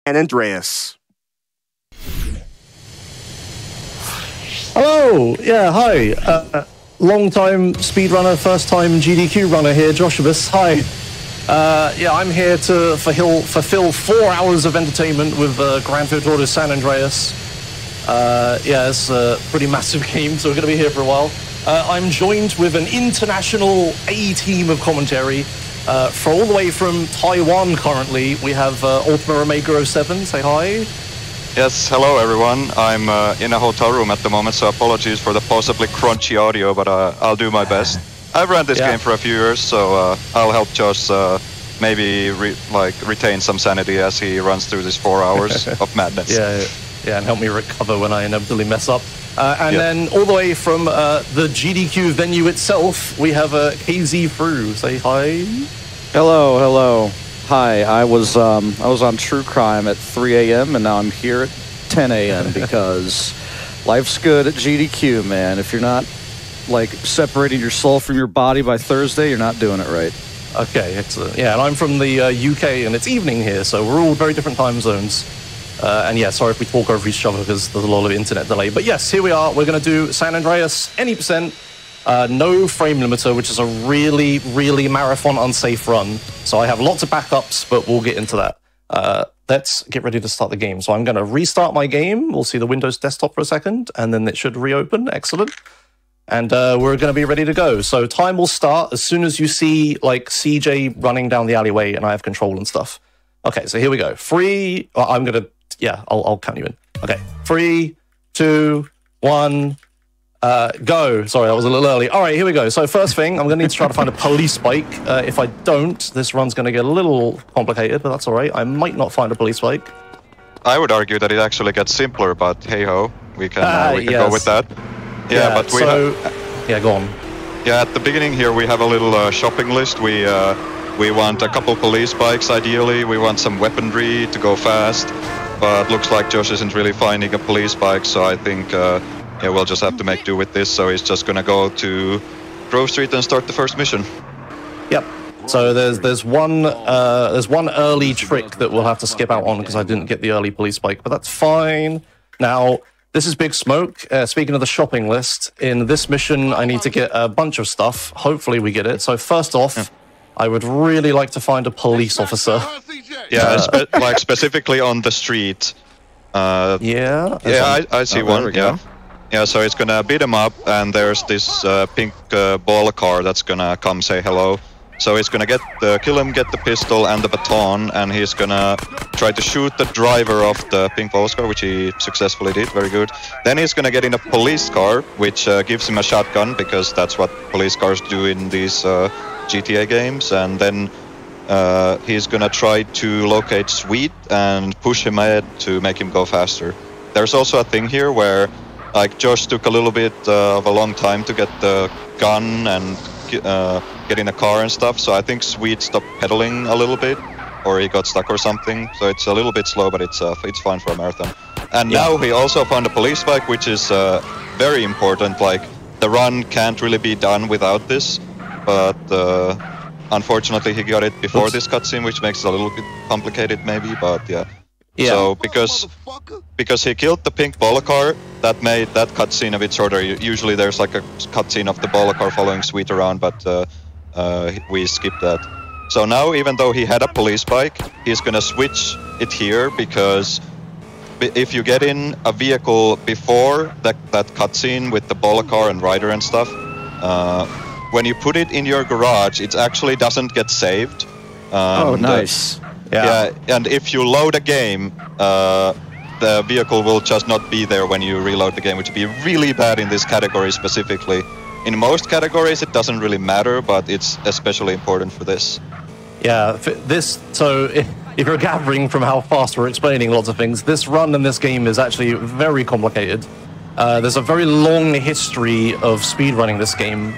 and Andreas. Hello, yeah, hi. Long-time speedrunner, first-time GDQ runner here, Joshibus. Hi. Yeah, I'm here to fulfill 4 hours of entertainment with Gran Turismo San Andreas. Yeah, it's a pretty massive game, so we're going to be here for a while. I'm joined with an international A-team of commentary. For all the way from Taiwan currently, we have Ultima Omega 07. Say hi. Yes, hello everyone. I'm in a hotel room at the moment, so apologies for the possibly crunchy audio, but I'll do my best. I've run this game for a few years, so I'll help Josh maybe retain some sanity as he runs through these 4 hours of madness. Yeah, and help me recover when I inevitably mess up. Then all the way from the GDQ venue itself, we have KZ Fru. Say hi. Hello. Hi, I was on True Crime at 3 a.m. and now I'm here at 10 a.m. because life's good at GDQ, man. If you're not like separating your soul from your body by Thursday, you're not doing it right. Okay, excellent. Yeah, and I'm from the UK and it's evening here, so we're all very different time zones. And yeah, sorry if we talk over each other because there's a lot of internet delay. But yes, here we are. We're going to do San Andreas, any percent. No frame limiter, which is a really, really marathon unsafe run. So I have lots of backups, but we'll get into that. Let's get ready to start the game. So I'm going to restart my game. We'll see the Windows desktop for a second, and then it should reopen. Excellent. And we're going to be ready to go. So time will start as soon as you see like CJ running down the alleyway and I have control and stuff. Okay, so here we go. I'll count you in. Okay, 3, 2, 1... go. Sorry, that was a little early. All right, here we go. So first thing, I'm going to need to try to find a police bike. If I don't, this run's going to get a little complicated, but that's all right. I might not find a police bike. I would argue that it actually gets simpler, but hey-ho, we can go with that. Yeah, but go on. Yeah, at the beginning here, we have a little shopping list. We want a couple police bikes, ideally. We want some weaponry to go fast, but looks like Josh isn't really finding a police bike, so I think... yeah, we'll just have to make do with this, so he's just gonna go to Grove Street and start the first mission. Yep. So there's one early trick that we'll have to skip out on because I didn't get the early police bike, but that's fine. Now, this is Big Smoke. Speaking of the shopping list, in this mission, I need to get a bunch of stuff. Hopefully we get it. So first off, I would really like to find a police officer. Yeah, specifically on the street. I see one, yeah. Yeah, so it's gonna beat him up, and there's this pink ball car that's gonna come say hello. So he's gonna kill him, get the pistol and the baton, and he's gonna try to shoot the driver of the pink ball car, which he successfully did, very good. Then he's gonna get in a police car, which gives him a shotgun, because that's what police cars do in these GTA games. And then he's gonna try to locate Sweet and push him ahead to make him go faster. There's also a thing here where like Josh took a little bit of a long time to get the gun and get in a car and stuff, so I think Sweet stopped pedaling a little bit, or he got stuck or something, so it's a little bit slow, but it's fine for a marathon. And now he also found a police bike, which is very important. Like, the run can't really be done without this, but unfortunately he got it before this cutscene, which makes it a little bit complicated maybe, but yeah. So because he killed the pink bolo car, that made that cutscene a bit shorter. Usually there's like a cutscene of the bolo car following Sweet around, but we skipped that. So now, even though he had a police bike, he's gonna switch it here, because if you get in a vehicle before that cutscene with the bolo car and rider and stuff, when you put it in your garage, it actually doesn't get saved. Oh, nice. Yeah, and if you load a game, the vehicle will just not be there when you reload the game, which would be really bad in this category specifically. In most categories, it doesn't really matter, but it's especially important for this. Yeah, so if you're gathering from how fast we're explaining lots of things, this run in this game is actually very complicated. There's a very long history of speedrunning this game,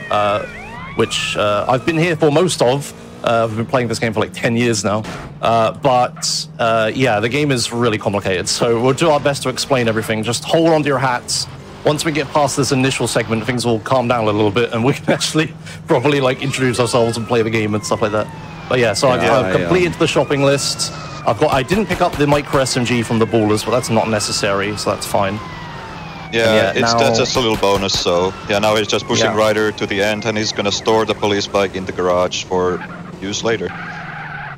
which I've been here for most of. I've been playing this game for like 10 years now. Yeah, the game is really complicated. So we'll do our best to explain everything. Just hold on to your hats. Once we get past this initial segment, things will calm down a little bit and we can actually properly like introduce ourselves and play the game and stuff like that. But yeah, so I've completed the shopping list. I didn't pick up the micro SMG from the ballers, but that's not necessary, so that's fine. Yeah, now, that's just a little bonus. So yeah, now he's just pushing Yeah. Ryder to the end, and he's gonna store the police bike in the garage for use later.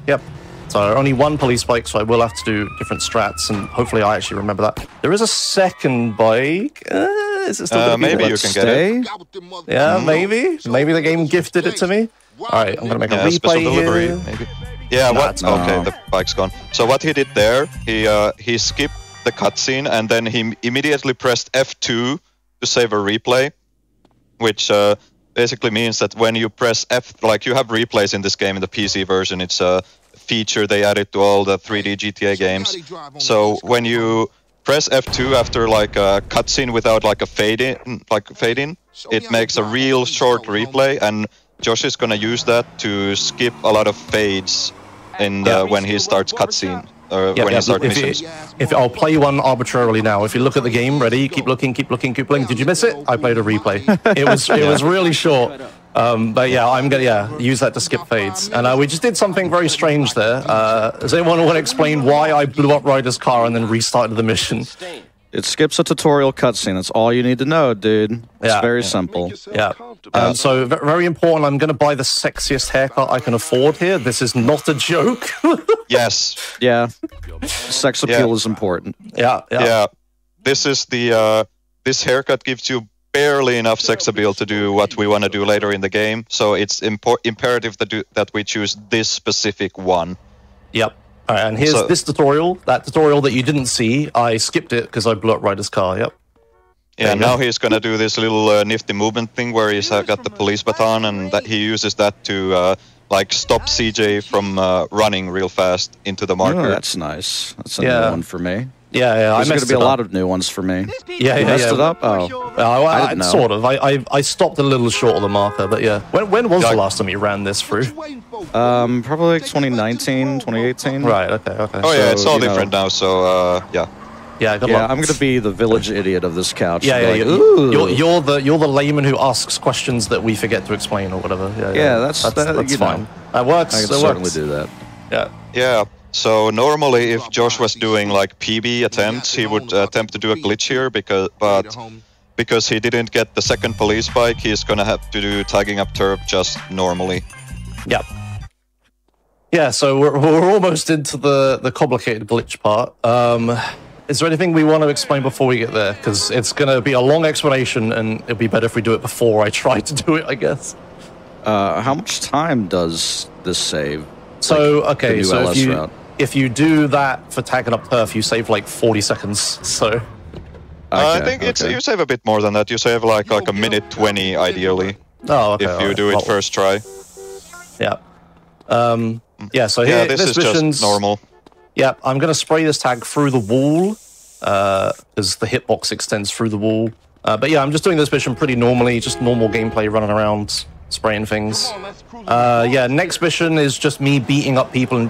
Yep. So only one police bike, so I will have to do different strats, and hopefully I actually remember that. There is a second bike. Is it still gonna be Maybe there? you can get it. Yeah, maybe. Maybe the game gifted it to me. All right, I'm gonna make a Special replay delivery, here. maybe. Yeah, Nah, what? it's not. Okay, the bike's gone. So what he did there, he skipped the cutscene and then he immediately pressed F2 to save a replay, which basically means that when you press F, like you have replays in this game in the PC version, it's a feature they added to all the 3D GTA games. So when you press F2 after like a cutscene without like a fade in, it makes a real short replay, and Josh is gonna use that to skip a lot of fades in when he starts cutscene. When you start missions. I'll play one arbitrarily now. If you look at the game, ready? Keep looking. Did you miss it? I played a replay. It was really short. But yeah, I'm gonna use that to skip fades. And we just did something very strange there. Does anyone want to explain why I blew up Ryder's car and then restarted the mission? It skips a tutorial cutscene. That's all you need to know, dude. It's very simple. Yeah. So very important. I'm going to buy the sexiest haircut I can afford here. This is not a joke. Yes. Yeah. Sex appeal is important. Yeah. This is the this haircut gives you barely enough sex appeal to do what we want to do later in the game. So it's imperative that we choose this specific one. Yep. All right, and here's this tutorial. That tutorial that you didn't see, I skipped it because I blew up Ryder's car. Yep. Yeah, now he's gonna do this little nifty movement thing where he's got the police baton, and that he uses that to like stop CJ from running real fast into the marker. Oh, that's nice. That's a new one for me. Yeah. There's going to be a lot of new ones for me. Yeah. You messed it up? Oh. I didn't know. Sort of. I stopped a little short of the marker, but yeah. When was the last time you ran this through? Probably like 2019, 2018. Right. Okay. Oh yeah, it's all different now. So yeah. Yeah. Good luck. luck. I'm gonna be the village idiot of this couch. Yeah. Like, you're the layman who asks questions that we forget to explain or whatever. Yeah. That's fine. That works. I can certainly do that. Yeah. Yeah. So normally, if Josh was doing like PB attempts, he would attempt to do a glitch here because he didn't get the second police bike, he's gonna have to do tagging up turf just normally. Yep. Yeah. So we're almost into the complicated glitch part. Is there anything we want to explain before we get there? Because it's going to be a long explanation, and it'd be better if we do it before I try to do it, I guess. How much time does this save? So, like, okay, so if you do that for tagging up turf, you save like 40 seconds, so... I think you save a bit more than that. You save like a minute 20, ideally. Oh, okay. If you do it first try. Yeah. Yeah, so here, this is just normal. Yeah, I'm going to spray this tag through the wall, as the hitbox extends through the wall. But yeah, I'm just doing this mission pretty normally, just normal gameplay, running around, spraying things. Yeah, next mission is just me beating up people,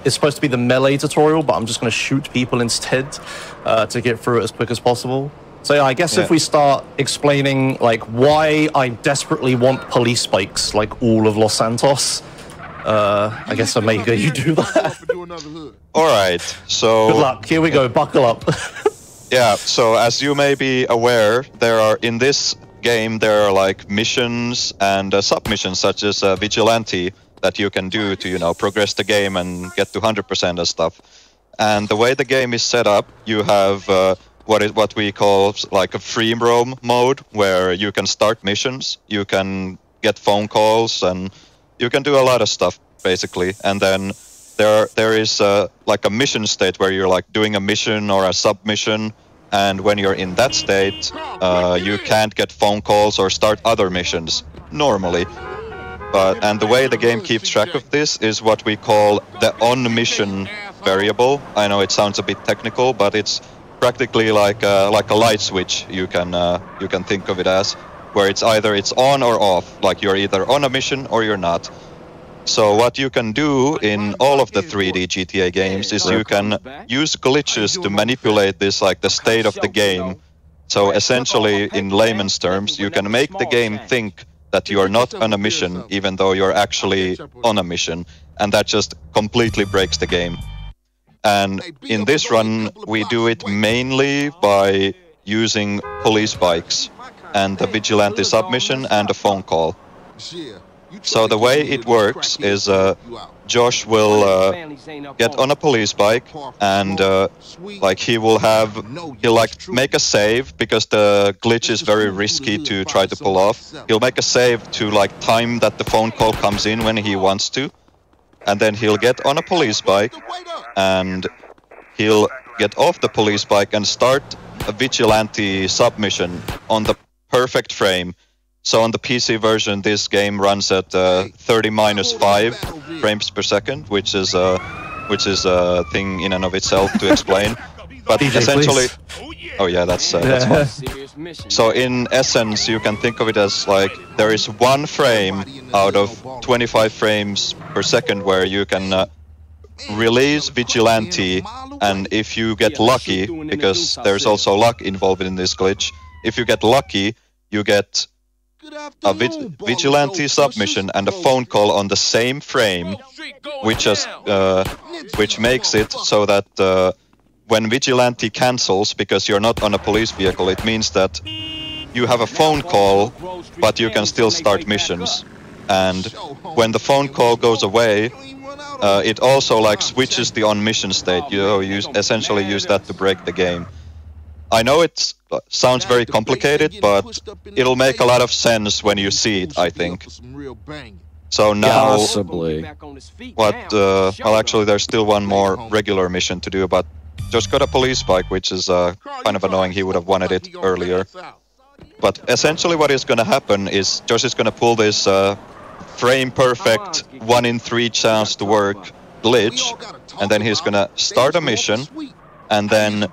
it's supposed to be the melee tutorial, but I'm just going to shoot people instead to get through it as quick as possible. So yeah, I guess if we start explaining like why I desperately want police bikes like all of Los Santos, I guess Omega, you do that. All right, so... Good luck. Here we go. Buckle up. Yeah, so as you may be aware, in this game, there are like missions and sub-missions such as Vigilante that you can do to, progress the game and get to 100% and stuff. And the way the game is set up, you have what we call like a free roam mode, where you can start missions, you can get phone calls, and you can do a lot of stuff, basically. And then there is like a mission state where you're like doing a mission or a submission, and when you're in that state, you can't get phone calls or start other missions normally. And the way the game keeps track of this is what we call the on-mission variable. I know it sounds a bit technical, but it's practically like a light switch. You can think of it as, where it's either it's on or off. Like you're either on a mission or you're not. So what you can do in all of the 3D GTA games is you can use glitches to manipulate this, like the state of the game. So essentially, in layman's terms, you can make the game think that you are not on a mission, even though you're actually on a mission, and that just completely breaks the game. And in this run, we do it mainly by using police bikes and the vigilante submission and a phone call. So the way it works is Josh will get on a police bike and like he'll like make a save because the glitch is very risky to try to pull off. He'll make a save to like time that the phone call comes in when he wants to, and then he'll get on a police bike and he'll get off the police bike and start a vigilante submission on the perfect frame. So on the PC version, this game runs at 30-5 frames per second, which is a thing in and of itself to explain. But DJ, essentially, please. oh yeah, that's fine. So in essence, you can think of it as like there is one frame out of 25 frames per second where you can release vigilante, and if you get lucky, because there's also luck involved in this glitch, if you get lucky, you get a vigilante submission and a phone call on the same frame, which makes it so that when vigilante cancels because you're not on a police vehicle, it means that you have a phone call, but you can still start missions. And when the phone call goes away, it also like switches the on mission state. You essentially use that to break the game. I know it sounds very complicated, but it'll make a lot of sense when you see it, I think. So now, Possibly. well, actually, there's still one more regular mission to do, but Josh got a police bike, which is kind of annoying. He would have wanted it earlier. But essentially, what is going to happen is Josh is going to pull this frame-perfect 1 in 3 chance to work glitch, and then he's going to start a mission. And then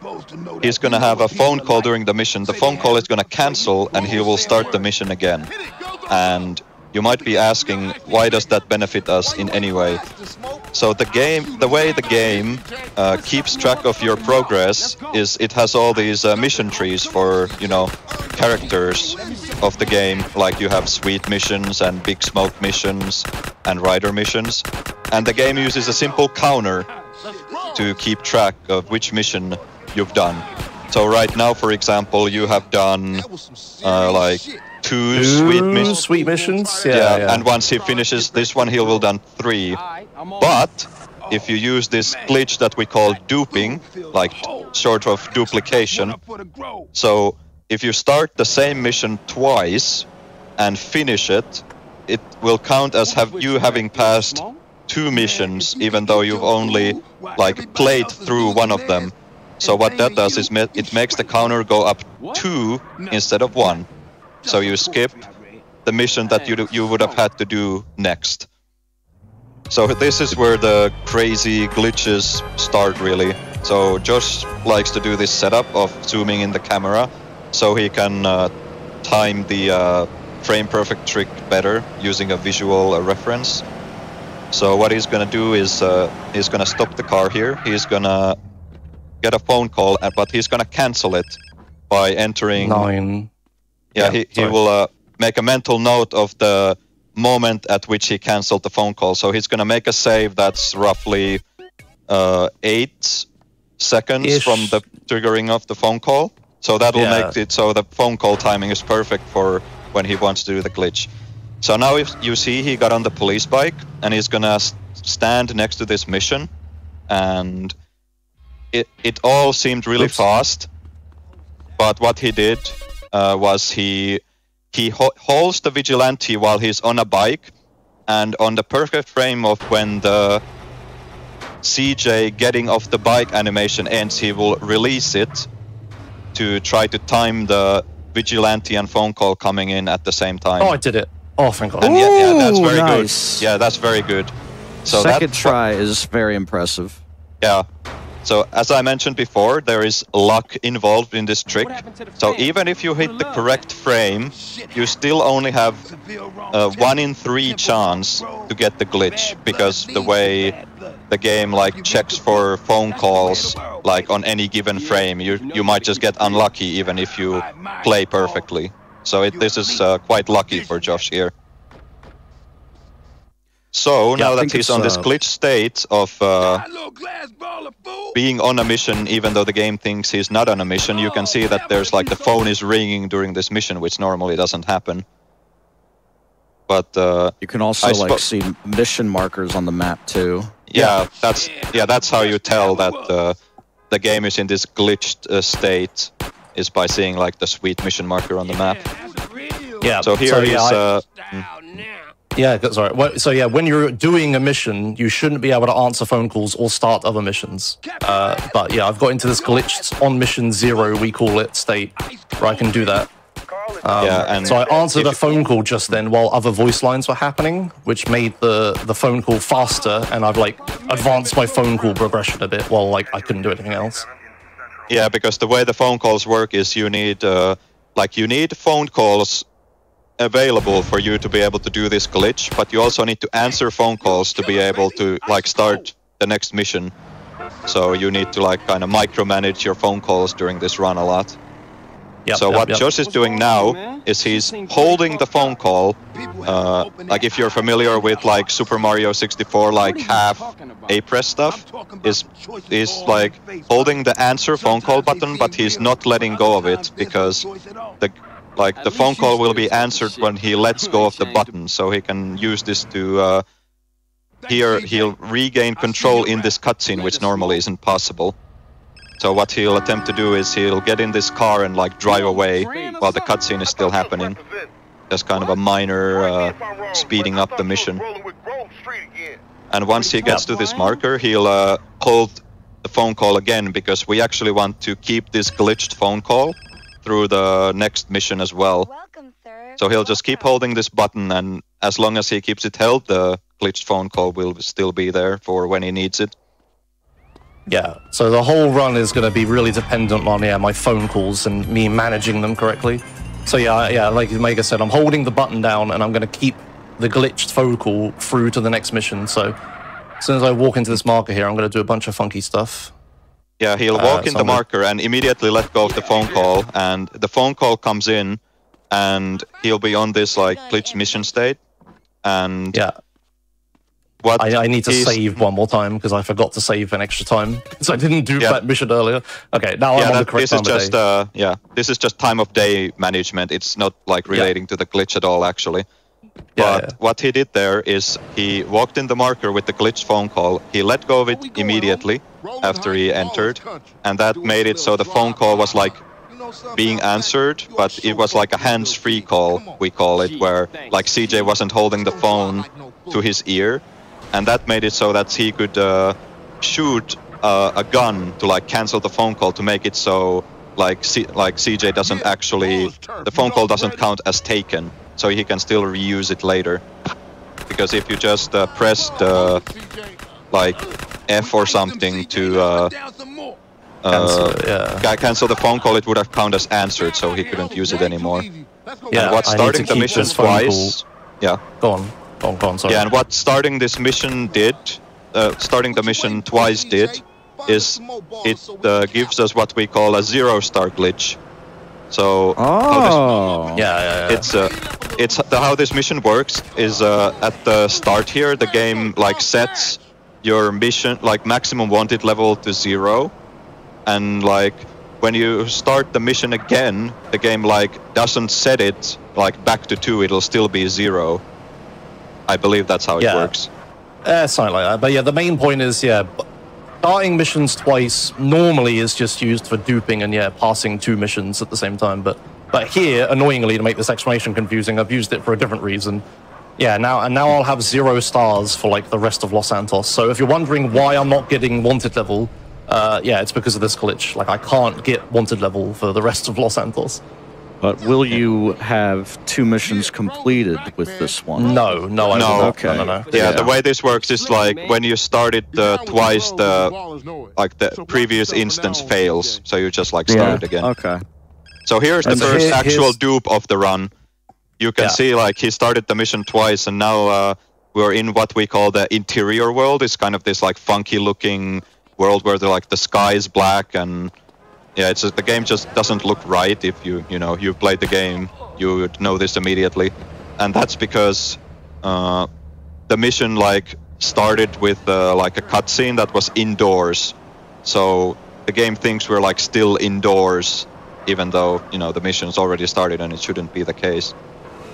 he's going to have a phone call during the mission. The phone call is going to cancel, and he will start the mission again. And you might be asking, why does that benefit us in any way? So the way the game keeps track of your progress is it has all these mission trees for, you know, characters of the game. Like you have sweet missions and big smoke missions and rider missions. And the game uses a simple counter to keep track of which mission you've done. So right now, for example, you have done like two sweet missions. Yeah. And once he finishes this one, he will done 3. But if you use this glitch that we call duping, like sort of duplication, so if you start the same mission twice and finish it, it will count as you having passed 2 missions, even though you've only like played through one of them. So what that does is it makes the counter go up 2 instead of 1. So you skip the mission that you would have had to do next. So this is where the crazy glitches start, really. So Josh likes to do this setup of zooming in the camera so he can time the frame perfect trick better using a visual reference. So what he's gonna do is he's gonna stop the car here. He's gonna get a phone call, but he's gonna cancel it by entering 9. Yeah, he will make a mental note of the moment at which he cancelled the phone call. So he's gonna make a save that's roughly 8 seconds from the triggering of the phone call. So that will make it so the phone call timing is perfect for when he wants to do the glitch. So now if you see he got on the police bike and he's gonna stand next to this mission, and it all seemed really fast, but what he did was he holds the vigilante while he's on a bike, and on the perfect frame of when the CJ getting off the bike animation ends, he will release it to try to time the vigilante and phone call coming in at the same time. Oh, I did it. Oh, thank God. And yeah, that's very nice. good. Yeah, that's very good. So Second try is very impressive. Yeah. So as I mentioned before, there is luck involved in this trick. So even if you hit the correct frame, you still only have a 1 in 3 chance to get the glitch, because the way the game like checks for phone calls like on any given frame, you might just get unlucky even if you play perfectly. So this is quite lucky for Josh here. So Yeah, now I that think he's it's, on this glitch state of being on a mission, even though the game thinks he's not on a mission, you can see that there's like the phone is ringing during this mission, which normally doesn't happen. But You can also like see mission markers on the map too. yeah, that's how you tell that the game is in this glitched state, is by seeing like the sweet mission marker on the map. Yeah. So here is Yeah, sorry. So yeah, when you're doing a mission, you shouldn't be able to answer phone calls or start other missions. But yeah, I've got into this glitched on mission 0, we call it, state, where I can do that. and So I answered a phone call just then while other voice lines were happening, which made the phone call faster, and I've like advanced my phone call progression a bit while like I couldn't do anything else. Yeah, because the way the phone calls work is you need phone calls available for you to be able to do this glitch, but you also need to answer phone calls to be able to like start the next mission. So you need to like kind of micromanage your phone calls during this run a lot. So what Josh is doing now is he's holding the phone call. Like if you're familiar with like Super Mario 64, like half A press stuff, is like holding the answer phone call button, but he's not letting go of it because the phone call will be answered when he lets go of the button. So he can use this to he'll regain control in this cutscene, which normally isn't possible. So what he'll attempt to do is he'll get in this car and like drive away while the cutscene is still happening. Just kind of a minor speeding up the mission. And once he gets to this marker, he'll hold the phone call again, because we actually want to keep this glitched phone call through the next mission as well. So he'll just keep holding this button, and as long as he keeps it held, the glitched phone call will still be there for when he needs it. Yeah, so the whole run is going to be really dependent on my phone calls and me managing them correctly. So yeah, like Mega said, I'm holding the button down and I'm going to keep the glitched phone call through to the next mission. So as soon as I walk into this marker here, I'm going to do a bunch of funky stuff. Yeah, he'll walk in the marker and immediately let go of the phone call, and the phone call comes in, and he'll be on this like glitched mission state. And yeah. What I need to save one more time because I forgot to save an extra time because I didn't do that mission earlier. Okay, now I'm on the correct time of day. This is just time of day management. It's not like relating to the glitch at all, actually. But what he did there is he walked in the marker with the glitched phone call. He let go of it immediately after he entered, and that made it so the phone call was like being answered, but it was like a hands-free call, we call it, where like CJ wasn't holding the phone to his ear. And that made it so that he could shoot a gun to like cancel the phone call, to make it so like CJ doesn't actually, the phone call doesn't count as taken, so he can still reuse it later. Because if you just pressed like F or something to cancel the phone call, it would have counted as answered, so he couldn't use it anymore. Yeah, and what starting the mission twice? Yeah, go on. Sorry. Yeah, and what starting this mission did, starting the mission twice did, is it gives us what we call a 0-star glitch. So how this mission works is at the start here, the game like sets your mission like maximum wanted level to 0, and like when you start the mission again, the game like doesn't set it like back to 2, it'll still be 0. I believe that's how it works. Something like that. But yeah, the main point is, starting missions twice normally is just used for duping and passing 2 missions at the same time. But here, annoyingly, to make this explanation confusing, I've used it for a different reason. Yeah, now I'll have 0 stars for like the rest of Los Santos. So if you're wondering why I'm not getting wanted level, it's because of this glitch. Like I can't get wanted level for the rest of Los Santos. But will you have 2 missions completed with this one? No, I will not. Okay. No. Yeah, the way this works is like when you started twice, the previous instance fails, so you just like start it again. Okay. So here's the first actual dupe of the run. You can see like he started the mission twice, and now we're in what we call the interior world. It's kind of this like funky looking world where the sky is black, and yeah, it's just, the game just doesn't look right. If you've played the game, you would know this immediately, and that's because the mission like started with like a cutscene that was indoors, so the game thinks we're like still indoors, even though the mission's already started and it shouldn't be the case.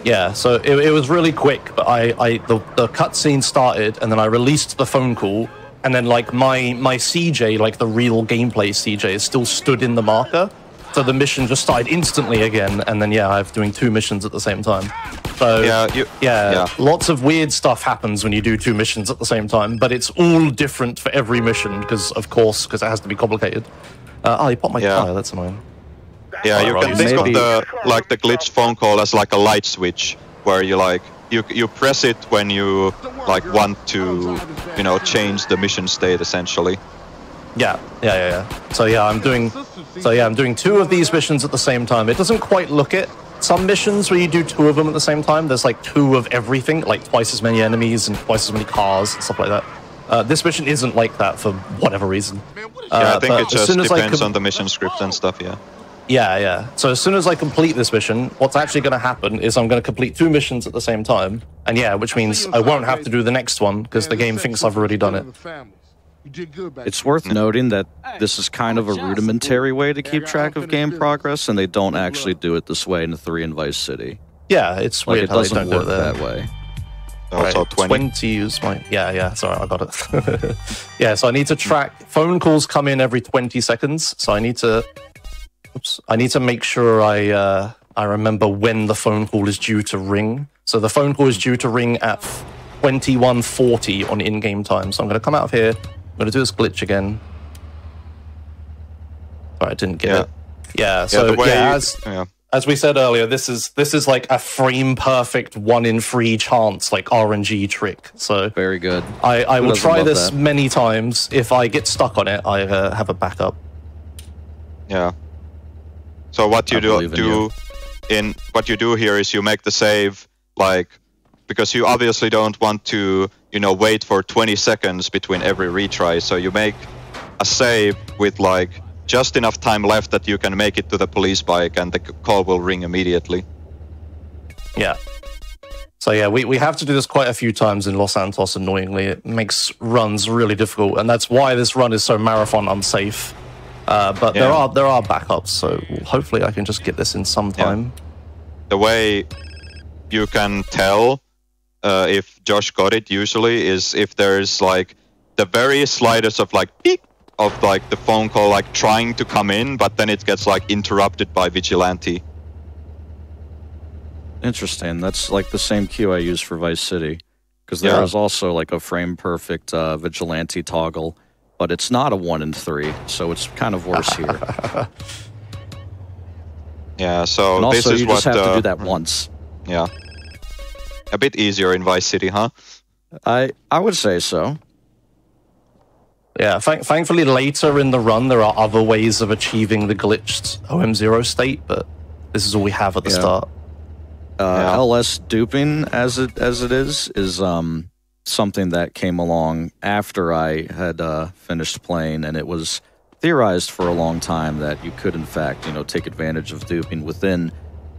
Yeah, so it was really quick, but the cutscene started, and then I released the phone call, and then like my CJ, like the real gameplay CJ, still stood in the marker, so the mission just started instantly again, and then I'm doing 2 missions at the same time. So lots of weird stuff happens when you do 2 missions at the same time, but it's all different for every mission because it has to be complicated. You popped my tire. That's annoying. Yeah, you can think of the glitch phone call as like a light switch, where you press it when you like want to change the mission state essentially. Yeah. So I'm doing 2 of these missions at the same time. It doesn't quite look it. Some missions where you do 2 of them at the same time, there's like 2 of everything, like twice as many enemies and twice as many cars and stuff like that. This mission isn't like that for whatever reason. I think it just depends on the mission script and stuff. Yeah. So as soon as I complete this mission, what's actually going to happen is I'm going to complete 2 missions at the same time, and which means I won't have to do the next one because the game thinks I've already done it. It's worth noting that this is kind of a rudimentary way to keep track of game progress, and they don't actually do it this way in 3 and Vice City. Yeah, it's weird how they don't do it that way. Also 20 is my... Yeah, sorry, I got it. Yeah, so I need to track... Phone calls come in every 20 seconds, so I need to... I need to make sure I remember when the phone call is due to ring. So the phone call is due to ring at 21:40 on in-game time. So I'm going to come out of here. I'm going to do this glitch again. Sorry, I didn't get it. Yeah, so as we said earlier, this is like a frame-perfect 1 in 3 chance, like RNG trick. So very good. I will try this many times. If I get stuck on it, I have a backup. Yeah. So what you do here is you make the save, like, because you obviously don't want to, wait for 20 seconds between every retry. So you make a save with like just enough time left that you can make it to the police bike, and the call will ring immediately. Yeah. So we have to do this quite a few times in Los Santos. Annoyingly, it makes runs really difficult, and that's why this run is so marathon unsafe. But there are backups, so hopefully I can just get this in some time. The way you can tell if Josh got it usually is if there's like the very slightest of like beep of like the phone call like trying to come in, but then it gets like interrupted by Vigilante. Interesting. That's like the same cue I use for Vice City, because there is also like a frame perfect Vigilante toggle. But it's not a 1 in 3, so it's kind of worse here. Yeah, so and also, this is you just have to do that once. Yeah. A bit easier in Vice City, huh? I would say so. Yeah, thankfully later in the run, there are other ways of achieving the glitched OM0 state, but this is all we have at the start. LS duping, as it is something that came along after I had finished playing, and it was theorized for a long time that you could, in fact, take advantage of duping within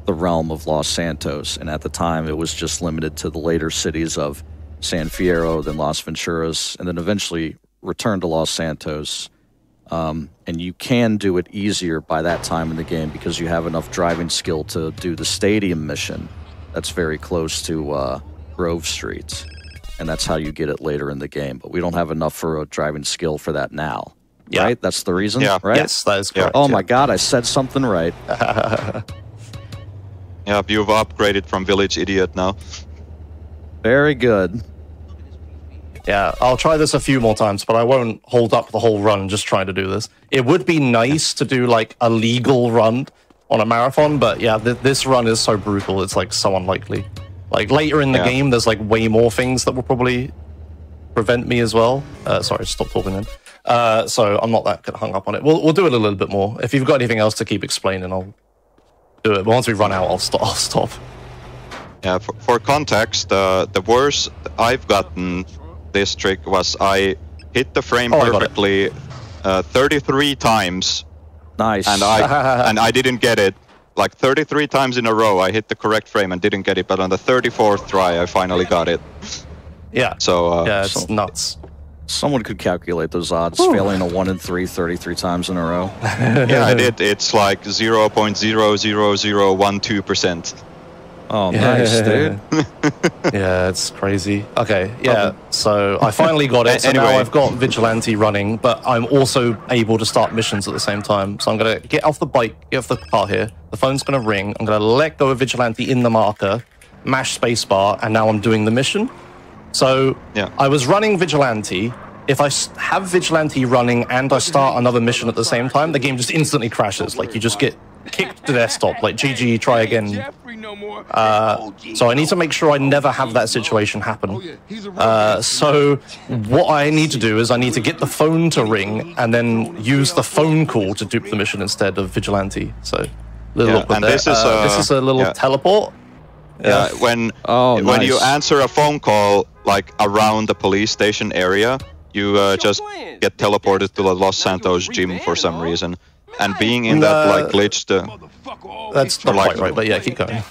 the realm of Los Santos. And at the time, it was just limited to the later cities of San Fierro, then Las Venturas, and then eventually returned to Los Santos. And you can do it easier by that time in the game because you have enough driving skill to do the stadium mission that's very close to Grove Street. And that's how you get it later in the game. But we don't have enough for a driving skill for that now. Yeah. Right? That's the reason? Yeah. Right? Yes, that is correct. Oh my god, I said something right. Yeah, you've upgraded from Village Idiot now. Very good. Yeah, I'll try this a few more times, but I won't hold up the whole run just trying to do this. It would be nice to do like a legal run on a marathon, but yeah, this run is so brutal, it's like so unlikely. Like later in the game, there's like way more things that will probably prevent me as well. Sorry, stop talking then. So I'm not that hung up on it. We'll do it a little bit more. If you've got anything else to keep explaining, I'll do it. But once we run out, I'll stop. Yeah, for context, the worst I've gotten this trick was I hit the frame perfectly 33 times. Nice. And I didn't get it. Like 33 times in a row, I hit the correct frame and didn't get it. But on the 34th try, I finally got it. Yeah. So Yeah, it's nuts. Someone could calculate those odds, failing a 1 in 3 33 times in a row. yeah, I did. It's like 0.00012%. Oh, nice, dude. Yeah, it's crazy. Okay, yeah. So I finally got it. So now Anyway. I've got Vigilante running, but I'm also able to start missions at the same time. So I'm gonna get off the bike, get off the car here. The phone's gonna ring. I'm gonna let go of Vigilante in the marker, mash spacebar, and now I'm doing the mission. So Yeah. I was running Vigilante. If I have Vigilante running and I start another mission at the same time, the game just instantly crashes. Like you just get kicked to desktop. Like GG, try again. So I need to make sure I never have that situation happen. So what I need to do is I need to get the phone to ring and then use the phone call to dupe the mission instead of Vigilante. So little awkward and there. this is a little teleport. Yeah, when you nice. answer a phone call like around the police station area, you just get teleported to the Los Santos gym for some reason. And being in that like glitched, That's not quite right, but yeah, keep going.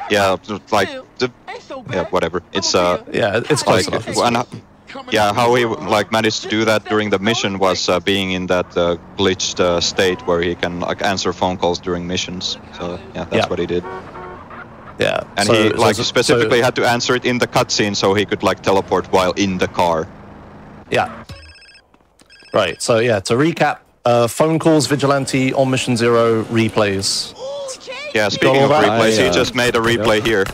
yeah, like yeah, whatever. It's Yeah, it's close like enough. how he like managed to do that during the mission was being in that glitched state where he can like answer phone calls during missions. So yeah, that's what he did. Yeah, And he specifically had to answer it in the cutscene so he could like teleport while in the car. Yeah. Right. So yeah, to recap, phone calls, Vigilante, on Mission 0, replays. Yeah, speaking of replays, he just made a replay here.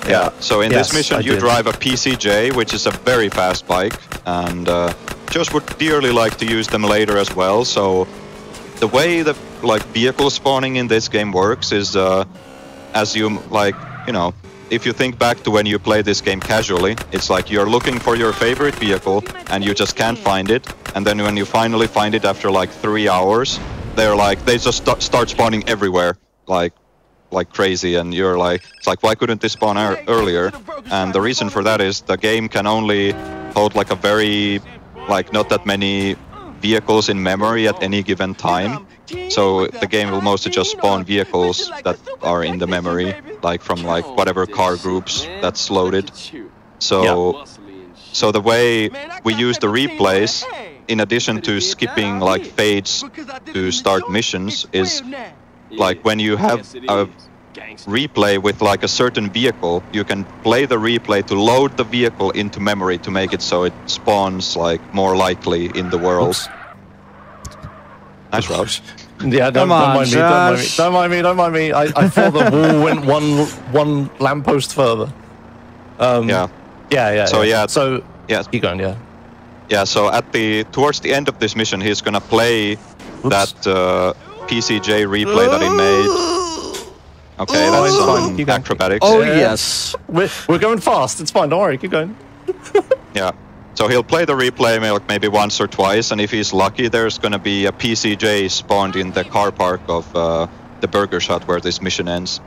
Yeah, so in this mission you drive a PCJ, which is a very fast bike, and Josh would dearly like to use them later as well. So the way that like vehicle spawning in this game works is as you like, you know, if you think back to when you play this game casually, it's like you're looking for your favorite vehicle and you just can't find it, and then when you finally find it after like 3 hours, they just start spawning everywhere like crazy, and you're like, it's like, why couldn't this spawn earlier? And the reason for that is the game can only hold like a very like not that many vehicles in memory at any given time. So the game will mostly just spawn vehicles that are in the memory, like from like whatever car groups that's loaded. So the way we use the replays, in addition to skipping like fades to start missions, is like when you have a replay with like a certain vehicle, you can play the replay to load the vehicle into memory to make it so it spawns like more likely in the world. Nice route. Yeah, don't mind me. Don't mind me. I thought the wall went one lamppost further. Yeah. So keep going. Yeah. Yeah. So towards the end of this mission, he's gonna play that PCJ replay that he made. Okay, that's some acrobatics. Oh yes, we're going fast. It's fine. Don't worry. Keep going. Yeah. So he'll play the replay maybe once or twice, and if he's lucky, there's going to be a PCJ spawned in the car park of the Burger Shot where this mission ends.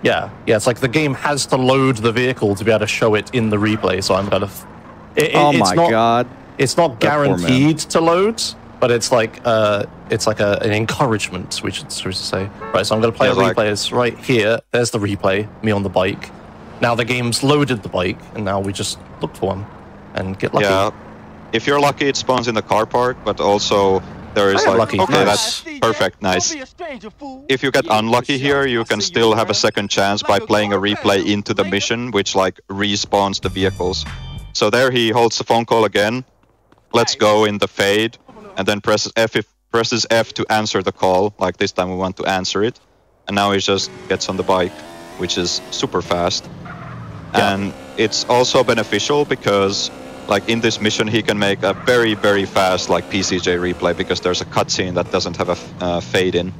Yeah, it's like the game has to load the vehicle to be able to show it in the replay, so I'm kind of... God. It's not guaranteed to load, but it's like an encouragement, we should say. Right, so I'm going to play the replays right here. There's the replay, me on the bike. Now the game's loaded the bike, and now we just look for one. And get lucky. Yeah, if you're lucky, it spawns in the car park, but also there is like, lucky. Okay, that's perfect, nice. If you get unlucky here, you can still have a second chance by playing a replay into the mission, which like respawns the vehicles. So there he holds the phone call again, lets go in the fade, and then presses F to answer the call. Like this time we want to answer it, and now he just gets on the bike, which is super fast. Yeah. And it's also beneficial because like in this mission he can make a very, very fast like PCJ replay because there's a cutscene that doesn't have a fade in.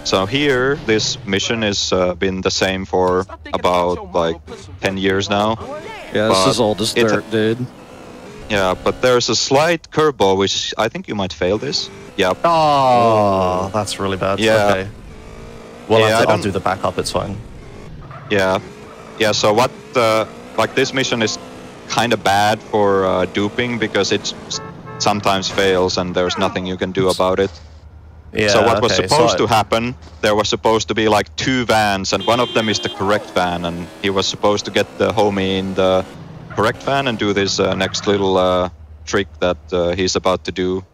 So here this mission has been the same for about like 10 years now. Yeah, this is old as dirt, dude. Yeah, but there's a slight curveball which I think you might fail this. Yeah. Oh, that's really bad. Yeah. Okay. Well, I'll do the backup, it's fine. Yeah. Yeah, so what, like this mission is kind of bad for duping because it sometimes fails and there's nothing you can do about it. Yeah, So what was okay, supposed to happen, there was supposed to be like 2 vans, and one of them is the correct van, and he was supposed to get the homie in the correct van and do this next little trick that he's about to do.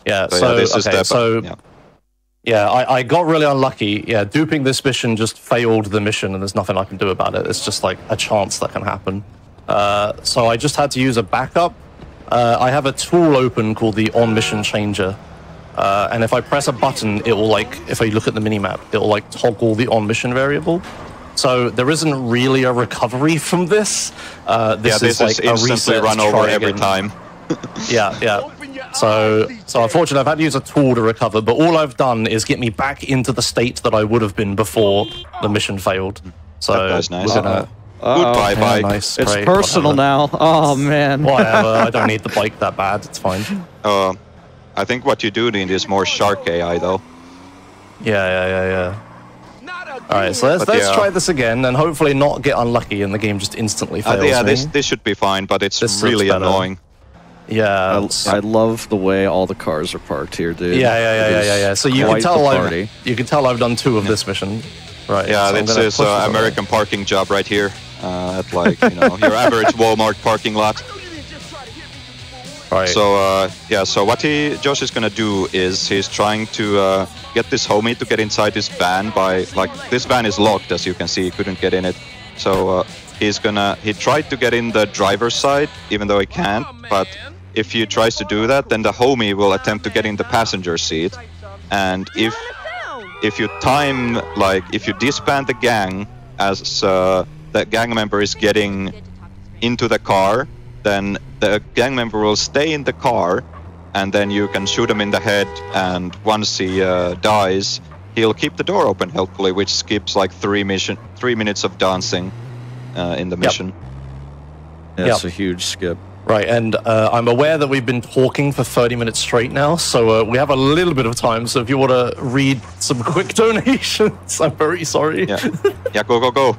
Yeah, So, so, yeah, this is okay, the, so yeah. I got really unlucky. Yeah, duping this mission just failed the mission, and there's nothing I can do about it. It's just like a chance that can happen. So I just had to use a backup. I have a tool open called the on mission changer. And if I press a button, it will like, if I look at the minimap, it will like toggle the on mission variable. So there isn't really a recovery from this. This is like a instantly reset run to over try every again. time. Yeah. So unfortunately, I've had to use a tool to recover, but all I've done is get me back into the state that I would have been before the mission failed. So That's nice. we're gonna... Goodbye, Yeah, bike. nice, It's great, personal whatever. now. Oh, man. Whatever, I don't need the bike that bad, it's fine. I think what you do need is more shark AI, though. Yeah. Alright, so let's yeah. try this again, and hopefully not get unlucky and the game just instantly fails Yeah, me. this should be fine, but it's This really looks better. annoying. Yeah. I love the way all the cars are parked here, dude. Yeah. So you can Quite the tell party. I've done 2 of this mission. Right. Yeah, so I'm this gonna is push this away. American parking job right here. At like, your average Walmart parking lot. Right. So so what Josh is gonna do is he's trying to get this homie to get inside this van by, like, this van is locked, as you can see, he couldn't get in it. So he tried to get in the driver's side, even though he can't, but if he tries to do that, then the homie will attempt to get in the passenger seat. And if you time, like, if you disband the gang as the gang member is getting into the car, then the gang member will stay in the car, and then you can shoot him in the head, and once he dies, he'll keep the door open, helpfully, which skips like 3 minutes of dancing in the mission. Yeah, it's a huge skip. Right, and I'm aware that we've been talking for 30 minutes straight now, so we have a little bit of time, so if you want to read some quick donations, I'm very sorry. Yeah, go.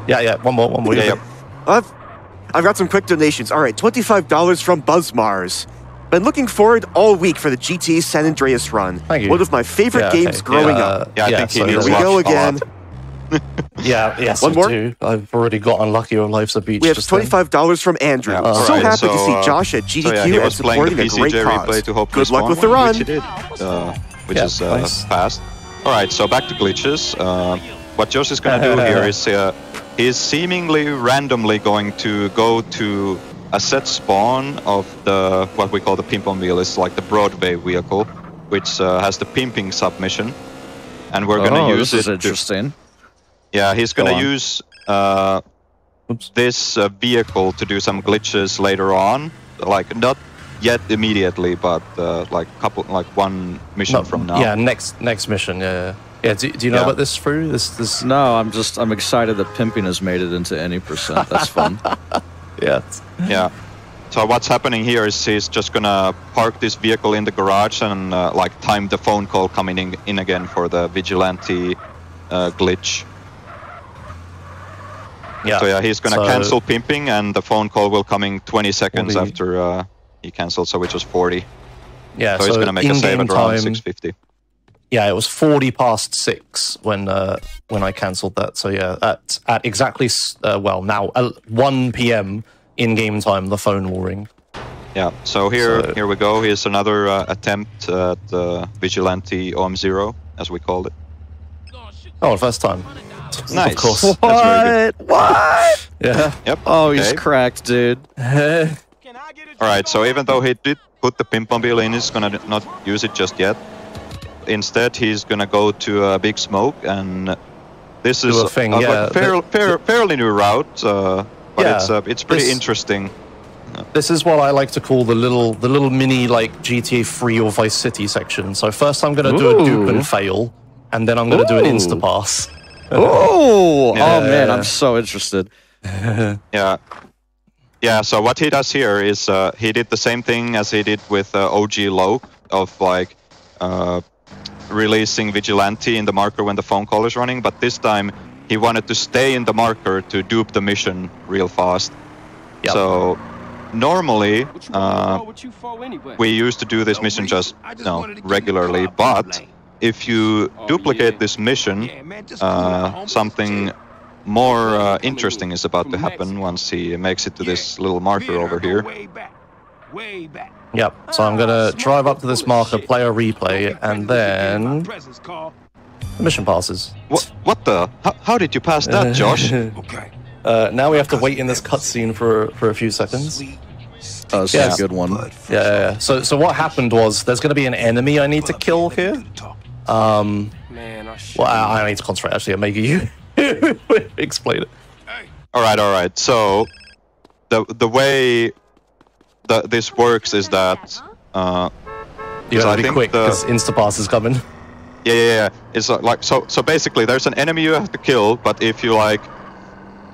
Yeah, one more. Yeah. I've got some quick donations. All right, $25 from BuzzMars. Been looking forward all week for the GT San Andreas run. Thank you. One of my favorite games growing up. Yeah, I think he so needs Here we go watch a again. lot. Yes, One I more? do. I've already got unlucky on Life's a Beach. We have just then. $25 from Andrew. Yeah, So alright, happy to so, see Josh at GDQ he and was playing supporting the a great PCJ replay cause. to hopefully Good luck spawn with the one, run. which he did, which Yeah, is nice. fast. Alright, so back to glitches. What Josh is going to do here is he's seemingly randomly going to go to a set spawn of the, what we call the pimp-on wheel. It's like the Broadway vehicle, which has the pimping submission. And we're going to use this is it interesting. Yeah, he's going Go to on. use this vehicle to do some glitches later on. Like, not yet immediately, but like one mission from now. Yeah, next mission. Yeah. Do you know about this, Fru? This. No, I'm excited that pimping has made it into any %. That's fun. Yeah. Yeah. So what's happening here is he's just gonna park this vehicle in the garage and like time the phone call coming in again for the vigilante glitch. Yeah. So yeah, he's gonna cancel pimping, and the phone call will come in 20 seconds 40. after he cancels, so which was 40. Yeah. So he's gonna make a save at around time, 650. Yeah, it was 40 past 6 when I cancelled that. So yeah, at exactly 1 p.m. in game time, the phone will ring. Yeah. So here we go. Here's another attempt at vigilante OM0, as we called it. Oh, first time. Nice. Of course. That's very good. What? Yeah. Yep. Oh, he's okay. cracked, dude. Alright, so even though he did put the pimp on wheel in, he's gonna not use it just yet. Instead, he's gonna go to a Big Smoke, and this is a thing, fairly new route, but it's pretty interesting. This is what I like to call the little mini like GTA 3 or Vice City section. So first I'm gonna do a dupe and fail, and then I'm gonna do an Instapass. Oh, Yeah. oh man, I'm so interested. Yeah, so what he does here is he did the same thing as he did with OG Loke, of like releasing Vigilante in the marker when the phone call is running, but this time he wanted to stay in the marker to dupe the mission real fast. Yep. So normally we used to do this mission just regularly, but if you duplicate this mission, something more interesting is about to happen once he makes it to this little marker over here. Yep, so I'm gonna drive up to this marker, play a replay, and then the mission passes. What the? How did you pass that, Josh? Now we have to wait in this cutscene for a few seconds. This is a good one. Yeah. So what happened was there's gonna be an enemy I need to kill here. Well, I need to concentrate actually. Maybe you explain it. All right. So the way this works is that you gotta be quick because Instapass is coming. Yeah. It's like so basically there's an enemy you have to kill, but if you like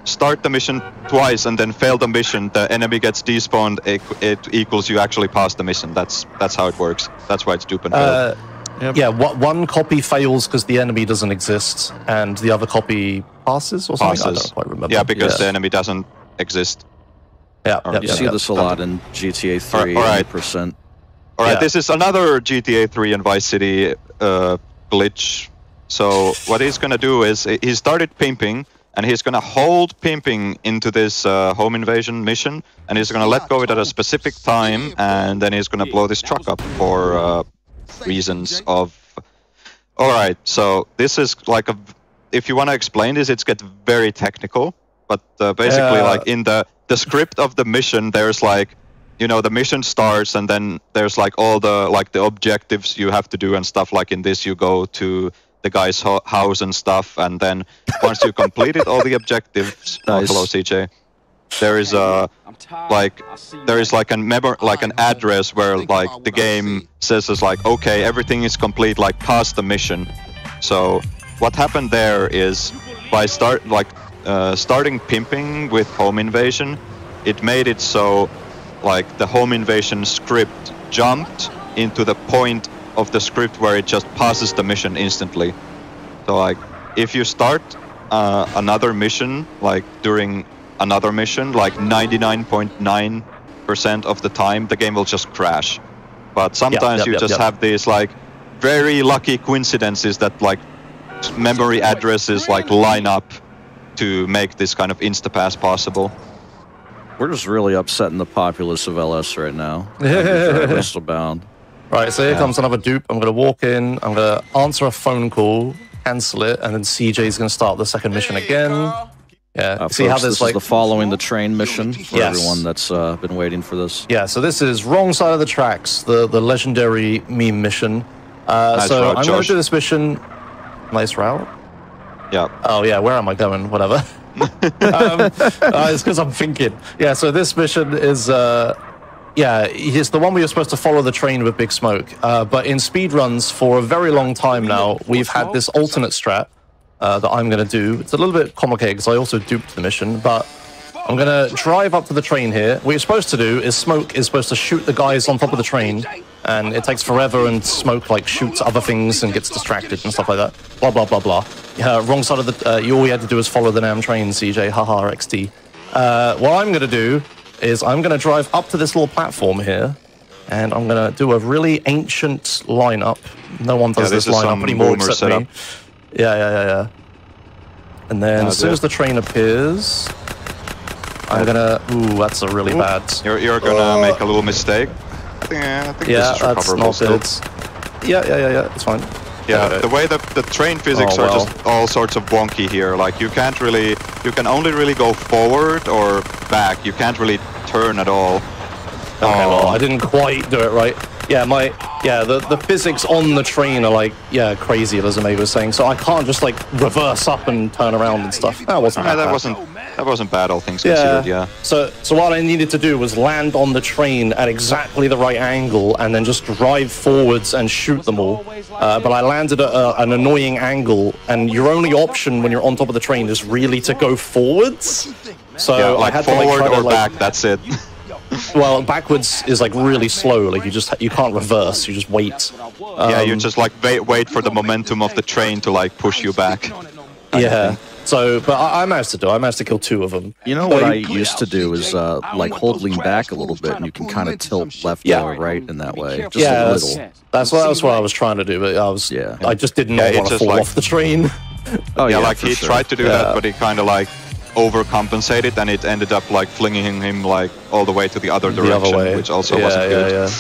start the mission twice and then fail the mission, the enemy gets despawned. It equals you actually pass the mission. That's how it works. That's why it's dupe and fail. Yep. Yeah, one copy fails because the enemy doesn't exist, and the other copy passes or something. I don't quite remember. Yeah, because the enemy doesn't exist. Yeah, you see this a lot in GTA 3. All right. 100%. All right, this is another GTA 3 and Vice City glitch. So what he's gonna do is he started pimping, and he's gonna hold pimping into this home invasion mission, and he's gonna let go of it at a specific time, and then he's gonna blow this truck up for reasons of. All right, so this is like if you want to explain this, it gets very technical, but basically like in the script of the mission, there's like, the mission starts, and then there's like all the objectives you have to do and stuff. Like in this, you go to the guy's house and stuff, and then once you completed all the objectives, hello CJ, there is an address where like the game says is like, okay, everything is complete, like pass the mission. So what happened there is by starting pimping with home invasion, it made it so like the home invasion script jumped into the point of the script where it just passes the mission instantly. So like if you start another mission like during another mission, like 99.9% of the time the game will just crash. But sometimes you just have these like very lucky coincidences that like memory addresses like line up to make this kind of insta-pass possible. We're just really upsetting the populace of LS right now. Bound. Right, so here comes another dupe. I'm going to walk in, I'm going to answer a phone call, cancel it, and then CJ's going to start the second mission again. Yeah, see how there's this like is the following the train mission for everyone that's been waiting for this. Yeah, so this is wrong side of the tracks, the legendary meme mission. So I'm going to do this mission. Nice route. Yeah. Oh yeah, where am I going? Whatever. It's because I'm thinking. Yeah, so this mission is it's the one where you're supposed to follow the train with Big Smoke. But in speedruns for a very long time now, we've had this alternate strat that I'm going to do. It's a little bit complicated because I also duped the mission, but I'm going to drive up to the train here. What you're supposed to do is Smoke is supposed to shoot the guys on top of the train, and it takes forever, and Smoke like shoots other things and gets distracted and stuff like that. Blah, blah, blah, blah. Wrong side of the... all you had to do is follow the damn train, CJ. Haha, XD. What I'm going to do is I'm going to drive up to this little platform here, and I'm going to do a really ancient lineup. No one does this lineup anymore except me. Yeah. And then as soon as the train appears, I'm gonna... Ooh, that's a really bad... You're gonna make a little mistake. I think this is recoverable still. Yeah, it's fine. Yeah, the way that the train physics are just all sorts of wonky here. Like you can only really go forward or back. You can't really turn at all. Okay, well, I didn't quite do it right. Yeah, the physics on the train are like, crazy, as Amay was saying. So I can't just like reverse up and turn around and stuff. That wasn't that wasn't bad, all things considered. Yeah. So what I needed to do was land on the train at exactly the right angle and then just drive forwards and shoot them all. But I landed at an annoying angle, and your only option when you're on top of the train is really to go forwards. So like I had forward to like or back. That's it. Well, backwards is like really slow. Like you can't reverse. You just wait. Yeah, you just like wait for the momentum of the train to like push you back. Yeah. So, but I managed to do. I managed to kill 2 of them. You know what I used to do is like hold lean back a little bit, and you can kind of tilt left or right in that way, just a little. That's what I was trying to do, but I just did not want to fall off the train. Oh yeah, like he tried to do that, but he kind of like overcompensated, and it ended up like flinging him like all the way to the other direction, which also wasn't good.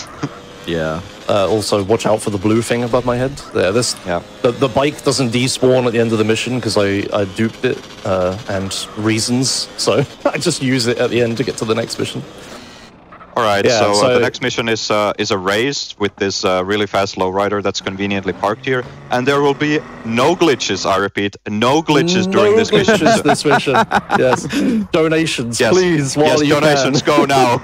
Yeah. Also, watch out for the blue thing above my head. There, the bike doesn't despawn at the end of the mission because I duped it and reasons. So I just use it at the end to get to the next mission. All right, so the next mission is a race with this really fast lowrider that's conveniently parked here, and there will be no glitches. I repeat, no glitches during this mission. This mission, yes. Donations, please. Yes, donations go now.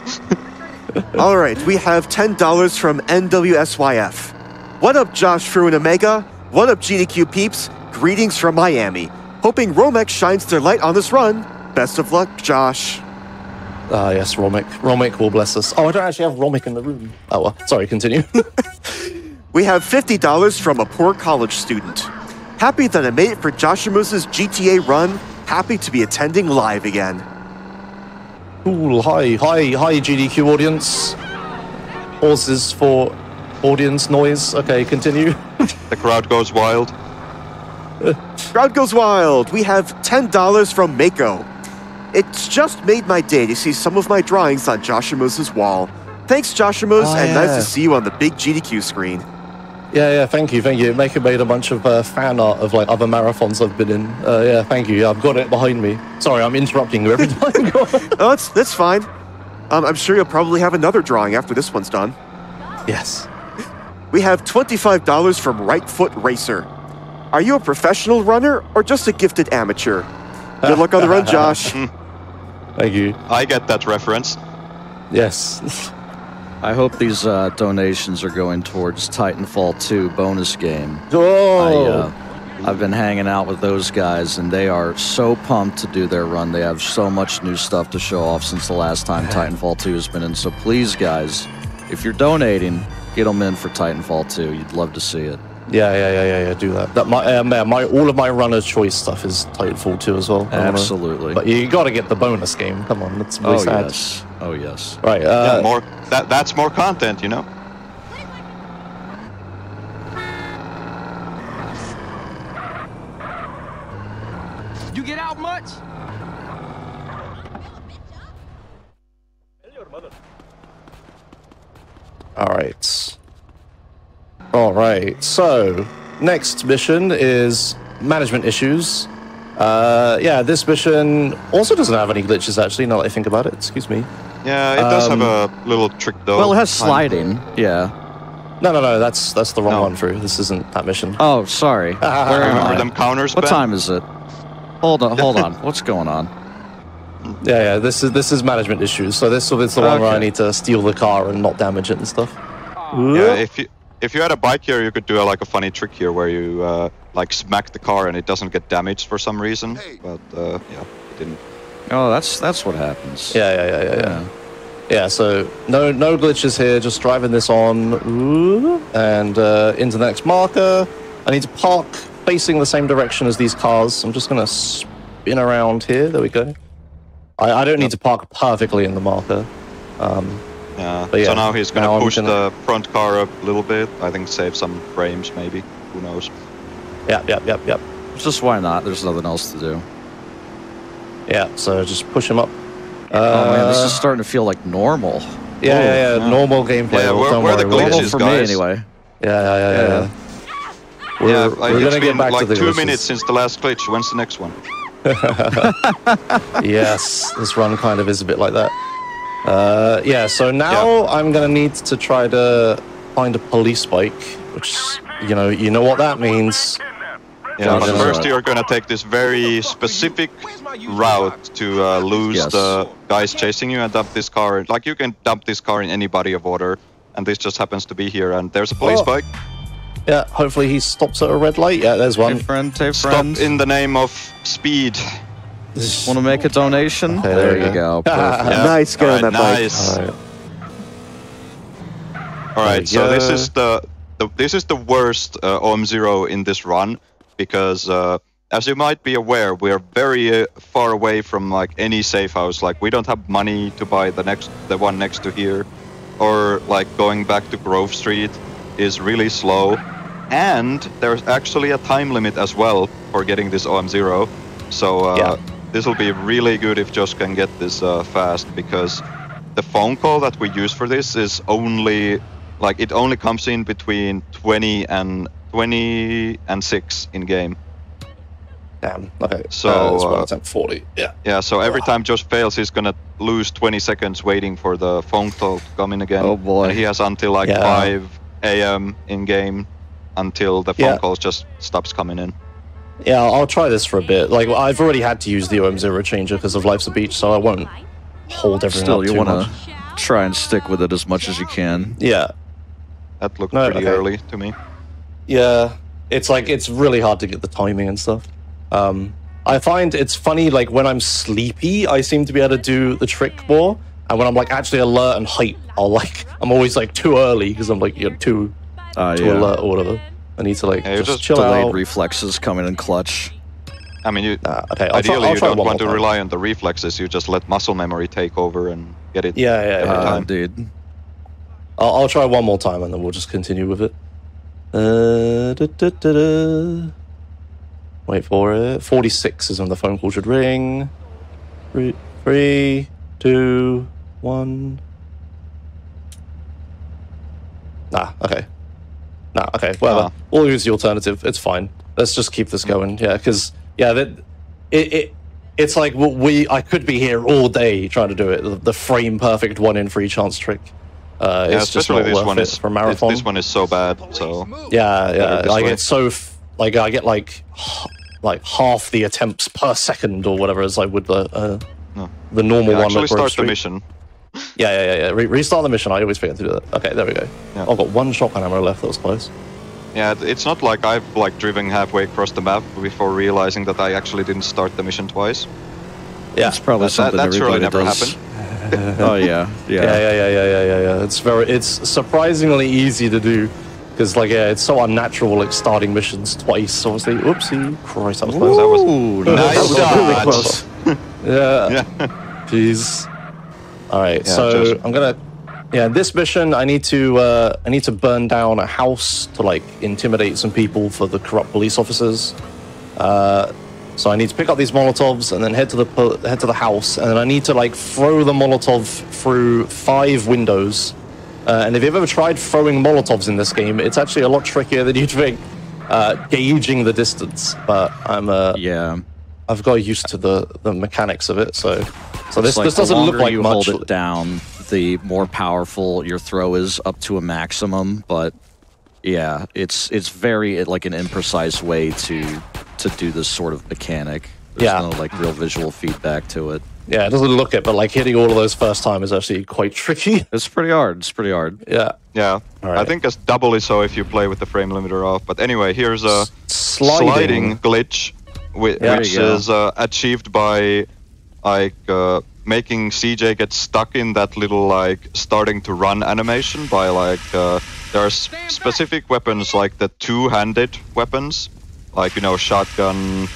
All right, we have $10 from NWSYF. What up, Josh, Fru, and Omega? What up, GDQ peeps? Greetings from Miami. Hoping Romex shines their light on this run. Best of luck, Josh. Yes, Romic. Romic will bless us. Oh, I don't actually have Romic in the room. Oh, well, sorry, continue. We have $50 from a poor college student. Happy that I made it for Joshimusa's GTA run. Happy to be attending live again. Cool. Hi, GDQ audience. Pauses for audience noise. Okay, continue. The crowd goes wild. Crowd goes wild. We have $10 from Mako. It's just made my day to see some of my drawings on Joshimusa's wall. Thanks, Joshimus, and nice to see you on the big GDQ screen. Yeah, thank you. Mako made a bunch of fan art of like other marathons I've been in. Yeah, thank you. I've got it behind me. Sorry, I'm interrupting you every time. Oh, that's fine. I'm sure you'll probably have another drawing after this one's done. Yes. We have $25 from Right Foot Racer. Are you a professional runner or just a gifted amateur? Good luck on the run, Josh. Thank you. I get that reference. Yes. I hope these donations are going towards Titanfall 2 bonus game. Oh! I've been hanging out with those guys, and they are so pumped to do their run. They have so much new stuff to show off since the last time Titanfall 2 has been in. So please, guys, if you're donating, get them in for Titanfall 2. You'd love to see it. Yeah, do that. All of my runner's choice stuff is Titanfall 2 as well. Absolutely. But you got to get the bonus game. Come on, that's really sad. Yes. Oh yes. Right. More. That's more content, you know. You get out much? All right. So next mission is management issues. Yeah, this mission also doesn't have any glitches, actually, now that I think about it. Excuse me. Yeah, it does have a little trick, though. Well, it has sliding. Yeah. No, that's the wrong one through. This isn't that mission. Oh, sorry. Where am Remember I? them counters, What Ben? time is it? Hold on. What's going on? Yeah, this is management issues. So this is the one where I need to steal the car and not damage it and stuff. Yeah, if you had a bike here, you could do like a funny trick here where you like smack the car and it doesn't get damaged for some reason. But yeah, it didn't. Oh, that's what happens. Yeah. Yeah, so no glitches here, just driving this on and into the next marker. I need to park facing the same direction as these cars. I'm just going to spin around here. There we go. I don't need to park perfectly in the marker. Yeah. But yeah, So now he's going now to push I'm the front car up a little bit. I think save some frames, maybe. Who knows? Yep. Just why not? There's nothing else to do. Yeah, so just push him up. Oh man, this is starting to feel like normal. Yeah. Normal gameplay. Yeah, don't where the worry, glitches, Normal for guys. me anyway. Yeah. Yeah, We're it's gonna been get back like to the 2 glitches. minutes since the last glitch. When's the next one? Yes, this run kind of is a bit like that. Yeah, so now I'm gonna need to try to find a police bike, which you know what that means. Yeah, but Josh, first you're gonna take this very specific route to lose the guys chasing you and dump this car. Like you can dump this car in any body of water, and this just happens to be here. And there's a police bike. Yeah, hopefully he stops at a red light. Yeah, there's one. Hey friend. Stop in the name of speed. Want to make a donation? Okay, there you go. Perfect. Yeah. Nice guy on that bike. Nice. All right. All right, so this is Yeah. this is the worst OM0 in this run because as you might be aware, we're very far away from like any safe house. Like we don't have money to buy the one next to here, or like going back to Grove Street is really slow. And there's actually a time limit as well for getting this OM0. So Yeah. this will be really good if Josh can get this fast, because the phone call that we use for this is only like it only comes in between 20 and 6 in game. Damn. Okay. So, it's 1:40. Yeah. Yeah, so every time Josh fails, he's gonna lose 20 seconds waiting for the phone call to come in again. Oh, boy. And he has until like Yeah. 5 a.m. in game until the phone Yeah. call just stops coming in. Yeah, I'll try this for a bit. Like, I've already had to use the OM0 changer because of Life's a Beach, so I won't hold everything Still, up you too want much. to try and stick with it as much as you can. Yeah. That looked No, pretty okay. early to me. Yeah, it's like it's really hard to get the timing and stuff. I find it's funny, like when I'm sleepy, I seem to be able to do the trick more, and when I'm like actually alert and hype, I'm always like too early because I'm like too Yeah. alert or whatever. I need to like Yeah, you're just just chill Delayed out. reflexes coming in clutch. I mean, you, Okay, ideally I'll you try don't one want to more time. rely on the reflexes. You just let muscle memory take over and get it. Yeah, every yeah. time. Dude. I'll try one more time and then we'll just continue with it. Da-da-da-da. Wait for it. 46 is when the phone call should ring. 3, 2, 1. Okay. Okay. Whatever. Ah. We'll use the alternative. It's fine. Let's just keep this going. Yeah, because it's like I could be here all day trying to do it. The frame perfect 1 in 3 chance trick. Yeah, It's just especially not this worth one it is for marathon. This one is so bad. So Yeah, this like way. it's so like I get like half the attempts per second or whatever as I would the normal you one. actually at Grove start the Street. mission. Yeah. Restart the mission. I always forget to do that. Okay, there we go. Yeah. I've got 1 shotgun ammo left. That was close. Yeah, it's not like I've like driven halfway across the map before realizing that I actually didn't start the mission twice. Yeah, It's probably something that's really everybody never does. happened. Oh, yeah. yeah. It's surprisingly easy to do because it's so unnatural like starting missions twice. Obviously, oopsie, Christ, that was close. That was Ooh, nice that was dodge. really close. Yeah. Yeah. Jeez. All right, Yeah, so just- I'm gonna. Yeah, this mission I need to burn down a house to like intimidate some people for the corrupt police officers. So I need to pick up these Molotovs and then head to the house, and then I need to like throw the Molotov through 5 windows. And if you've ever tried throwing Molotovs in this game, it's actually a lot trickier than you'd think. Gauging the distance, but Yeah. I've got used to the mechanics of it, so It's this like doesn't the look longer like you much. hold it down, the more powerful your throw is up to a maximum. But yeah, it's very like an imprecise way to do this sort of mechanic. There's Yeah. no like real visual feedback to it. Yeah, it doesn't look it, but like hitting all of those first time is actually quite tricky. It's pretty hard. It's pretty hard. Yeah. Yeah, All right. I think it's doubly so if you play with the frame limiter off. But anyway, here's a Sliding. glitch, which There you go. is achieved by like making CJ get stuck in that little like starting to run animation by like there are specific weapons like the 2-handed weapons, like shotgun,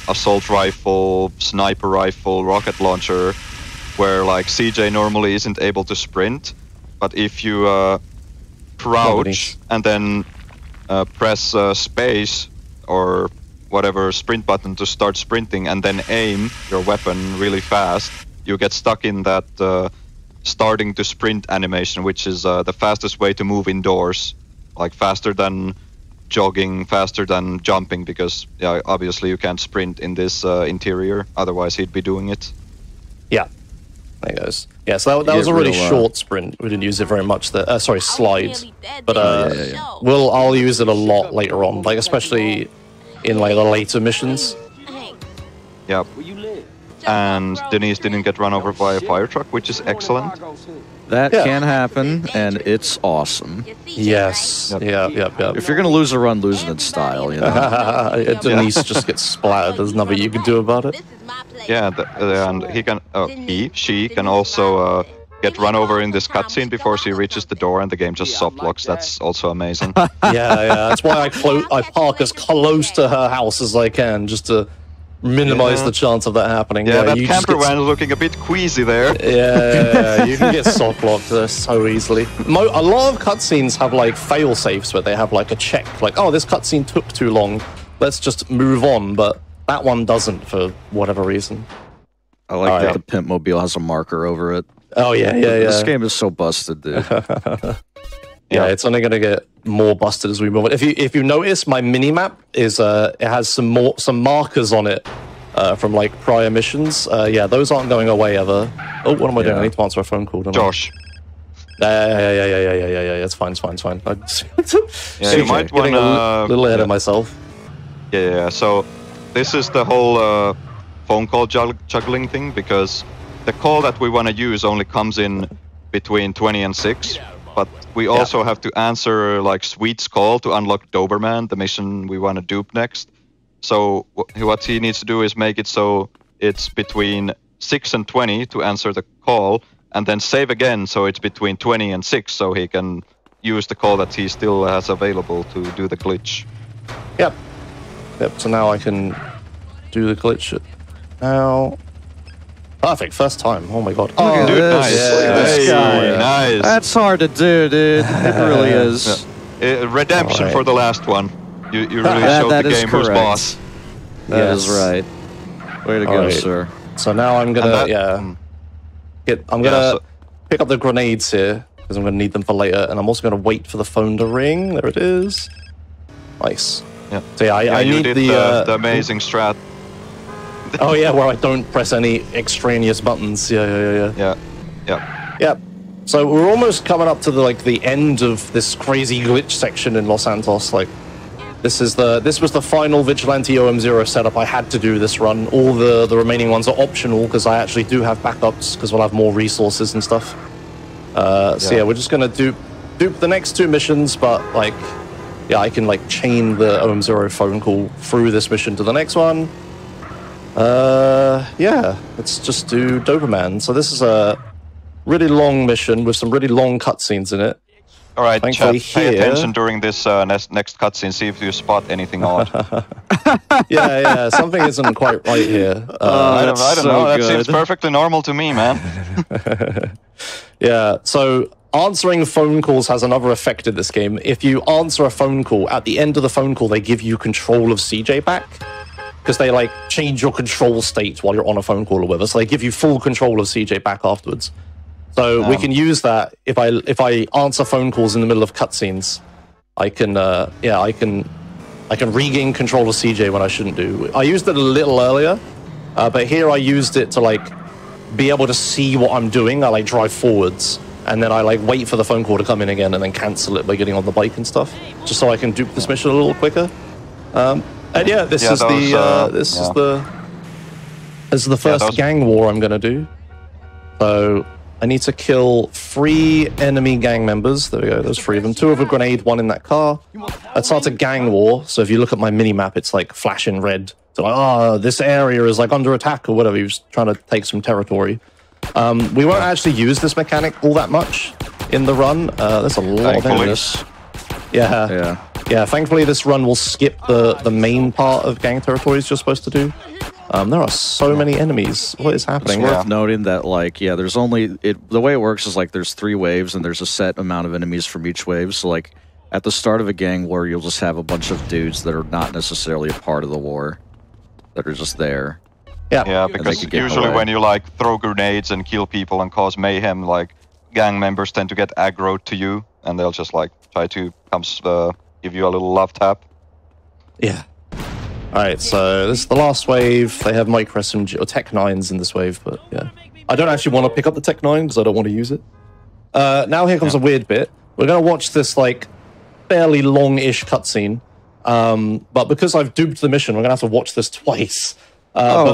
assault rifle, sniper rifle, rocket launcher, where like CJ normally isn't able to sprint, but if you crouch and then press space or whatever sprint button to start sprinting and then aim your weapon really fast, you get stuck in that starting to sprint animation, which is the fastest way to move indoors, like faster than jogging, faster than jumping, because obviously you can't sprint in this interior, otherwise he'd be doing it. Yeah. There goes. Yeah, so that You was a get really real, short sprint. We didn't use it very much. Sorry, slide. But yeah. I'll use it a lot later on, like especially in like the later missions. Yep. And Denise didn't get run over by a fire truck, which is excellent. That Yeah. can happen, and it's awesome. Yes. Yep. Yep. If you're gonna lose a run, lose it in style. You know. Denise just gets splattered. There's nothing you can do about it. Yeah, and he can, she can also get run over in this cutscene before she reaches the door and the game just soft locks. That's also amazing. Yeah. That's why I park as close to her house as I can, just to minimize the chance of that happening. Yeah, that you camper van is looking a bit queasy there. Yeah, you can get soft locked there so easily. A lot of cutscenes have like fail safes where they have like a check, like, oh, this cutscene took too long, let's just move on. But that one doesn't for whatever reason. I like that the Pimp Mobile has a marker over it. Oh yeah. This game is so busted, dude. Yeah, it's only going to get more busted as we move on. If you notice, my mini map is it has some markers on it from like prior missions. Yeah, those aren't going away ever. Oh, what am I doing? I need to answer a phone call. Josh. Yeah. It's fine. Yeah, you might want a little ahead of myself. Yeah. So this is the whole phone call juggling thing, because the call that we want to use only comes in between 20 and 6. But we also have to answer like Sweet's call to unlock Doberman, the mission we want to dupe next. So what he needs to do is make it so it's between 6 and 20 to answer the call, and then save again so it's between 20 and 6 so he can use the call that he still has available to do the glitch. Yep. So now I can do the glitch now. Perfect, first time. Oh my god. Oh, dude, nice. This guy. Nice. That's hard to do, dude. It really is. Redemption for the last one. You really showed the game who's boss. That is right. Way to go, sir. So now I'm gonna pick up the grenades here because I'm gonna need them for later, and I'm also gonna wait for the phone to ring. There it is. Nice. Yeah. So yeah, I you need did the amazing strat. Oh yeah, where I don't press any extraneous buttons. Yeah. So we're almost coming up to the end of this crazy glitch section in Los Santos. Like, this was the final Vigilante OM0 setup. I had to do this run. All the remaining ones are optional because I actually do have backups because we'll have more resources and stuff. So yeah, we're just gonna dupe the next 2 missions, but I can chain the OM0 phone call through this mission to the next one. Yeah, let's just do Doberman. So this is a really long mission with some really long cutscenes in it. All right, Thankfully chat, pay attention during this next cutscene, see if you spot anything odd. Yeah, something isn't quite right here. I don't know, that seems perfectly normal to me, man. Yeah, so answering phone calls has another effect in this game. If you answer a phone call, at the end of the phone call, they give you control of CJ back. Because they change your control state while you're on a phone call with us. So they give you full control of CJ back afterwards. So we can use that if I answer phone calls in the middle of cutscenes. I can regain control of CJ when I shouldn't do. I used it a little earlier, but here I used it to be able to see what I'm doing. I drive forwards and then I wait for the phone call to come in again and then cancel it by getting on the bike and stuff, just so I can dupe this mission a little quicker. And yeah, this is the first gang war I'm gonna do. So I need to kill 3 enemy gang members. There we go. There's 3 of them. 2 with a grenade, 1 in that car. It starts a gang war. So if you look at my mini map, it's flashing red. So this area is under attack or whatever. He was trying to take some territory. We won't actually use this mechanic all that much in the run. There's a lot of enemies. Yeah, thankfully this run will skip the main part of gang territories you're supposed to do. There are so many enemies. What is happening? It's worth noting that, there's only... the way it works is, there's 3 waves, and there's a set amount of enemies from each wave. So, at the start of a gang war, you'll just have a bunch of dudes that are not necessarily a part of the war, that are just there. Yeah, because usually when you, throw grenades and kill people and cause mayhem, gang members tend to get aggroed to you, and they'll just, try to give you a little love tap. Yeah. Alright, so this is the last wave. They have micro SMG or Tech 9s in this wave, but yeah. I don't actually want to pick up the Tech 9 because I don't want to use it. Now here comes a weird bit. We're going to watch this, fairly long-ish cutscene. But because I've duped the mission, we're going to have to watch this twice.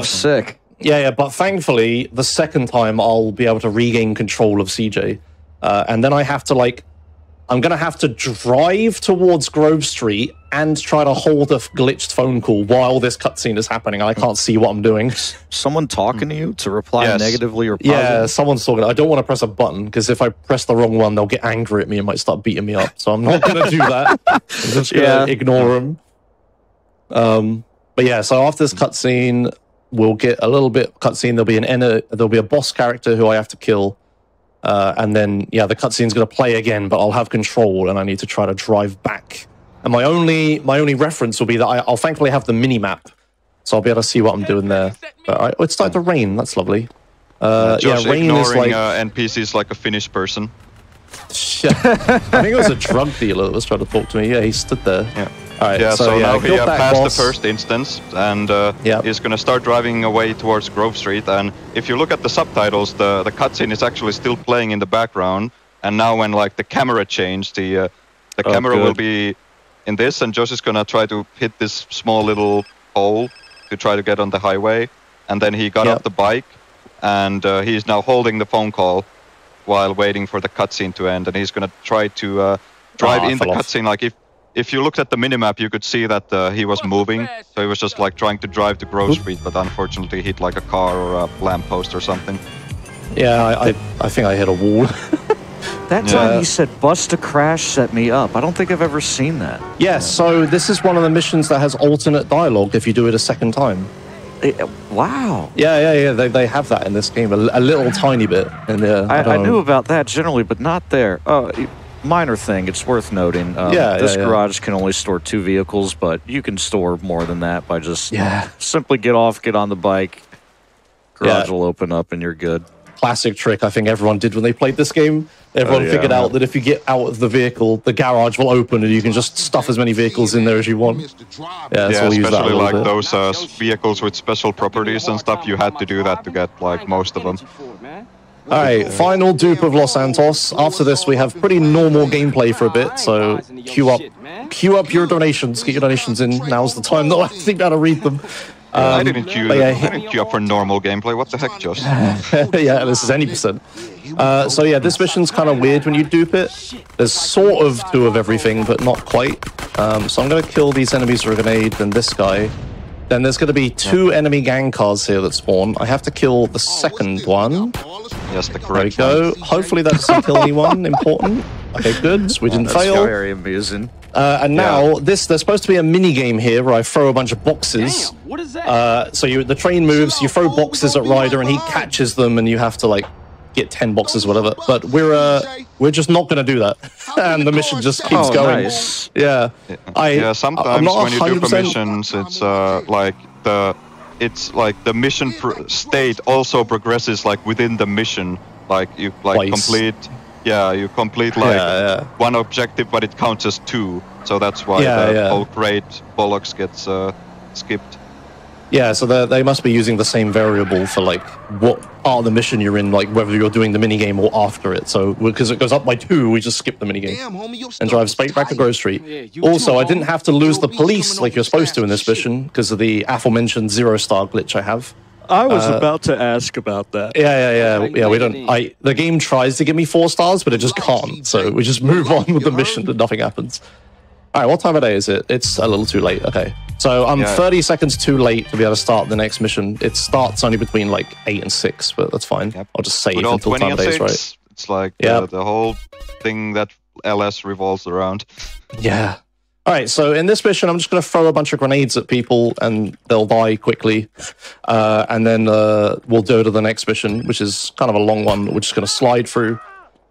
Sick. Yeah, but thankfully, the second time I'll be able to regain control of CJ. And then I have to, I'm going to have to drive towards Grove Street and try to hold a glitched phone call while this cutscene is happening. And I can't see what I'm doing. Someone talking to you to reply Yes. negatively or positive? Yeah, someone's talking. I don't want to press a button because if I press the wrong one, they'll get angry at me and might start beating me up. So I'm not going to do that. I'm just going to ignore them. But yeah, so after this cutscene, we'll get a little bit cutscene. There'll be a boss character who I have to kill. And then, yeah, the cutscene's going to play again, but I'll have control, and I need to try to drive back. And my only reference will be that I'll thankfully have the mini-map, so I'll be able to see what I'm doing there. But it's starting to rain. That's lovely. Just rain is ignoring like... NPCs like a Finnish person. I think it was a drug dealer that was trying to talk to me. Yeah, he stood there. Yeah. All right, Yeah, so now he got that passed boss. the first instance, and Yep. he's going to start driving away towards Grove Street. And if you look at the subtitles, the cutscene is actually still playing in the background. And now when like the camera changed, the camera good. will be in this, and Josh is going to try to hit this small little hole to try to get on the highway. And then he got Yep. off the bike, and he's now holding the phone call while waiting for the cutscene to end. And he's going to try to drive I in the fell off. cutscene. Like if you looked at the minimap, you could see that he was moving. So he was just like trying to drive to Grove Street, but unfortunately hit like a car or a lamppost or something. Yeah, I think I hit a wall. That time he said, bust a crash, set me up. I don't think I've ever seen that. Yes, so this is one of the missions that has alternate dialogue if you do it a second time. Wow. Yeah. They have that in this game, a little tiny bit. And I knew about that generally, but not there. Minor thing, it's worth noting. This garage can only store 2 vehicles, but you can store more than that by just simply get off, get on the bike. Garage will open up and you're good. Classic trick I think everyone did when they played this game. Everyone figured out that if you get out of the vehicle, the garage will open and you can just stuff as many vehicles in there as you want. Yeah, so we'll use that a especially little like bit. those vehicles with special properties and stuff. You had to do that to get like most of them. All right, final dupe of Los Santos. After this, we have pretty normal gameplay for a bit, so queue up your donations. Get your donations in. Now's the time that I think how to read them. I didn't queue up for normal gameplay. What the heck, Josh? Yeah, this is any percent. So yeah, this mission's kind of weird when you dupe it. There's sort of 2 of everything, but not quite. So I'm going to kill these enemies with a grenade and this guy. Then there's going to be 2 enemy gang cars here that spawn. I have to kill the second one. Yes, the There we correct go. one. Hopefully that doesn't kill anyone important. Okay, good. We didn't That's fail. very amusing. And now there's supposed to be a mini game here where I throw a bunch of boxes. Damn, what is that? So the train moves, you throw boxes at Ryder, and he catches them, and you have to like get 10 boxes, or whatever. But we're just not going to do that, and the mission just keeps going. Nice. Yeah, I'm Sometimes not when you do 100%. missions, it's like the mission state also progresses like within the mission. Like you Twice. complete like one objective, but it counts as 2. So that's why the whole crate bollocks gets skipped. Yeah, so they must be using the same variable for like what part of the mission you're in, like whether you're doing the minigame or after it. So because it goes up by 2, we just skip the minigame and drive straight back to Grove Street. Also, I didn't have to lose the police like you're supposed to in this mission because of the aforementioned 0-star glitch I have. I was about to ask about that. Yeah. We don't. The game tries to give me 4 stars, but it just can't. So we just move on with the mission and nothing happens. All right, what time of day is it? It's a little too late. Okay, so I'm 30 seconds too late to be able to start the next mission. It starts only between like 8 and 6, but that's fine. Yep. I'll just save With all until 20 time of and day is 6, right. it's like Yep. the whole thing that LS revolves around. Yeah. All right, so in this mission, I'm just going to throw a bunch of grenades at people, and they'll die quickly. And then we'll go to the next mission, which is kind of a long one that we're just going to slide through.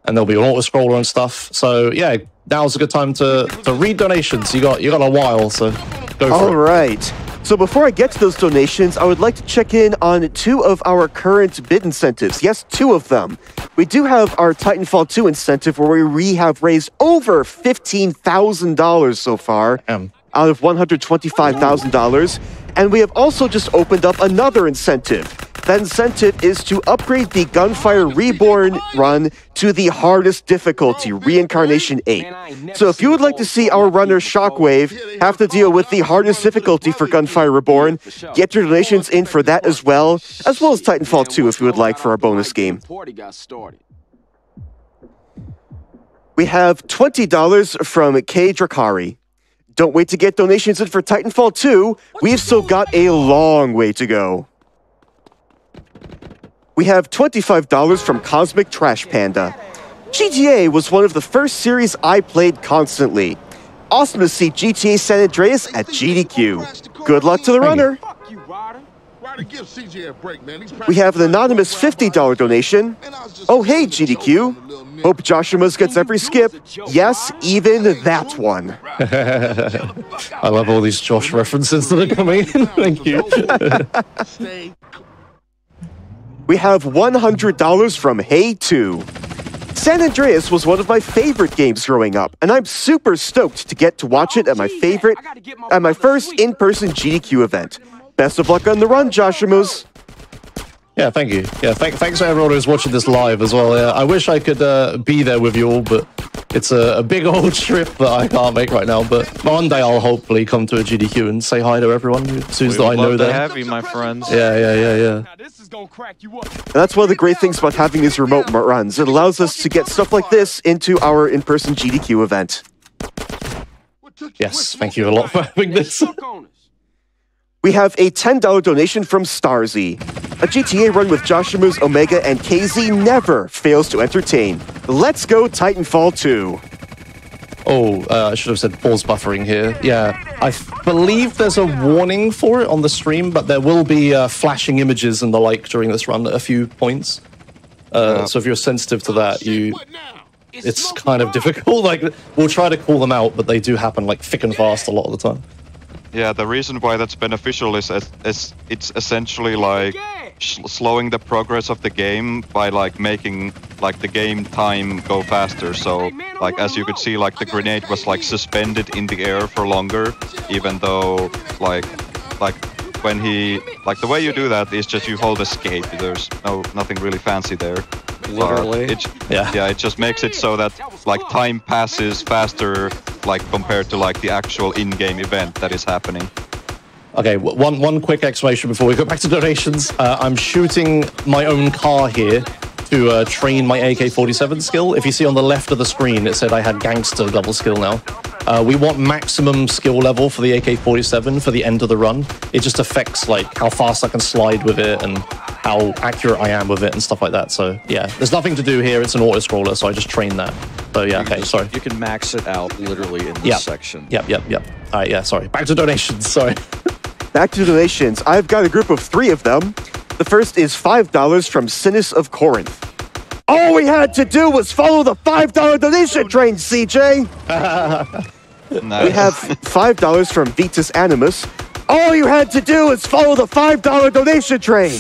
And there'll be an auto-scroller and stuff. So, yeah, now's a good time to read donations. You got a while, so go for All it. right. So before I get to those donations, I would like to check in on 2 of our current bid incentives. Yes, 2 of them. We do have our Titanfall 2 incentive where we have raised over $15,000 so far out of $125,000. And we have also just opened up another incentive. That incentive is to upgrade the Gunfire Reborn run to the hardest difficulty, Reincarnation 8. So if you would like to see our runner Shockwave have to deal with the hardest difficulty for Gunfire Reborn, get your donations in for that as well as Titanfall 2 if you would like for our bonus game. We have $20 from K Drakari. Don't wait to get donations in for Titanfall 2. We've still got a long way to go. We have $25 from Cosmic Trash Panda. GTA was one of the first series I played constantly. Awesome to see GTA San Andreas at GDQ. Good luck to the runner. Fuck you, Ryder. Ryder, give CJ a break, man. We have an anonymous $50 donation. Oh, hey, GDQ. Hope Joshua's gets every skip. Yes, even that one. I love all these Josh references that are coming in. Thank you. We have $100 from Hey2. San Andreas was one of my favorite games growing up, and I'm super stoked to get to watch it at my first in-person GDQ event. Best of luck on the run, Joshua's. Yeah, thank you. Yeah, thanks to everyone who's watching this live as well. Yeah, I wish I could be there with you all, but it's a big old trip that I can't make right now. But one day I'll hopefully come to a GDQ and say hi to everyone as soon as I know that. them. Have you, my friends. Yeah. Now this is gonna crack you up. And that's one of the great things about having these remote runs. It allows us to get stuff like this into our in-person GDQ event. Yes, thank you a lot for having this. We have a $10 donation from Starzy. A GTA run with Joshua's Omega and KZ never fails to entertain. Let's go Titanfall 2. Oh, I should have said pause buffering here. Yeah, I believe there's a warning for it on the stream, but there will be flashing images and the like during this run at a few points. So if you're sensitive to that, it's kind of difficult. Like, we'll try to call them out, but they do happen like thick and fast a lot of the time. Yeah, the reason why that's beneficial is it's essentially like slowing the progress of the game by like making like the game time go faster. So like as you could see, like the grenade was like suspended in the air for longer, even though like when he like the way you do that is just you hold escape. There's nothing really fancy there. Literally. It just makes it so that like time passes faster, like compared to like the actual in-game event that is happening. Okay, one quick explanation before we go back to donations. I'm shooting my own car here to train my AK-47 skill. If you see on the left of the screen, it said I had gangster double skill now. We want maximum skill level for the AK-47 for the end of the run. It just affects like how fast I can slide with it and how accurate I am with it and stuff like that. So yeah, there's nothing to do here. It's an auto-scroller, so I just train that. So yeah, okay, sorry. You can max it out literally in this section. Yep. All right, yeah, sorry. Back to donations, sorry. Back to donations. I've got a group of 3 of them. The first is $5 from Sinus of Corinth. All we had to do was follow the $5 donation train, CJ! Nice. We have $5 from Vitus Animus. All you had to do is follow the $5 donation train!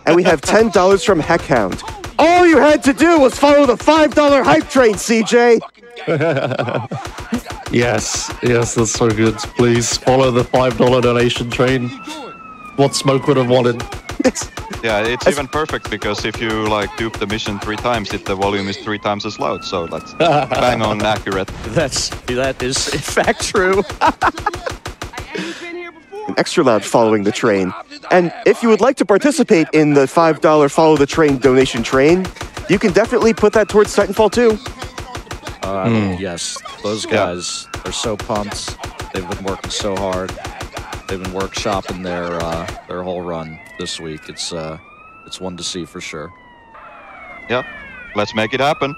And we have $10 from Heckhound. All you had to do was follow the $5 hype train, CJ! Yes, that's so good. Please follow the $5 donation train. What Smoke would have wanted. Yeah, it's even perfect because if you like dupe the mission 3 times, the volume is 3 times as loud. So that's bang on accurate. That is in fact true. Extra loud following the train. And if you would like to participate in the $5 follow the train donation train, you can definitely put that towards Titanfall 2. Yes, those guys are so pumped. They've been working so hard. They've been workshopping their whole run this week. It's one to see for sure. Yeah, let's make it happen.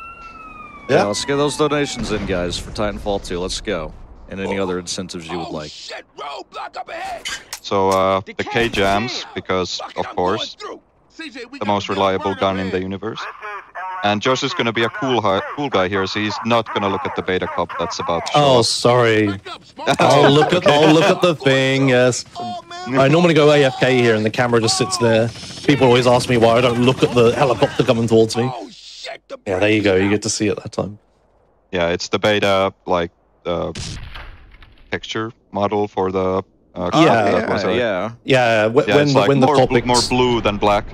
Yeah, let's get those donations in, guys, for Titanfall 2. Let's go. And any other incentives you would like. So the K-Jams, because of course, the most reliable gun in the universe. And Josh is going to be a cool guy here, so he's not going to look at the beta cup that's about to show up. Sorry. I'll look at the thing, yes. I normally go AFK here and the camera just sits there. People always ask me why I don't look at the helicopter coming towards me. Yeah, there you go. You get to see it that time. Yeah, it's the beta, like, texture model for the... Yeah, when the cop more blue than black.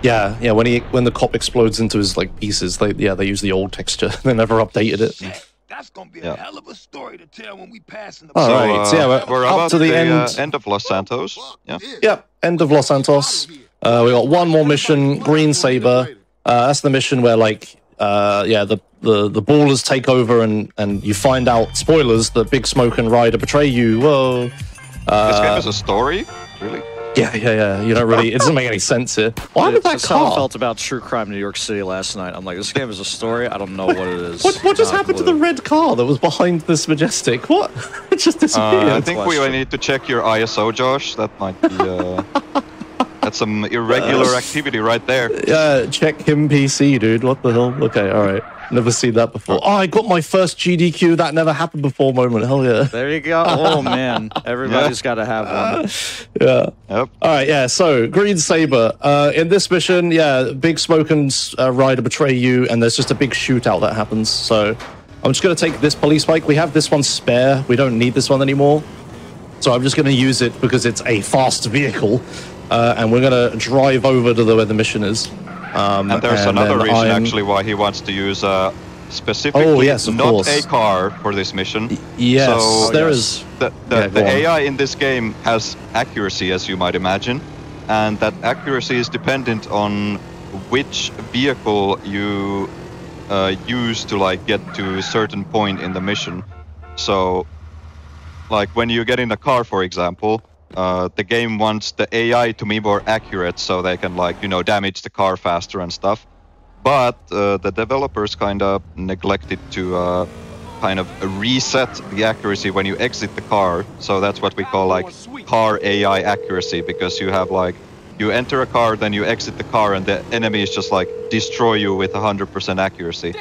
Yeah, when the cop explodes into his like pieces, they use the old texture. They never updated it. That's gonna be a hell of a story to tell when we pass in the. All right, so yeah, we're up about to the end of Los Santos. Yeah. Yep, end of Los Santos. We got one more mission, Green Saber. That's the mission where like the the ballers take over and you find out, spoilers, that Big Smoke and Ryder betray you. Whoa. This game is a story? Really? Yeah. You don't really. It doesn't make any sense here. Why would that That's how I car? felt about True Crime New York City last night. I'm like, this game is a story. I don't know what it is. What just Not a happened to the clue. red car that was behind this Majestic? What? It just disappeared. I think we need to check your ISO, Josh. That might be... that's some irregular activity right there. Yeah, check him PC, dude. What the hell? Okay, all right. Never seen that before. Oh, I got my first GDQ. That never happened before moment. Hell yeah. There you go. Oh, man. Everybody's got to have one. Yeah. Yep. All right, yeah. So, Green Saber. In this mission, yeah, Big Smoke and Ryder betray you, and there's just a big shootout that happens. So, I'm just going to take this police bike. We have this one spare. We don't need this one anymore. So, I'm just going to use it because it's a fast vehicle. And we're going to drive over to where the mission is. And there's another reason, actually, why he wants to use specifically not a car for this mission. Yes, so there is. The AI in this game has accuracy, as you might imagine, and that accuracy is dependent on which vehicle you use to like get to a certain point in the mission. So, like when you get in a car, for example. The game wants the AI to be more accurate so they can, like, you know, damage the car faster and stuff. But the developers kind of neglected to kind of reset the accuracy when you exit the car. So that's what we call, like, car AI accuracy, because you have, like, you enter a car, then you exit the car, and the enemies just, like, destroy you with 100% accuracy.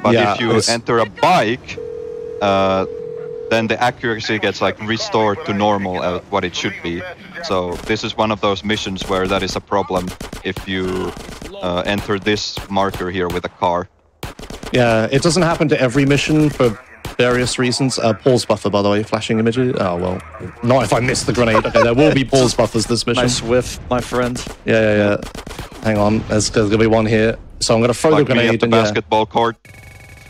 But if you enter a bike, then the accuracy gets like restored to normal, what it should be. So this is one of those missions where that is a problem if you enter this marker here with a car. Yeah, it doesn't happen to every mission for various reasons. Pause buffer, by the way, flashing images. Oh, well, not if I miss the grenade. Okay, there will be pause buffers this mission. Nice whiff, my friend. Yeah. Hang on, there's going to be one here. So I'm going to throw the grenade at the basketball court.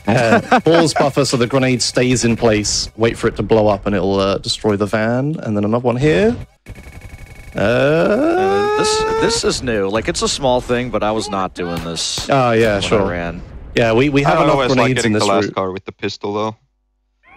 Pause buffer so the grenade stays in place. Wait for it to blow up and it'll destroy the van. And then another one here. This is new. Like, it's a small thing, but I was not doing this. Oh, yeah, when sure. I ran. Yeah, we have enough grenades in this the last route. car with the pistol, though.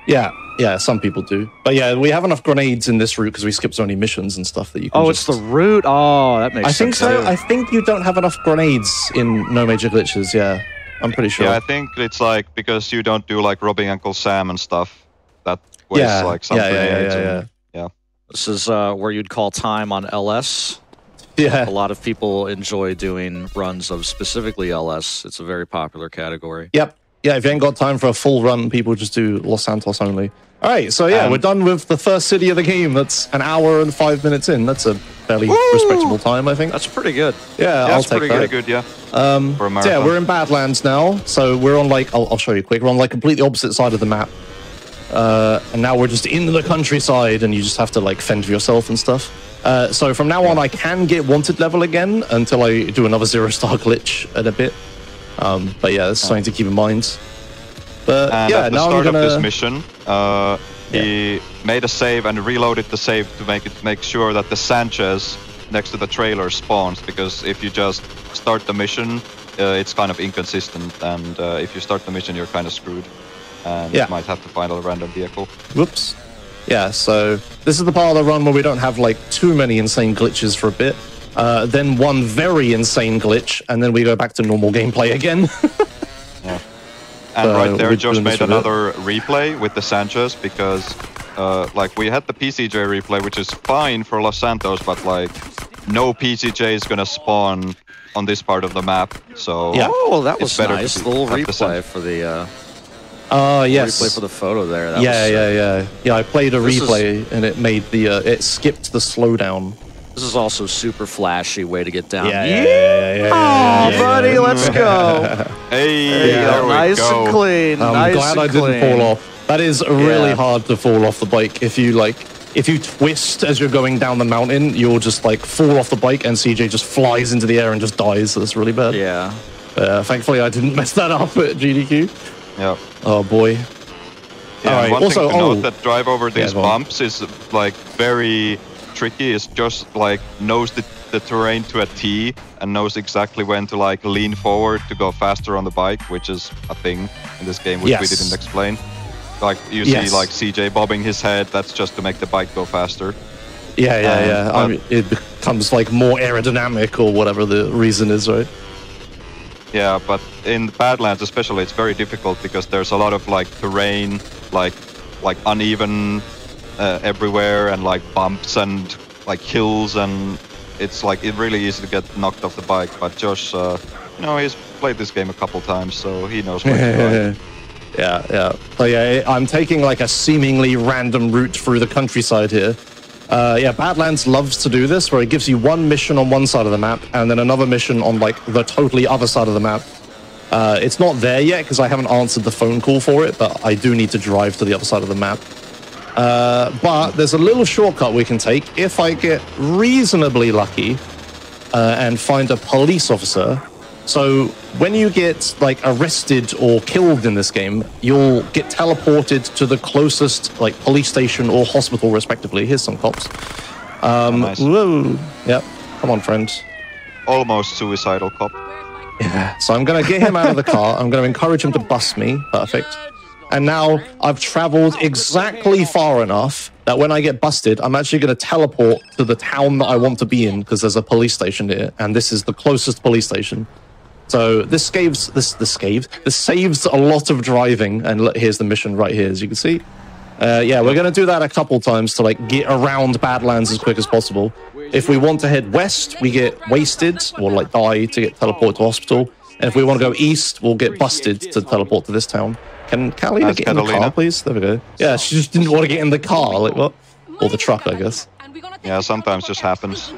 Yeah, some people do. But yeah, we have enough grenades in this route because we skipped so many missions and stuff that you can it's the route? Oh, that makes sense. I think so. I think you don't have enough grenades in No Major Glitches, yeah. I'm pretty sure. Yeah, I think it's like because you don't do like robbing Uncle Sam and stuff. That wastes like some grenades. Yeah. This is where you'd call time on LS. Yeah. A lot of people enjoy doing runs of specifically LS. It's a very popular category. Yep. Yeah, if you ain't got time for a full run, people just do Los Santos only. All right, so yeah, we're done with the first city of the game. That's an hour and 5 minutes in. That's a fairly respectable time, I think. That's pretty good. Yeah, I'll take that. Pretty good, yeah. For a marathon. Yeah, we're in Badlands now, so we're on like I'll show you quick. We're on like completely opposite side of the map, and now we're just in the countryside, and you just have to like fend for yourself and stuff. So from now on, I can get wanted level again until I do another 0-star glitch in a bit. But yeah, that's something to keep in mind. But and yeah, at the now start I'm gonna... of this mission, he made a save and reloaded the save to make sure that the Sanchez next to the trailer spawns, because if you just start the mission, it's kind of inconsistent, and if you start the mission, you're kind of screwed, and you might have to find a random vehicle. Whoops. Yeah, so this is the part of the run where we don't have like too many insane glitches for a bit. Then one very insane glitch, and then we go back to normal gameplay again. Yeah. And right there, Josh made another replay with the Sanchez, because like we had the PCJ replay, which is fine for Los Santos, but like no PCJ is gonna spawn on this part of the map. So yeah. Oh, that was nice. A little replay for the yes. Replay for the photo there. That Yeah, I played a replay and it made the it skipped the slowdown. This is also super flashy way to get down. Yeah. Buddy, let's go. Hey, there we nice go. And clean. I'm glad I didn't fall off. That is really hard to fall off the bike. If you twist as you're going down the mountain, you'll just like fall off the bike and CJ just flies into the air and just dies. So that's really bad. Yeah. Thankfully, I didn't mess that up at GDQ. Yeah. Oh boy. Yeah, all right. One Also, thing to note that drive over these bumps is like very tricky. Is just like knows the terrain to a T and knows exactly when to like lean forward to go faster on the bike, which is a thing. in this game, which we Yes. didn't explain. Like you Yes. see, like CJ bobbing his head. That's just to make the bike go faster. Yeah. I but- mean, it becomes like more aerodynamic or whatever the reason is, right? Yeah, but in Badlands especially, it's very difficult because there's a lot of like terrain, like uneven everywhere, and like bumps and like hills, and it's like really easy to get knocked off the bike. But Josh, he's played this game a couple times, so he knows what he's doing. Yeah. So yeah, I'm taking like a seemingly random route through the countryside here. Badlands loves to do this, where it gives you one mission on one side of the map and then another mission on like the totally other side of the map. It's not there yet because I haven't answered the phone call for it, but I do need to drive to the other side of the map. But there's a little shortcut we can take if I get reasonably lucky and find a police officer. So when you get like arrested or killed in this game, you'll get teleported to the closest like police station or hospital, respectively. Here's some cops. Nice. Whoa. Yep. Come on, friend. Almost suicidal cop. Yeah. So I'm gonna get him out of the car. I'm gonna encourage him to bust me. Perfect. And now I've traveled exactly far enough that when I get busted, I'm actually going to teleport to the town that I want to be in because there's a police station here, and this is the closest police station. So this saves a lot of driving, and look, here's the mission right here, as you can see. We're going to do that a couple times to like get around Badlands as quick as possible. If we want to head west, we get wasted or like die to get teleported to hospital. And if we want to go east, we'll get busted to teleport to this town. Can Catalina That's get in the Catalina. car, please? There we go. Yeah, she just didn't want to get in the car. Like what? Or the truck, I guess. Yeah, sometimes just happens.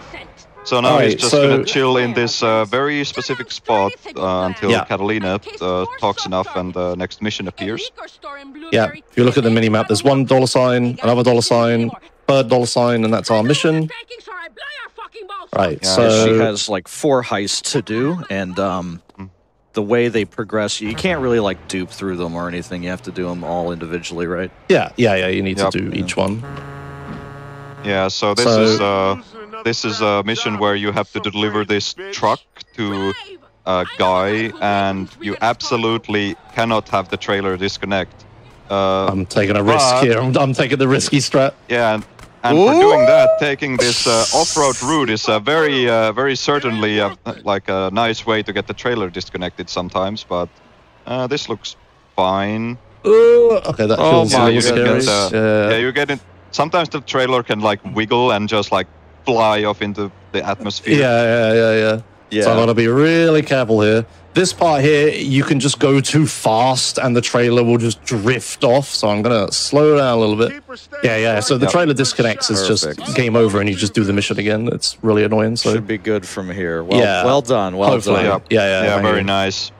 So now Alright, he's just so- gonna chill in this very specific spot until Yeah. Catalina talks enough and the next mission appears. Yeah, if you look at the mini-map, there's $1 another $, third $, and that's our mission. Right, Yeah, so... She has like 4 heists to do, and the way they progress, you can't really like dupe through them or anything. You have to do them all individually, right? Yeah, you need Yep. to do each one. Yeah, so this is a mission where you have to deliver this truck to a guy, and you absolutely cannot have the trailer disconnect. I'm taking a risk but- here. I'm taking the risky strat. Yeah, and for doing that, taking this off-road route is very certainly like a nice way to get the trailer disconnected sometimes. But this looks fine. Okay, that Oh feels a my little goodness. scary. Yeah, you get it. Sometimes the trailer can like wiggle and just like fly off into the atmosphere. Yeah. So I gotta be really careful here. This part here, you can just go too fast and the trailer will just drift off. So I'm gonna slow down a little bit. Yeah. So the trailer disconnects, it's just Perfect. game over and you just do the mission again. It's really annoying. So Should be good from here. Well, Yeah. well done. Well hopefully, done. Yeah, thank very you. nice. Oh,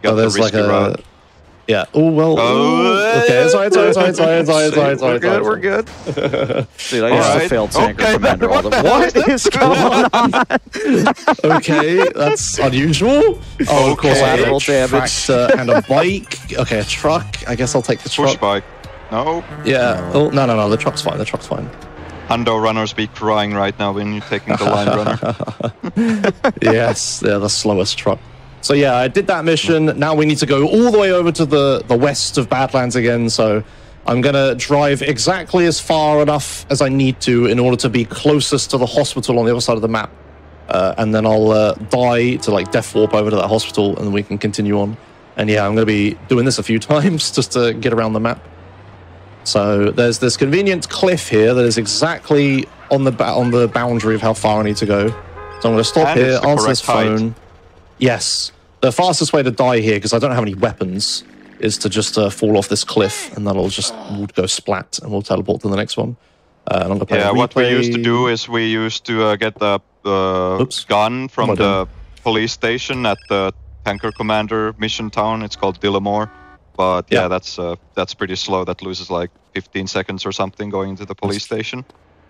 Got the there's like risky a route. yeah. Oh well. Oh, Okay. Sorry. We're good. We're good. Dude, I used to Alright. fail tanker Okay, commander all what the the hell What is going on? Okay, that's unusual. Oh, of course, I had a Collateral damage. tractor and a bike. Okay, a truck. I guess I'll take the Push truck. bike. No. Yeah. Oh, no. The truck's fine. The truck's fine. Hundo runners be crying right now when you're taking the line runner. Yes, they're the slowest truck. So yeah, I did that mission. Now we need to go all the way over to the west of Badlands again. So I'm gonna drive exactly as far enough as I need to in order to be closest to the hospital on the other side of the map. And then I'll die to like death warp over to that hospital, and then we can continue on. And yeah, I'm gonna be doing this a few times just to get around the map. So there's this convenient cliff here that is exactly on the boundary of how far I need to go. So I'm going to stop And here, it's the answer this correct height. phone. Yes. The fastest way to die here, because I don't have any weapons, is to just fall off this cliff, and then we'll go splat, and we'll teleport to the next one. And I'm going to play Yeah, a what we replay. used to do is we used to get the Oops. gun from What am I the police station at the tanker commander mission town. It's called Dillamore. But yeah, that's pretty slow. That loses like 15 seconds or something going to the police station.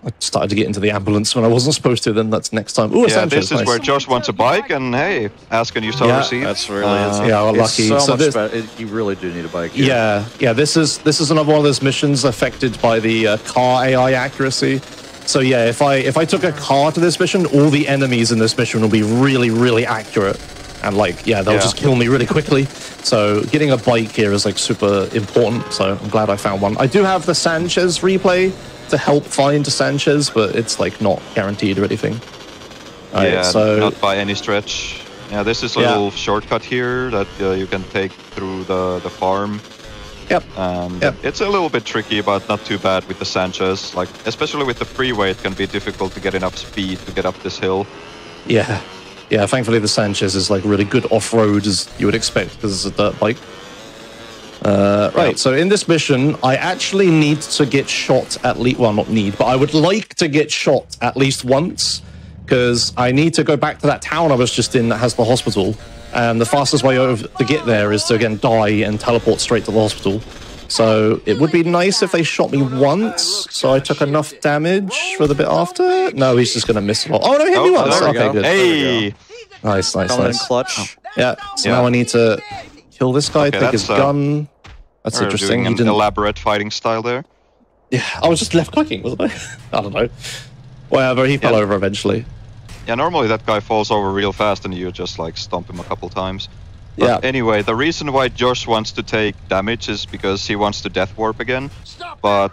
I started to get into the ambulance when I wasn't supposed to, then that's next time. Ooh, a Yeah, Sanchez, this is nice. where Josh wants a bike, and hey, ask and you shall Yeah, receive. That's really yeah, well, it's lucky. so So much this- better. You really do need a bike. Here. Yeah. This is another one of those missions affected by the car AI accuracy. So yeah, if I took a car to this mission, all the enemies in this mission will be really, really accurate, and like, yeah, they'll just kill me really quickly. So getting a bike here is like super important. So I'm glad I found one. I do have the Sanchez replay to help find Sanchez, but it's like not guaranteed or anything. Yeah, so not by any stretch. Yeah, this is a little shortcut here that you can take through the farm. Yep. It's a little bit tricky, but not too bad with the Sanchez. Like, especially with the freeway, it can be difficult to get enough speed to get up this hill. Yeah. Yeah, thankfully the Sanchez is like really good off-road as you would expect because it's a dirt bike. Right, so in this mission, I actually need to get shot at least, well, not need, but I would like to get shot at least once because I need to go back to that town I was just in that has the hospital. And the fastest way over to get there is to, again, die and teleport straight to the hospital. So it would be nice if they shot me once, so I took enough damage for the bit after. No, he's just going to miss a lot. Oh, no, he hit me once. Okay, good. Hey! Nice. Coming in clutch. Yeah, so now I need to kill this guy, take his gun. That's interesting. Doing an elaborate fighting style there. Yeah, I was just left-clicking, wasn't I? I don't know. Whatever, he fell over eventually. Yeah, normally that guy falls over real fast and you just like stomp him a couple times. But anyway, the reason why Josh wants to take damage is because he wants to death warp again. But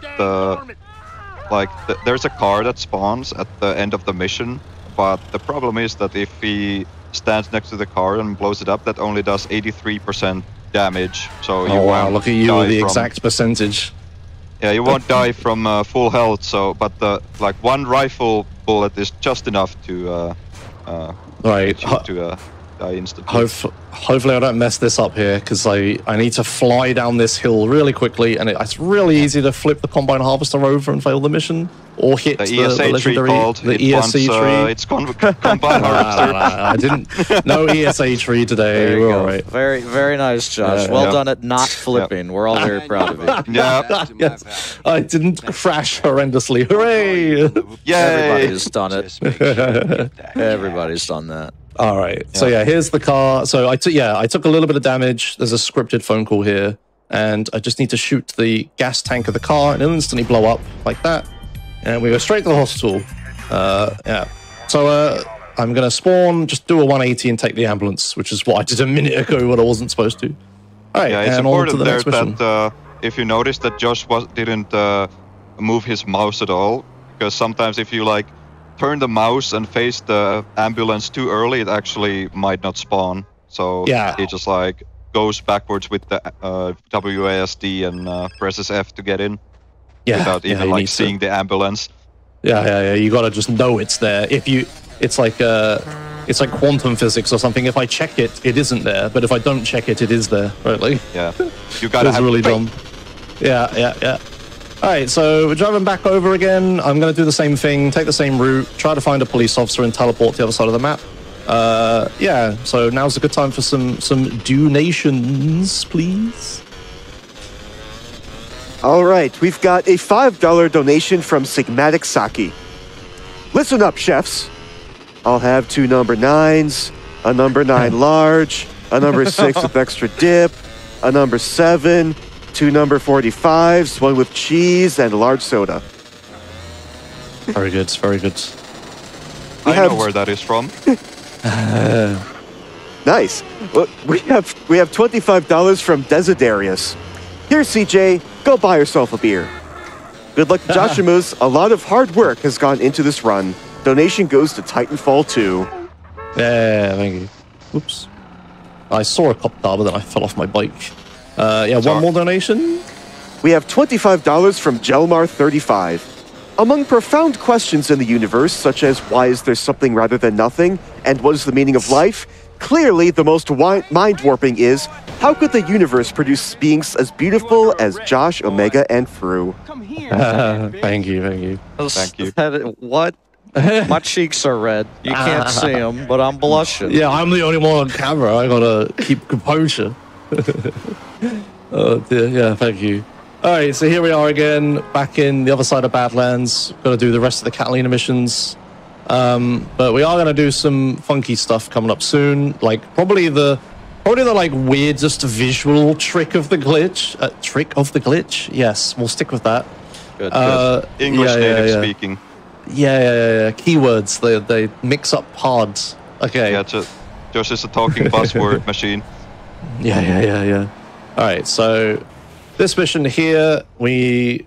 there's a car that spawns at the end of the mission. But the problem is that if he stands next to the car and blows it up, that only does 83% damage. So you won't look at you with the from, exact percentage. Yeah, you won't die from full health. So, but the one rifle bullet is just enough to die instantly. Hopefully I don't mess this up here because I need to fly down this hill really quickly, and it's really easy to flip the Combine Harvester over and fail the mission or hit the legendary ESA tree. It's Combine Harvester. I didn't. No ESA tree today. We're all right. Very, very nice, Josh. Well done at not flipping. We're all very proud of you. Yeah. Yes. I didn't crash horrendously. Hooray! Yay! Everybody's done it. Everybody's done that. All right. So yeah, here's the car. So I took a little bit of damage. There's a scripted phone call here, and I just need to shoot the gas tank of the car, and it'll instantly blow up like that. And we go straight to the hospital. So I'm gonna spawn, just do a 180 and take the ambulance, which is what I did a minute ago when I wasn't supposed to. All right. Yeah, it's important there that if you notice that Josh didn't move his mouse at all, because sometimes if you like turn the mouse and face the ambulance too early, it actually might not spawn. So he just like goes backwards with the WASD and presses F to get in without even like seeing the ambulance. Yeah. You gotta just know it's there. It's like quantum physics or something. If I check it, it isn't there. But if I don't check it, it is there. Right? Like, you gotta have really faith. dumb. Yeah. All right, so we're driving back over again. I'm going to do the same thing, take the same route, try to find a police officer and teleport to the other side of the map. So now's a good time for some donations, please. All right, we've got a $5 donation from Sigmatic Saki. Listen up, chefs. I'll have 2 number 9s, a number 9 large, a number 6 with extra dip, a number 7, 2 number 45s, 1 with cheese, and a large soda. Very good, very good. I know where that is from. Nice. Well, we have $25 from Desiderius. Here, CJ, go buy yourself a beer. Good luck to Joshimus. A lot of hard work has gone into this run. Donation goes to Titanfall 2. Yeah, thank you. Oops. I saw a cop car, but then I fell off my bike. One more donation. We have $25 from Gelmar35. Among profound questions in the universe, such as why is there something rather than nothing, and what is the meaning of life, clearly the most mind-warping is, how could the universe produce beings as beautiful as Josh, Omega, and Fru? Thank you. Thank you. What? My cheeks are red. You can't see them, but I'm blushing. Yeah, I'm the only one on camera. I gotta keep composure. Oh dear, yeah, thank you. Alright, so here we are again, back in the other side of Badlands. Gotta do the rest of the Catalina missions. But we are gonna do some funky stuff coming up soon. Like, probably the like weirdest visual trick of the glitch. Trick of the glitch? Yes, we'll stick with that. Good. English native speaking. Yeah. Keywords, they mix up pods. Okay. Yeah, Josh is a talking buzzword machine. Yeah. All right, so this mission here, we're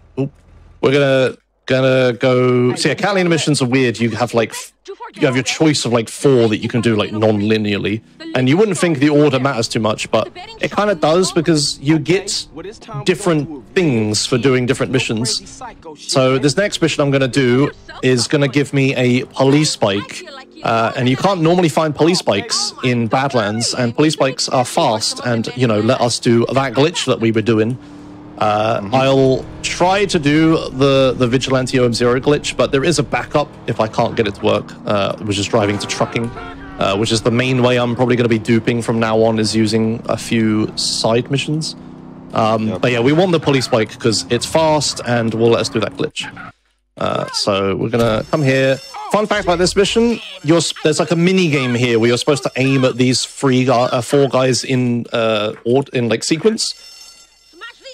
gonna go. So yeah, Catalina missions are weird. You have your choice of like 4 that you can do like non-linearly, and you wouldn't think the order matters too much, but it kind of does because you get different things for doing different missions. So this next mission I'm gonna do is gonna give me a police bike. And you can't normally find police bikes in Badlands, and police bikes are fast and, you know, let us do that glitch that we were doing. I'll try to do the Vigilante OM0 glitch, but there is a backup if I can't get it to work, which is driving to trucking, which is the main way I'm probably going to be duping from now on, is using a few side missions. But yeah, we want the police bike because it's fast and will let us do that glitch. So we're going to come here. Fun fact about this mission, there's like a mini game here where you're supposed to aim at these 4 guys in like sequence.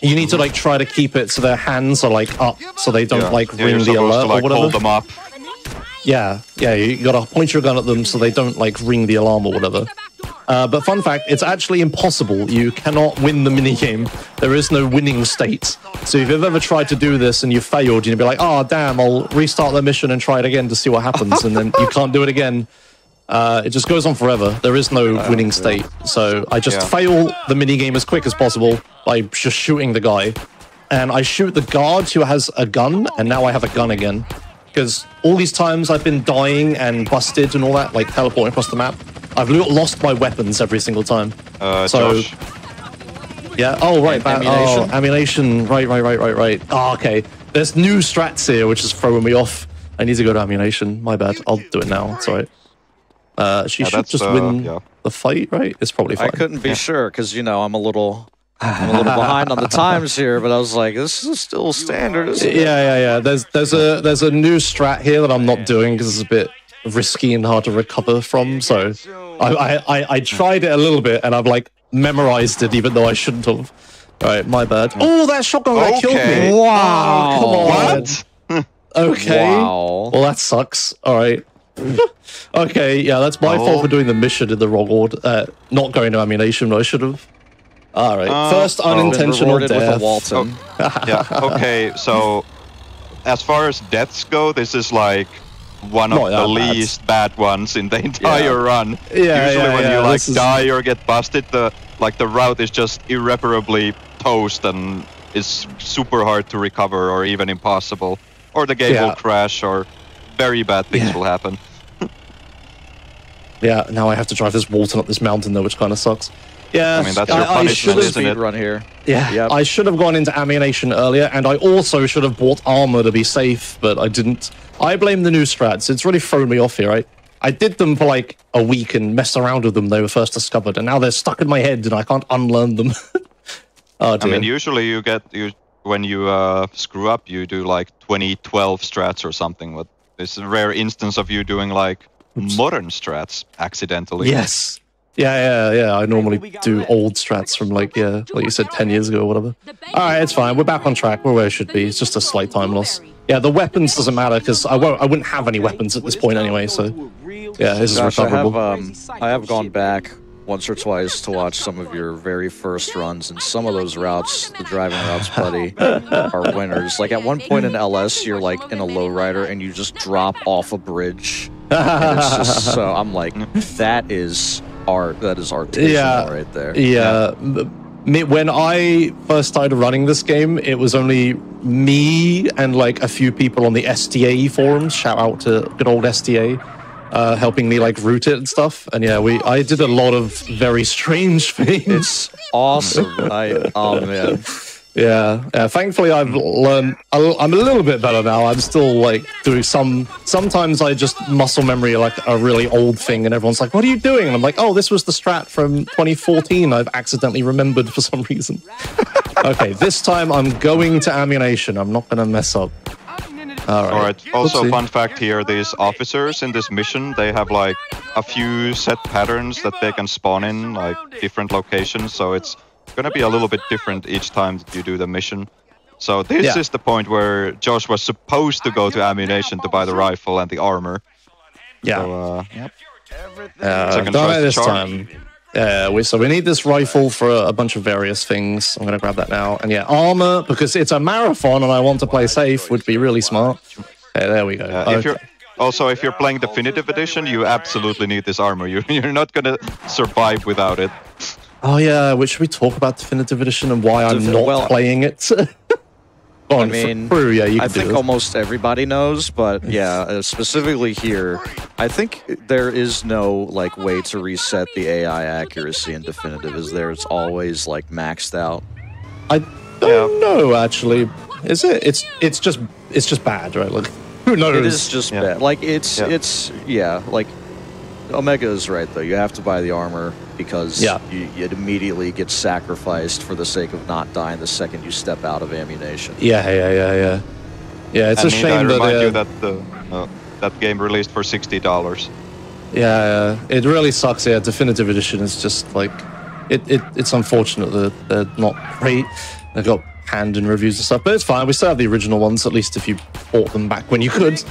You need to like try to keep it so their hands are like up so they don't like ring the alert to, like, or whatever. Hold them up. Yeah, you gotta point your gun at them so they don't like ring the alarm or whatever. But fun fact, it's actually impossible. You cannot win the minigame. There is no winning state. So if you've ever tried to do this and you failed, you'd be like, oh damn, I'll restart the mission and try it again to see what happens, and then you can't do it again. It just goes on forever. There is no winning state. So I just fail the minigame as quick as possible by just shooting the guy. And I shoot the guard who has a gun, and now I have a gun again. Because all these times I've been dying and busted and all that, like teleporting across the map, I've lost my weapons every single time. Josh. Yeah, oh, right. Ammunition? Oh, ammunition. Right. Oh, okay. There's new strats here, which is throwing me off. I need to go to ammunition. My bad. I'll do it now. It's all right. She should just win the fight, right? It's probably fine. I couldn't be sure because, you know, I'm a little behind on the times here, but I was like, this is still standard, isn't it? Yeah. There's a new strat here that I'm not doing because it's a bit risky and hard to recover from. So I tried it a little bit and I've like memorized it even though I shouldn't have. All right, my bad. Oh, that shotgun guy killed me. Wow. Come on. What? Okay. Wow. Well, that sucks. All right. Okay, yeah, that's my fault for doing the mission in the wrong order. Not going to ammunition, I should have. All right. First unintentional death. With a Walton. Yeah, okay, so as far as deaths go, this is like one of the least bad ones in the entire run. Usually when you like die or get busted, the route is just irreparably toast and is super hard to recover or even impossible. Or the game will crash or very bad things will happen. Yeah, now I have to drive this Walton up this mountain though, which kind of sucks. Yeah, I mean, that's your punishment, isn't it? Run here. Yeah, I should have gone into ammunition earlier, and I also should have bought armor to be safe, but I didn't. I blame the new strats. It's really thrown me off here, right? I did them for like a week and messed around with them. They were first discovered, and now they're stuck in my head, and I can't unlearn them. Oh dear. I mean, usually when you screw up, you do like 2012 strats or something. But it's a rare instance of you doing like modern strats accidentally. Yes. Yeah. I normally do old strats from like you said, 10 years ago or whatever. All right, it's fine. We're back on track. We're where it should be. It's just a slight time loss. Yeah, the weapons doesn't matter because I wouldn't have any weapons at this point anyway. So yeah, this is recoverable. I have gone back once or twice to watch some of your very first runs, and some of those routes, the driving routes, buddy, are winners. Like at one point in LS, you're like in a lowrider and you just drop off a bridge. And it's just so I'm like, that is art. That is artisanal right there. Yeah. When I first started running this game, it was only me and like a few people on the SDA forums. Shout out to good old SDA. Helping me like route it and stuff, and I did a lot of very strange things. It's awesome. Oh man. Yeah. Thankfully, I've learned. I'm a little bit better now. I'm still like doing sometimes I just muscle memory like a really old thing, and everyone's like, "What are you doing?" And I'm like, "Oh, this was the strat from 2014. I've accidentally remembered for some reason." Okay, this time I'm going to ammunition. I'm not gonna mess up. All right. Also, fun fact here, these officers in this mission, they have like a few set patterns that they can spawn in, like different locations. So it's going to be a little bit different each time that you do the mission. So this is the point where Josh was supposed to go to ammunition to buy the rifle and the armor. Yeah. So, Second done it choice this charge. time. So we need this rifle for a bunch of various things. I'm going to grab that now. And yeah, armor, because it's a marathon and I want to play safe, would be really smart. Yeah, there we go. If you're playing Definitive Edition, you absolutely need this armor. You're not gonna survive without it. Oh yeah, should we talk about Definitive Edition and why I'm not playing it? I mean, yeah, you can I think almost everybody knows, but yeah, specifically here, I think there is no like way to reset the AI accuracy in Definitive. Is there? It's always like maxed out. I don't know actually. Is it? It's just bad, right? Like, who knows? It is just bad. Like it's like Omega is right though. You have to buy the armor because it immediately gets sacrificed for the sake of not dying the second you step out of ammunition. Yeah. It's a shame that. I remind you that that game released for $60. Yeah, it really sucks. Yeah, Definitive Edition is just like it's unfortunate that they're not great. They got panned in reviews and stuff, but it's fine. We still have the original ones, at least if you bought them back when you could.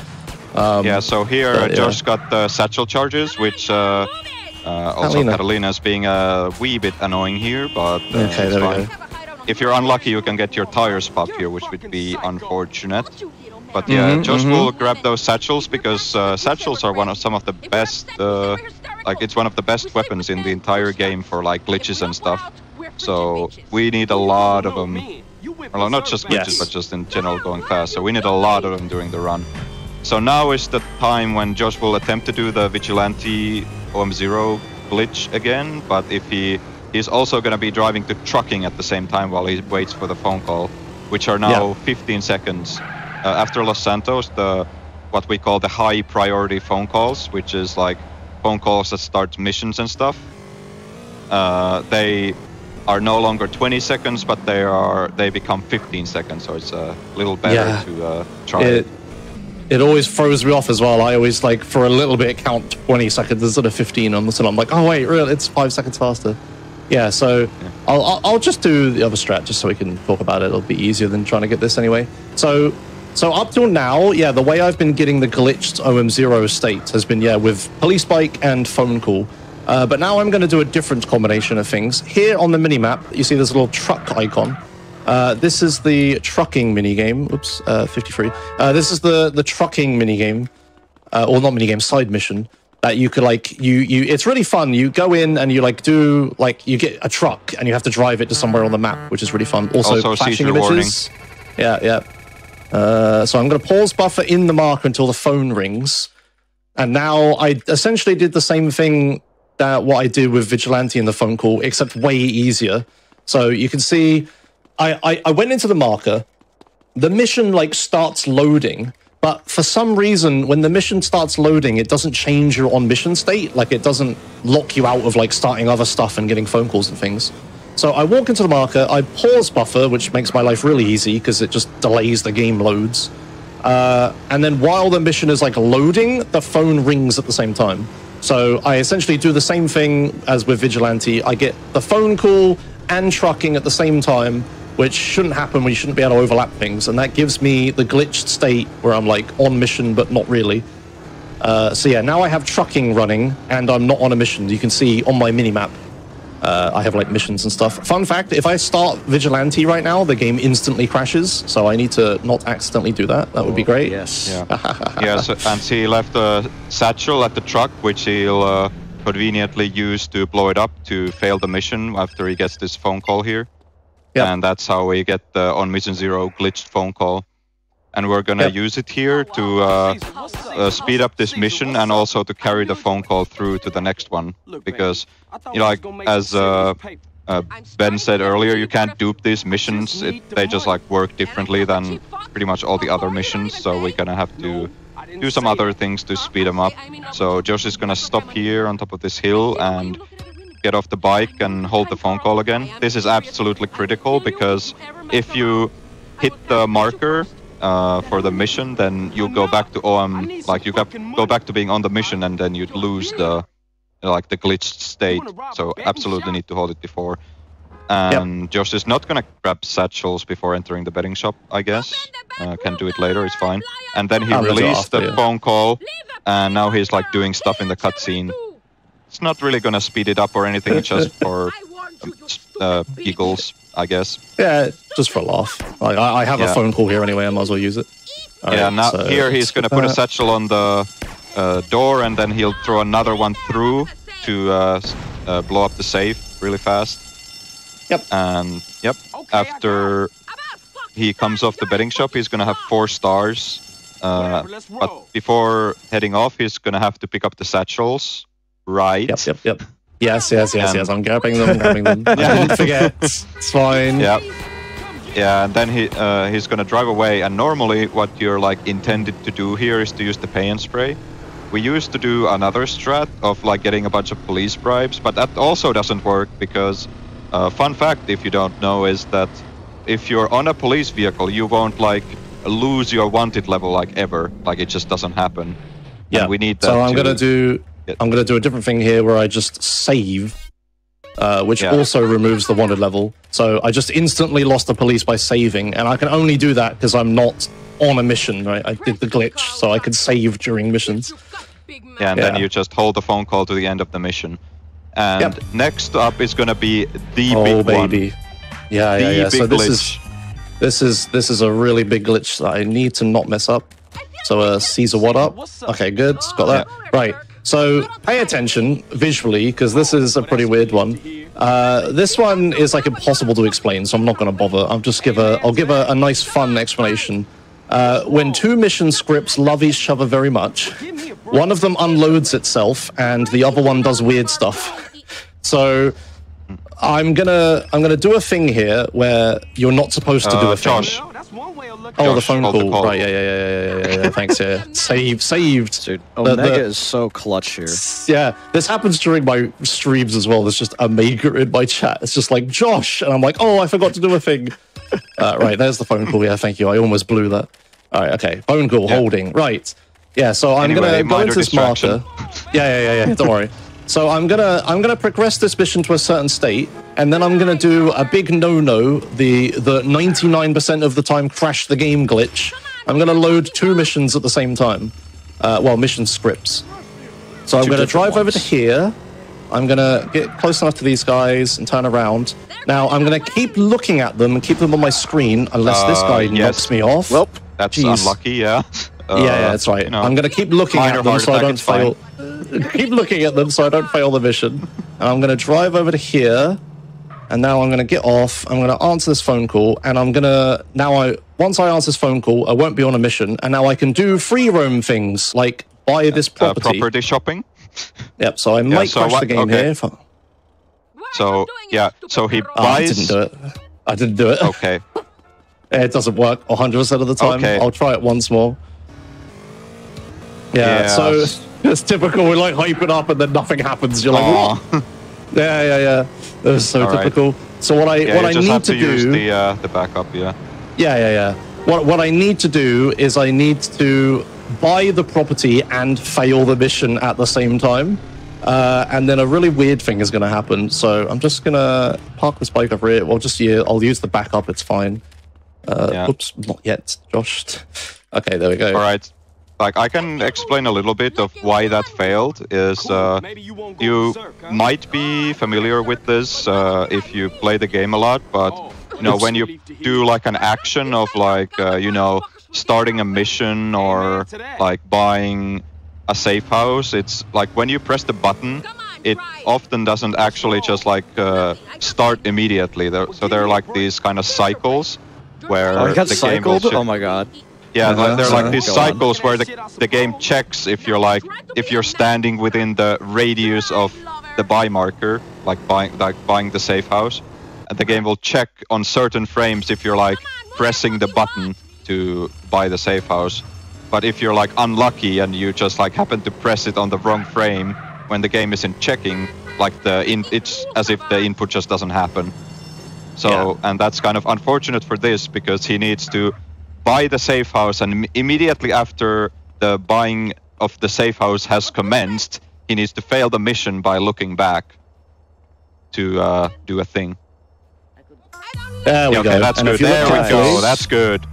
So here Josh got the satchel charges, which also Catalina's being a wee bit annoying here, but okay, there we go. If you're unlucky, you can get your tires popped here, which would be unfortunate. But yeah, Josh will grab those satchels because satchels are some of the best, it's one of the best weapons in the entire game for like glitches and stuff. So we need a lot of them. Well, not just glitches, but just in general going fast. So we need a lot of them during the run. So now is the time when Josh will attempt to do the Vigilante OM0 glitch again, but if he's also going to be driving to trucking at the same time while he waits for the phone call, which are now 15 seconds. After Los Santos, what we call the high priority phone calls, which is like phone calls that start missions and stuff, they are no longer 20 seconds, but they become 15 seconds, so it's a little better to try it. It always throws me off as well. I always, like, for a little bit, count 20 seconds instead of 15 on this, and I'm like, oh, wait, really? It's 5 seconds faster. Yeah, so I'll just do the other strat just so we can talk about it. It'll be easier than trying to get this anyway. So up till now, the way I've been getting the glitched OM0 state has been, with police bike and phone call. But now I'm going to do a different combination of things. Here on the minimap, you see this little truck icon. This is the trucking minigame. Oops, 53. This is the trucking minigame, or not minigame, side mission. That you could it's really fun. You go in and you you get a truck and you have to drive it to somewhere on the map, which is really fun. Also flashing images. Yeah. So I'm going to pause buffer in the marker until the phone rings. And now I essentially did the same thing that what I did with Vigilante in the phone call, except way easier. So you can see I went into the marker. The mission starts loading. But for some reason, when the mission starts loading, it doesn't change your on-mission state. It doesn't lock you out of, starting other stuff and getting phone calls and things. So I walk into the marker, I pause buffer, which makes my life really easy because it just delays the game loads. And then while the mission is, loading, the phone rings at the same time. So I essentially do the same thing as with Vigilante. I get the phone call and trucking at the same time, which shouldn't happen when you shouldn't be able to overlap things. And that gives me the glitched state where I'm on mission, but not really. So yeah, now I have trucking running and I'm not on a mission. You can see on my minimap, I have missions and stuff. Fun fact, if I start Vigilante right now, the game instantly crashes. So I need to not accidentally do that. That would be great. Yes. Yeah. Yes, and he left a satchel at the truck, which he'll conveniently use to blow it up to fail the mission after he gets this phone call here. Yep. And that's how we get the on Mission Zero glitched phone call. And we're gonna use it here to speed up this mission and also to carry the phone call through to the next one. Because, as Ben said earlier, you can't dupe these missions. They just work differently than pretty much all the other missions. So we're gonna have to do some other things to speed them up. So Josh is gonna stop here on top of this hill and get off the bike and hold the phone call again. This is absolutely critical because if you hit the marker for the mission, then you go back to OM, you go back to being on the mission, and then you'd lose the the glitched state. So absolutely need to hold it before. And Josh is not gonna grab satchels before entering the betting shop, I guess. Can do it later, it's fine. And then he released the phone call, and now he's doing stuff in the cutscene. it's not really gonna speed it up or anything. It's just for giggles, I guess. Yeah, just for a laugh. Like, I have a phone call here anyway. I might as well use it. All yeah. right, Now so here he's gonna put a satchel on the door, and then he'll throw another one through to blow up the safe really fast. Yep. And after he comes off the betting shop, he's gonna have 4 stars. But before heading off, he's gonna have to pick up the satchels, right? Yep. Yes. I'm grabbing them. I didn't forget. It's fine. Yeah, and then he's gonna drive away. And normally, what you're like intended to do here is to use the pay and spray. We used to do another strat of like getting a bunch of police bribes, but that also doesn't work because fun fact, if you don't know, is that if you're on a police vehicle, you won't like lose your wanted level like ever. Like it just doesn't happen. Yeah, and we need that. So I'm gonna do a different thing here where I just save, which also removes the wanted level. So I just instantly lost the police by saving, and I can only do that because I'm not on a mission, right? I did the glitch, so I could save during missions. Yeah, and then you just hold the phone call to the end of the mission. And next up is gonna be the big baby. one. Yeah. So glitch. this is a really big glitch that I need to not mess up. So Caesar, what up? Okay, good. Got that. Right. So pay attention visually because this is a pretty weird one. This one is like impossible to explain, so I'm not going to bother. I'll give a nice fun explanation. When 2 mission scripts love each other very much, one of them unloads itself and the other one does weird stuff. So I'm gonna do a thing here where you're not supposed to do a thing. Josh. Oh, the phone hold the call. call. Right, yeah. Thanks, yeah. Saved. Dude, Omega is so clutch here. Yeah, this happens during my streams as well. There's just Omega in my chat. It's just like, Josh! And I'm like, oh, I forgot to do a thing. Right, there's the phone call. Yeah, thank you. I almost blew that. All right, okay. Phone call, holding. Right. Yeah, so I'm going to go into this marker. Yeah. Don't worry. So I'm gonna progress this mission to a certain state, and then I'm gonna do a big no-no, the 99% of the time crash the game glitch. I'm gonna load 2 missions at the same time. Well, mission scripts. So I'm gonna drive over to here. I'm gonna get close enough to these guys and turn around. Now I'm gonna keep looking at them and keep them on my screen unless this guy knocks me off. Well, that's unlucky, yeah. Yeah, that's right. You know, I'm gonna keep looking at them so I don't fail. Keep looking at them so I don't fail the mission. And I'm going to drive over to here. And now I'm going to get off. I'm going to answer this phone call. And I'm going to... Once I answer this phone call, I won't be on a mission. And now I can do free roam things, like buy this property. Property shopping? Yep, so I might crash the game here. So he buys... I didn't do it. Okay. It doesn't work 100% of the time. Okay. I'll try it once more. Yeah. So... It's typical. We like hype it up and then nothing happens. You're like, what? Yeah. That's so typical. So what I need to do use the backup. Yeah. What I need to do is I need to buy the property and fail the mission at the same time, and then a really weird thing is going to happen. So I'm just gonna park this bike over here. I'll use the backup. It's fine. Oops, not yet, Josh. Okay, there we go. All right. Like, I can explain a little bit of why that failed, is you might be familiar with this if you play the game a lot, but, you know, when you do, like, an action of, like, you know, starting a mission or, like, buying a safe house, it's, like, when you press the button, it often doesn't actually just, like, start immediately. So there are, like, these kind of cycles where the game will... Oh, my God. Yeah, there are like these cycles where the game checks if you're standing within the radius of the buy marker, like buying the safe house, and the game will check on certain frames if you're like pressing the button to buy the safe house. But if you're like unlucky and you just like happen to press it on the wrong frame when the game isn't checking, like it's as if the input just doesn't happen. So and that's kind of unfortunate for this because he needs to buy the safe house, and immediately after the buying of the safe house has commenced, he needs to fail the mission by looking back to do a thing. There we go. That's good. There we go. That's good.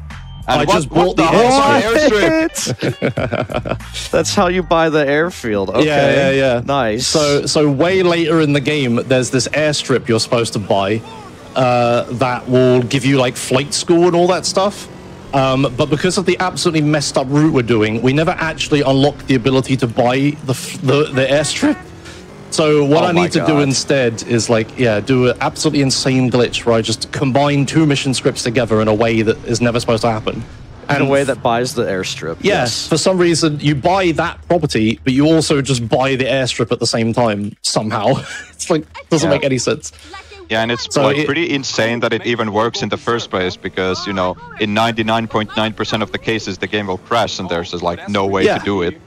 And I just bought the airstrip. That's how you buy the airfield. Okay. Yeah. Nice. So way later in the game, there's this airstrip you're supposed to buy that will give you like flight school and all that stuff. But because of the absolutely messed up route we're doing, we never actually unlocked the ability to buy the airstrip. So what I need to do instead is do an absolutely insane glitch where I just combine 2 mission scripts together in a way that is never supposed to happen. In a way that buys the airstrip. Yes. For some reason, you buy that property, but you also just buy the airstrip at the same time somehow. It's doesn't make any sense. Yeah, and it's pretty insane that it even works in the first place because, in 99.9% of the cases, the game will crash and there's just no way to do it.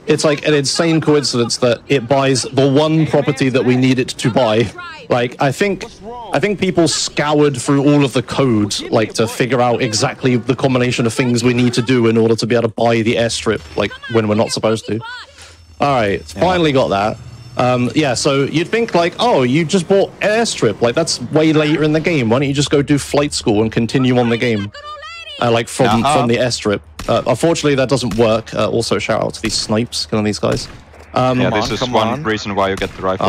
It's an insane coincidence that it buys the one property that we need it to buy. I think people scoured through all of the code, to figure out exactly the combination of things we need to do in order to be able to buy the airstrip, when we're not supposed to. All right, finally got that. So you'd think oh, you just bought airstrip, that's way later in the game. Why don't you just go do flight school and continue on the game? From the airstrip. Unfortunately, that doesn't work. Also, shout out to these snipes, these guys. This is one reason why you get the rifle.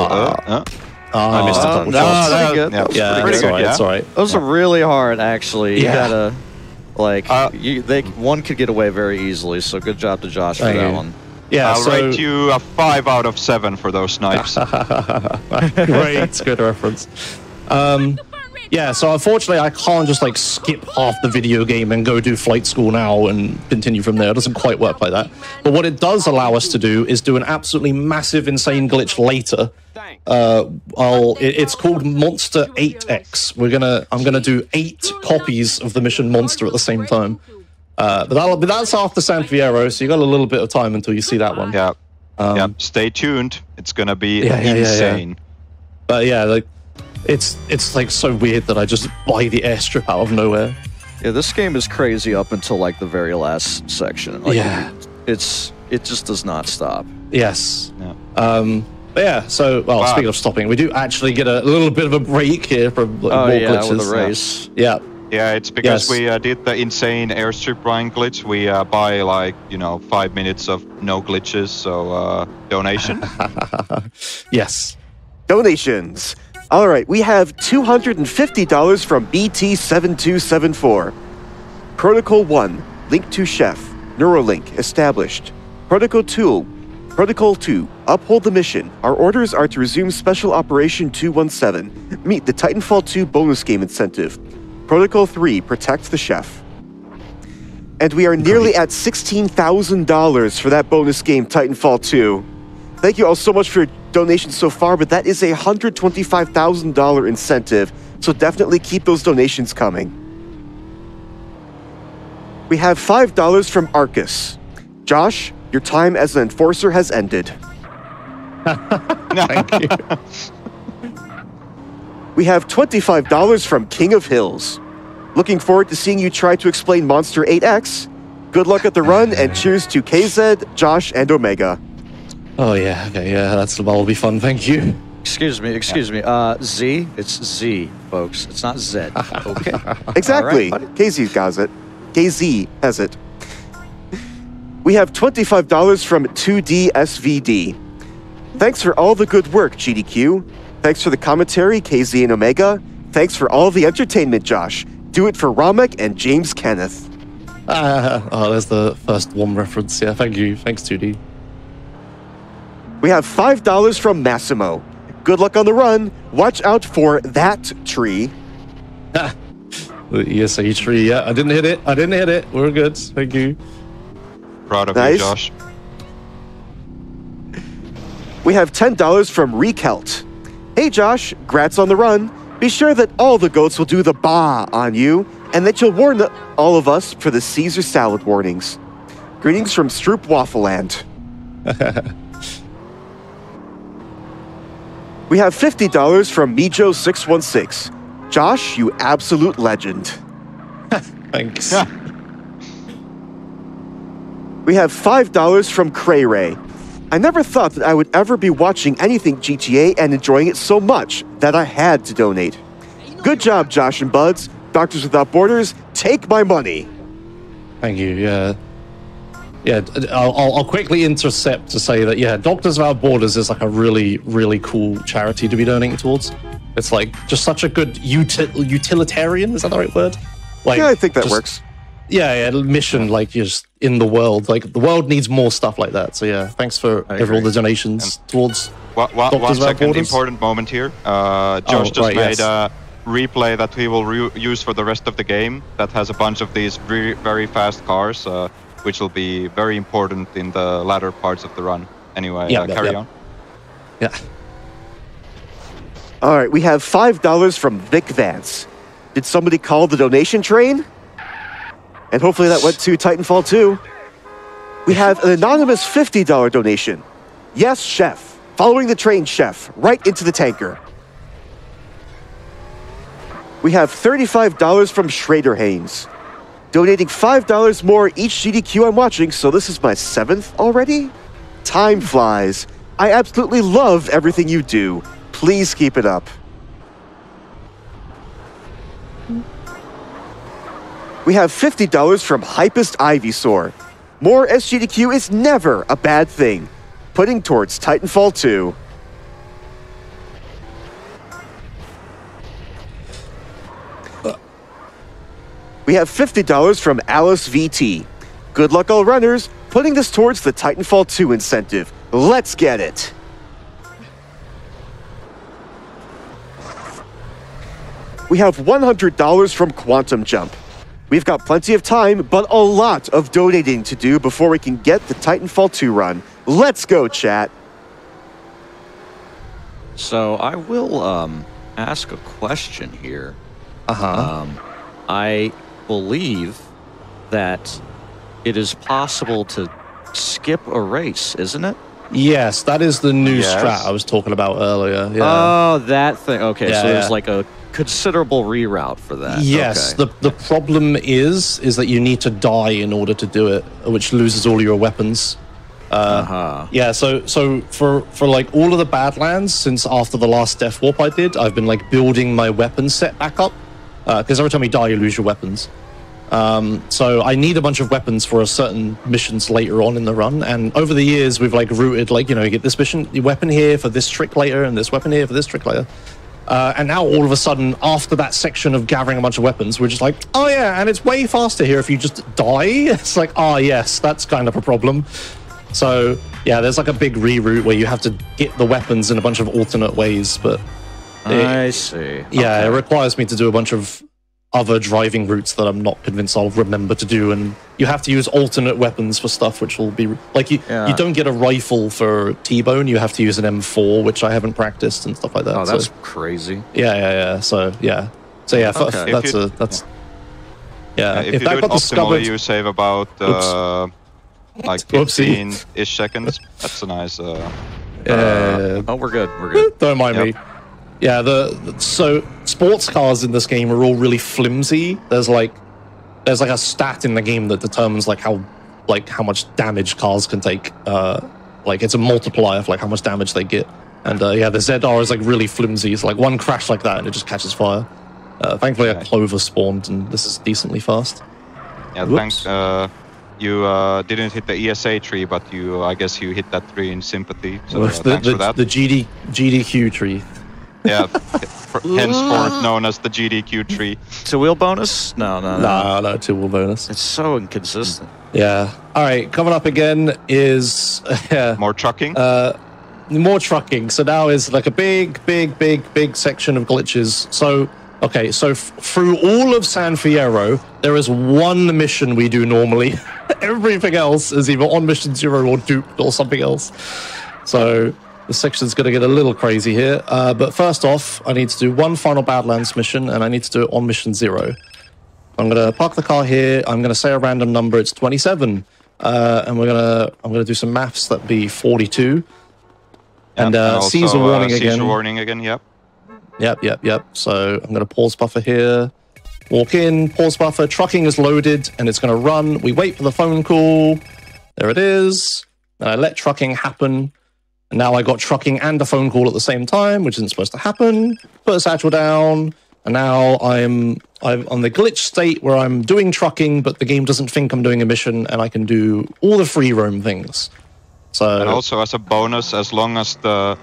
I missed a couple shots. It's all right. Those are really hard, actually. You gotta, one could get away very easily. So good job to Josh for that one. Yeah, I'll rate you a 5 out of 7 for those snipes. Great, good reference. So unfortunately I can't just skip half the video game and go do flight school now and continue from there. It doesn't quite work like that. But what it does allow us to do is do an absolutely massive, insane glitch later. It's called Monster 8X. I'm gonna do 8 copies of the mission Monster at the same time. But that's after San Fierro, so you got a little bit of time until you see that one. Yeah. Stay tuned. It's gonna be insane. But it's so weird that I just buy the airstrip out of nowhere. Yeah, this game is crazy up until the very last section. It just does not stop. Yes. Yeah. Speaking of stopping, we do actually get a little bit of a break here from more glitches. With the race. Yeah. Yeah, it's because we did the insane airstrip buying glitch. We buy 5 minutes of no glitches, so donation. Yes. Donations. All right, we have $250 from BT7274. Protocol 1, link to chef. Neuralink, established. Protocol 2, uphold the mission. Our orders are to resume Special Operation 217. Meet the Titanfall 2 bonus game incentive. Protocol 3, protect the chef. And we are nearly at $16,000 for that bonus game, Titanfall 2. Thank you all so much for your donations so far, but that is a $125,000 incentive, so definitely keep those donations coming. We have $5 from Arcus. Josh, your time as an enforcer has ended. Thank you. We have $25 from King of Hills. Looking forward to seeing you try to explain Monster 8X. Good luck at the run, and cheers to KZ, Josh, and Omega. Oh, yeah. Okay, yeah, that will be fun. Thank you. Excuse me. Z, it's Z, folks. It's not Z. Okay. Exactly. Right, KZ has it. KZ has it. We have $25 from 2DSVD. Thanks for all the good work, GDQ. Thanks for the commentary, KZ and Omega. Thanks for all the entertainment, Josh. Do it for Ramek and James Kenneth. There's the first one reference. Yeah, thank you. Thanks, 2D. We have $5 from Massimo. Good luck on the run. Watch out for that tree. The ESA tree, yeah. I didn't hit it. We're good. Thank you. Proud of you, Josh. We have $10 from Rekelt. Hey, Josh. Grats on the run. Be sure that all the goats will do the bah on you, and that you'll warn all of us for the Caesar salad warnings. Greetings from Stroop Waffleland. We have $50 from Mijo616. Josh, you absolute legend. Thanks. We have $5 from Cray Ray. I never thought that I would ever be watching anything GTA and enjoying it so much that I had to donate. Good job, Josh and Buds. Doctors Without Borders, take my money. Thank you. Yeah. Yeah, I'll quickly intercept to say that, yeah, Doctors Without Borders is like a really, really cool charity to be donating towards. It's like just such a good utilitarian, is that the right word? Like, Yeah, I think that just- works. Yeah, mission, like just in the world. Like the world needs more stuff like that. So yeah, thanks for all the donations towards One Doctors Without second, Borders. important moment here. Josh just right, made yes. a replay that he will use for the rest of the game that has a bunch of these very fast cars, which will be very important in the latter parts of the run. Anyway, carry on. Yeah. All right, we have $5 from Vic Vance. Did somebody call the donation train? And hopefully that went to Titanfall 2. We have an anonymous $50 donation. Yes, chef. Following the train, chef. Right into the tanker. We have $35 from Schrader Haynes. Donating $5 more each GDQ I'm watching, so this is my 7th already? Time flies. I absolutely love everything you do. Please keep it up. We have $50 from Hypest Ivysaur. More SGDQ is never a bad thing. Putting towards Titanfall 2. We have $50 from Alice VT. Good luck all runners, putting this towards the Titanfall 2 incentive. Let's get it. We have $100 from Quantum Jump. We've got plenty of time, but a lot of donating to do before we can get the Titanfall 2 run. Let's go, chat. So I will ask a question here. I believe that it is possible to skip a race, isn't it? Yes, that is the new Yes. strat I was talking about earlier. Yeah. Oh, that thing. Okay, Yeah, so there's yeah. like a considerable reroute for that. Yes, Okay. the problem is that you need to die in order to do it, which loses all your weapons. Yeah, so for like all of the Badlands since after the last Death Warp I did, I've been like building my weapon set back up because every time you die you lose your weapons. So I need a bunch of weapons for a certain missions later on in the run, and over the years we've like routed like, you know, you get this mission, your weapon here for this trick later, and this weapon here for this trick later. And now all of a sudden, after that section of gathering a bunch of weapons, we're just like, oh yeah, and it's way faster here if you just die. It's like, oh yes, that's kind of a problem. So yeah, there's like a big reroute where you have to get the weapons in a bunch of alternate ways, but I see. yeah, Okay. it requires me to do a bunch of other driving routes that I'm not convinced I'll remember to do, and you have to use alternate weapons for stuff, which will be like you don't get a rifle for T-Bone, you have to use an M4, which I haven't practiced and stuff like that. Oh, that's so, crazy. yeah. So yeah, Okay. that's yeah. If you that do it got optimally, discovered, you save about like Whoopsie. 15-ish seconds. That's a nice. Oh, we're good. We're good. don't mind Yep. me. Yeah, so sports cars in this game are all really flimsy. There's like a stat in the game that determines like how much damage cars can take. Like it's a multiplier for like how much damage they get. And yeah, the ZR is like really flimsy. It's like one crash like that and it just catches fire. Thankfully, a Clover spawned and this is decently fast. Yeah, Whoops. thanks. You didn't hit the ESA tree, but I guess you hit that tree in sympathy. So the thanks for that. the GDQ tree. Yeah, henceforth known as the GDQ tree. To wheel bonus? No. No, two-wheel bonus. It's so inconsistent. Yeah. All right, coming up again is More trucking. more trucking. So now is like a big section of glitches. So okay, so through all of San Fierro, there is one mission we do normally. Everything else is either on mission 0 or duped or something else. So the section's going to get a little crazy here. But first off, I need to do one final Badlands mission, and I need to do it on mission 0. I'm going to park the car here. I'm going to say a random number. It's 27. And I'm going to do some maths. That'd be 42. And also, seizure warning again. Seizure warning again, yep. Yep. So I'm going to pause buffer here. Walk in, pause buffer. Trucking is loaded, and it's going to run. We wait for the phone call. There it is. And I let trucking happen. And now I got trucking and a phone call at the same time, which isn't supposed to happen. Put a satchel down. And now I'm on the glitch state where I'm doing trucking, but the game doesn't think I'm doing a mission, and I can do all the free roam things. So And also as a bonus, as long as the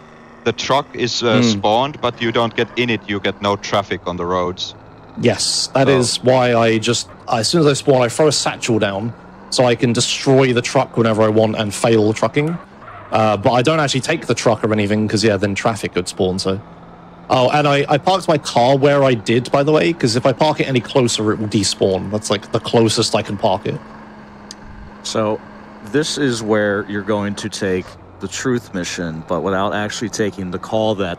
truck is spawned, but you don't get in it, you get no traffic on the roads. yes, that is why I just, as soon as I spawn, I throw a satchel down so I can destroy the truck whenever I want and fail trucking. But I don't actually take the truck or anything because, yeah, then traffic could spawn, so... Oh, and I parked my car where I did, by the way, because if I park it any closer, it will despawn. That's like the closest I can park it. So this is where you're going to take the truth mission, but without actually taking the call that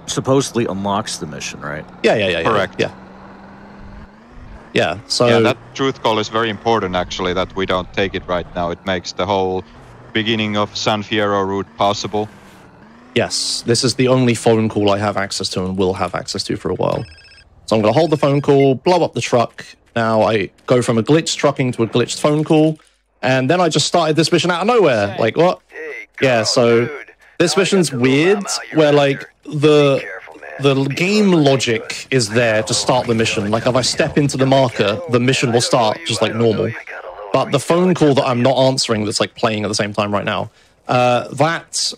supposedly unlocks the mission, right? Yeah. Correct. Yeah, so... Yeah, that truth call is very important, actually, that we don't take it right now. It makes the whole beginning of San Fierro route possible. Yes, this is the only phone call I have access to and will have access to for a while. So I'm going to hold the phone call, blow up the truck. Now I go from a glitched trucking to a glitched phone call. And then I just started this mission out of nowhere. Like, what? Yeah, so this mission's weird, where, like, the game logic is there to start the mission. Like, if I step into the marker, the mission will start just like normal. But the phone call that I'm not answering that's, like, playing at the same time right now, that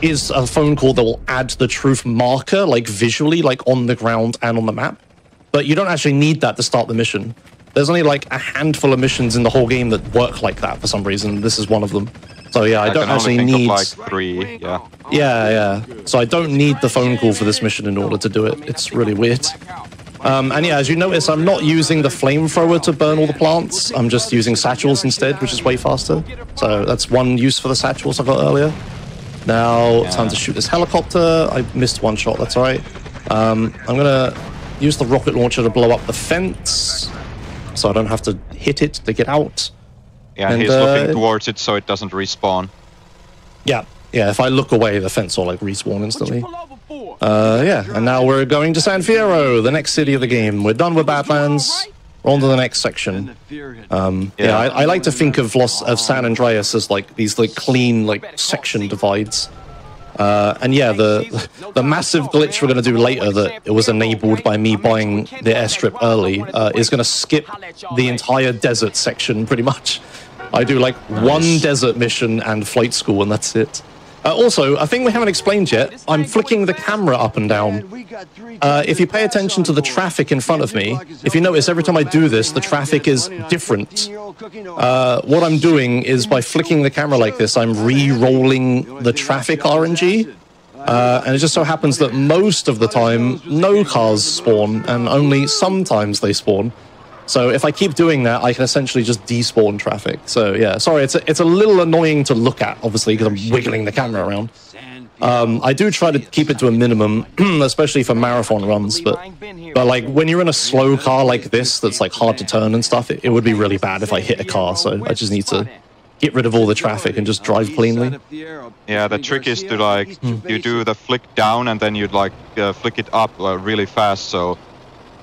is a phone call that will add the truth marker, like, visually, like, on the ground and on the map. But you don't actually need that to start the mission. There's only, like, a handful of missions in the whole game that work like that for some reason. This is one of them. So, yeah, I don't actually need... Of, like, 3, yeah. Yeah. So I don't need the phone call for this mission in order to do it. It's really weird. And yeah, as you notice, I'm not using the flamethrower to burn all the plants. I'm just using satchels instead, which is way faster. So that's one use for the satchels I got earlier. Now, time to shoot this helicopter. I missed one shot, that's all right. I'm going to use the rocket launcher to blow up the fence, so I don't have to hit it to get out. Yeah, and he's looking towards it so it doesn't respawn. Yeah, if I look away, the fence will, like, respawn instantly. And now we're going to San Fierro, the next city of the game. We're done with Badlands. We're on to the next section. I like to think of San Andreas as, like, these, like, clean, like, section divides. And yeah, the massive glitch we're going to do later that it was enabled by me buying the airstrip early is going to skip the entire desert section pretty much. I do like one desert mission and flight school and that's it. Also, a thing we haven't explained yet, I'm flicking the camera up and down. If you pay attention to the traffic in front of me, if you notice every time I do this, the traffic is different. What I'm doing is by flicking the camera like this, I'm re-rolling the traffic RNG. And it just so happens that most of the time, no cars spawn, and only sometimes they spawn. So if I keep doing that, I can essentially just despawn traffic. So yeah, sorry, it's a little annoying to look at, obviously, because I'm wiggling the camera around. I do try to keep it to a minimum, especially for marathon runs, but like when you're in a slow car like this, that's like hard to turn and stuff, it would be really bad if I hit a car, so I just need to get rid of all the traffic and just drive cleanly. Yeah, the trick is to, like, you do the flick down and then you'd, like, flick it up really fast, so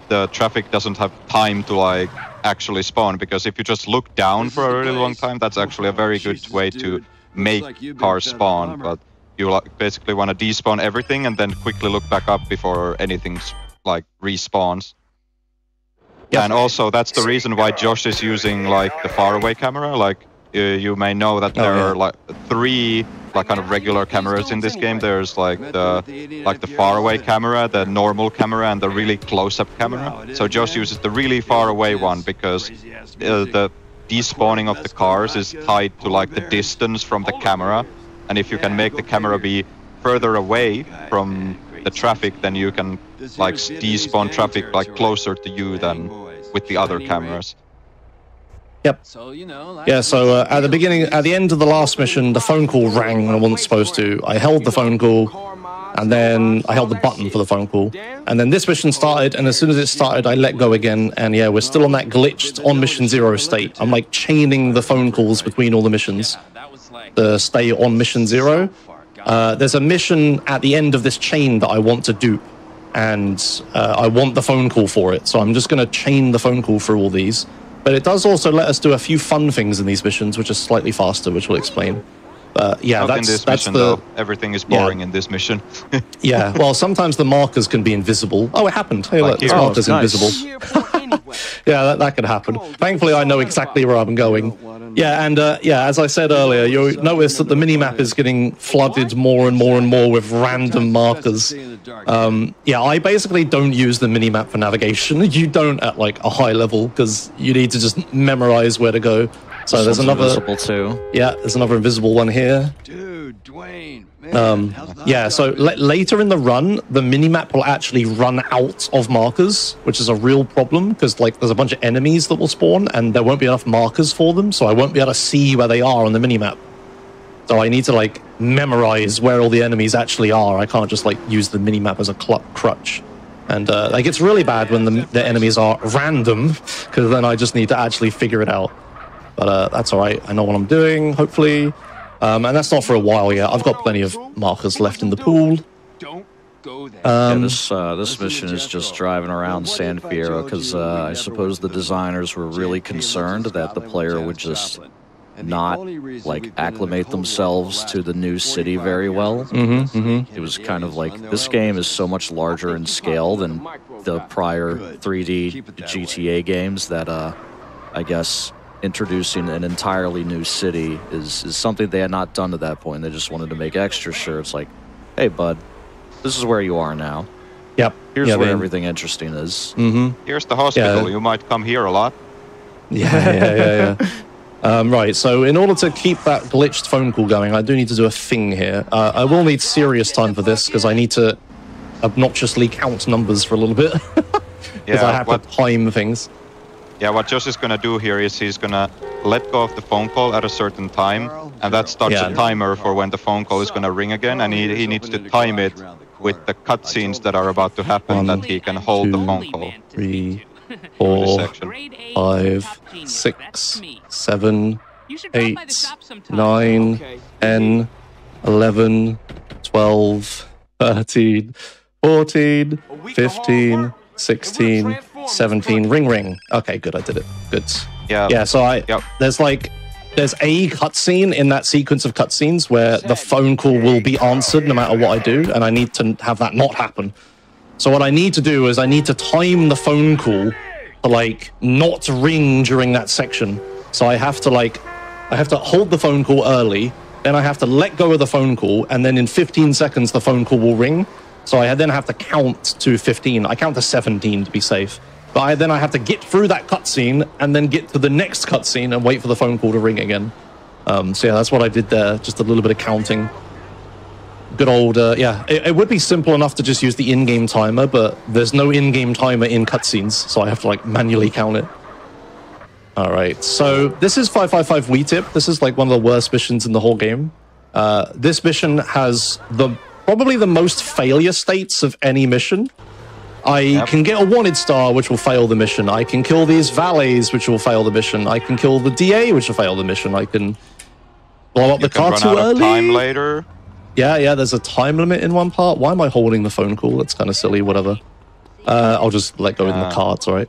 the traffic doesn't have time to, like, actually spawn, because if you just look down for a really long time, that's actually a very good way to make cars spawn, but you, like, basically want to despawn everything and then quickly look back up before anything, like, respawns. Yep. And also, that's the reason why Josh is using, like, the faraway camera. Like, you may know that there are, like, 3, like, kind of regular cameras in this game. There's, like, the faraway camera, the normal camera, and the really close-up camera. So Josh uses the really far-away one because the despawning of the cars is tied to, like, the distance from the camera. And if you can make the camera be further away from the traffic, then you can, like, despawn traffic, like, closer to you than with the other cameras. Yep. Yeah, so at the end of the last mission, the phone call rang when I wasn't supposed to. I held the phone call, and then I held the button for the phone call. And then this mission started, and as soon as it started, I let go again. And yeah, we're still on that glitched on mission 0 state. I'm, like, chaining the phone calls between all the missions to stay on mission 0. There's a mission at the end of this chain that I want to do, and I want the phone call for it. So I'm just going to chain the phone call for all these. But it does also let us do a few fun things in these missions, which are slightly faster, which we'll explain. Yeah, Not in this mission, though. Everything is boring in this mission. Yeah, well, sometimes the markers can be invisible. Oh, it happened. Hey, look, this marker's invisible. Yeah, that could happen. Thankfully, I know exactly where I'm going. Yeah, and yeah, as I said earlier, you'll notice that the minimap is getting flooded more and more and more with random markers. Yeah, I basically don't use the minimap for navigation. You don't at like a high level because you need to just memorize where to go. So there's another invisible too. Yeah, there's another invisible one here. Dude, Dwayne, man, Yeah, so later in the run, the minimap will actually run out of markers, which is a real problem because like there's a bunch of enemies that will spawn and there won't be enough markers for them, so I won't be able to see where they are on the minimap. So I need to like memorize where all the enemies actually are. I can't just like use the minimap as a crutch. And like it's really bad when the enemies are random because then I just need to actually figure it out. But that's all right. I know what I'm doing, hopefully. And that's not for a while yet. I've got plenty of markers left in the pool. don't go there. Yeah, this mission is just driving around San Fierro because I suppose the designers were really concerned that the player would just not like acclimate themselves to the new city very well. It was kind of like this game is so much larger in scale than the prior 3D GTA games that I guess introducing an entirely new city is something they had not done to that point. They just wanted to make extra sure it's like, hey bud, this is where you are now. Yep. Here's where everything interesting is. Here's the hospital. You might come here a lot. Yeah. Right, so in order to keep that glitched phone call going, I do need to do a thing here. I will need serious time for this because I need to obnoxiously count numbers for a little bit. Because I have to time things. Yeah, what Josh is going to do here is he's going to let go of the phone call at a certain time, and that starts a timer for when the phone call is going to ring again, and he needs to time it with the cutscenes that are about to happen, that he can hold the phone call. 3, 4, 5, 6, 7, 8, 9, 10, 11, 12, 13, 14, 15, 16, 17, ring. Okay, good, I did it. Good. Yeah, so there's a cutscene in that sequence of cutscenes where the phone call will be answered no matter what I do, and I need to have that not happen. So what I need to do is I need to time the phone call to like not ring during that section. So I have to hold the phone call early, then I have to let go of the phone call, and then in 15 seconds the phone call will ring. So I then have to count to 15. I count to 17 to be safe. But then I have to get through that cutscene and then get to the next cutscene and wait for the phone call to ring again. So yeah, that's what I did there. Just a little bit of counting. Good old, yeah. It would be simple enough to just use the in-game timer, but there's no in-game timer in cutscenes, so I have to like manually count it. All right, so this is 555 WeTip. This is like one of the worst missions in the whole game. This mission has probably the most failure states of any mission. I can get a wanted star, which will fail the mission. I can kill these valets, which will fail the mission. I can kill the DA, which will fail the mission. I can blow up the car too early. Run out of time later. Yeah, there's a time limit in one part. Why am I holding the phone call? That's kind of silly, whatever. I'll just let go in the car, it's all right.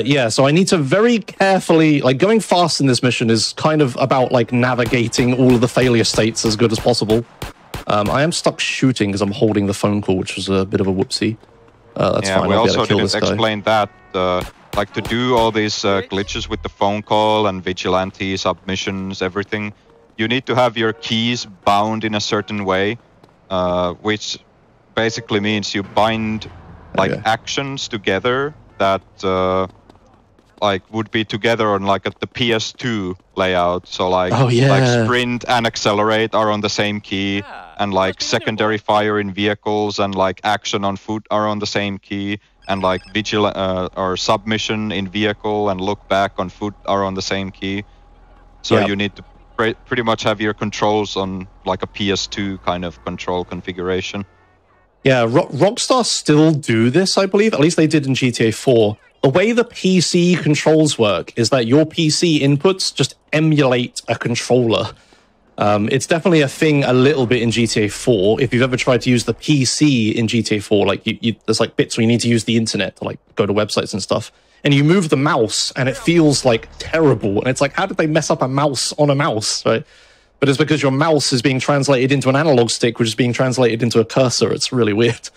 Yeah, so I need to very carefully, like going fast in this mission is kind of about like navigating all of the failure states as good as possible. I am stuck shooting because I'm holding the phone call, which was a bit of a whoopsie. That's fine. We also didn't explain that. Like to do all these glitches with the phone call and vigilante submissions, everything, you need to have your keys bound in a certain way, which basically means you bind like actions together that like would be together on like at the PS2 layout. So like like sprint and accelerate are on the same key, and like secondary fire in vehicles and like action on foot are on the same key, and like or submission in vehicle and look back on foot are on the same key. So you need to pretty much have your controls on like a PS2 kind of control configuration. Yeah, Rockstar still do this, I believe. At least they did in GTA 4. The way the PC controls work is that your PC inputs just emulate a controller. It's definitely a thing a little bit in GTA 4. If you've ever tried to use the PC in GTA 4, like there's like bits where you need to use the internet to like go to websites and stuff. And you move the mouse and it feels like terrible. And it's like, how did they mess up a mouse on a mouse, right? but it's because your mouse is being translated into an analog stick, which is being translated into a cursor. It's really weird.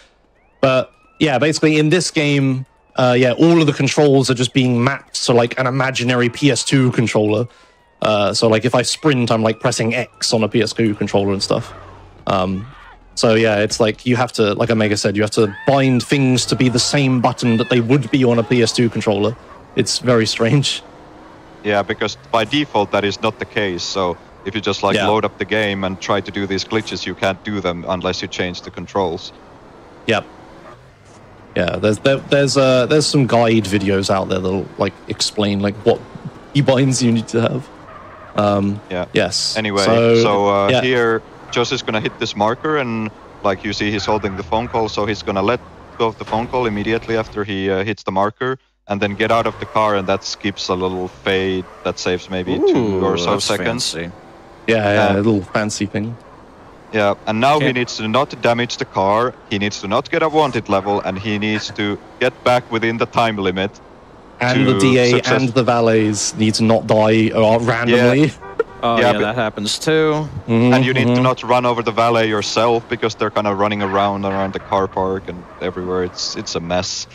But yeah, basically in this game, all of the controls are just being mapped to like an imaginary PS2 controller. So like if I sprint, I'm like pressing X on a PS2 controller and stuff. So yeah, it's like you have to, like Omega said, you have to bind things to be the same button that they would be on a PS2 controller. It's very strange. Yeah, because by default that is not the case. So if you just like load up the game and try to do these glitches, you can't do them unless you change the controls. Yep. Yeah, there's some guide videos out there that'll like explain like what keybinds you need to have. Yes. Anyway, so here Josh is gonna hit this marker, and like you see, he's holding the phone call, so he's gonna let go of the phone call immediately after he hits the marker, and then get out of the car, and that skips a little fade that saves maybe 2 or so seconds. Fancy. Yeah, a little fancy thing. Yeah, and now he needs to not damage the car, he needs to not get a wanted level, and he needs to get back within the time limit. And the DA and the valets need to not die randomly. Oh yeah, that happens too. And you need to not run over the valet yourself, because they're kind of running around the car park and everywhere. It's a mess.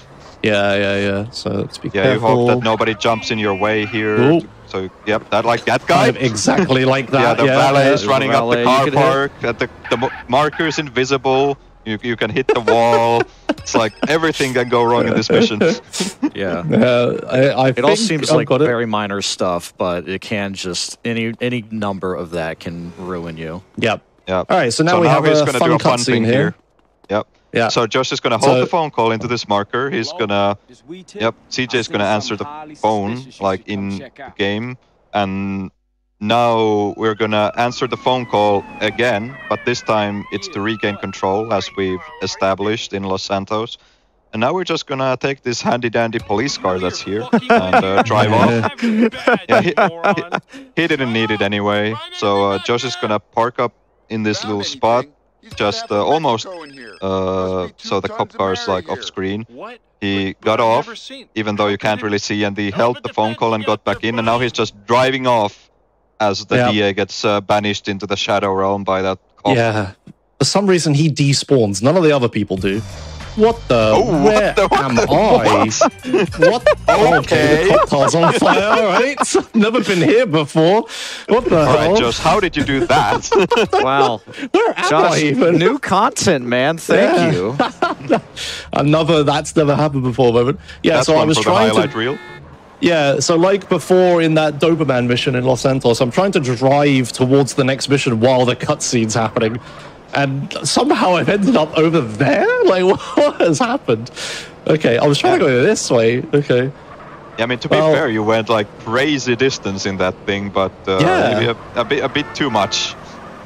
Yeah. So let's be careful. You hope that nobody jumps in your way here. Ooh. So that like that guy. Kind of exactly like that. The valet is running up the car hit. park. The marker is invisible. You can hit the wall. It's like everything can go wrong in this mission. Yeah. It all seems like very minor stuff, but it can just any number of that can ruin you. Yep. Yep. All right, so now we have a fun cutscene here. Yep. Yeah. So Josh is gonna hold the phone call into this marker. He's gonna. Yep. CJ's gonna answer the phone like in the game, and now we're gonna answer the phone call again, but this time it's to regain control, as we've established in Los Santos. And now we're just gonna take this handy-dandy police car that's here and drive off. He didn't need it anyway, so Josh is gonna park up in this little spot, just almost so the cop car is like off screen. He got off, even though you can't really see, and he held the phone call and got back in, and now he's just driving off as the DA gets banished into the shadow realm by that cop. Yeah. For some reason, he despawns. None of the other people do. What the? Where am I? What? Okay, the cop car's on fire, all right? Never been here before. What the hell? All right, Josh, how did you do that? Wow. Where am Josh, I even? new content, man. Thank you. Another that's never happened before moment. Yeah, that's so I was for trying the highlight reel. Yeah, so like before in that Doberman mission in Los Santos, I'm trying to drive towards the next mission while the cutscene's happening. And somehow I've ended up over there? Like, what has happened? Okay, I was trying to go this way. Okay. Yeah, I mean, to be fair, you went like crazy distance in that thing, but maybe a bit too much.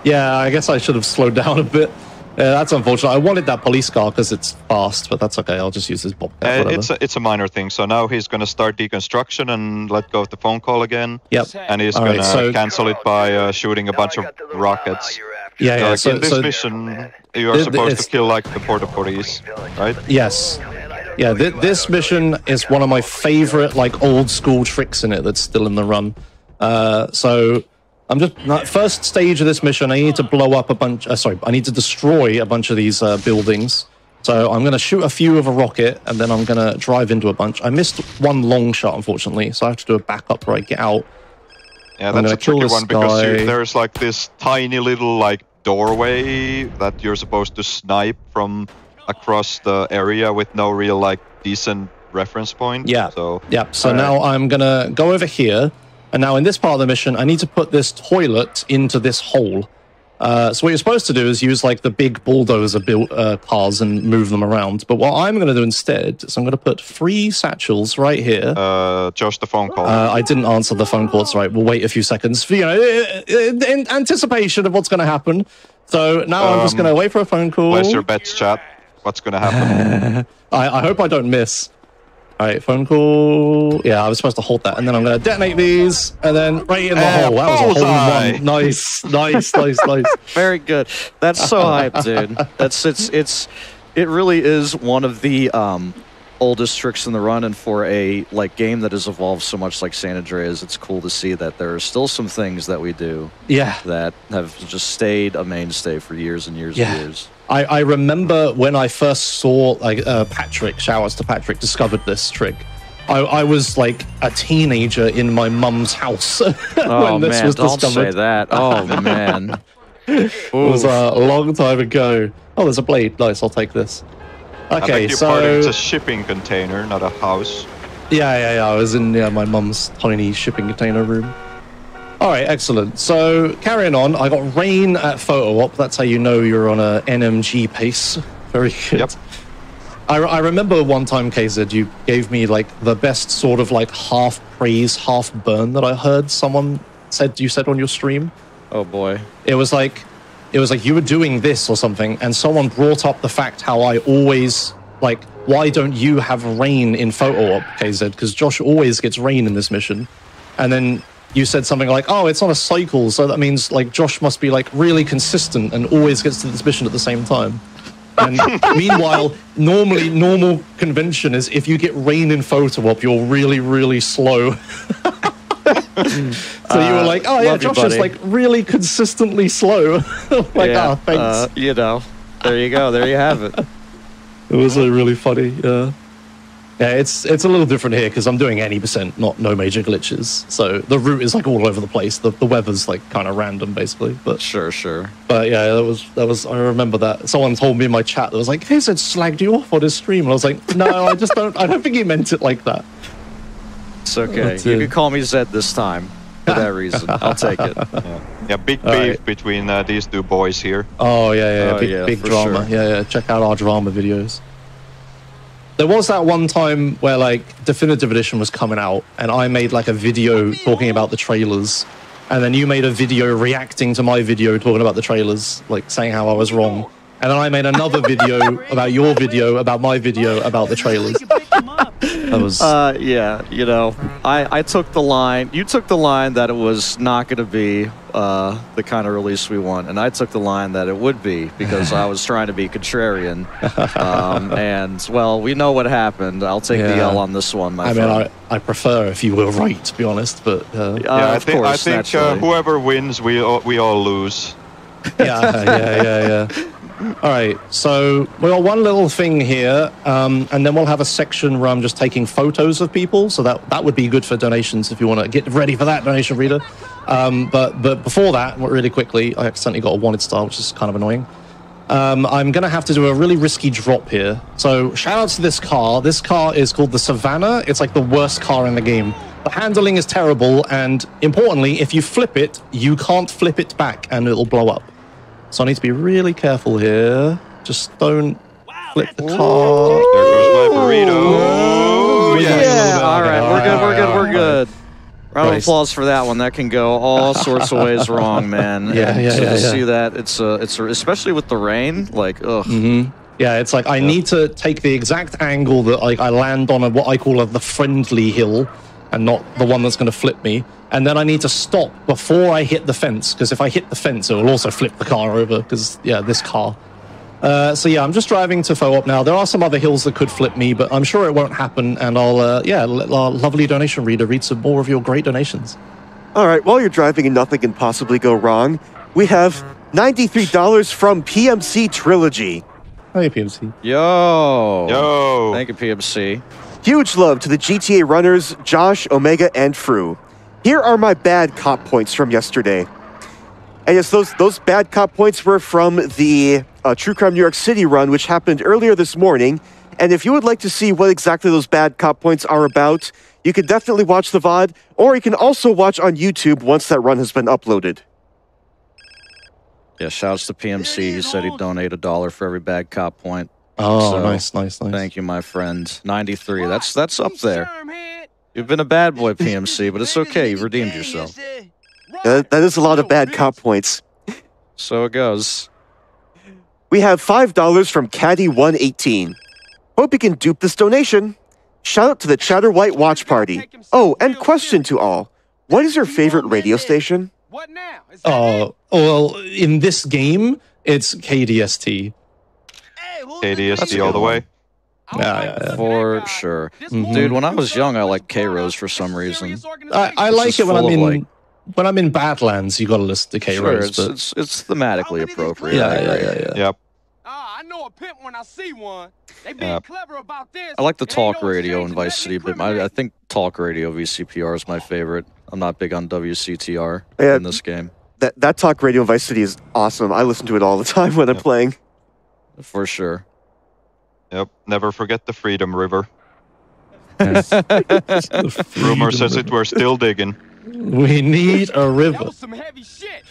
Yeah, I guess I should have slowed down a bit. Yeah, that's unfortunate. I wanted that police car because it's fast, but that's okay. I'll just use this bobcat. It's a minor thing. So now he's going to start deconstruction and let go of the phone call again. Yep. And he's going to cancel it by shooting a bunch of rockets. Yeah. So in this mission, you are supposed to kill like the porta potties, right? Yes. Yeah. This mission is one of my favorite like old school tricks in it that's still in the run. So. I'm just first stage of this mission. I need to blow up a bunch. I need to destroy a bunch of these buildings. So I'm going to shoot a few with a rocket, and then I'm going to drive into a bunch. I missed one long shot, unfortunately, so I have to do a backup where I get out. Yeah, that's a tricky one because there's like this tiny little like doorway that you're supposed to snipe from across the area with no real like decent reference point. Yeah. So now I'm going to go over here. And now in this part of the mission, I need to put this toilet into this hole. So what you're supposed to do is use like the big bulldozer cars and move them around. But what I'm going to do instead is I'm going to put 3 satchels right here. Josh, the phone call. I didn't answer the phone call. It's right. We'll wait a few seconds for, in anticipation of what's going to happen. So now I'm just going to wait for a phone call. Where's your bets, chat? What's going to happen? I hope I don't miss. All right, phone call. Yeah, I was supposed to hold that, and then I'm going to detonate these, and then right in the hole. That was a hole in one. Nice. Very good. That's so hype, dude. It really is one of the oldest tricks in the run, and for a game that has evolved so much like San Andreas, it's cool to see that there are still some things that we do that have just stayed a mainstay for years and years and years. I remember when I first saw Patrick, shout-outs to Patrick, discovered this trick. I was like a teenager in my mum's house when this was don't discovered. say that. Oh man. It was a long time ago. Oh, there's a blade. Nice, I'll take this. I Okay, beg your so pardon, it's a shipping container, not a house. yeah. I was in my mum's tiny shipping container room. All right, excellent. So carrying on, I got rain at photo op. That's how you know you're on a NMG pace. Very good. Yep. I remember one time, KZ, you gave me like the best sort of like half praise, half burn that I heard someone you said on your stream. Oh boy. It was like you were doing this or something, and someone brought up the fact how I always like, why don't you have rain in photo op, KZ? Because Josh always gets rain in this mission, and then you said something like, oh, it's on a cycle, so that means like Josh must be like really consistent and always gets to this mission at the same time. And meanwhile, normal convention is if you get rain in photo op, you're really, really slow. So you were like, oh yeah, Josh is like really consistently slow. Like, yeah, thanks. You know, there you go. There you have it. It was really funny. Yeah, it's a little different here because I'm doing any percent, no major glitches. So the route is like all over the place. The weather's like kind of random, basically. But sure. But yeah, that was. I remember that someone told me in my chat that was like, "Hey, said slagged you off on his stream," and I was like, "No, I don't think he meant it like that." It's okay. You can call me Zed this time for that reason. I'll take it. Yeah, big beef between these two boys here. Oh yeah, big drama. Sure. Yeah. Check out our drama videos. There was that one time where like Definitive Edition was coming out, and I made like a video talking about the trailers, and then you made a video reacting to my video talking about the trailers, like saying how I was wrong. And then I made another video about your video, about my video, about the trailers. That was... yeah, you know, I took the line, you took the line that it was not going to be the kind of release we want, and I took the line that it would be, because I was trying to be contrarian. And, well, we know what happened. I'll take the L on this one, my friend. I mean, I prefer if you were right, to be honest, but... I think whoever wins, we all lose. Yeah. All right, so we got one little thing here, and then we'll have a section where I'm just taking photos of people, so that would be good for donations if you want to get ready for that, donation reader. But before that, really quickly, I accidentally got a wanted star, which is kind of annoying. I'm going to have to do a really risky drop here. So shout out to this car. This car is called the Savannah. It's like the worst car in the game. The handling is terrible, and importantly, if you flip it, you can't flip it back and it'll blow up. So I need to be really careful here. Just don't flip the car. There goes my burrito. Oh, yes. Yeah, all right, we're good. Round of applause for that one. That can go all sorts of ways wrong, man. To see that, it's especially with the rain, like, ugh. Yeah, it's like I need to take the exact angle that I land on what I call the friendly hill, and not the one that's going to flip me. And then I need to stop before I hit the fence, because if I hit the fence, it will also flip the car over, because, yeah, this car. So, yeah, I'm just driving to Fo-Op now. There are some other hills that could flip me, but I'm sure it won't happen, and I'll, let our lovely donation reader read some more of your great donations. All right, while you're driving and nothing can possibly go wrong, we have $93 from PMC Trilogy. Hey, PMC. Yo. Thank you, PMC. Huge love to the GTA runners, Josh, Omega, and Fru. Here are my bad cop points from yesterday. And yes, those bad cop points were from the True Crime New York City run, which happened earlier this morning. And if you would like to see what exactly those bad cop points are about, you can definitely watch the VOD, or you can also watch on YouTube once that run has been uploaded. Yeah, shouts to PMC. He said he'd donate $1 for every bad cop point. Oh, so, nice. Thank you, my friend. 93. That's up there. You've been a bad boy, PMC, but it's okay. You've redeemed yourself. That is a lot of bad cop points. So it goes. We have $5 from Caddy118. Hope you can dupe this donation. Shout out to the Chatter White Watch Party. Oh, and question to all. What is your favorite radio station? What now? Well, in this game, it's KDST. KDST all the way. Yeah. For sure. Dude, when I was young, I liked K-Rose for some reason. I like it when I'm in when I'm in Badlands. You got to listen to K-Rose. Sure, it's thematically appropriate. Yeah. Yep. I know a pimp when I see one. They being clever about this. I like the talk radio in Vice City, but I think talk radio VCPR is my favorite. I'm not big on WCTR in this game. That talk radio in Vice City is awesome. I listen to it all the time when I'm playing. For sure. Yep. Never forget the Freedom River. The Rumor says River. it we're still digging. We need a river. That was some heavy shit.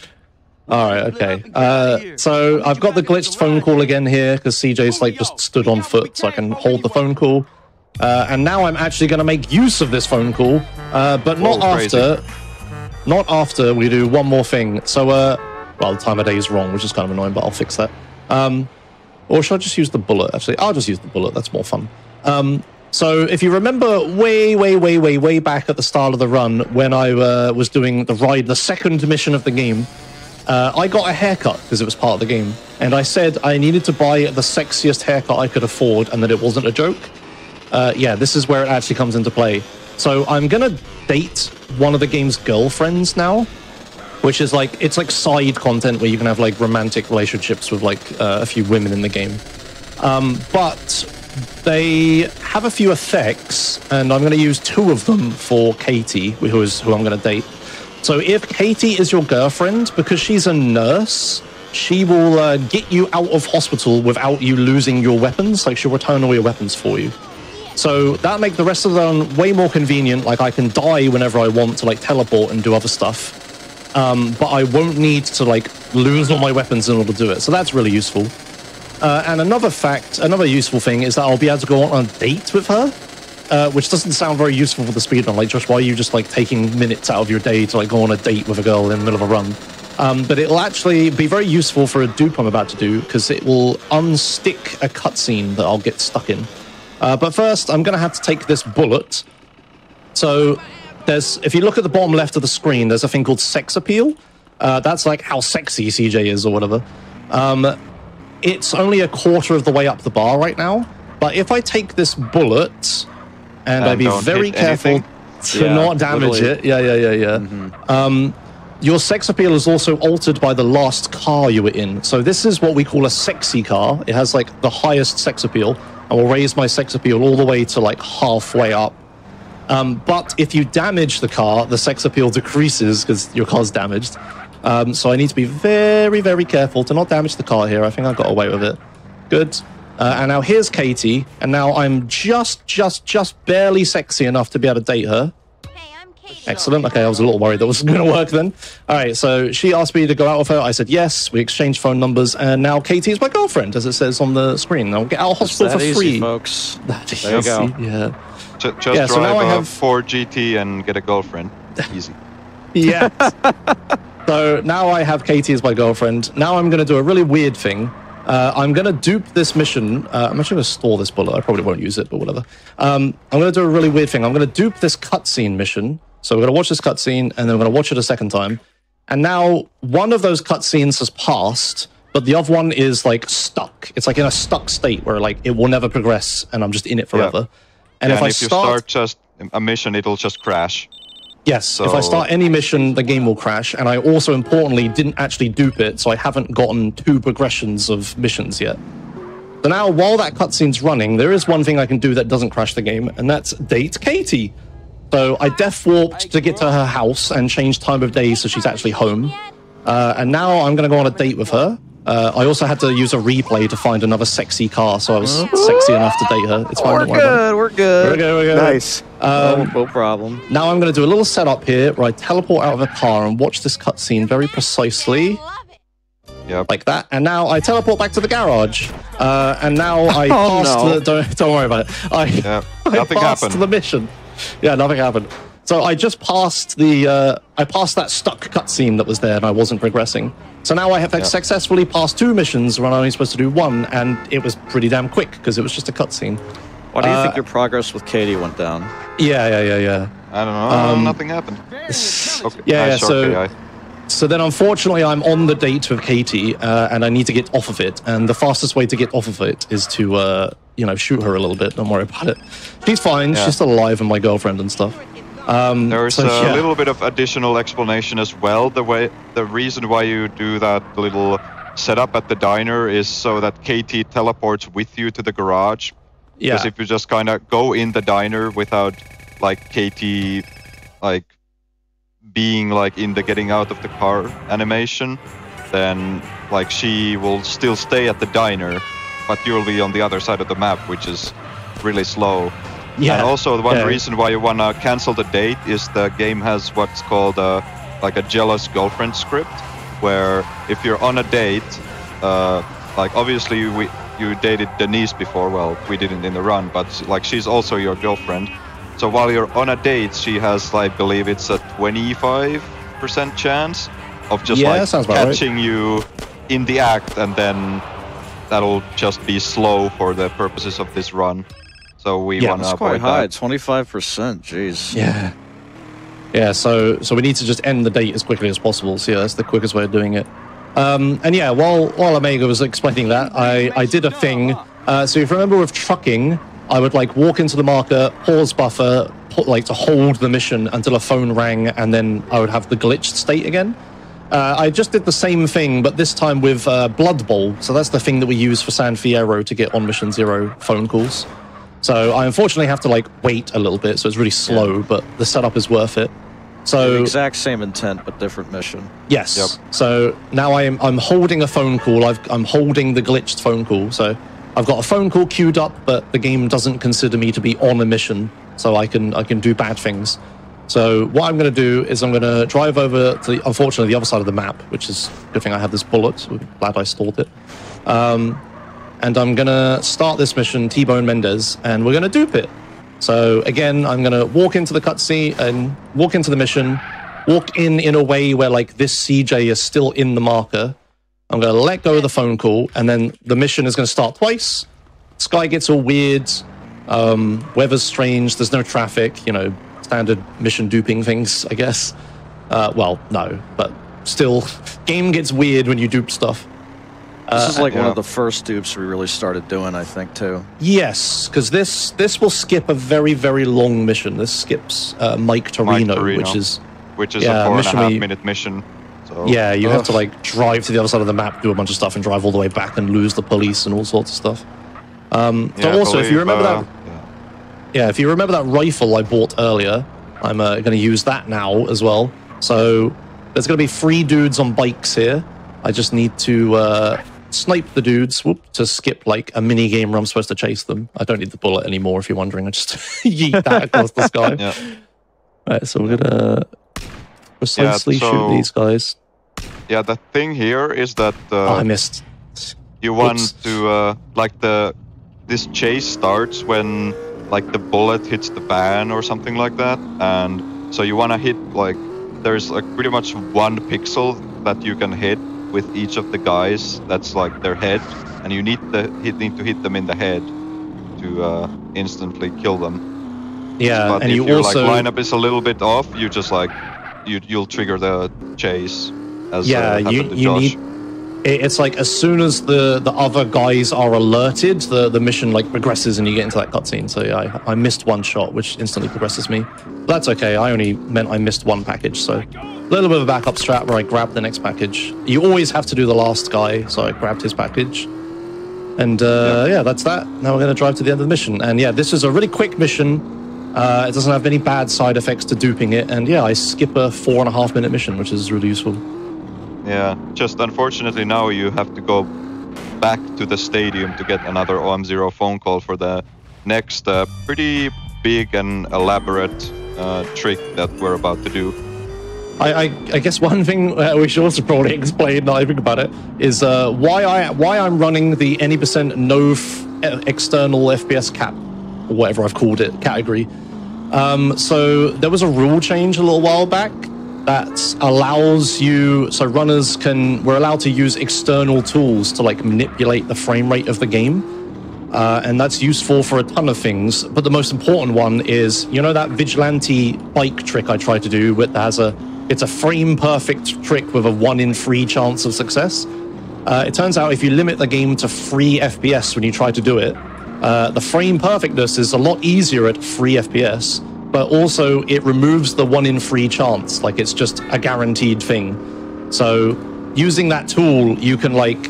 All right, okay. So I've got the glitched phone call again here because CJ's like just stood on foot, so I can hold the phone call. And now I'm actually going to make use of this phone call, but not after we do one more thing. So, well, the time of day is wrong, which is kind of annoying, but I'll fix that. Or should I just use the bullet? Actually, I'll just use the bullet. That's more fun. So if you remember way back at the start of the run when I was doing the second mission of the game, I got a haircut because it was part of the game. And I said I needed to buy the sexiest haircut I could afford and that it wasn't a joke. Yeah, this is where it actually comes into play. So I'm going to date one of the game's girlfriends now, which is like, it's like side content where you can have like romantic relationships with like a few women in the game. But they have a few effects, and I'm going to use 2 of them for Katie, who I'm going to date. So if Katie is your girlfriend, because she's a nurse, she will get you out of hospital without you losing your weapons. Like, she'll return all your weapons for you. So that'll make the rest of the run way more convenient. Like, I can die whenever I want to like teleport and do other stuff. But I won't need to like lose all my weapons in order to do it. So that's really useful. And another useful thing is that I'll be able to go on a date with her, which doesn't sound very useful for the speedrun. Like, Josh, why are you just like taking minutes out of your day to like go on a date with a girl in the middle of a run? But it'll actually be very useful for a dupe I'm about to do because it will unstick a cutscene that I'll get stuck in. But first, I'm going to have to take this bullet. So if you look at the bottom left of the screen, there's a thing called sex appeal. That's like how sexy CJ is or whatever. It's only a quarter of the way up the bar right now. But if I take this bullet and I be very careful to not damage it. Yeah. Mm-hmm. Your sex appeal is also altered by the last car you were in. So this is what we call a sexy car. It has like the highest sex appeal. I will raise my sex appeal all the way to like halfway up. But if you damage the car, the sex appeal decreases because your car's damaged. So I need to be very careful to not damage the car here. I think I got away with it. Good. And now here's Katie. And now I'm just barely sexy enough to be able to date her. Hey, I'm Katie. Excellent. Okay, I was a little worried that wasn't going to work then. All right, so she asked me to go out with her. I said yes. We exchanged phone numbers. And now Katie is my girlfriend, as it says on the screen. I'll get out of hospital for free. Easy, folks. That is there you go. Yeah. Just so drive now I a have Ford GT and get a girlfriend. Easy. Yeah. So now I have Katie as my girlfriend. Now I'm going to do a really weird thing. I'm going to dupe this mission. I'm actually going to store this bullet. I probably won't use it, but whatever. I'm going to do a really weird thing. I'm going to dupe this cutscene mission. So we're going to watch this cutscene, and then we're going to watch it a second time. And now one of those cutscenes has passed, but the other one is like stuck. It's like in a stuck state where like it will never progress, and I'm just in it forever. Yeah. And if you start just a mission, it'll just crash. Yes, so if I start any mission, the game will crash. And I also, importantly, didn't actually dupe it, so I haven't gotten 2 progressions of missions yet. So now, while that cutscene's running, there is one thing I can do that doesn't crash the game, and that's date Katie. So I death warped to get to her house and change time of day so she's actually home. And now I'm going to go on a date with her. I also had to use a replay to find another sexy car, so I was sexy enough to date her. It's fine. We're good. Nice. No problem. Now I'm going to do a little setup here where I teleport out of a car and watch this cutscene very precisely. Yep. Like that. And now I teleport back to the garage. And now I passed the... Don't worry about it. I Nothing passed happened. the mission. Yeah, nothing happened. So I just passed I passed that stuck cutscene that was there and I wasn't progressing. So now I have successfully passed 2 missions when I'm only supposed to do 1, and it was pretty damn quick because it was just a cutscene. Why do you think your progress with Katie went down? Yeah. I don't know. Nothing happened. Okay. Yeah, nice short AI. So then, unfortunately, I'm on the date with Katie, and I need to get off of it. And the fastest way to get off of it is to, shoot her a little bit. Don't worry about it. She's fine. Yeah. She's still alive and my girlfriend and stuff. There's a little bit of additional explanation as well. The reason why you do that little setup at the diner is so that Katie teleports with you to the garage. Yeah. Because if you just kind of go in the diner without like Katie like being like in the getting out of the car animation, then like she will still stay at the diner, but you'll be on the other side of the map, which is really slow. Yeah. And also one reason why you want to cancel the date is the game has what's called like a jealous girlfriend script, where if you're on a date, like obviously you dated Denise before, well, we didn't in the run, but like she's also your girlfriend. So while you're on a date, she has, I believe it's a 25% chance of just catching you in the act, and then that'll just be slow for the purposes of this run. So we want to avoid high, that. 25%, jeez. Yeah. Yeah, so we need to just end the date as quickly as possible. So yeah, that's the quickest way of doing it. And yeah, while Omega was explaining that, I did a thing. So if you remember with trucking, I would like walk into the marker, pause buffer, to hold the mission until a phone rang, and then I would have the glitched state again. I just did the same thing, but this time with Blood Bowl. So that's the thing that we use for San Fierro to get on Mission 0 phone calls. So I unfortunately have to like wait a little bit, so it's really slow, but the setup is worth it. So the exact same intent, but different mission. Yes. Yep. So now I'm holding a phone call. I'm holding the glitched phone call. So I've got a phone call queued up, but the game doesn't consider me to be on a mission, so I can do bad things. So what I'm going to do is I'm going to drive over to unfortunately the other side of the map, which is a good thing I have this bullet. I'm glad I stored it. And I'm going to start this mission, T-Bone Mendez, and we're going to dupe it. So again, I'm going to walk into the cutscene and walk into the mission, walk in a way where like this CJ is still in the marker. I'm going to let go of the phone call, and then the mission is going to start twice. Sky gets all weird. Weather's strange. There's no traffic, standard mission duping things, I guess. Well, no, but still, game gets weird when you dupe stuff. This is like one of the first dupes we really started doing, I think, too. Yes, because this will skip a very, very long mission. This skips Mike Torino, which is a 4.5-minute mission. So, yeah, you have to like drive to the other side of the map, do a bunch of stuff, and drive all the way back and lose the police and all sorts of stuff. So also, if you remember that, if you remember that rifle I bought earlier, I'm going to use that now as well. So there's going to be 3 dudes on bikes here. I just need to snipe the dudes to skip like a mini game where I'm supposed to chase them. I don't need the bullet anymore, if you're wondering. I just yeet that across the sky. Yeah. Right, so we're gonna precisely shoot these guys. Yeah, the thing here is that I missed. You want to this chase starts when like the bullet hits the van or something like that, and so you want to hit like there's like pretty much 1 pixel that you can hit with each of the guys. That's like their head, and you need to hit them in the head to instantly kill them. Yeah, but and if you your also lineup is a little bit off, you just like you'll trigger the chase. As, you need. It's like as soon as the other guys are alerted, the mission like progresses and you get into that cutscene. So yeah, I missed 1 shot, which instantly progresses me. But that's okay. I only meant I missed 1 package, so a little bit of a backup strat where I grabbed the next package. You always have to do the last guy, so I grabbed his package. And yeah, that's that. Now we're going to drive to the end of the mission. And yeah, this is a really quick mission. It doesn't have any bad side effects to duping it. And yeah, I skip a 4.5-minute mission, which is really useful. Yeah, just unfortunately now you have to go back to the stadium to get another OM0 phone call for the next pretty big and elaborate trick that we're about to do. I guess one thing we should also probably explain, now I think about it, is why I'm running the any % no external FPS cap, or whatever I've called it, category. So there was a rule change a little while back that allows you, so runners we're allowed to use external tools to like manipulate the frame rate of the game. And that's useful for a ton of things. But the most important one is, that vigilante bike trick I tried to do that has a it's a frame perfect trick with a 1 in 3 chance of success. It turns out if you limit the game to 3 FPS when you try to do it, the frame perfectness is a lot easier at 3 FPS, but also it removes the 1 in 3 chance. Like, it's just a guaranteed thing. So using that tool, you can like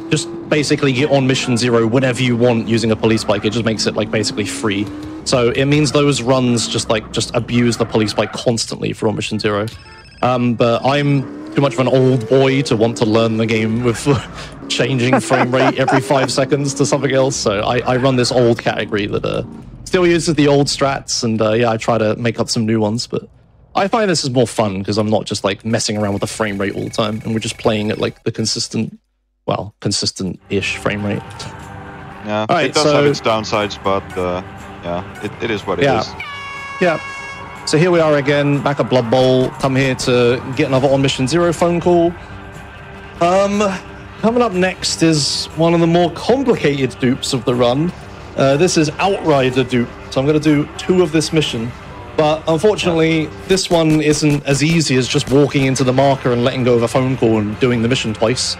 just basically get on mission 0 whenever you want using a police bike. It just makes it like basically free. So it means those runs just abuse the police bike constantly for on mission 0. But I'm too much of an old boy to want to learn the game with changing frame rate every 5 seconds to something else. So I run this old category that still uses the old strats, and yeah, I try to make up some new ones. But I find this is more fun because I'm not just like messing around with the frame rate all the time, and we're just playing at like the consistent-ish frame rate. Yeah, right, it does have its downsides, but yeah, it is what it is. Yeah. So here we are again, back at Blood Bowl. Come here to get another On Mission 0 phone call. Coming up next is one of the more complicated dupes of the run. This is Outrider dupe, so I'm going to do 2 of this mission. But unfortunately, this one isn't as easy as just walking into the marker and letting go of a phone call and doing the mission twice.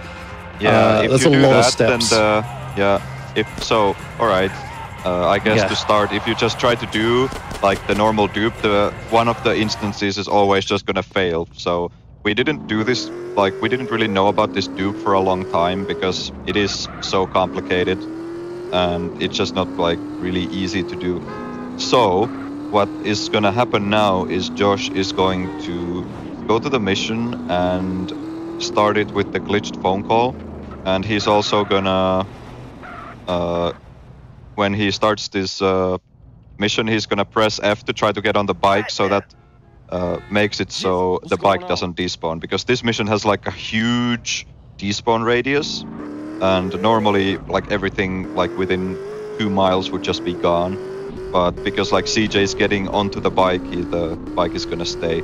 Yeah, if there's you a do lot that, of steps. then if so, all right. I guess to start, if you just try to do like the normal dupe, one of the instances is always just gonna fail. So we didn't do this, like we didn't really know about this dupe for a long time because it is so complicated and it's just not like really easy to do. So what is gonna happen now is Josh is going to go to the mission and start it with the glitched phone call, and he's also gonna when he starts this mission, he's gonna press F to try to get on the bike, so that makes it so the bike doesn't despawn, because this mission has like a huge despawn radius, and normally like everything like within 2 miles would just be gone, but because like CJ's getting onto the bike, the bike is gonna stay.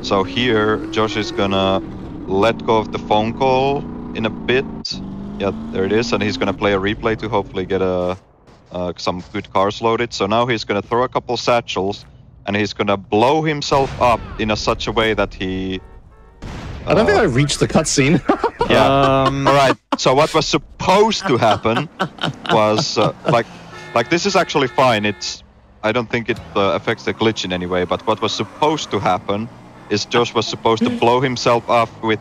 So here Josh is gonna let go of the phone call in a bit. Yeah, there it is, and he's gonna play a replay to hopefully get some good cars loaded. So now he's gonna throw a couple satchels, and he's gonna blow himself up in such a way that he... I don't think I reached the cutscene. Yeah. All right. So what was supposed to happen was like this is actually fine. I don't think it affects the glitch in any way. But what was supposed to happen is Josh was supposed to blow himself up with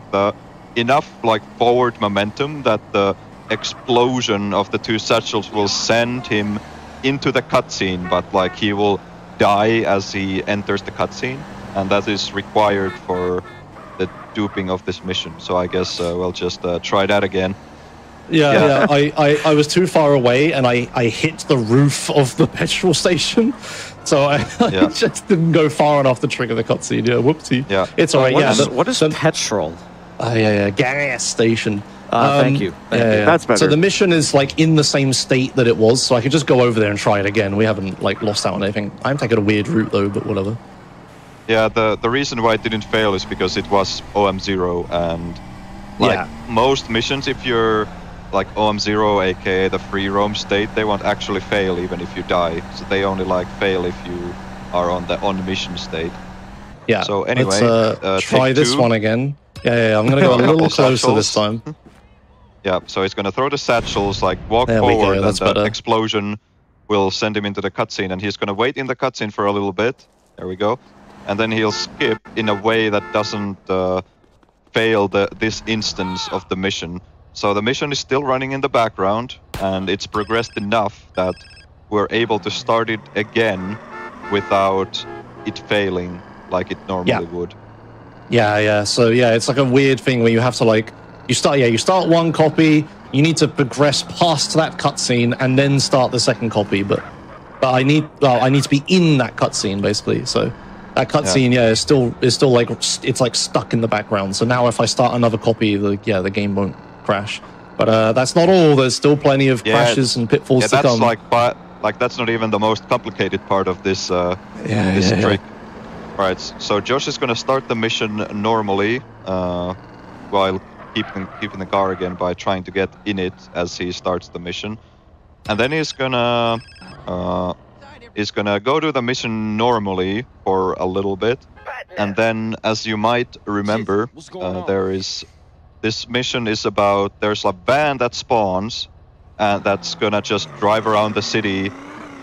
enough like forward momentum that the explosion of the 2 satchels will send him into the cutscene, but like he will die as he enters the cutscene, and that is required for the duping of this mission. So I guess we'll just try that again. Yeah. I was too far away, and I hit the roof of the petrol station, so I just didn't go far enough to trigger the cutscene. Yeah, whoopsie. Yeah, it's alright. What is petrol? Gas station. Thank you. That's better. So the mission is like in the same state that it was, so I could just go over there and try it again. We haven't like lost out on anything. I'm taking a weird route though, but whatever. Yeah, the reason why it didn't fail is because it was OM0, and like most missions, if you're like OM0, aka the free roam state, they won't actually fail even if you die. So they only like fail if you are on the on mission state. Yeah. So anyway, let's try this one again. Yeah, I'm gonna go a little closer this time. Yeah, so he's gonna throw the satchels, like walk forward, and the better. explosion will send him into the cutscene, and he's gonna wait in the cutscene for a little bit. There we go. And then he'll skip in a way that doesn't fail this instance of the mission. So the mission is still running in the background, and it's progressed enough that we're able to start it again without it failing like it normally would. Yeah. So yeah, it's like a weird thing where you have to like you start one copy, you need to progress past that cutscene and then start the second copy. But I need to be in that cutscene basically. So that cutscene, is still like it's like stuck in the background. So now if I start another copy, the game won't crash. But that's not all. There's still plenty of crashes and pitfalls to come. Like that's not even the most complicated part of this trick. Right, so Josh is gonna start the mission normally, while keeping the car again by trying to get in it as he starts the mission, and then he's gonna go to the mission normally for a little bit, And then, as you might remember, this mission is about, there's a van that spawns, and that's gonna just drive around the city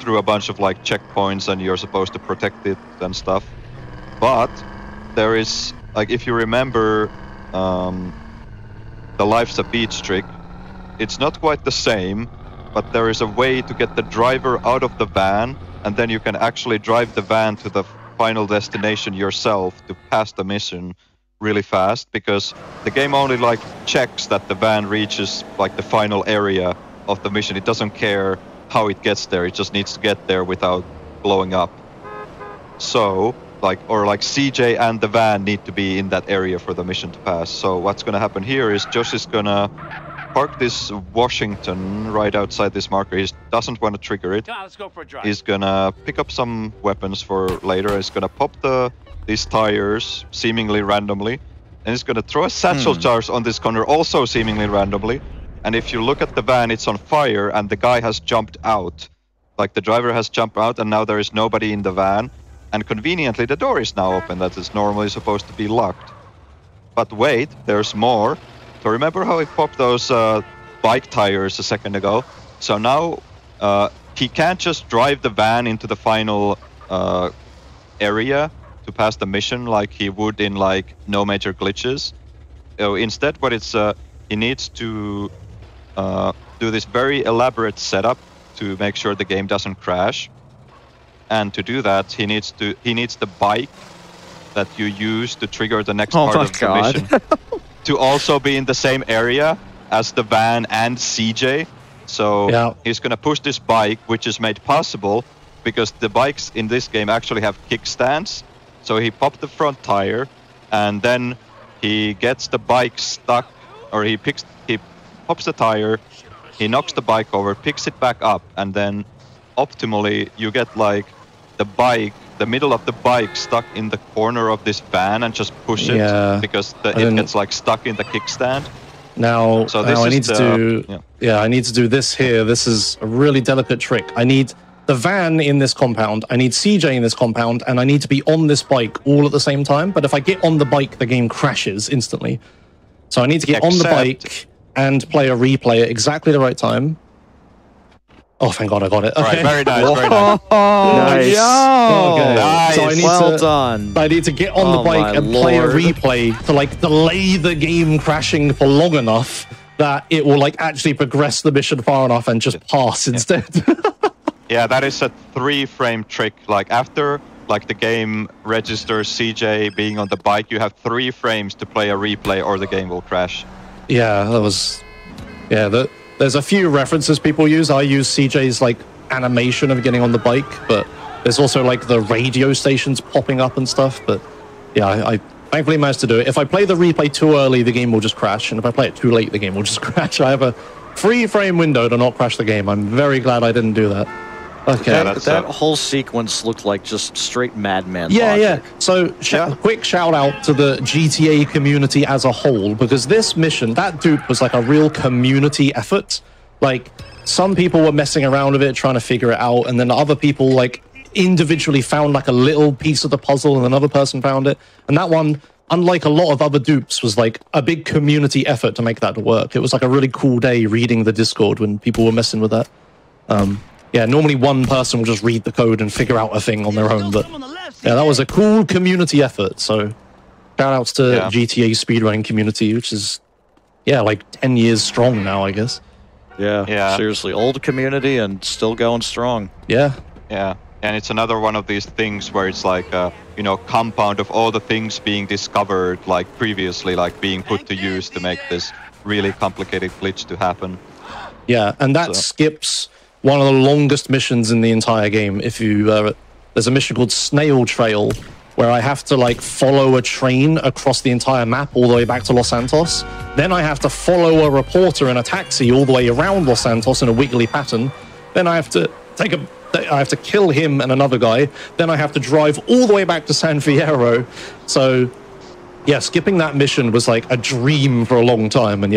through a bunch of like checkpoints, and you're supposed to protect it and stuff. But there is, like, if you remember the Life's a Beach trick, it's not quite the same, but there is a way to get the driver out of the van, and then you can actually drive the van to the final destination yourself to pass the mission really fast, because the game only like checks that the van reaches like the final area of the mission. It doesn't care how it gets there, it just needs to get there without blowing up. So like CJ and the van need to be in that area for the mission to pass. So what's gonna happen here is Josh is gonna park this Washington right outside this marker. He doesn't want to trigger it. Let's go for a drive. He's gonna pick up some weapons for later. He's gonna pop these tires seemingly randomly, and he's gonna throw a satchel charge on this corner also seemingly randomly. And if you look at the van, it's on fire, and the guy has jumped out. Like the driver has jumped out, and now there is nobody in the van. And conveniently, the door is now open that is normally supposed to be locked. But wait, there's more. So remember how he popped those bike tires a second ago? So now he can't just drive the van into the final area to pass the mission like he would in like No Major Glitches. Instead, what it's he needs to do this very elaborate setup to make sure the game doesn't crash. And to do that, he needs the bike that you use to trigger the next part of the mission to also be in the same area as the van and CJ. So he's gonna push this bike, which is made possible because the bikes in this game actually have kickstands. So he popped the front tire, and then he gets the bike stuck, or he pops the tire, he knocks the bike over, picks it back up, and then optimally you get like the middle of the bike stuck in the corner of this van and just push it because it gets like stuck in the kickstand. Now I need to do this here. This is a really delicate trick. I need the van in this compound, I need CJ in this compound, and I need to be on this bike all at the same time. But if I get on the bike, the game crashes instantly. So I need to get on the bike and play a replay at exactly the right time. Oh, thank God I got it. Okay. Right, very nice, very nice. Nice. Okay. Nice. So I need well done. I need to get on the bike and play a replay to like delay the game crashing for long enough that it will like actually progress the mission far enough and just pass instead. Yeah, that is a 3-frame trick. Like after like the game registers CJ being on the bike, you have 3 frames to play a replay or the game will crash. Yeah, that was... Yeah, there's a few references people use. I use CJ's like animation of getting on the bike, but there's also like the radio stations popping up and stuff. But yeah, I thankfully managed to do it. If I play the replay too early, the game will just crash. And if I play it too late, the game will just crash. I have a 3-frame window to not crash the game. I'm very glad I didn't do that. Okay. That whole sequence looked like just straight Madman logic. Yeah. So, quick shout out to the GTA community as a whole, because this mission, that dupe was like a real community effort. Like, some people were messing around with it, trying to figure it out, and then other people, like, individually found like a little piece of the puzzle, and another person found it. And that one, unlike a lot of other dupes, was like a big community effort to make that work. It was like a really cool day reading the Discord when people were messing with that. Yeah, normally one person will just read the code and figure out a thing on their own, but yeah, that was a cool community effort. So shout outs to GTA speedrunning community, which is, like 10 years strong now, I guess. Yeah, seriously, old community and still going strong. Yeah. And it's another one of these things where it's like, compound of all the things being discovered, like previously, like being put to use to make this really complicated glitch to happen. Yeah, and that skips one of the longest missions in the entire game. If you, there's a mission called Snail Trail, where I have to like follow a train across the entire map all the way back to Los Santos. Then I have to follow a reporter in a taxi all the way around Los Santos in a wiggly pattern. Then I have to I have to kill him and another guy. Then I have to drive all the way back to San Fierro. So yeah, skipping that mission was like a dream for a long time, and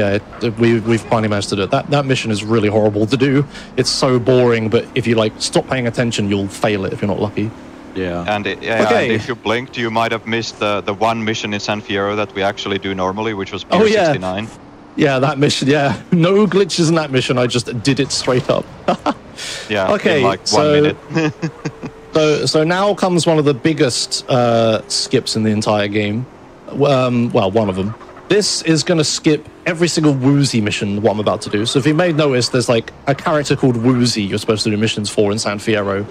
we've finally managed to do it. That mission is really horrible to do. It's so boring, but if you like stop paying attention, you'll fail it if you're not lucky. Yeah. And, and if you blinked, you might have missed the one mission in San Fierro that we actually do normally, which was Pier 69. Yeah, that mission, yeah. No glitches in that mission, I just did it straight up. Yeah, okay, in like 1 minute. so now comes one of the biggest skips in the entire game. Well, one of them. This is going to skip every single Woozy mission, what I'm about to do. So if you may notice, there's like a character called Woozy you're supposed to do missions for in San Fierro.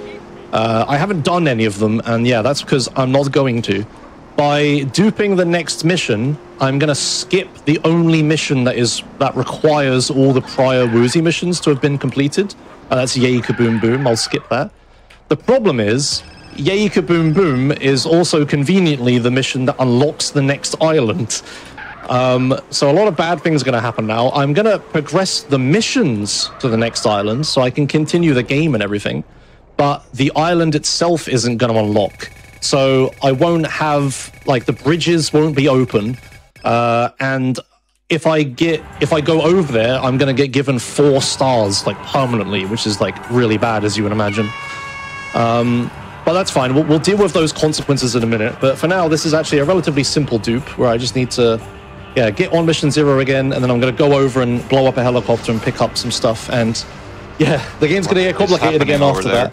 I haven't done any of them, and yeah, that's because I'm not going to. By duping the next mission, I'm going to skip the only mission that requires all the prior Woozy missions to have been completed. That's Yay Kaboom Boom. I'll skip that. The problem is, Yay Kaboom Boom is also conveniently the mission that unlocks the next island. So a lot of bad things are going to happen now. I'm going to progress the missions to the next island so I can continue the game and everything. But the island itself isn't going to unlock. So I won't have, like, the bridges won't be open. And if I go over there, I'm going to get given 4 stars, like, permanently, which is, like, really bad, as you would imagine. But that's fine. We'll deal with those consequences in a minute. But for now, this is actually a relatively simple dupe where I just need to, yeah, get on mission 0 again, and then I'm going to go over and blow up a helicopter and pick up some stuff. And yeah, the game's going to get complicated again after that.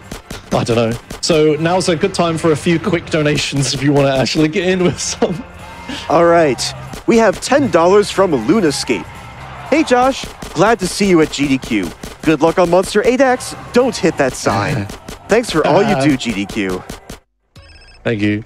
I don't know. So now's a good time for a few quick donations if you want to actually get in with some. All right. We have $10 from Lunascape. Hey, Josh. Glad to see you at GDQ. Good luck on Monster 8X. Don't hit that sign. Thanks for all you do, GDQ. Thank you.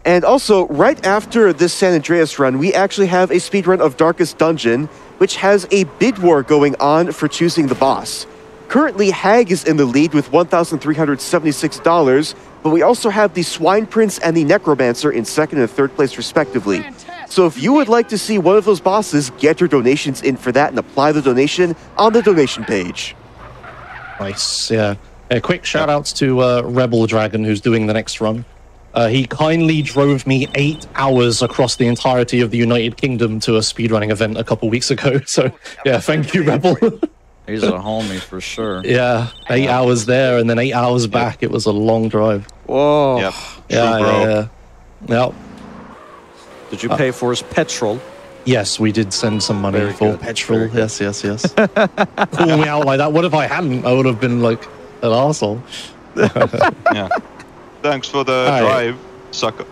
And also, right after this San Andreas run, we actually have a speedrun of Darkest Dungeon, which has a bid war going on for choosing the boss. Currently, Hag is in the lead with $1,376, but we also have the Swine Prince and the Necromancer in 2nd and 3rd place respectively. So if you would like to see one of those bosses, get your donations in for that and apply the donation on the donation page. Nice, yeah. A quick shout outs to Rebel Dragon, who's doing the next run. He kindly drove me 8 hours across the entirety of the United Kingdom to a speedrunning event a couple weeks ago. So, yeah, thank you, Rebel. He's a homie for sure. Yeah, 8 hours there and then 8 hours back. It was a long drive. Whoa. Yep. Yeah. Did you pay for his petrol? Yes, we did send some money Very for good. petrol. Very good. Yes. Call me out like that. What if I hadn't? I would have been like an arsehole. Yeah. Thanks for the drive, sucker.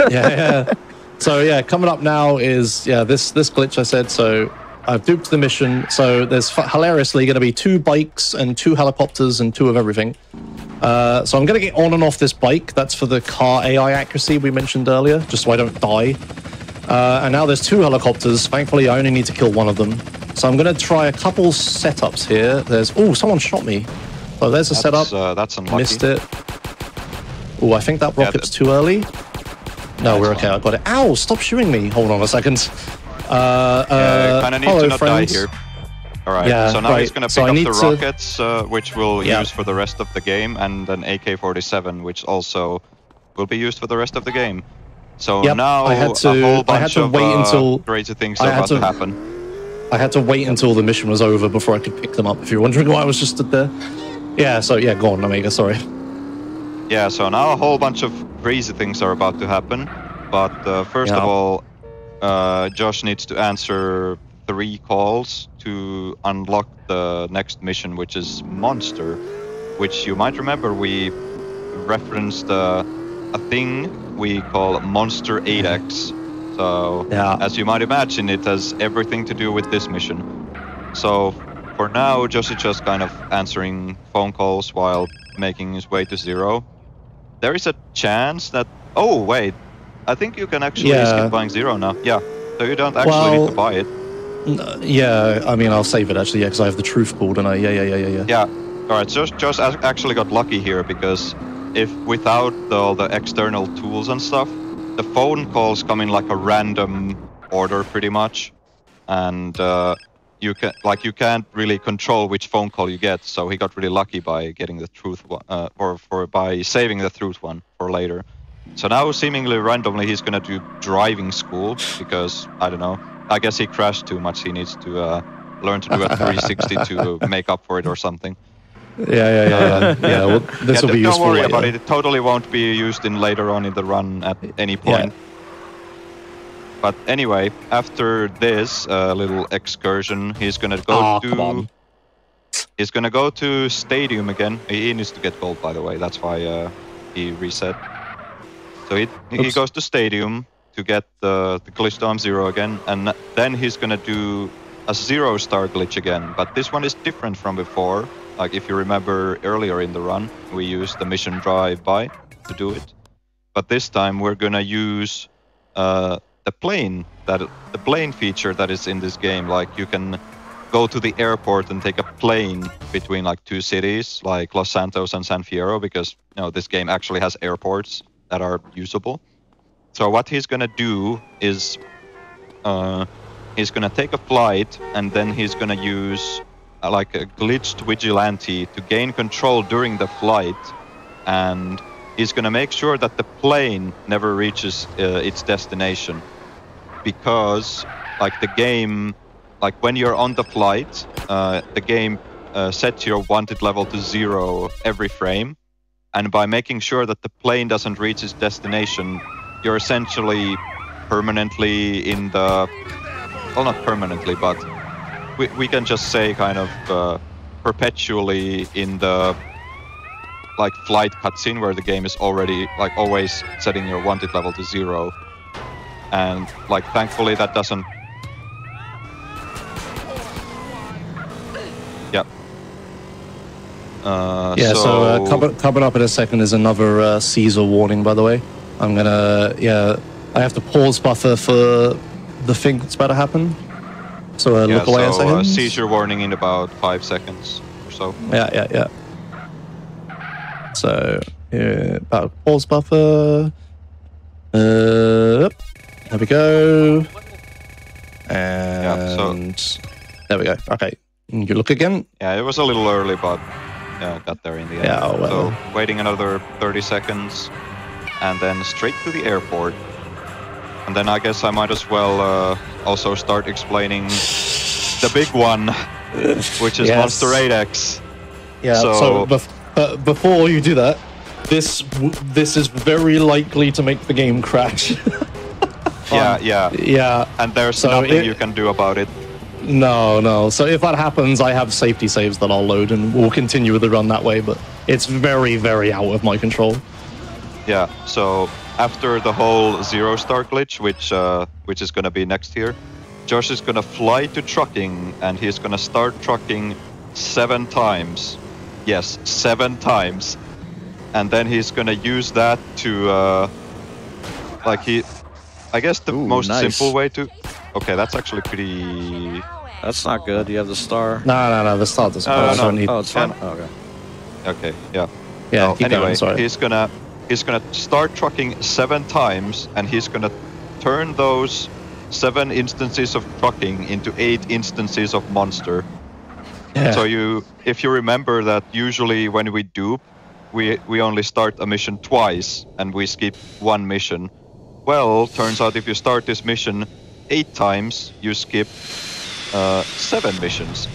Yeah. So yeah, coming up now is this glitch I said. So I've duped the mission. So there's hilariously going to be 2 bikes and 2 helicopters and 2 of everything. So I'm going to get on and off this bike. That's for the car AI accuracy we mentioned earlier, just so I don't die. And now there's 2 helicopters. Thankfully, I only need to kill one of them. So I'm going to try a couple setups here. There's someone shot me. Oh, there's a setup. That's unlucky. Missed it. Oh, I think that rocket's too early. No, we're okay. I got it. Ow! Stop shooting me. Hold on a second. Kind of need to not friends. die here. All right. Yeah, so now he's going to pick up the rockets, which we'll Yeah. use for the rest of the game, and an AK-47, which also will be used for the rest of the game. So Yep, now I had to- a whole I had bunch to of wait until- crazy things I are had about to to- happen. I had to wait until the mission was over before I could pick them up. If you're wondering why I was just stood there. Yeah. So yeah, go on, Omega. Sorry. Yeah, so now a whole bunch of crazy things are about to happen. But first of all, Josh needs to answer 3 calls to unlock the next mission, which is Monster, which you might remember we referenced a thing we call Monster 8X. So, as you might imagine, it has everything to do with this mission. So, for now, Josh is just kind of answering phone calls while making his way to 0. There is a chance that... Oh, wait. I think you can actually skip buying 0 now. Yeah, so you don't actually need to buy it. Yeah, I mean, I'll save it actually, because I have the truth call, don't I? Yeah. Yeah, alright, Josh actually got lucky here, because if without all the external tools and stuff, the phone calls come in like a random order pretty much, and you can't really control which phone call you get, so he got really lucky by getting the truth one, or by saving the truth one for later. So now, seemingly randomly, he's gonna do driving school, because, I don't know, I guess he crashed too much, he needs to learn to do a 360 to make up for it or something. Yeah. Well, this will be don't useful worry later. about it. It totally won't be used in later on in the run at any point. But anyway, after this little excursion, he's gonna go come on. He's gonna go to Stadium again. He needs to get gold, by the way. That's why he reset. So he goes to Stadium to get the Glitch 0 again, and then he's gonna do a 0-star glitch again. But this one is different from before. Like if you remember earlier in the run, we used the mission drive-by to do it. But this time we're gonna use the plane feature that is in this game. Like you can go to the airport and take a plane between like two cities, like Los Santos and San Fierro, because this game actually has airports that are usable. So what he's gonna do is he's gonna take a flight, and then he's gonna use like a glitched vigilante to gain control during the flight, and he's gonna make sure that the plane never reaches its destination, because like the game, like when you're on the flight, the game sets your wanted level to 0 every frame, and by making sure that the plane doesn't reach its destination, you're essentially permanently in the, well, not permanently, but we can just say kind of perpetually in the like flight cutscene where the game is already like always setting your wanted level to 0, and like thankfully that doesn't. Yep. So coming up in a second is another Caesar warning, by the way. I'm gonna, I have to pause buffer for the thing that's about to happen. So look away a second. Seizure warning in about 5 seconds or so. Yeah. So, about pause buffer. There we go. And there we go. Okay, you look again. Yeah, it was a little early, but got there in the end. Yeah, well. So waiting another 30 seconds, and then straight to the airport. And then I guess I might as well also start explaining the big one, which is Monster 8X. Yeah. So before you do that, this is very likely to make the game crash. Yeah. And there's nothing you can do about it. No. So if that happens, I have safety saves that I'll load, and we'll continue with the run that way. But it's very, very out of my control. Yeah. So after the whole 0-star glitch, which is gonna be next here, Josh is gonna fly to trucking, and he's gonna start trucking 7 times. Yes, 7 times. And then he's gonna use that to I guess the most simple way to. Okay, that's actually pretty. That's not good. You have the star. No. The star doesn't. Oh, it's fine. Oh, okay. Okay. Yeah. Yeah. Anyway, going, he's gonna start trucking 7 times, and he's gonna turn those 7 instances of trucking into 8 instances of monster. Yeah. So if you remember that usually when we dupe, we only start a mission twice and we skip 1 mission. Well, turns out if you start this mission 8 times, you skip 7 missions.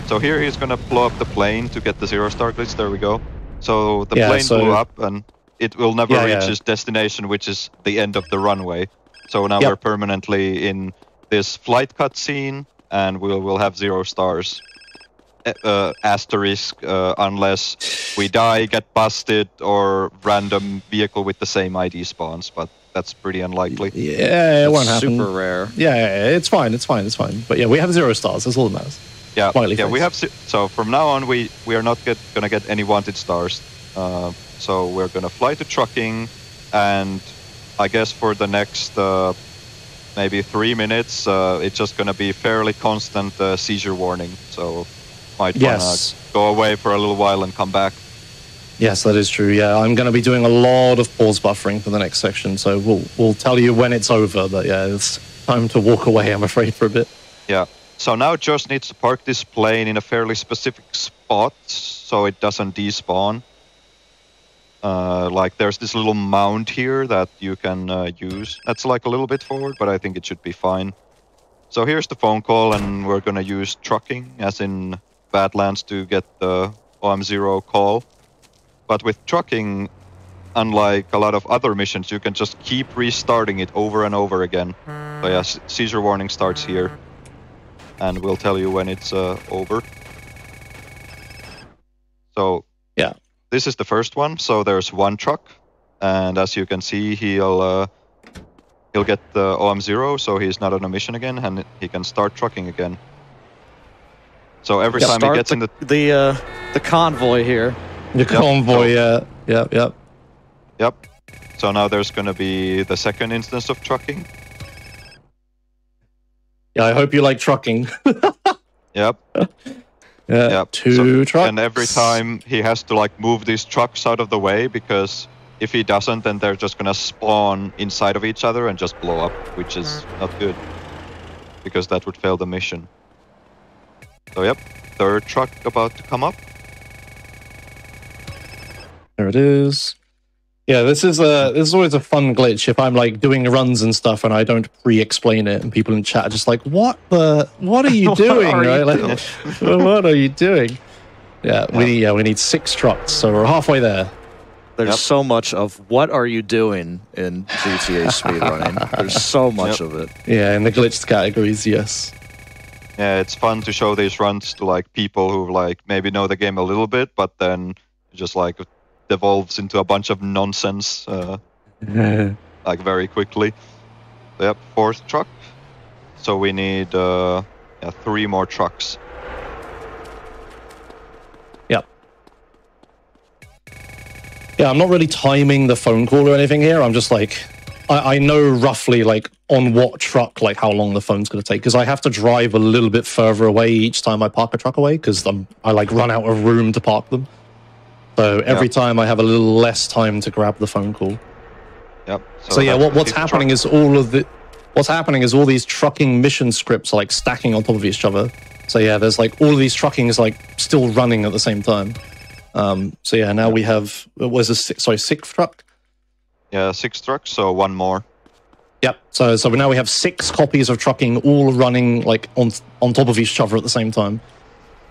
So here he's gonna blow up the plane to get the 0-star glitch. There we go. So the plane blew up, and it will never reach its destination, which is the end of the runway. So now we're permanently in this flight cutscene, and we'll have 0 stars. Asterisk, unless we die, get busted, or random vehicle with the same ID spawns, but that's pretty unlikely. Yeah, it won't happen. Super rare. Yeah, it's fine. But yeah, we have 0 stars. That's all that matters. Yeah, we have. So from now on, we are not gonna get any wanted stars. So we're gonna fly to trucking, and I guess for the next maybe 3 minutes, it's just gonna be fairly constant seizure warning. So might wanna go away for a little while and come back. Yes, that is true. Yeah, I'm going to be doing a lot of pause buffering for the next section, so we'll tell you when it's over. But yeah, it's time to walk away, I'm afraid, for a bit. Yeah. So now Josh needs to park this plane in a fairly specific spot so it doesn't despawn. Like there's this little mound here that you can use. That's like a little bit forward, but I think it should be fine. So here's the phone call, and we're gonna use trucking, as in Badlands, to get the OM0 call. But with trucking, unlike a lot of other missions, you can just keep restarting it over and over again. So yeah, seizure warning starts here. And we'll tell you when it's over. So Yeah. this is the first one. So there's one truck. And as you can see, he'll get the OM0, so he's not on a mission again, and he can start trucking again. So every time he gets in the convoy here. The convoy, yeah. Yep. Yep. So now there's going to be the second instance of trucking. Yeah, I hope you like trucking. Yep. Yeah, Yep. two trucks. And every time he has to like move these trucks out of the way, because if he doesn't, then they're just gonna spawn inside of each other and just blow up, which is not good, because that would fail the mission. So yep, third truck about to come up. There it is. Yeah, this is always a fun glitch if I'm like doing runs and stuff and I don't pre-explain it and people in chat are just like, what are you doing? What are you doing? Yeah, we need 6 trucks, so we're halfway there. There's so much of what are you doing in GTA speedrunning. There's so much of it. Yeah, in the glitched categories, yes. Yeah, it's fun to show these runs to like people who like maybe know the game a little bit, but then just like devolves into a bunch of nonsense like very quickly. So, yep, 4th truck. So we need 3 more trucks. Yep. Yeah, I'm not really timing the phone call or anything here. I'm just like, I know roughly like on what truck, like how long the phone's going to take, because I have to drive a little bit further away each time I park a truck away, because I like run out of room to park them. So every time I have a little less time to grab the phone call. Yep. So yeah, what's happening is all these trucking mission scripts are like stacking on top of each other. So yeah, there's like all of these trucking is like still running at the same time. So yeah, now we have, was this 6th truck? Yeah, 6 trucks, so 1 more. Yep. So now we have 6 copies of trucking all running like on top of each other at the same time.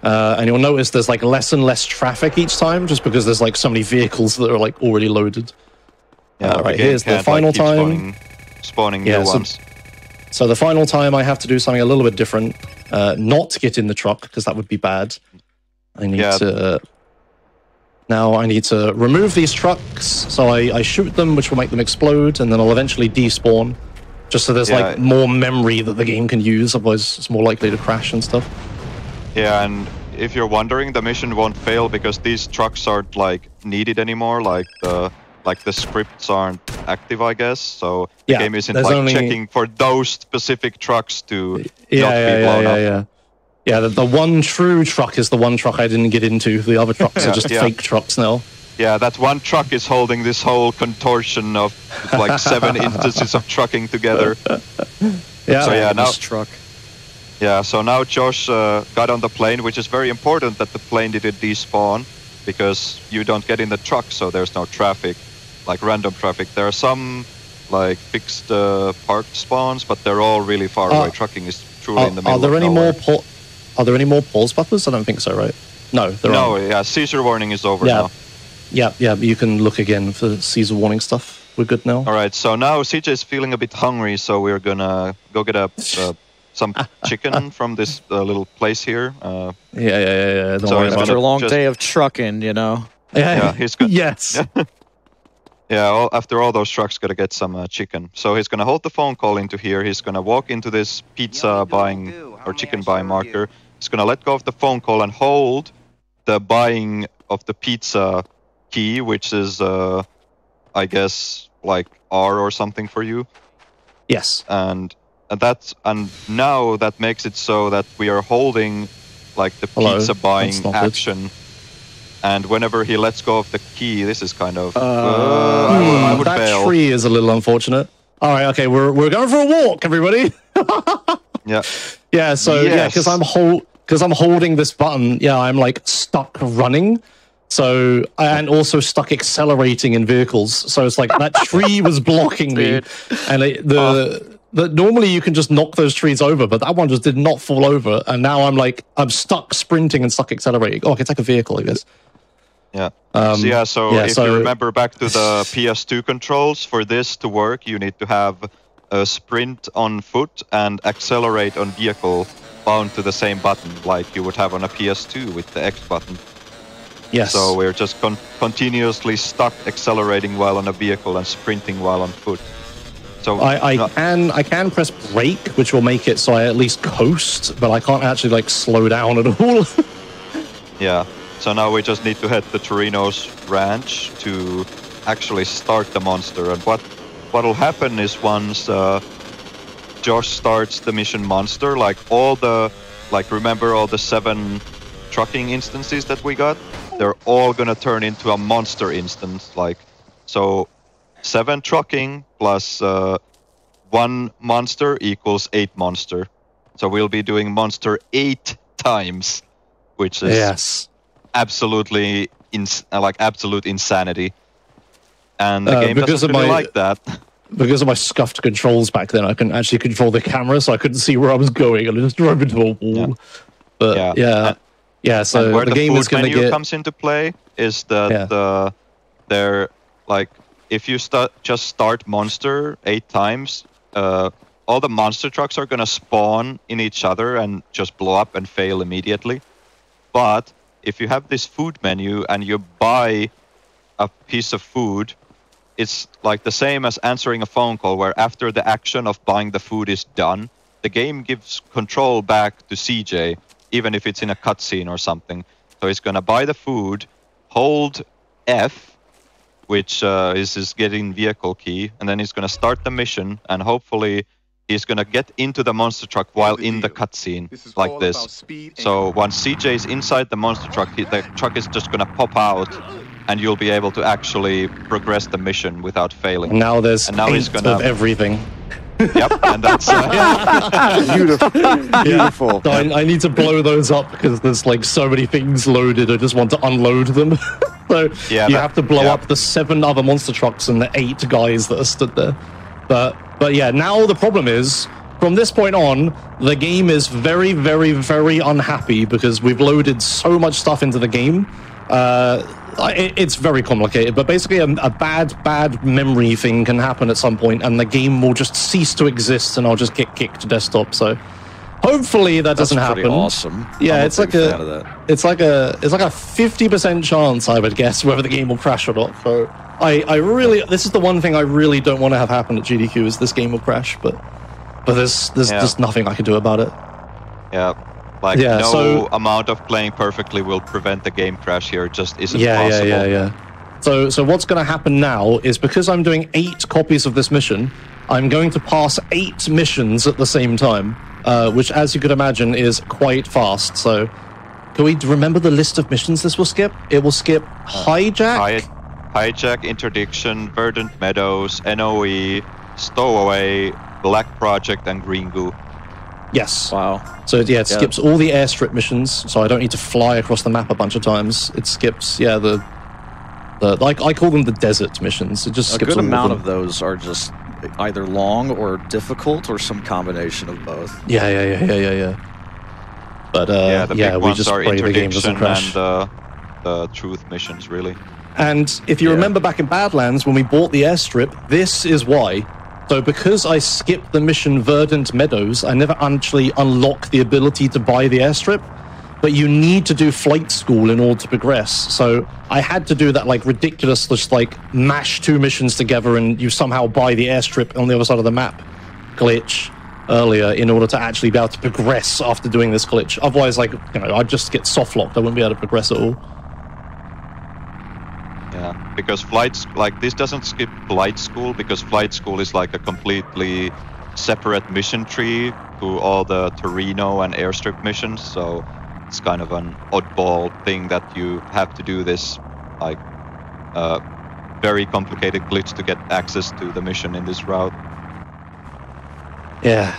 And you'll notice there's like less and less traffic each time, just because there's like so many vehicles that are like already loaded. Yeah, right, here's the final time. Spawning new ones. So the final time I have to do something a little bit different. Not get in the truck, because that would be bad. I need to... Now I need to remove these trucks, so I shoot them, which will make them explode, and then I'll eventually despawn, just so there's like more memory that the game can use, otherwise it's more likely to crash and stuff. Yeah, and if you're wondering, the mission won't fail because these trucks aren't like needed anymore, like the scripts aren't active, I guess, so the game isn't like checking for those specific trucks to not be blown up. Yeah, the one true truck is the one truck I didn't get into. The other trucks are just fake trucks now. Yeah, that one truck is holding this whole contortion of like 7 instances of trucking together. Yeah, so yeah, now truck. Yeah, so now Josh got on the plane, which is very important that the plane didn't despawn, because you don't get in the truck, so there's no traffic, like random traffic. There are some like fixed parked spawns, but they're all really far away. Trucking is truly in the middle. Are there any more pause buffers? I don't think so, right? No, there aren't. No, yeah, seizure warning is over now. Yeah, you can look again for Caesar warning stuff. We're good now. All right, so now CJ is feeling a bit hungry, so we're gonna go get some chicken from this little place here. Yeah. So after a long day of trucking, you know. Yeah, he's good. Yes. Yeah, after all those trucks, gotta get some chicken. So he's gonna hold the phone call into here. He's gonna walk into this pizza buying or chicken buying marker. He's gonna let go of the phone call and hold the buying of the pizza key, which is, I guess, like R or something for you. Yes. And now that makes it so that we are holding like the pizza buying action. And whenever he lets go of the key, this is kind of I would that fail. Tree is a little unfortunate. All right, okay, we're going for a walk, everybody. Yeah. So yes. because I'm holding this button. Yeah, I'm like stuck running. So and also stuck accelerating in vehicles. So it's like that tree was blocking me, and that normally you can just knock those trees over, but that one just did not fall over, and now I'm stuck sprinting and stuck accelerating. Oh, I can take a vehicle, I guess. Yeah. So if you remember back to the PS2 controls, for this to work, you need to have a sprint on foot and accelerate on vehicle bound to the same button, like you would have on a PS2 with the X button. Yes. So we're just continuously stuck accelerating while on a vehicle and sprinting while on foot. So I can press brake, which will make it so I at least coast, but I can't actually like slow down at all. Yeah. So now we just need to head to Torino's ranch to actually start the monster. And what'll happen is once Josh starts the mission monster, remember all the 7 trucking instances that we got? They're all gonna turn into a monster instance. So 7 trucking plus 1 monster equals 8 monster. So we'll be doing monster 8 times, which is absolutely absolute insanity. And the game doesn't really like that. Because of my scuffed controls back then, I couldn't actually control the camera, so I couldn't see where I was going, and I just drove into a wall. Yeah. But so and where the the game food is going to menu get comes into play is that they're like, if you just start monster 8 times, all the monster trucks are going to spawn in each other and just blow up and fail immediately. But if you have this food menu and you buy a piece of food, it's like the same as answering a phone call, where after the action of buying the food is done, the game gives control back to CJ, even if it's in a cutscene or something. So he's going to buy the food, hold F, which is his getting vehicle key, and then he's going to start the mission, and hopefully he's going to get into the monster truck while in the cutscene, like this. So once CJ is inside the monster truck, the truck is just going to pop out, and you'll be able to actually progress the mission without failing. And now there's 8 of everything. Yep, and that's beautiful. Beautiful. So I need to blow those up because there's like so many things loaded. I just want to unload them. So you have to blow up the 7 other monster trucks and the 8 guys that are stood there. But yeah, now the problem is, from this point on, the game is very, very, very unhappy because we've loaded so much stuff into the game. It's very complicated, but basically a bad memory thing can happen at some point, and the game will just cease to exist, and I'll just get kicked to desktop. So hopefully that doesn't happen. That's awesome. Yeah, it's like a 50% chance, I would guess, whether the game will crash or not. So this is the one thing I really don't want to have happen at GDQ, is this game will crash, but there's just nothing I can do about it. Yeah. No amount of playing perfectly will prevent the game crash here. It just isn't possible. Yeah. So what's going to happen now is, because I'm doing 8 copies of this mission, I'm going to pass 8 missions at the same time, which, as you could imagine, is quite fast. So can we remember the list of missions this will skip? It will skip Hijack, Interdiction, Verdant Meadows, NOE, Stowaway, Black Project, and Green Goo. Yes. Wow. So it skips all the airstrip missions, so I don't need to fly across the map a bunch of times. It skips, the I call them the desert missions. It just skips a good amount of those are just either long or difficult, or some combination of both. Yeah. But the big we ones just are pray the game doesn't Interdiction crash. and the truth missions, really. And if you remember back in Badlands when we bought the airstrip, this is why. So because I skipped the mission Verdant Meadows, I never actually unlocked the ability to buy the airstrip. But you need to do flight school in order to progress. So I had to do that ridiculous, just mash 2 missions together and you somehow buy the airstrip on the other side of the map glitch earlier in order to actually be able to progress after doing this glitch. Otherwise, I'd just get soft locked. I wouldn't be able to progress at all. Yeah, because this doesn't skip flight school, because flight school is a completely separate mission tree to all the Torino and airstrip missions, so it's kind of an oddball thing that you have to do this very complicated glitch to get access to the mission in this route. Yeah,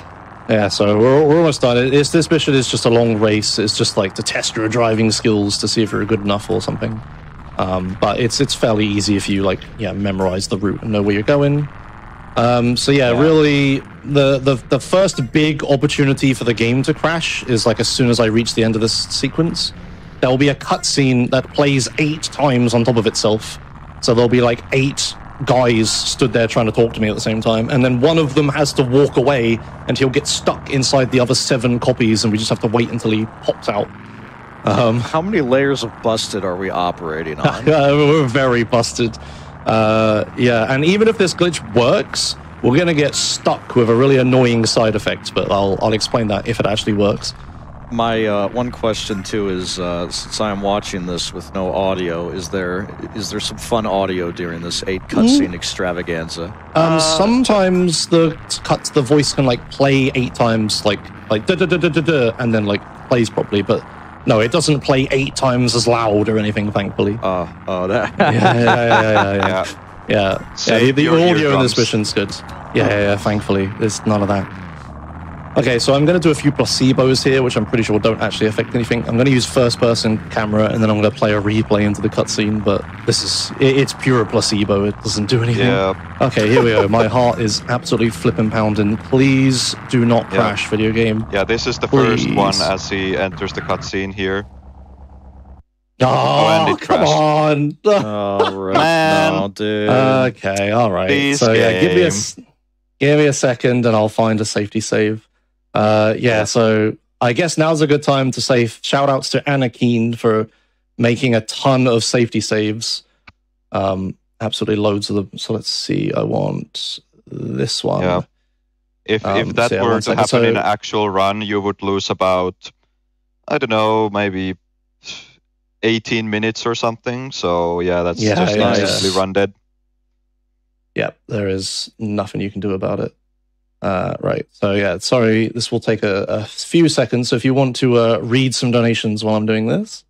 so we're almost done. This mission is just a long race. It's just to test your driving skills to see if you're good enough or something. But it's fairly easy if you memorize the route and know where you're going. So yeah, really, the first big opportunity for the game to crash is like as soon as I reach the end of this sequence, there will be a cutscene that plays 8 times on top of itself. So there'll be like 8 guys stood there trying to talk to me at the same time, and then one of them has to walk away, and he'll get stuck inside the other 7 copies, and we just have to wait until he pops out. How many layers of busted are we operating on? We're very busted. Yeah, and even if this glitch works, we're gonna get stuck with a really annoying side effect, but I'll explain that if it actually works. My one question too is, since I'm watching this with no audio, is there some fun audio during this 8 cutscene extravaganza? Sometimes the voice can like play 8 times, like da da da da da da, and then like plays properly, but no, it doesn't play 8 times as loud or anything, thankfully. That. Yeah. Save The your audio in eardrums. this mission's good. Yeah, thankfully. There's none of that. Okay, so I'm going to do a few placebos here, which I'm pretty sure don't actually affect anything. I'm going to use first-person camera, and then I'm going to play a replay into the cutscene, but it's pure placebo. It doesn't do anything. Yeah. Okay, here we go. My heart is absolutely flipping pounding. Please do not crash, video game. Yeah, this is the Please. first one as he enters the cutscene here. Oh, and it come crashed. on. Oh, right. No, dude. Okay, all right. Please, so yeah, give game. me a second, and I'll find a safety save. So I guess now's a good time to say shout outs to Anakin for making a ton of safety saves. Absolutely loads of them. So let's see. I want this one. Yeah. If that so yeah, were one to second. happen in So- an actual run, you would lose about, I don't know, maybe 18 minutes or something. So yeah, that's just yeah. instantly run dead. Yep, there is nothing you can do about it. Right. So yeah, sorry, this will take a few seconds. So if you want to read some donations while I'm doing this.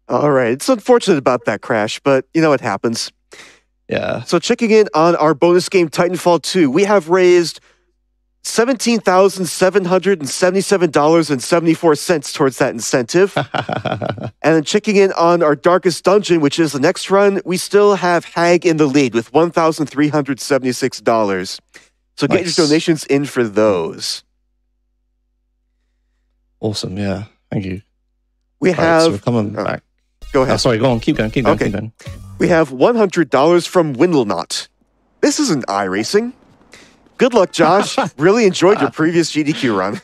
All right. It's unfortunate about that crash, but you know it happens. Yeah. So checking in on our bonus game Titanfall 2, we have raised $17,777.74 towards that incentive. And then checking in on our Darkest Dungeon, which is the next run, we still have Hag in the lead with $1,376. So get Nice. your donations in for those. Awesome. Yeah. Thank you. We Right, so have... we're coming oh, back. Go ahead. Oh, sorry, go on. Keep going. Okay. We have $100 from Windlenot. This isn't iRacing. Good luck, Josh. Really enjoyed your previous GDQ run.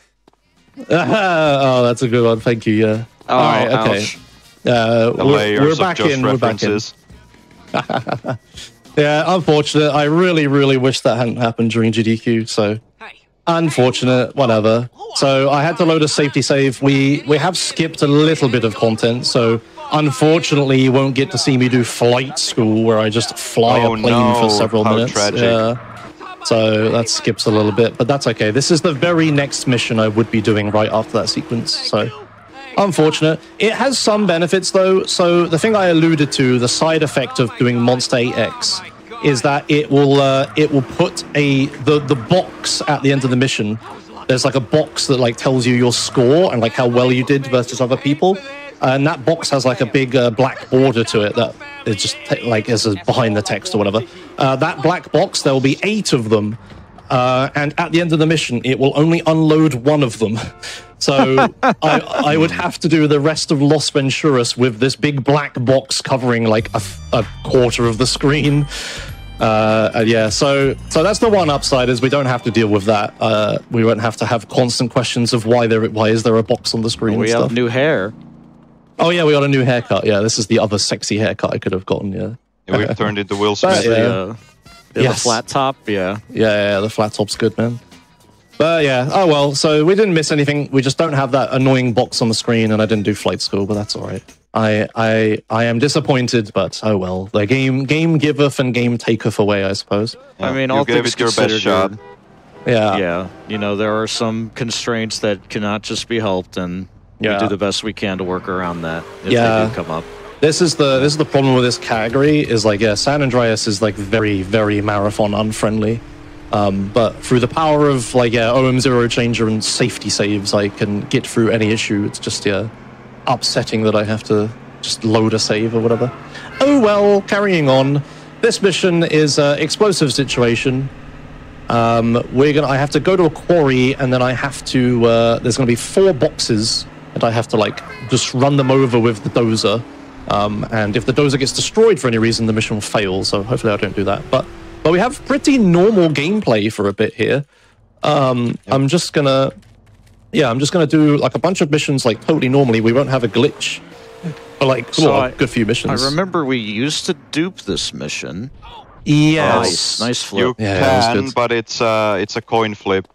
Oh, that's a good one. Thank you. Yeah. Oh, All right. Okay. ouch. The We're layers back of just in. We're back in. references. Yeah. Unfortunate. I really, really wish that hadn't happened during GDQ. So unfortunate. Whatever. So I had to load a safety save. We have skipped a little bit of content. So unfortunately, you won't get to see me do flight school, where I just fly Oh, a plane no. for several How minutes. tragic. Yeah. So that skips a little bit, but that's okay. This is the very next mission I would be doing right after that sequence. So unfortunate. It has some benefits though. So the thing I alluded to, the side effect of doing Monster 8X, is that it will put the box at the end of the mission. There's like a box that like tells you your score and like how well you did versus other people. And that box has like a big black border to it that is just like is behind the text or whatever. That black box, there will be 8 of them. And at the end of the mission, it will only unload 1 of them. So I would have to do the rest of Los Venturas with this big black box covering like a quarter of the screen. Yeah, so that's the one upside, is we don't have to deal with that. We won't have to have constant questions of why is there a box on the screen We and have stuff. new hair. Oh yeah, we got a new haircut. Yeah, this is the other sexy haircut I could have gotten. Yeah, We've turned into Will But, Smith. yeah. The Yes. flat top, yeah. yeah, the flat top's good, man. But yeah, oh well. So we didn't miss anything. We just don't have that annoying box on the screen, and I didn't do flight school, but that's all right. I am disappointed, but oh well. The game giveth and game taketh away, I suppose. I mean, you all gave things it your best considered, shot. Yeah, Yeah, you know, there are some constraints that cannot just be helped, and Yeah. we do the best we can to work around that if Yeah. they do come up. This is the problem with this category is like, yeah, San Andreas is like very, very marathon unfriendly. But through the power of like, yeah, OM Zero Changer and safety saves, I can get through any issue. It's just, yeah, upsetting that I have to just load a save or whatever. Oh well, carrying on. This mission is an explosive situation. I have to go to a quarry, and then I have to. There's going to be 4 boxes, and I have to like just run them over with the dozer. And if the dozer gets destroyed for any reason, the mission will fail. So hopefully I don't do that. But we have pretty normal gameplay for a bit here. I'm just gonna do like a bunch of missions like totally normally. We won't have a glitch. But like a good few missions. I remember we used to dupe this mission. Yes. Nice flip. You can, but it's a coin flip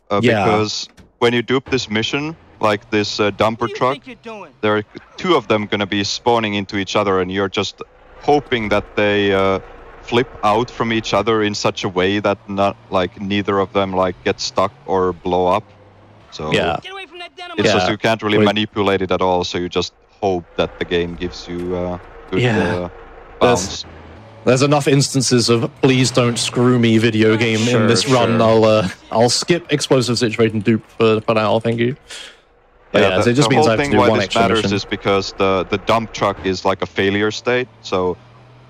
because when you dupe this mission, like this dumper truck, there are 2 of them gonna be spawning into each other, and you're just hoping that they flip out from each other in such a way that not like neither of them like get stuck or blow up. So it's just you can't really manipulate it at all. So you just hope that the game gives you good bounce. There's enough instances of please don't screw me video game in this run. I'll skip explosive situation dupe for now. Thank you. So it just means I have to do one extra mission. The whole thing why this matters is because the dump truck is like a failure state. So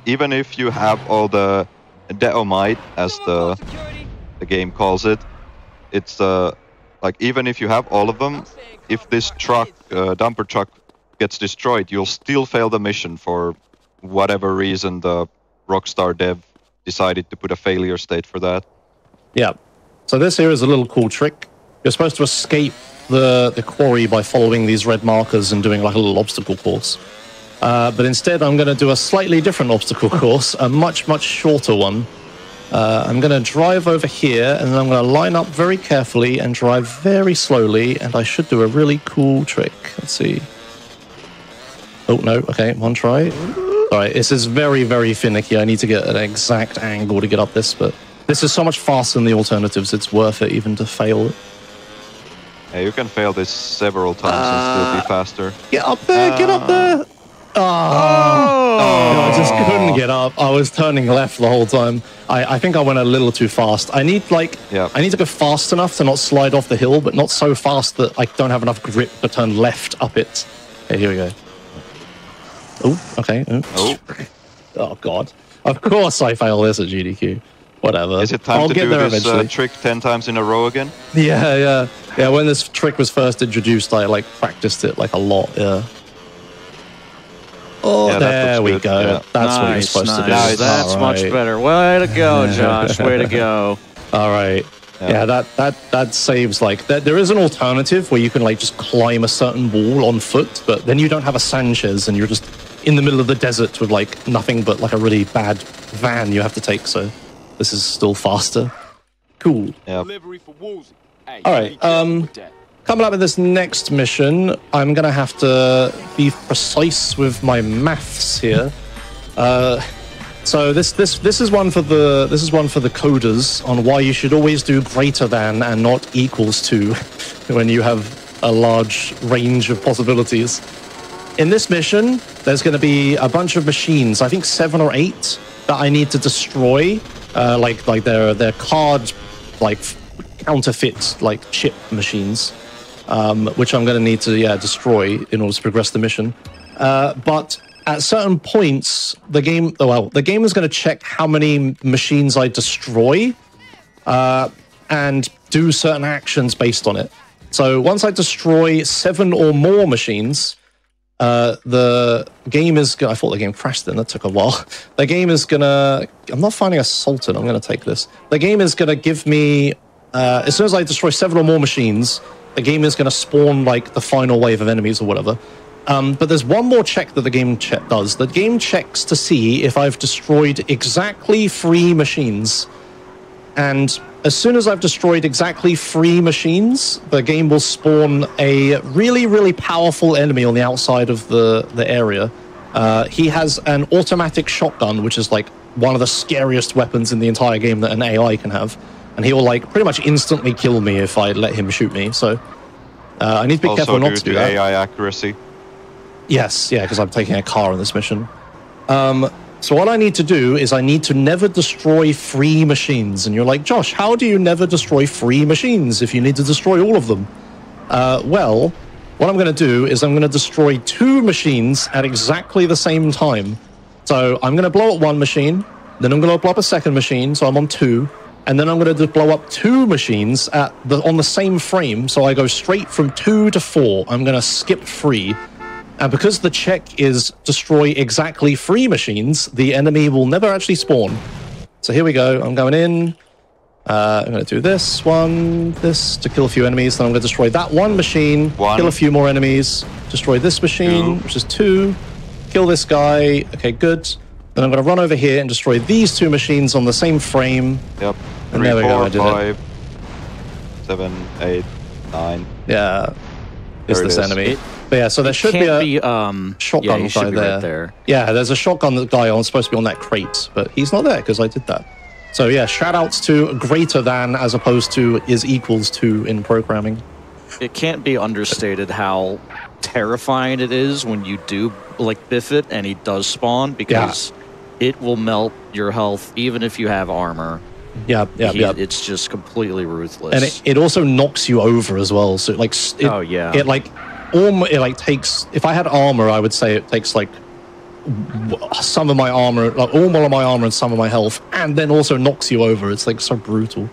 even if you have all the deomite, as the game calls it, it's like even if you have all of them, if this truck, dumper truck, gets destroyed, you'll still fail the mission for whatever reason. The Rockstar dev decided to put a failure state for that. Yeah. So this here is a little cool trick. You're supposed to escape the quarry by following these red markers and doing like a little obstacle course. But instead, I'm going to do a slightly different obstacle course, a much, much shorter one. I'm going to drive over here, and then I'm going to line up very carefully and drive very slowly, and I should do a really cool trick. Let's see. Oh, no. Okay, one try. All right, this is very, very finicky. I need to get an exact angle to get up this, but this is so much faster than the alternatives, it's worth it even to fail it. Yeah, you can fail this several times and still be faster. Get up there, get up there! I just couldn't get up. I was turning left the whole time. I think I went a little too fast. I need to go fast enough to not slide off the hill, but not so fast that I don't have enough grip to turn left up it. Okay, here we go. Oh, okay. Oh, God. Of course I fail this at GDQ. Whatever. Is it time to do this trick 10 times in a row again? Yeah. When this trick was first introduced, I like practiced it like a lot. Yeah. Oh, yeah, there we go. Yeah. That's what you're supposed to do. That's much better. Way to go, Josh. Way to go. All right. Yeah, that saves like that. There is an alternative where you can like just climb a certain wall on foot, but then you don't have a Sanchez and you're just in the middle of the desert with like nothing but like a really bad van you have to take. So this is still faster. Cool. Yeah. All right. Coming up with this next mission, I'm gonna have to be precise with my maths here. So this is one for the coders on why you should always do greater than and not equals to when you have a large range of possibilities. In this mission, there's going to be a bunch of machines, I think 7 or 8, that I need to destroy, like they're card like counterfeit like chip machines, which I'm going to need to destroy in order to progress the mission. But at certain points, the game is going to check how many machines I destroy and do certain actions based on it. So once I destroy 7 or more machines, the game is going to... I thought the game crashed then. That took a while. The game is going to... I'm not finding a Sultan. I'm going to take this. The game is going to give me... as soon as I destroy 7 or more machines, the game is going to spawn like the final wave of enemies or whatever. But there's one more check that the game does. The game checks to see if I've destroyed exactly 3 machines. And as soon as I've destroyed exactly 3 machines, the game will spawn a really, really powerful enemy on the outside of the area. He has an automatic shotgun, which is like one of the scariest weapons in the entire game that an AI can have. And he will like pretty much instantly kill me if I let him shoot me. So I need to be careful not to do that. AI accuracy. Yes, yeah, because I'm taking a car on this mission. So what I need to do is I need to never destroy 3 machines. And you're like, Josh, how do you never destroy 3 machines if you need to destroy all of them? Well, what I'm going to do is I'm going to destroy 2 machines at exactly the same time. So I'm going to blow up 1 machine, then I'm going to blow up a second machine, so I'm on 2. and then I'm going to blow up 2 machines on the same frame. So I go straight from 2 to 4. I'm going to skip 3. And because the check is destroy exactly 3 machines, the enemy will never actually spawn. So here we go. I'm going in. I'm going to do this to kill a few enemies. Then I'm going to destroy that 1 machine, kill a few more enemies, destroy this machine, which is 2, kill this guy. Okay, good. Then I'm going to run over here and destroy these 2 machines on the same frame. Yep. And 3, there we 4, go. I did 5, 7, 8, 9. Yeah. Is this enemy? But yeah, so there should be a shotgun guy there. Right there. Yeah, there's a shotgun guy supposed to be on that crate, but he's not there because I did that. So yeah, shout-outs to greater than as opposed to is equals to in programming. It can't be understated how terrifying it is when you do like biff it and he does spawn, because it will melt your health even if you have armor. Yeah. It's just completely ruthless. And it also knocks you over as well. So like, it takes. If I had armor, I would say it takes like some of my armor, like all of my armor and some of my health, and then also knocks you over. It's like so brutal.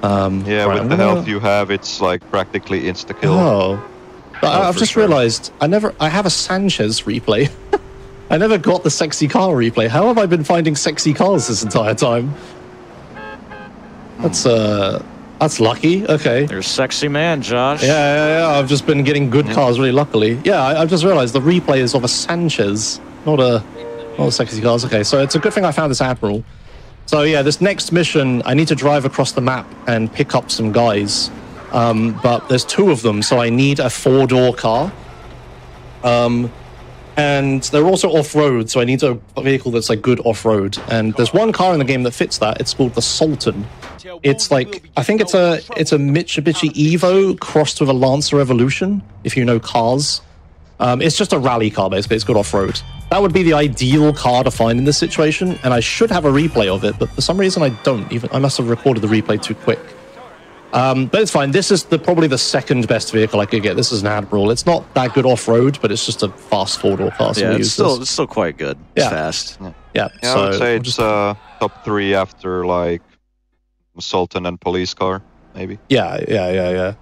Yeah, with the health you have, it's like practically insta kill. Oh, I've just realized I have a Sanchez replay. I never got the sexy car replay. How have I been finding sexy cars this entire time? That's lucky. Okay. You're a sexy man, Josh. Yeah. I've just been getting good cars really luckily. Yeah, I've just realized the replay is of a Sanchez, not a sexy cars. Okay, so it's a good thing I found this Admiral. So yeah, this next mission, I need to drive across the map and pick up some guys. But there's 2 of them, so I need a 4-door car. And they're also off-road, so I need a vehicle that's like good off-road. And there's one car in the game that fits that. It's called the Sultan. It's like, I think it's a Mitsubishi Evo crossed with a Lancer Evolution, if you know cars. It's just a rally car, basically. It's good off-road. That would be the ideal car to find in this situation, and I should have a replay of it, but for some reason I don't. I must have recorded the replay too quick. But it's fine. This is probably the 2nd best vehicle I could get. This is an Admiral. It's not that good off-road, but it's just a fast 4-door car. So yeah, it's still quite good. It's fast. Yeah, so I would say it's top 3 after like Sultan and police car, maybe. Yeah.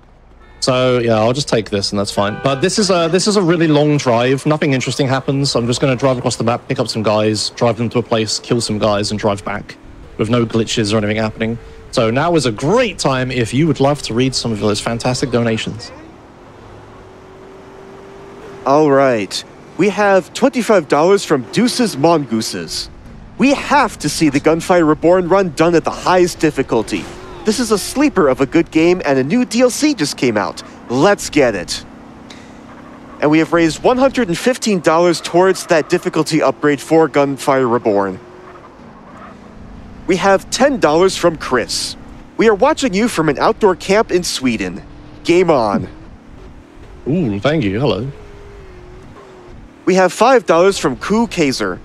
So yeah, I'll just take this and that's fine. But this is a really long drive. Nothing interesting happens. I'm just going to drive across the map, pick up some guys, drive them to a place, kill some guys, and drive back with no glitches or anything happening. So now is a great time if you would love to read some of those fantastic donations. All right. We have $25 from Deuces Mongooses. We have to see the Gunfire Reborn run done at the highest difficulty. This is a sleeper of a good game, and a new DLC just came out. Let's get it. And we have raised $115 towards that difficulty upgrade for Gunfire Reborn. We have $10 from Chris. We are watching you from an outdoor camp in Sweden. Game on. Ooh, thank you. Hello. We have $5 from Ku Kaiser.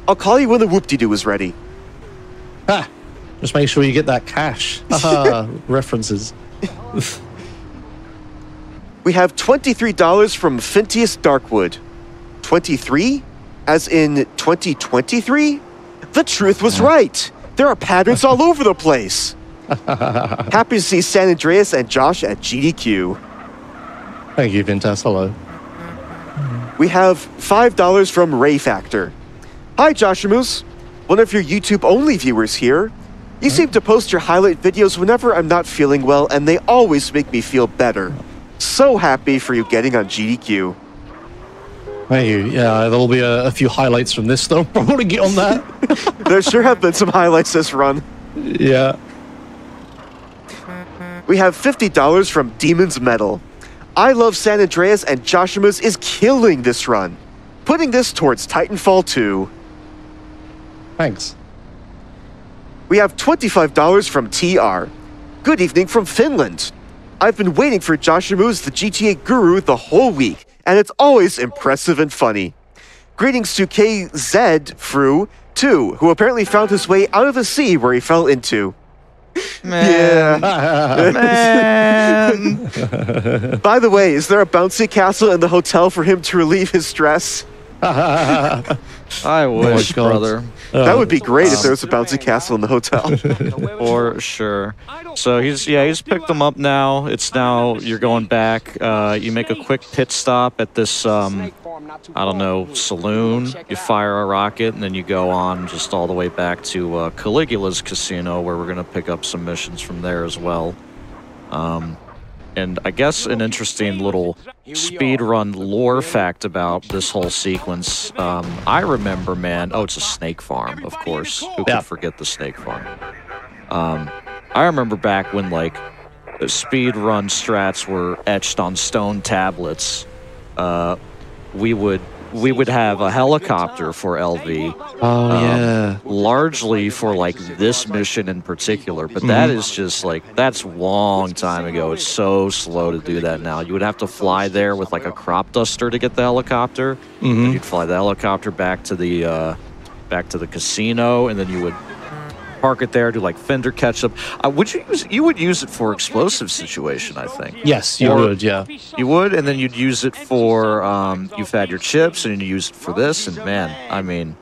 I'll call you when the whoop-de-doo is ready. Ah, just make sure you get that cash. Haha, references. We have $23 from Fintius Darkwood. 23? As in 2023? The truth was right. There are patterns all over the place. Happy to see San Andreas and Josh at GDQ. Thank you, Vintas. Hello. We have $5 from Ray Factor. Hi, Joshimus. One of your YouTube-only viewers here. You seem to post your highlight videos whenever I'm not feeling well, and they always make me feel better. So happy for you getting on GDQ. Thank you. Yeah, there'll be a few highlights from this, though. Probably get on that. There sure have been some highlights this run. Yeah. We have $50 from Demon's Metal. I Love San Andreas and Joshimus is killing this run. Putting this towards Titanfall 2. Thanks. We have $25 from TR. Good evening from Finland. I've been waiting for Joshimus the GTA Guru the whole week, and it's always impressive and funny. Greetings to KZ Fru, too, who apparently found his way out of the sea where he fell into. Man. Yeah. Man. By the way, is there a bouncy castle in the hotel for him to relieve his stress? I wish, God. brother. That would be great if there was a bouncy castle in the hotel. For sure. So he's picked them up now. It's now you're going back. You make a quick pit stop at this I don't know, saloon. You fire a rocket and then you go on just all the way back to Caligula's casino, where we're gonna pick up some missions from there as well. And I guess an interesting little speedrun lore fact about this whole sequence. I remember, man. Oh, it's a snake farm, of course. Who could forget the snake farm? I remember back when like the speedrun strats were etched on stone tablets. We would have a helicopter for LV. Oh, yeah. Largely for like this mission in particular, but that is just like, that's a long time ago. It's so slow to do that now. You would have to fly there with like a crop duster to get the helicopter. Then you'd fly the helicopter back to the casino, and then you would park it there, do like fender catch up. You would use it for explosive situation, I think. Yes, you would, yeah. You would, and then you'd use it for, you've had your chips, and you use it for this, and man, I mean,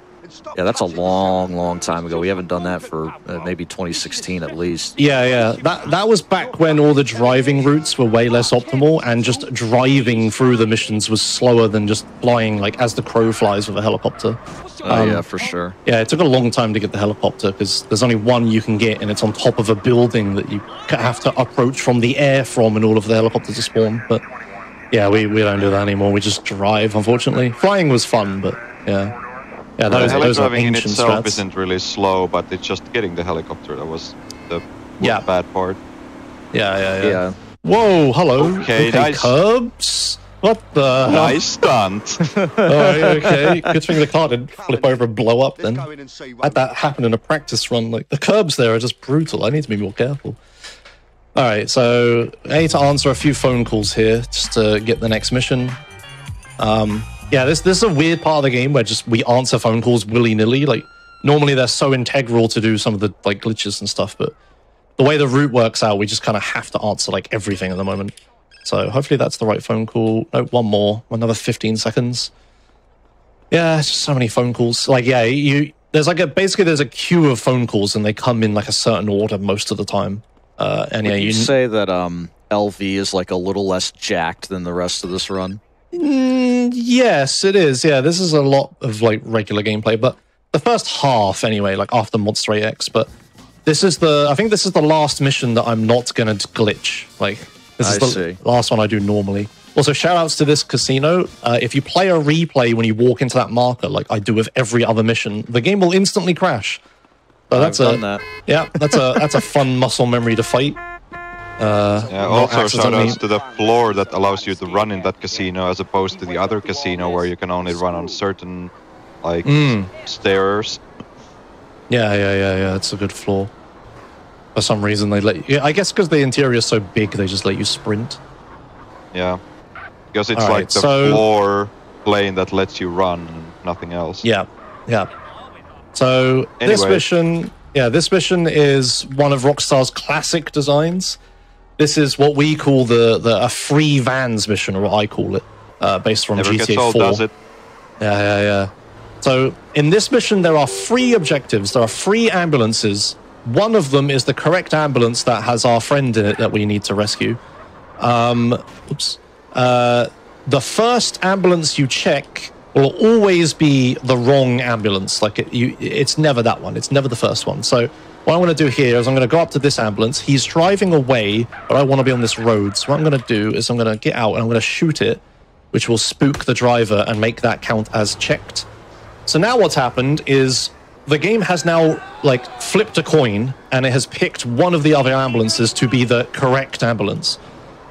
yeah, that's a long, long time ago. We haven't done that for maybe 2016 at least. Yeah. That was back when all the driving routes were way less optimal, and just driving through the missions was slower than just flying like as the crow flies with a helicopter. Yeah, for sure. Yeah, it took a long time to get the helicopter because there's only one you can get, and it's on top of a building that you have to approach from the air from in order for the helicopter to spawn. But yeah, we don't do that anymore. We just drive, unfortunately. Flying was fun, but yeah. Yeah, those are helicoptering in ancient itself strats. isn't really slow, but it's just getting the helicopter that was the bad part. Yeah. Whoa, hello. Okay, nice. Curbs? What the hell? Nice stunt. Okay. Good thing the car didn't flip over and blow up then. Had that happen in a practice run. Like, the curbs there are just brutal. I need to be more careful. All right, so I need to answer a few phone calls here just to get the next mission. Yeah, this is a weird part of the game where just we answer phone calls willy-nilly. Like, normally they're so integral to do some of the like glitches and stuff, but the way the route works out, we just kind of have to answer like everything at the moment. So hopefully that's the right phone call. No, one more. Another 15 seconds. Yeah, it's just so many phone calls. Like, yeah, there's like basically there's a queue of phone calls, and they come in like a certain order most of the time. And yeah, you say that LV is like a little less jacked than the rest of this run. Yes, it is. Yeah, this is a lot of like regular gameplay, but the first half anyway, like after Monster AX. But I think this is the last mission that I'm not gonna glitch. Like, this is the last one I do normally. Also, shout outs to this casino. If you play a replay when you walk into that marker, like I do with every other mission, the game will instantly crash. So that's a fun muscle memory to fight. Also shout outs to the floor that allows you to run in that casino as opposed to the other casino where you can only run on certain like stairs. Yeah, it's a good floor. For some reason they let you, I guess because the interior is so big, they just let you sprint. Yeah. Because it's like the floor plane that lets you run and nothing else. Yeah. So this mission is one of Rockstar's classic designs. This is what we call a free vans mission, or what I call it, based from Never GTA gets old, 4. does it? Yeah. So in this mission, there are 3 objectives. There are 3 ambulances. One of them is the correct ambulance that has our friend in it that we need to rescue. The first ambulance you check will always be the wrong ambulance. Like it's never that one. It's never the first one. So what I'm going to do here is I'm going to go up to this ambulance. He's driving away, but I want to be on this road. So what I'm going to do is I'm going to get out and I'm going to shoot it, which will spook the driver and make that count as checked. So now what's happened is the game has now like flipped a coin, and it has picked one of the other ambulances to be the correct ambulance.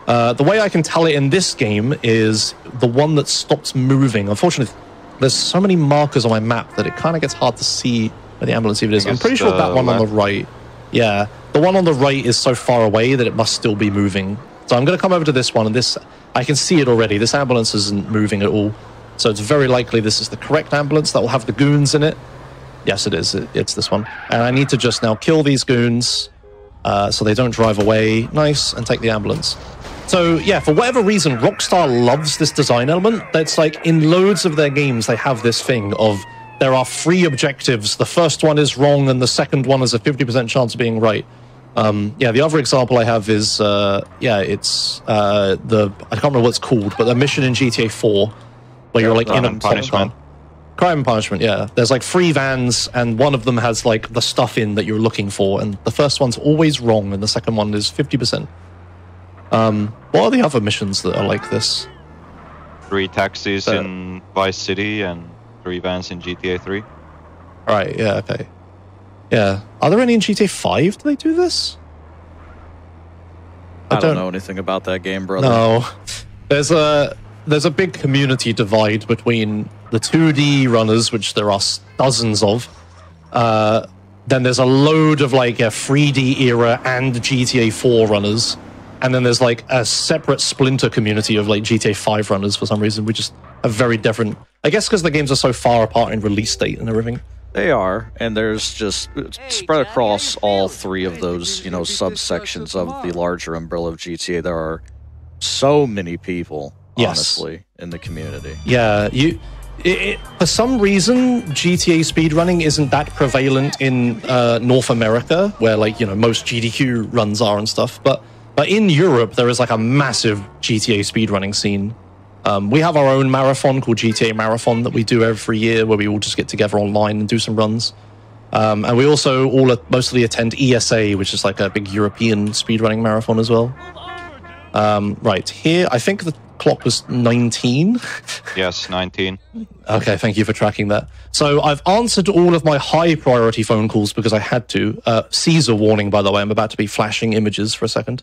The way I can tell it in this game is the one that stops moving. Unfortunately, there's so many markers on my map that it kind of gets hard to see where the ambulance even is. I'm pretty sure that one on the right. Yeah, the one on the right is so far away that it must still be moving. So I'm going to come over to this one, and this, I can see it already. This ambulance isn't moving at all. So it's very likely this is the correct ambulance that will have the goons in it. Yes, it is. It's this one. And I need to just now kill these goons so they don't drive away. Nice. And take the ambulance. So yeah, for whatever reason, Rockstar loves this design element. That's like in loads of their games, they have this thing of there are 3 objectives. The first one is wrong, and the second one has a 50% chance of being right. Yeah, the other example I have is it's I can't remember what it's called, but the mission in GTA 4 where you're like in a punishment. Crime and Punishment, yeah. There's like 3 vans, and one of them has like the stuff in that you're looking for, and the first one's always wrong, and the second one is 50%. What are the other missions that are like this? 3 taxis in Vice City and 3 vans in GTA 3. Right, yeah, okay. Yeah. Are there any in GTA 5? Do they do this? I don't know anything about that game, brother. No. There's a big community divide between the 2D runners, which there are dozens of. Then there's a load of like a 3D era and GTA 4 runners. And then there's like a separate splinter community of like GTA 5 runners for some reason. We just have very different... I guess because the games are so far apart in release date and everything. They are, and there's just spread across all 3 of those, subsections of the larger umbrella of GTA. There are so many people, honestly, in the community. Yeah, for some reason, GTA speedrunning isn't that prevalent in North America, where most GDQ runs are and stuff. But in Europe, there is like a massive GTA speedrunning scene. We have our own marathon called GTA Marathon that we do every year, where we all just get together online and do some runs. And we also mostly attend ESA, which is like a big European speedrunning marathon as well. Right, here, I think the clock was 19. Yes, 19. Okay, thank you for tracking that. So I've answered all of my high priority phone calls because I had to. Caesar warning, by the way, I'm about to be flashing images for a second.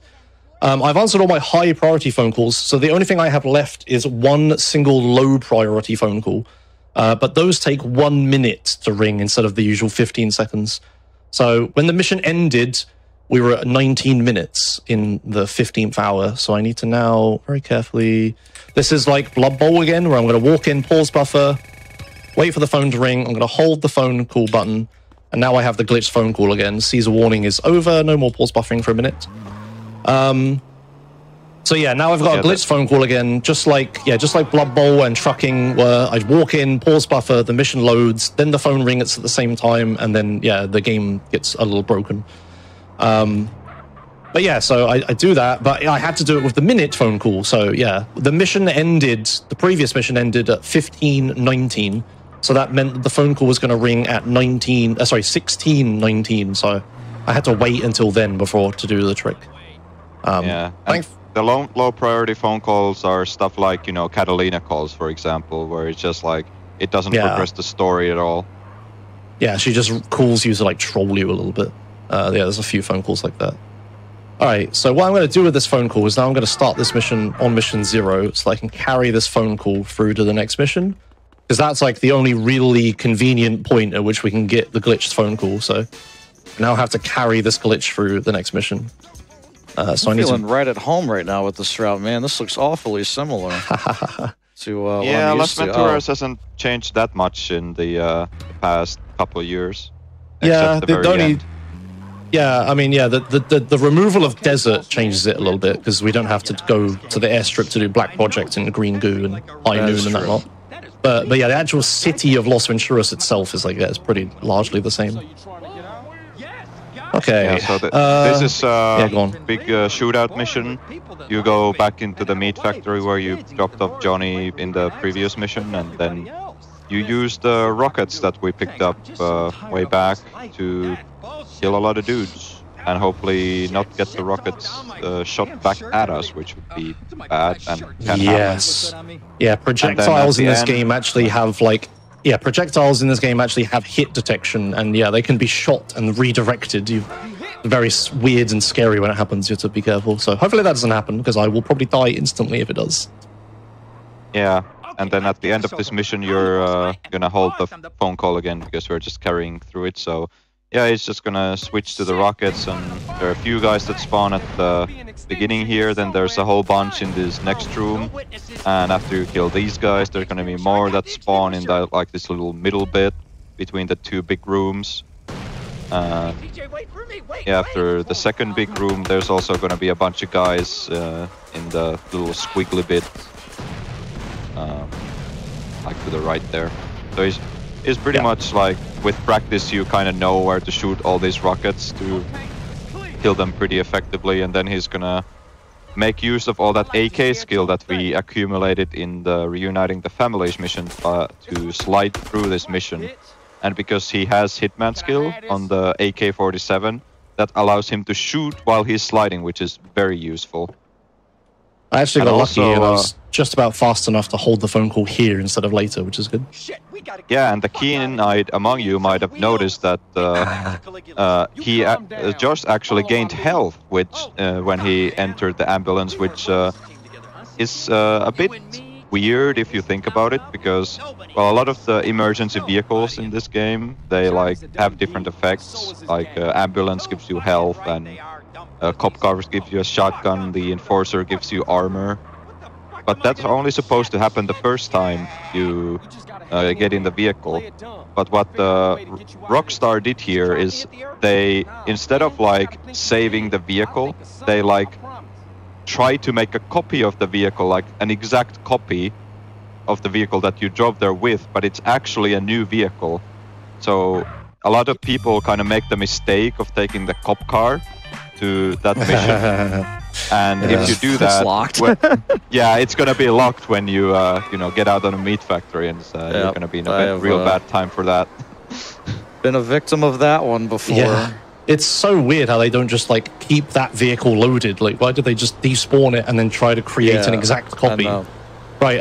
I've answered all my high priority phone calls, so the only thing I have left is one single low priority phone call. But those take 1 minute to ring instead of the usual 15 seconds. So when the mission ended, we were at 19 minutes in the 15th hour. So I need to now, very carefully... This is like Blood Bowl again, where I'm going to walk in, pause buffer, wait for the phone to ring. I'm going to hold the phone call button. And now I have the glitched phone call again. Caesar warning is over. No more pause buffering for a minute. So yeah, now I've got a glitched phone call again, just like Blood Bowl and Trucking, where I'd walk in, pause buffer, the mission loads, then the phone rings at the same time, and then the game gets a little broken. But yeah, so I do that, but I had to do it with the minute phone call. So yeah, the previous mission ended at 15:19. So that meant that the phone call was going to ring at 16:19. So I had to wait until then before to do the trick. The low priority phone calls are stuff like, Catalina calls, for example, where it's just like, it doesn't progress the story at all. Yeah, she just calls you to like troll you a little bit. There's a few phone calls like that. All right, so what I'm going to do with this phone call is now I'm going to start this mission on mission 0 so I can carry this phone call through to the next mission. Because that's like the only really convenient point at which we can get the glitched phone call. So now I have to carry this glitch through the next mission. So I'm feeling right at home right now with this route, man. This looks awfully similar to Las Venturas hasn't changed that much in the past couple of years. Yeah, the removal of desert changes it a little bit because we don't have to go to the airstrip to do Black Project and Green Goo and High Noon and that lot. But yeah, the actual city of Las Venturas itself is it's pretty largely the same. Okay. Yeah, so this is a big shootout mission. You go back into the meat factory where you dropped off Johnny in the previous mission, and then you use the rockets that we picked up way back to kill a lot of dudes, and hopefully not get the rockets shot back at us, which would be bad and can happen. Yeah, projectiles in this game actually have projectiles in this game actually have hit detection, and they can be shot and redirected. Very weird and scary when it happens. You have to be careful. So hopefully that doesn't happen, because I will probably die instantly if it does. Yeah, and then at the end of this mission, you're gonna hold the phone call again, because we're just carrying through it. So yeah, it's just gonna switch to the rockets, and there are a few guys that spawn at the beginning here, then there's a whole bunch in this next room, and after you kill these guys, there's gonna be more that spawn in this little middle bit between the 2 big rooms. After the second big room, there's also gonna be a bunch of guys in the little squiggly bit, like to the right there. So he's pretty much like, with practice you kind of know where to shoot all these rockets to kill them pretty effectively, and then he's gonna make use of all that AK skill that we accumulated in the Reuniting the Families mission to slide through this mission. And because he has Hitman skill on the AK-47, that allows him to shoot while he's sliding, which is very useful. I actually And got lucky also, and I was just about fast enough to hold the phone call here instead of later, which is good. Yeah, and the keen-eyed among you might have noticed that Josh actually gained health when he entered the ambulance, which is a bit weird if you think about it, because well, a lot of the emergency vehicles in this game, they like have different effects. Like ambulance gives you health, and cop cars gives you a shotgun, the enforcer gives you armor. But that's only supposed to happen the first time you get in the vehicle. But what Rockstar did here is they, instead of like saving the vehicle, they like try to make a copy of the vehicle, like an exact copy of the vehicle that you drove there with, but it's actually a new vehicle. So a lot of people kind of make the mistake of taking the cop car to that mission. And if you do that, it's locked. yeah, it's gonna be locked when you get out on a meat factory, and you're gonna be in a real bad time for that. Been a victim of that one before. Yeah. It's so weird how they don't just like keep that vehicle loaded. Like, why did they just despawn it and then try to create an exact copy? Right.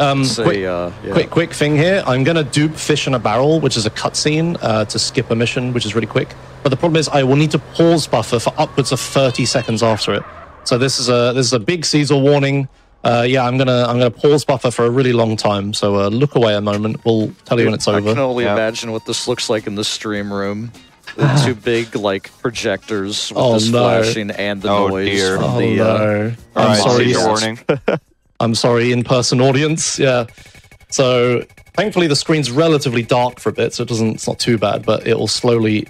Quick thing here. I'm gonna dupe Fish in a Barrel, which is a cutscene to skip a mission, which is really quick. But the problem is, I will need to pause buffer for upwards of 30 seconds after it. So this is a big Caesar warning. Yeah, I'm gonna pause buffer for a really long time. So look away a moment. We'll tell you when it's over. I can only imagine what this looks like in the stream room. The two big like projectors with this flashing and the noise. Dear. From the, I'm sorry. Warning. I'm sorry, in-person audience. Yeah. So thankfully the screen's relatively dark for a bit, so it's not too bad, but it will slowly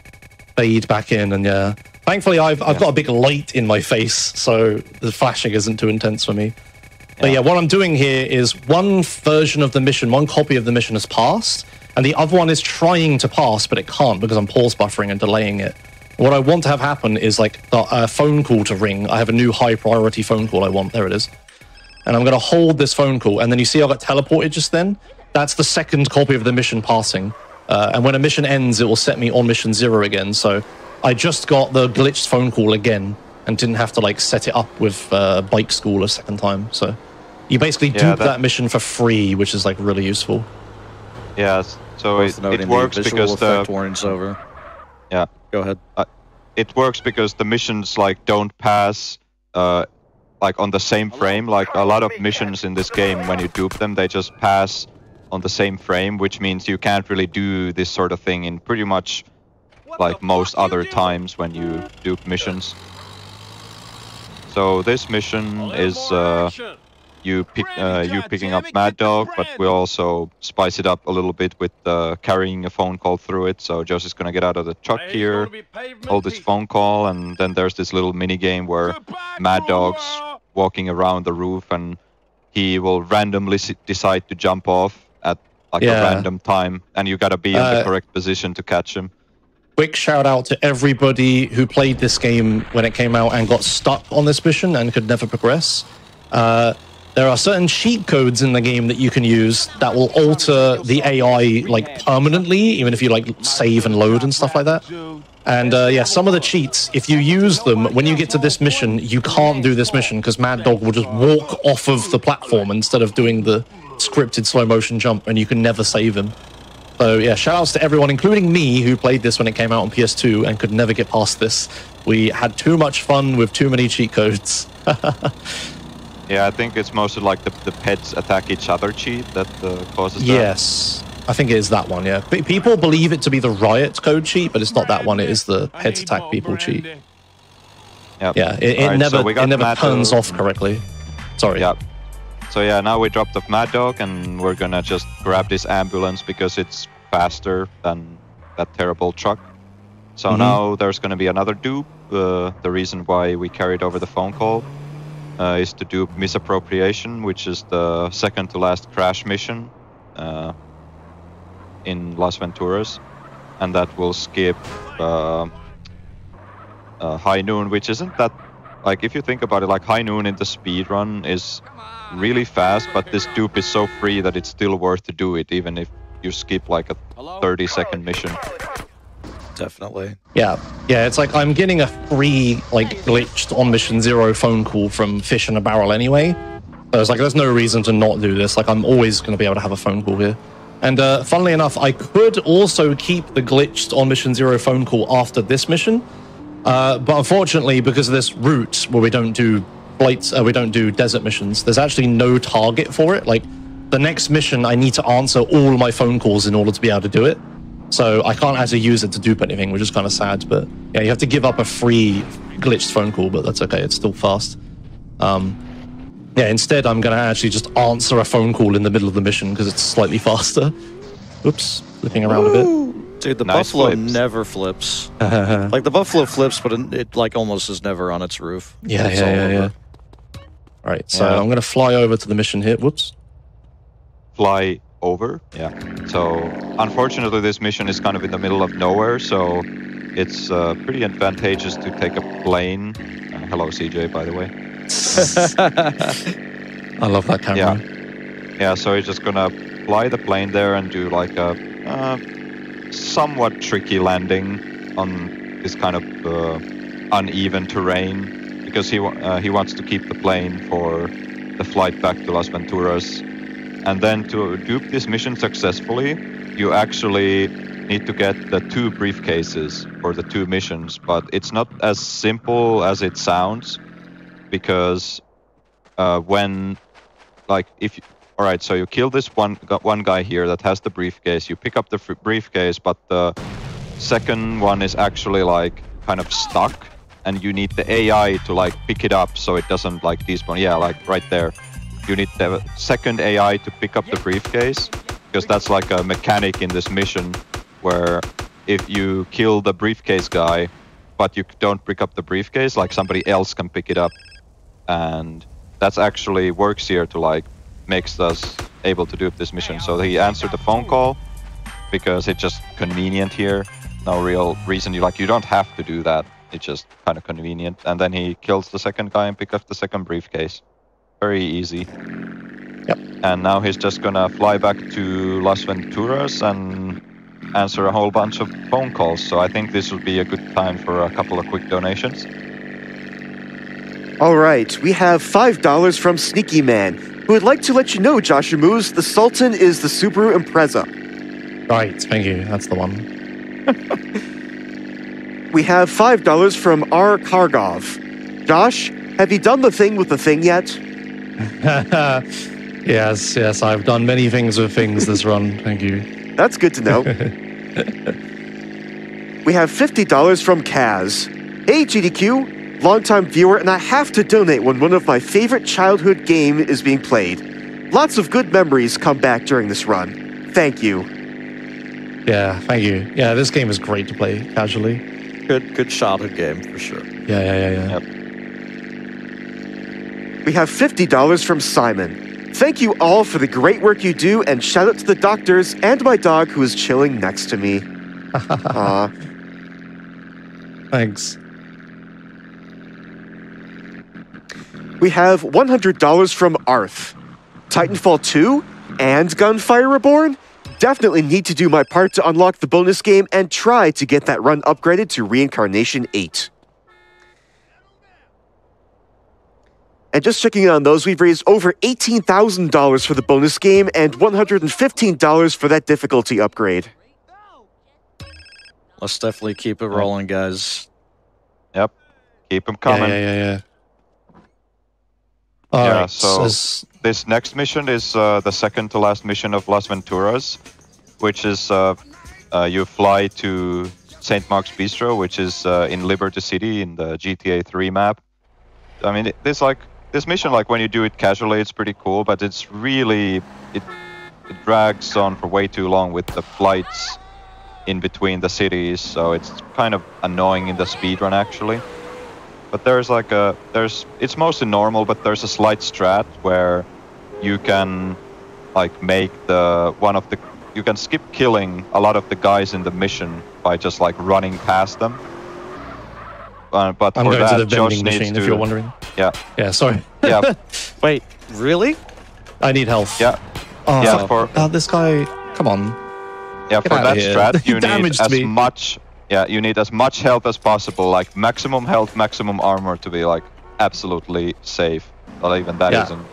fade back in. And yeah, thankfully I've got a big light in my face, so the flashing isn't too intense for me. But yeah, what I'm doing here is one version of the mission, one copy of the mission has passed, and the other one is trying to pass, but it can't because I'm pause buffering and delaying it. What I want to have happen is like a phone call to ring. I have a new high priority phone call I want. There it is. And I'm going to hold this phone call, and then you see I got teleported just then? That's the second copy of the mission passing. And when a mission ends, it will set me on mission 0 again. So I just got the glitched phone call again and didn't have to like set it up with bike school a second time. So you basically dupe that mission for free, which is like really useful. Yes, so it works because the warning's over. Yeah, go ahead. It works because the missions like don't pass like on the same frame. Like a lot of missions in this game, when you dupe them, they just pass on the same frame, which means you can't really do this sort of thing in pretty much like most other times when you dupe missions. So this mission is you picking up Mad Dog, but we also spice it up a little bit with carrying a phone call through it. So Josh is gonna get out of the truck here, hold this phone call, and then there's this little mini game where Mad Dog's walking around the roof, and he will randomly decide to jump off at like a random time, and you gotta be in the correct position to catch him. Quick shout out to everybody who played this game when it came out and got stuck on this mission and could never progress. There are certain cheat codes in the game that you can use that will alter the AI like permanently, even if you like save and load and stuff like that. And yeah, some of the cheats, if you use them, when you get to this mission, you can't do this mission because Mad Dog will just walk off of the platform instead of doing the scripted slow motion jump, and you can never save him. So yeah, shout outs to everyone, including me, who played this when it came out on PS2 and could never get past this. We had too much fun with too many cheat codes. Yeah, I think it's mostly like the pets attack each other cheat that causes that. Yes, I think it is that one, yeah. People believe it to be the Riot code cheat, but it's not that one, it is the pets attack people cheat. Yep. Yeah, it never turns off correctly. Sorry. Yeah. So yeah, now we dropped off Mad Dog, and we're gonna just grab this ambulance because it's faster than that terrible truck. So now there's gonna be another dupe, the reason why we carried over the phone call. is to do Misappropriation, which is the second to last crash mission in Las Venturas, and that will skip High Noon, which isn't that, like, if you think about it, like High Noon in the speed run is really fast, but this dupe is so free that it's still worth to do it, even if you skip like a 30-second mission. Definitely. Yeah, it's like I'm getting a free, like, glitched on Mission Zero phone call from Fish in a Barrel anyway. So it's like, there's no reason to not do this. Like, I'm always going to be able to have a phone call here. And funnily enough, I could also keep the glitched on Mission Zero phone call after this mission. But unfortunately, because of this route where we don't do flights, we don't do desert missions, there's actually no target for it. Like, the next mission, I need to answer all my phone calls in order to be able to do it. So I can't actually use it to dupe anything, which is kind of sad. But yeah, you have to give up a free glitched phone call, but that's okay. It's still fast. Yeah, instead, I'm going to actually just answer a phone call in the middle of the mission because it's slightly faster. Oops, flipping around a bit. Dude, the Nice Buffalo flips. never flips. Like, the Buffalo flips, but it like almost is never on its roof. Yeah, It's all over. yeah. All right, so Yeah. I'm going to fly over to the mission here. Whoops. Fly over. Yeah. So unfortunately, this mission is kind of in the middle of nowhere, so it's pretty advantageous to take a plane. Hello, CJ, by the way. I love that camera. Yeah. So he's just gonna fly the plane there and do like a somewhat tricky landing on this kind of uneven terrain because he wants to keep the plane for the flight back to Las Venturas. And then to dupe this mission successfully, you actually need to get the 2 briefcases for the 2 missions, but it's not as simple as it sounds, because when, like, if you, all right, so you kill this one guy here that has the briefcase, you pick up the briefcase, but the second one is actually like kind of stuck, and you need the AI to like pick it up so it doesn't like despawn. Yeah, like right there. You need the second AI to pick up the briefcase, because that's like a mechanic in this mission where if you kill the briefcase guy, but you don't pick up the briefcase, like somebody else can pick it up. And that's actually works here to like makes us able to do this mission. So he answered the phone call because it's just convenient here. No real reason you don't have to do that. It's just kind of convenient. And then he kills the second guy and picks up the second briefcase. Very easy. Yep. And now he's just gonna fly back to Las Venturas and answer a whole bunch of phone calls. So I think this would be a good time for a couple of quick donations. All right, we have $5 from Sneaky Man, who would like to let you know, Joshua Moose, the Sultan is the Subaru Impreza. Right, thank you. That's the one. We have $5 from R. Kargov. Josh, have you done the thing with the thing yet? Yes, I've done many things with things this run. Thank you. That's good to know. We have $50 from Kaz. Hey, GDQ, longtime viewer, and I have to donate when one of my favorite childhood game is being played. Lots of good memories come back during this run. Thank you. Yeah, thank you. Yeah, this game is great to play casually. Good childhood game for sure. Yeah. Yep. We have $50 from Simon. Thank you all for the great work you do, and shout out to the doctors and my dog who is chilling next to me. Aw. Thanks. We have $100 from Arth. Titanfall 2 and Gunfire Reborn? Definitely need to do my part to unlock the bonus game and try to get that run upgraded to Reincarnation 8. And just checking in on those, we've raised over $18,000 for the bonus game and $115 for that difficulty upgrade. Let's definitely keep it rolling, guys. Yep. Keep them coming. Yeah. All Yeah, right, so this next mission is the second to last mission of Las Venturas, which is you fly to St. Mark's Bistro, which is in Liberty City in the GTA 3 map. I mean, this mission, like when you do it casually, it's pretty cool, but it's really it drags on for way too long with the flights in between the cities, so it's kind of annoying in the speedrun actually. But there's like it's mostly normal, but there's a slight strat where you can like make you can skip killing a lot of the guys in the mission by just like running past them. But I'm for going that, to the Josh vending needs machine, to. if you're wondering. Yeah. Yeah, sorry. Yeah. Wait, really? I need health. Yeah. Oh, Yeah. For this guy, come on. yeah, Get for outta that here. strat, He you need damaged as me. much. Yeah, you need as much health as possible, like maximum health, maximum armor to be like absolutely safe. But even that Yeah. isn't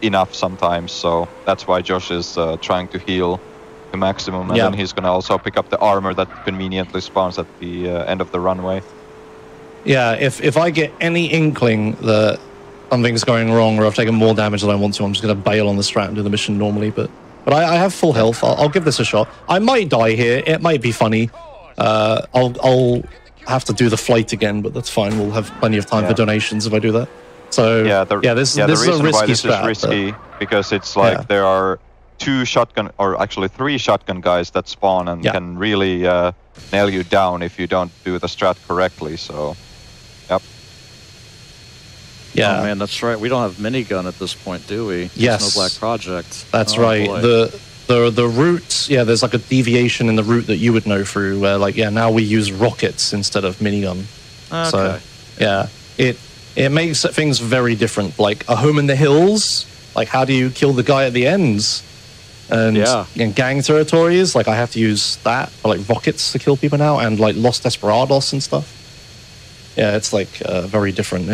enough sometimes, so that's why Josh is trying to heal to maximum, and Yeah. then he's gonna also pick up the armor that conveniently spawns at the end of the runway. Yeah, if I get any inkling that something's going wrong or I've taken more damage than I want to, I'm just going to bail on the strat and do the mission normally. But I have full health. I'll give this a shot. I might die here. It might be funny. I'll have to do the flight again, but that's fine. We'll have plenty of time for donations if I do that. So this is a reason risky why this strat. is risky because it's like there are three shotgun guys that spawn and can really nail you down if you don't do the strat correctly. So, yep. Yeah, Oh man, that's right. We don't have minigun at this point, do we? There's Yes. no Black Project. That's Oh, right. boy. The route, there's like a deviation in the route that you would know through where like, now we use rockets instead of minigun. Okay. So, it makes things very different. Like a Home in the Hills, like how do you kill the guy at the ends? And in gang territories, like I have to use that for like rockets to kill people now, and like Los Desperados and stuff. Yeah, it's like very different.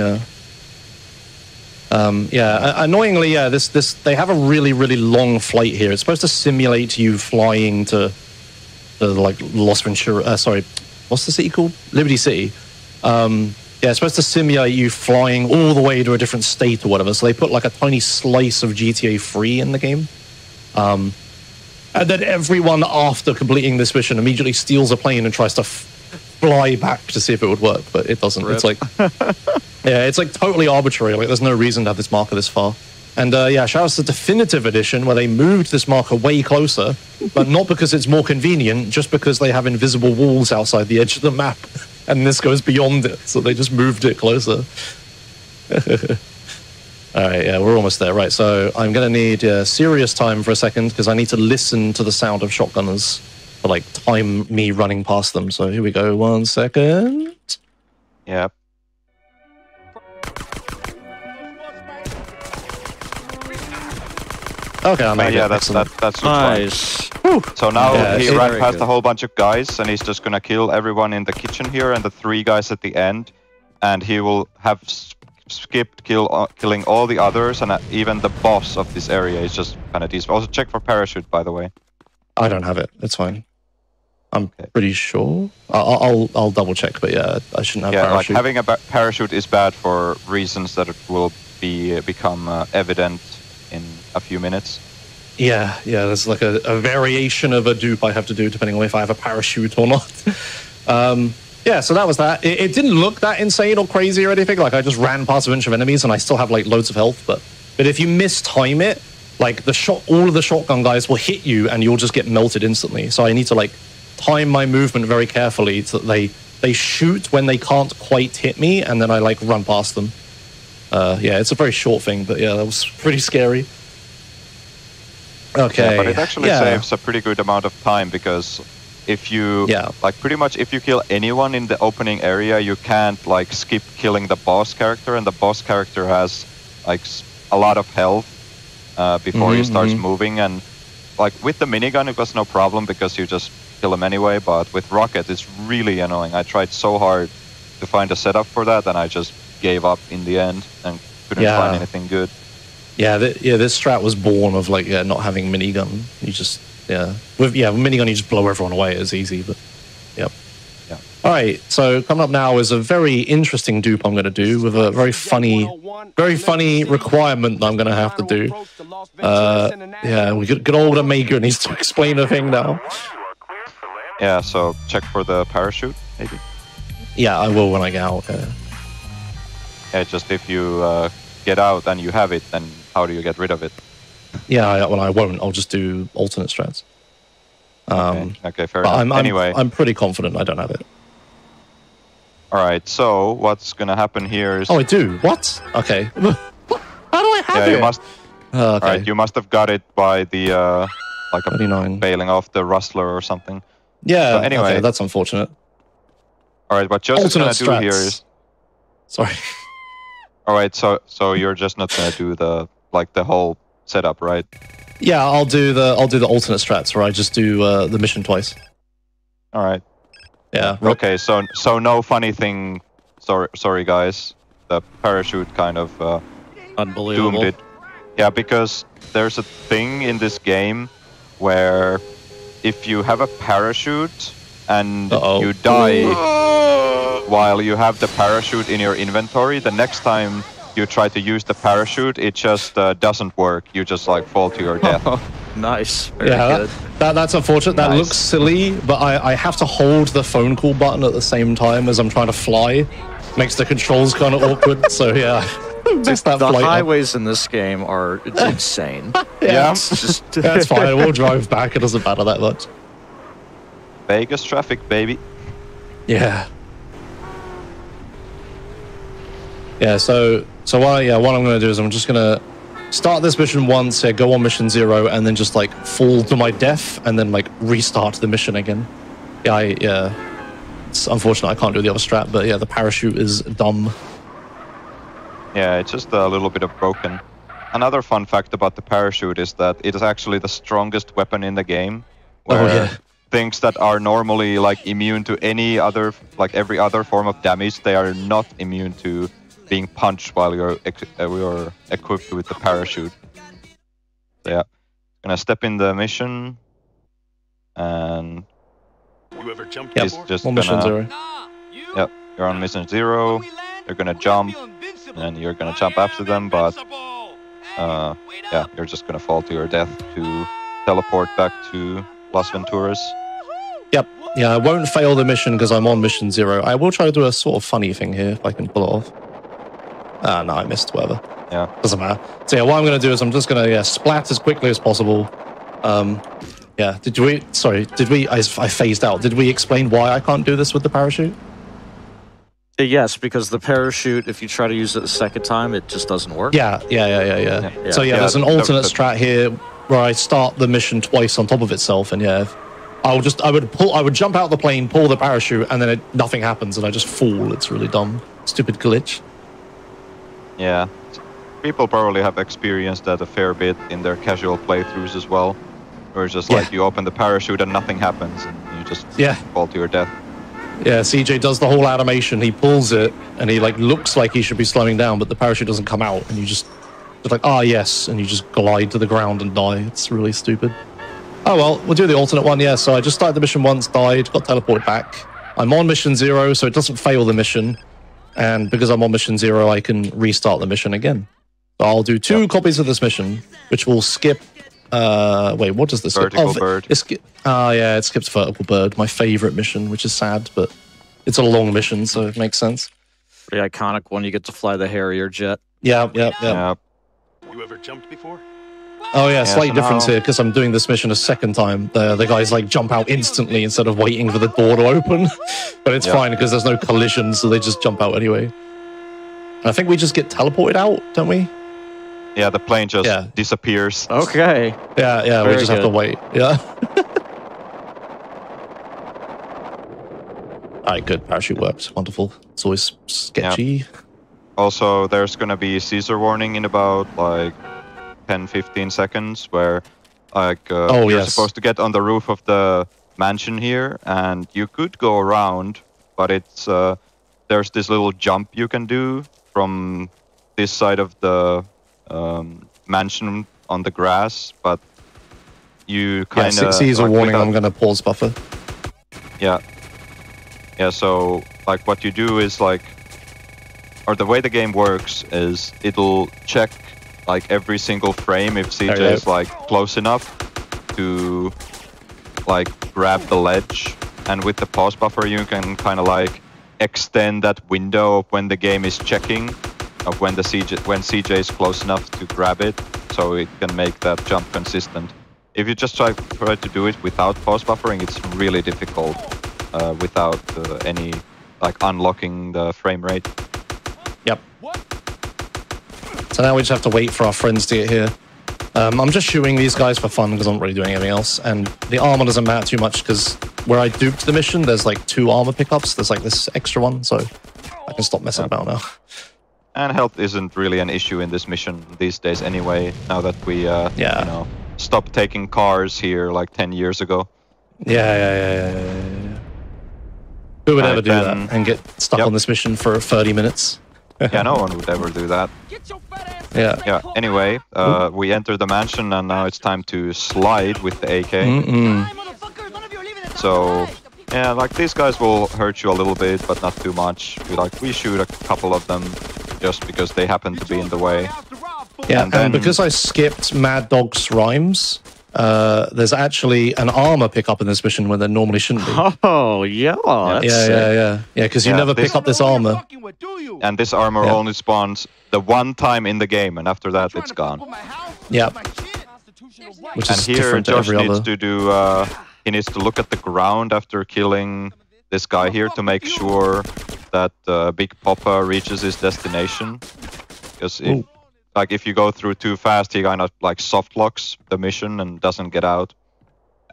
Annoyingly, this they have a really, really long flight here. It's supposed to simulate you flying to like Los Ventura. What's the city called? Liberty City. It's supposed to simulate you flying all the way to a different state or whatever. So they put like a tiny slice of GTA 3 in the game. And then everyone after completing this mission immediately steals a plane and tries to fly back to see if it would work, but it doesn't. Rip. It's like, it's like totally arbitrary. Like there's no reason to have this marker this far. And shout out to Definitive Edition where they moved this marker way closer, but not because it's more convenient, just because they have invisible walls outside the edge of the map, and this goes beyond it, so they just moved it closer. All right, we're almost there. Right, so I'm going to need serious time for a second because I need to listen to the sound of shotgunners to like time me running past them. So here we go. 1 second. Yep. Okay, I made it. that's looks Nice. right. So now he ran very past good. a whole bunch of guys, and he's just gonna kill everyone in the kitchen here and the 3 guys at the end, and he will have skipped killing all the others, and even the boss of this area is just kind of decent. Also check for parachute, by the way. I don't have it. It's fine. I'm pretty sure. I'll double check, but I shouldn't have parachute. Like having a parachute is bad for reasons that will become evident in a few minutes. Yeah, there's like a variation of a dupe I have to do depending on if I have a parachute or not. So that was that. It didn't look that insane or crazy or anything. Like I just ran past a bunch of enemies and I still have like loads of health. But if you mistime it, like all of the shotgun guys will hit you and you'll just get melted instantly. So I need to like time my movement very carefully so that they shoot when they can't quite hit me, and then I like run past them. It's a very short thing, but that was pretty scary. Okay. Yeah, but it actually saves a pretty good amount of time because if you like pretty much if you kill anyone in the opening area, you can't like skip killing the boss character, and the boss character has like a lot of health before he starts moving. And like with the minigun, it was no problem because you just kill him anyway. But with rocket, it's really annoying. I tried so hard to find a setup for that, and I just gave up in the end and couldn't find anything good. This strat was born of like not having minigun. You just with minigun you just blow everyone away. It's easy, but All right, so coming up now is a very interesting dupe I'm going to do with a very funny requirement that I'm going to have to do. We good old Omega needs to explain a thing now. Yeah, so check for the parachute, maybe. Yeah, I will when I get out. Yeah, just if you get out and you have it, then how do you get rid of it? Yeah, I won't. I'll just do alternate strats. Okay, fair enough. I'm anyway, I'm pretty confident I don't have it. Alright, so what's gonna happen here is... Oh, I do. What? Okay. How do I have it? you must... Okay. Alright, you must have got it by the, like a 39. failing off the rustler or something. Yeah. So anyway. Okay, that's unfortunate. Alright, what Joseph's gonna Alternate do here strats. is... Sorry. Alright, so you're just not gonna do the, like, the whole setup, right? Yeah, I'll do the alternate strats where I just do the mission twice. Alright. Yeah. Okay, so no funny thing. Sorry, guys. The parachute kind of Unbelievable. doomed it. Yeah, because there's a thing in this game where if you have a parachute and you die while you have the parachute in your inventory, the next time you try to use the parachute, it just doesn't work. You just like fall to your death. Nice. Very Yeah, good. that's unfortunate. That Nice. looks silly, but I have to hold the phone call button at the same time as I'm trying to fly. Makes the controls kind of awkward. So yeah, missed that The flight. highways in this game are insane. Yeah. It's just That's fine. We'll drive back. It doesn't matter that much. Vegas traffic, baby. Yeah. Yeah. So what I'm gonna do is I'm just gonna start this mission once, go on mission 0, and then just like fall to my death, and then like restart the mission again. Yeah. It's unfortunate I can't do the other strat, but yeah, the parachute is dumb. Yeah, it's just a little bit of broken. Another fun fact about the parachute is that it is actually the strongest weapon in the game. Where yeah. things that are normally like immune to any other, like every other form of damage, they are not immune to being punched while you're equipped with the parachute. So yeah, gonna step in the mission, and You ever jumped Yep. he's before? just On mission gonna. 0. Yep, you're on mission 0. They're gonna jump, and you're gonna jump after them, but yeah, you're just gonna fall to your death to teleport back to Las Venturas. Yep. Yeah, I won't fail the mission because I'm on mission 0. I will try to do a sort of funny thing here if I can pull it off. No, I missed. Whatever. Yeah. Doesn't matter. So yeah, what I'm going to do is I'm just going to splat as quickly as possible. Yeah. Did we? I phased out. Did we explain why I can't do this with the parachute? yes, because the parachute, if you try to use it the second time, it just doesn't work. Yeah. So yeah, there's an alternate strat here where I start the mission twice on top of itself, and yeah, I would jump out the plane, pull the parachute, and then nothing happens, and I just fall. It's really dumb, stupid glitch. Yeah. People probably have experienced that a fair bit in their casual playthroughs as well. Where it's just like you open the parachute and nothing happens, and you just fall to your death. Yeah, CJ does the whole animation. He pulls it, and he like looks like he should be slowing down, but the parachute doesn't come out, and you just like, yes, and you just glide to the ground and die. It's really stupid. Oh well, we'll do the alternate one. Yeah, so I just started the mission once, died, got teleported back. I'm on mission 0, so it doesn't fail the mission, and because I'm on mission 0, I can restart the mission again. So I'll do 2 copies of this mission, which will skip. Wait, what does this? Vertical bird. It skips vertical bird, my favorite mission, which is sad, but it's a long mission, so it makes sense. The iconic one, you get to fly the Harrier jet. Yeah. Yeah. You ever jumped before? Oh yeah, slight so difference now- here because I'm doing this mission a second time. The guys like jump out instantly instead of waiting for the door to open. But it's fine because there's no collision, so they just jump out anyway. And I think we just get teleported out, don't we? Yeah, the plane just disappears. Okay. Yeah, we Very just have to good. wait. Yeah. Alright, good. Parachute works. Wonderful. It's always sketchy. Also, there's gonna be Caesar warning in about like 10-15 seconds where like you're supposed to get on the roof of the mansion here, and you could go around, but it's there's this little jump you can do from this side of the mansion on the grass, but you kind of Caesar warning. I'm going to pause buffer. Yeah. So like what you do is like, or the way the game works is it'll check like every single frame if CJ is like close enough to like grab the ledge, and with the pause buffer you can kind of like extend that window of when the game is checking of when CJ is close enough to grab it, so it can make that jump consistent. If you just try to do it without pause buffering, it's really difficult without any like unlocking the frame rate. Yep. So now we just have to wait for our friends to get here. I'm just shooting these guys for fun because I'm not really doing anything else. And the armor doesn't matter too much because where I duped the mission, there's like 2 armor pickups. There's like this extra one, so I can stop messing about now. And health isn't really an issue in this mission these days anyway, now that we, you know, stopped taking cars here like 10 years ago. Yeah. Who would ever do that and get stuck on this mission for 30 minutes? Yeah, no one would ever do that. Yeah. Anyway, we entered the mansion and now it's time to slide with the AK. So, yeah, like these guys will hurt you a little bit, but not too much. We shoot a couple of them just because they happen to be in the way. Yeah, and because I skipped Mad Dog's rhymes, there's actually an armor pickup in this mission where there normally shouldn't be. Oh, yeah. Yeah, because you never pick up this armor. And this armor only spawns the one time in the game, and after that it's gone. Yeah. Which is here different to Josh every needs other. to do, he needs to look at the ground after killing this guy here to make sure that Big Papa reaches his destination. Because if you go through too fast, he kind of like soft locks the mission and doesn't get out.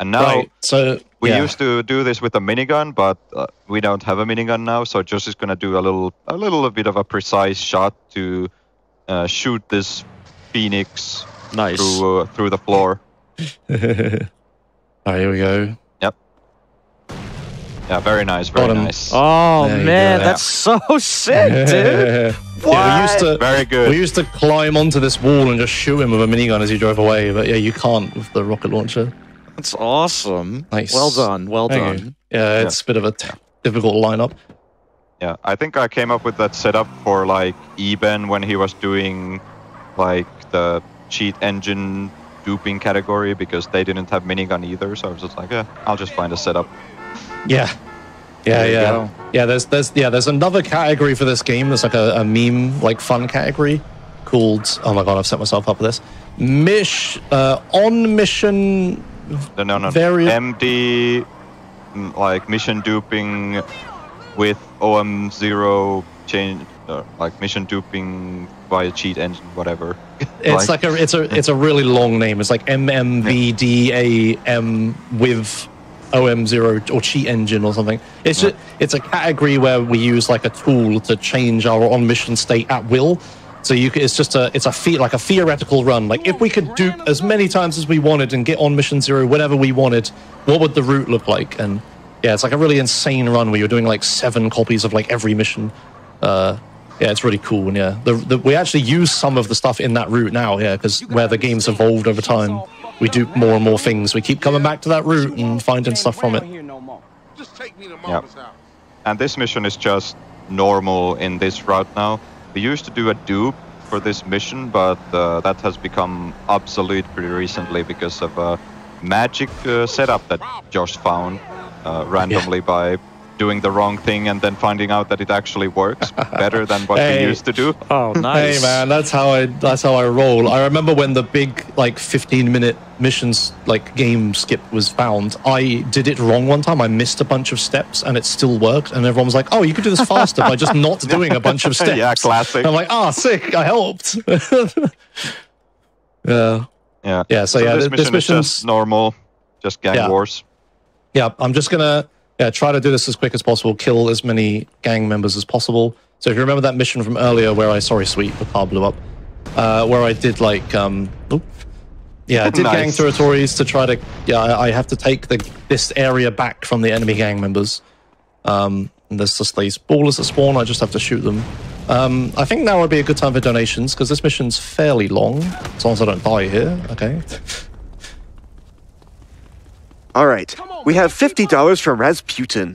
And now we used to do this with a minigun, but we don't have a minigun now. So Josh is gonna do a little bit of a precise shot to shoot this Phoenix through the floor. Alright, here we go. Yep. Yeah, very nice, very nice. Oh man, that's so sick, dude. Yeah, very good. We used to climb onto this wall and just shoot him with a minigun as he drove away, but yeah, you can't with the rocket launcher. That's awesome. Nice. Well done. Well done. Yeah, it's a bit of a difficult lineup. Yeah, I think I came up with that setup for like Eben when he was doing like the cheat engine duping category because they didn't have minigun either. So I was just like, yeah, I'll just find a setup. Yeah. Yeah. There's another category for this game. There's like a meme, like fun category called. Oh my god, I've set myself up for this. On mission. No. MD, like mission duping with OM0 change, like mission duping via cheat engine, whatever. It's like it's a really long name. It's like MMVDAM with OM0 or cheat engine or something. It's just it's a category where we use like a tool to change our on mission state at will. So it's a theoretical run. Like if we could dupe as many times as we wanted and get on mission 0 whenever we wanted, what would the route look like? And yeah, it's like a really insane run where you're doing like 7 copies of like every mission. Yeah, it's really cool. And yeah, we actually use some of the stuff in that route now. Yeah, because where the game's evolved over time, we do more and more things. We keep coming back to that route and finding stuff from it. Yeah, and this mission is just normal in this route now. We used to do a dupe for this mission, but that has become obsolete pretty recently because of a magic setup that Josh found randomly by doing the wrong thing and then finding out that it actually works better than what we used to do. Oh, nice. Hey man, that's how I roll. I remember when the big like 15-minute missions like game skip was found. I did it wrong one time. I missed a bunch of steps and it still worked. And everyone was like, "Oh, you could do this faster by just not doing a bunch of steps." Yeah, classic. And I'm like, "Ah, sick! I helped." Yeah. So this mission is just normal, just gang wars. Yeah, I'm just gonna try to do this as quick as possible, kill as many gang members as possible. So if you remember that mission from earlier where the car blew up, where I did like, I did gang territories to try to, I have to take this area back from the enemy gang members. And there's just these ballers that spawn, I just have to shoot them. I think now would be a good time for donations, because this mission's fairly long, as long as I don't die here, okay? Alright, we have $50 from Rasputin.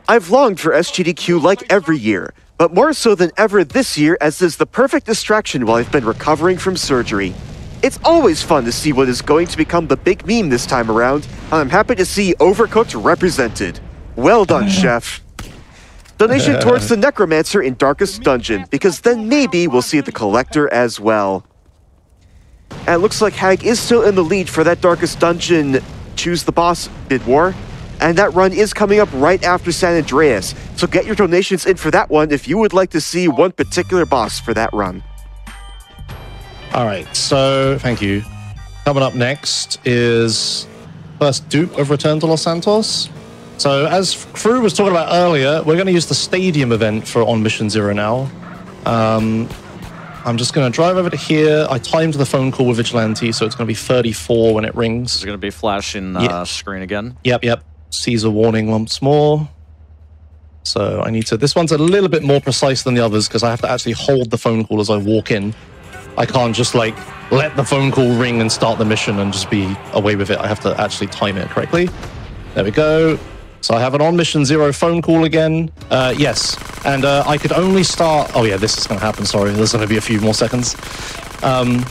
I've longed for SGDQ like every year, but more so than ever this year as is the perfect distraction while I've been recovering from surgery. It's always fun to see what is going to become the big meme this time around, and I'm happy to see Overcooked represented. Well done, Chef. Donation towards the Necromancer in Darkest Dungeon, because then maybe we'll see the Collector as well. And it looks like Hag is still in the lead for that Darkest Dungeon Choose the Boss bid war. And that run is coming up right after San Andreas. So get your donations in for that one if you would like to see one particular boss for that run. All right, so thank you. Coming up next is first dupe of Return to Los Santos. So as Fru was talking about earlier, we're going to use the stadium event for On Mission Zero now. I'm just going to drive over to here. I timed the phone call with Vigilante, so it's going to be 34 when it rings. It's going to be flashing screen again. Yep. Caesar warning once more. So I need to... This one's a little bit more precise than the others because I have to actually hold the phone call as I walk in. I can't just, like, let the phone call ring and start the mission and just be away with it. I have to actually time it correctly. There we go. So I have an On Mission Zero phone call again. Yes. And I could only start... Oh, yeah, this is going to happen. Sorry. There's going to be a few more seconds.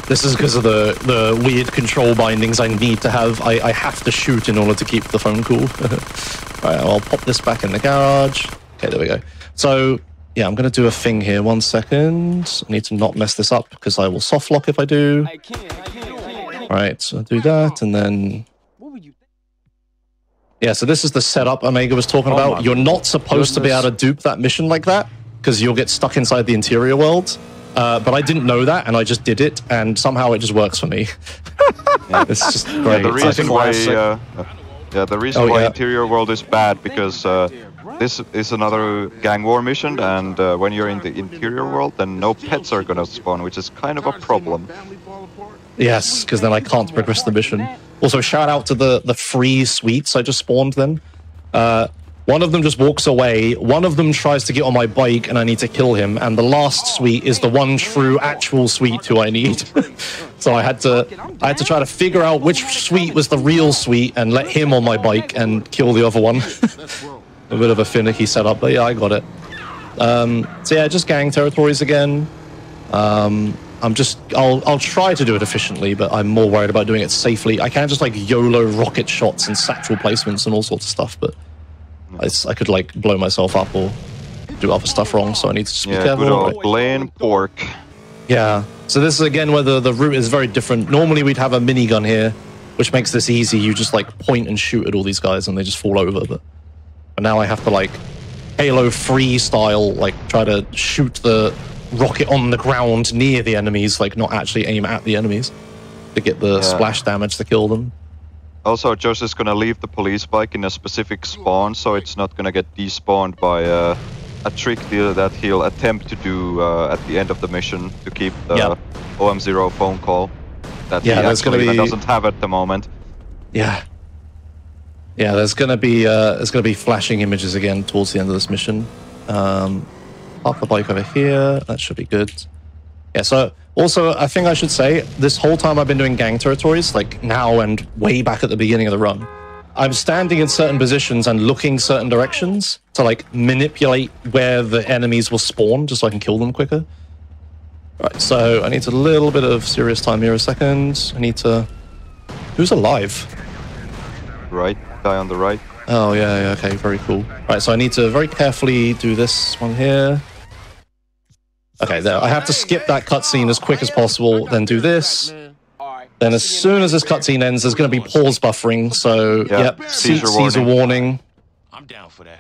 This is because of the weird control bindings I need to have. I have to shoot in order to keep the phone cool. Right, I'll pop this back in the garage. Okay, there we go. So, yeah, I'm going to do a thing here. 1 second. I need to not mess this up because I will soft lock if I do. Right, so I'll do that and then... Yeah, so this is the setup Omega was talking about. You're not supposed to be able to dupe that mission like that because you'll get stuck inside the interior world. But I didn't know that, and I just did it, and somehow it just works for me. It's just great. Yeah, the reason why interior world is bad because this is another gang war mission, and when you're in the interior world, then no pets are gonna spawn, which is kind of a problem. Yes, because then I can't progress the mission. Also, shout out to the free suites I just spawned then. One of them just walks away, one of them tries to get on my bike and I need to kill him, and the last suite is the one true actual suite who I need. So I had to try to figure out which suite was the real suite and let him on my bike and kill the other one. A bit of a finicky setup, but yeah, I got it. So yeah, just gang territories again. I'll try to do it efficiently, but I'm more worried about doing it safely. I can't just like YOLO rocket shots and satchel placements and all sorts of stuff, but I could like blow myself up or do other stuff wrong, so I need to just be careful. Good old plain pork. Yeah, so this is again where the route is very different. Normally we'd have a minigun here, which makes this easy. You just like point and shoot at all these guys and they just fall over, but now I have to like Halo 3 style, like try to shoot the rocket on the ground near the enemies, like not actually aim at the enemies to get the splash damage to kill them. Also, Josh is gonna leave the police bike in a specific spawn, so it's not gonna get despawned by a trick deal that he'll attempt to do at the end of the mission to keep the OM0 phone call that he actually doesn't have at the moment. Yeah, there's gonna be flashing images again towards the end of this mission. Park the bike over here. That should be good. Yeah, so also, I think I should say, this whole time I've been doing gang territories, like now and way back at the beginning of the run, I'm standing in certain positions and looking certain directions to like manipulate where the enemies will spawn, just so I can kill them quicker. Right, so I need a little bit of serious time here a second. I need to... Who's alive? Right, guy on the right. Oh, yeah, okay, very cool. Right, so I need to very carefully do this one here. Okay, there. I have to skip that cutscene as quick as possible, then do this. Then as soon as this cutscene ends, there's going to be pause buffering, so, Caesar warning. I'm down for that.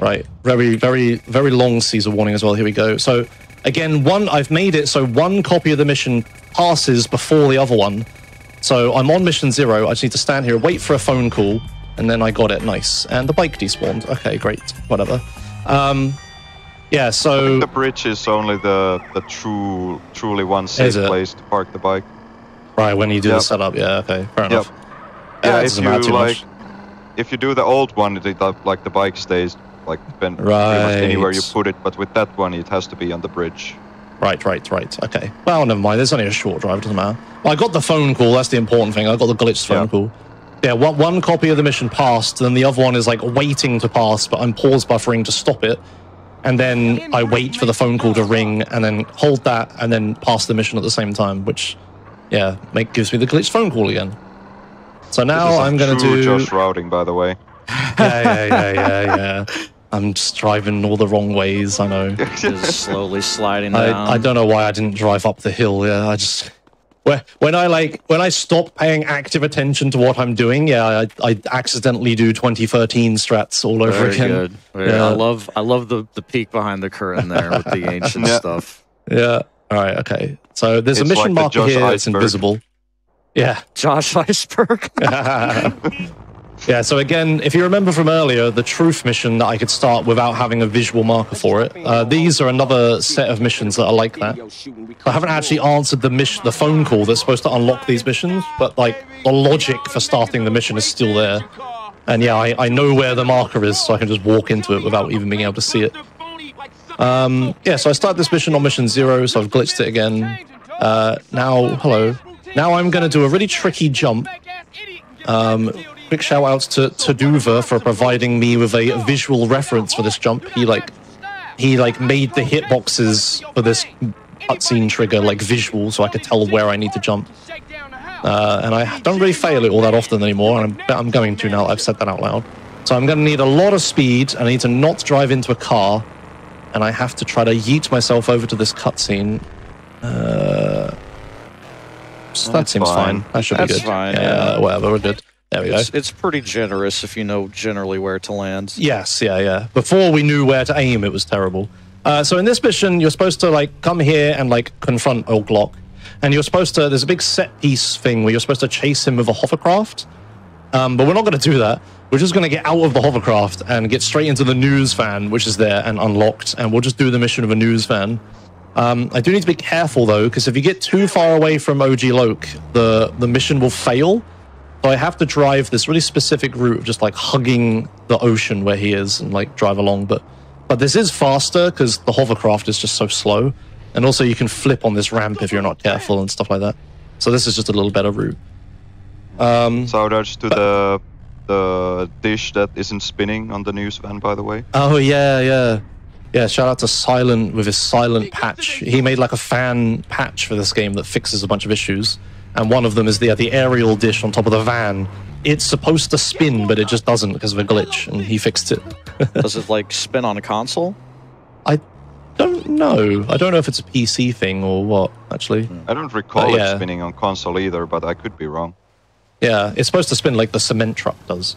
Right, very, very, very long Caesar warning as well. Here we go. So, again, I've made it so one copy of the mission passes before the other one. So I'm on mission 0. I just need to stand here, wait for a phone call, and then I got it. Nice. And the bike despawned. Okay, great. Whatever. Yeah, so... I think the bridge is only the truly one safe place to park the bike. Right, when you do the setup. Yeah, okay. Fair enough. Yeah, if you do the old one, like the bike stays like pretty much anywhere you put it, but with that one, it has to be on the bridge. Right. Okay. Well, never mind. There's only a short drive. Doesn't matter. Well, I got the phone call. That's the important thing. I got the glitched phone call. Yeah, one copy of the mission passed, and the other one is like waiting to pass, but I'm pause buffering to stop it. And then I wait for the phone call to ring, and then hold that, and then pass the mission at the same time, which, gives me the glitched phone call again. So now I'm going to do... Josh routing, by the way. Yeah. I'm just driving all the wrong ways, I know. Just slowly sliding down. I don't know why I didn't drive up the hill, I just when I stop paying active attention to what I'm doing, I accidentally do 2013 strats all over Very again. good. Yeah. I love the peek behind the curtain there with the ancient stuff. Yeah. All right. Okay. So there's It's a mission like the marker Josh here. It's Iceberg. invisible. Yeah. Josh Iceberg. Yeah, so again, if you remember from earlier, the truth mission that I could start without having a visual marker for it, these are another set of missions that are like that. I haven't actually answered the phone call that's supposed to unlock these missions, but like the logic for starting the mission is still there. And yeah, I know where the marker is, so I can just walk into it without even being able to see it. Yeah, so I started this mission on mission 0, so I've glitched it again. Now, hello. Now I'm going to do a really tricky jump. Quick shout outs to Duva for providing me with a visual reference for this jump. He made the hitboxes for this cutscene trigger like visual, so I could tell where I need to jump. And I don't really fail it all that often anymore, and I'm going to now. I've said that out loud. So I'm going to need a lot of speed. I need to not drive into a car, and I have to try to yeet myself over to this cutscene. So that seems fine. That should be good. That's fine. Yeah, whatever. We're good. There we go. It's pretty generous if you know generally where to land. Yes, yeah. Before we knew where to aim, it was terrible. So in this mission, you're supposed to like come here and like confront Oglok, and you're supposed to. There's a big set piece thing where you're supposed to chase him with a hovercraft. But we're not going to do that. We're just going to get out of the hovercraft and get straight into the news van, which is there and unlocked, and we'll just do the mission of a news van. I do need to be careful though, because if you get too far away from OG Loke, the mission will fail. So I have to drive this really specific route of just like hugging the ocean where he is and like drive along. But this is faster because the hovercraft is just so slow. And also you can flip on this ramp if you're not careful and stuff like that. So this is just a little better route. Shout outs to the dish that isn't spinning on the news van, by the way. Oh, yeah. Yeah, shout out to Silent with his Silent patch. He made like a fan patch for this game that fixes a bunch of issues. And one of them is the aerial dish on top of the van. It's supposed to spin, but it just doesn't because of a glitch, and he fixed it. Does it like spin on a console? I don't know. I don't know if it's a PC thing or what, actually. I don't recall yeah. it spinning on console either, but I could be wrong. Yeah, it's supposed to spin like the cement truck does.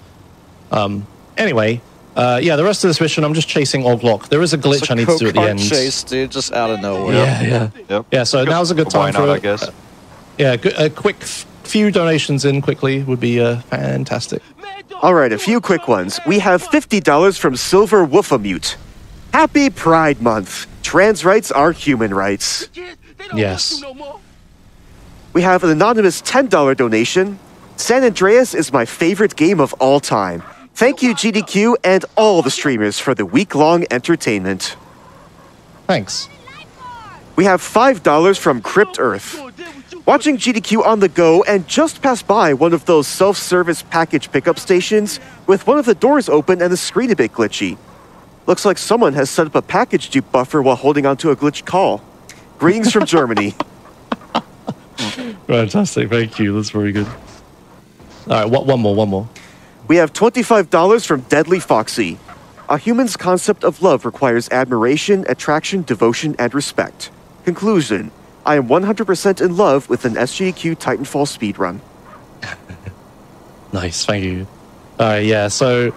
Anyway, yeah, the rest of this mission, I'm just chasing Oglok. There is a glitch I need to do at the end. Chase, dude, just out of nowhere. Yep. Yeah, so now's a good time for it, I guess. Yeah, a quick few donations in quickly would be fantastic. All right, a few quick ones. We have $50 from Silver Woofamute. Happy Pride Month. Trans rights are human rights. Yes. We have an anonymous $10 donation. San Andreas is my favorite game of all time. Thank you, GDQ, and all the streamers for the week-long entertainment. Thanks. We have $5 from Crypt Earth. Watching GDQ on the go and just passed by one of those self-service package pickup stations with one of the doors open and the screen a bit glitchy. Looks like someone has set up a package dupe buffer while holding onto a glitched call. Greetings from Germany. Fantastic, thank you. That's very good. All right, one more. We have $25 from Deadly Foxy. A human's concept of love requires admiration, attraction, devotion, and respect. Conclusion. I am 100% in love with an SGDQ Titanfall speedrun. Nice, thank you. Yeah, so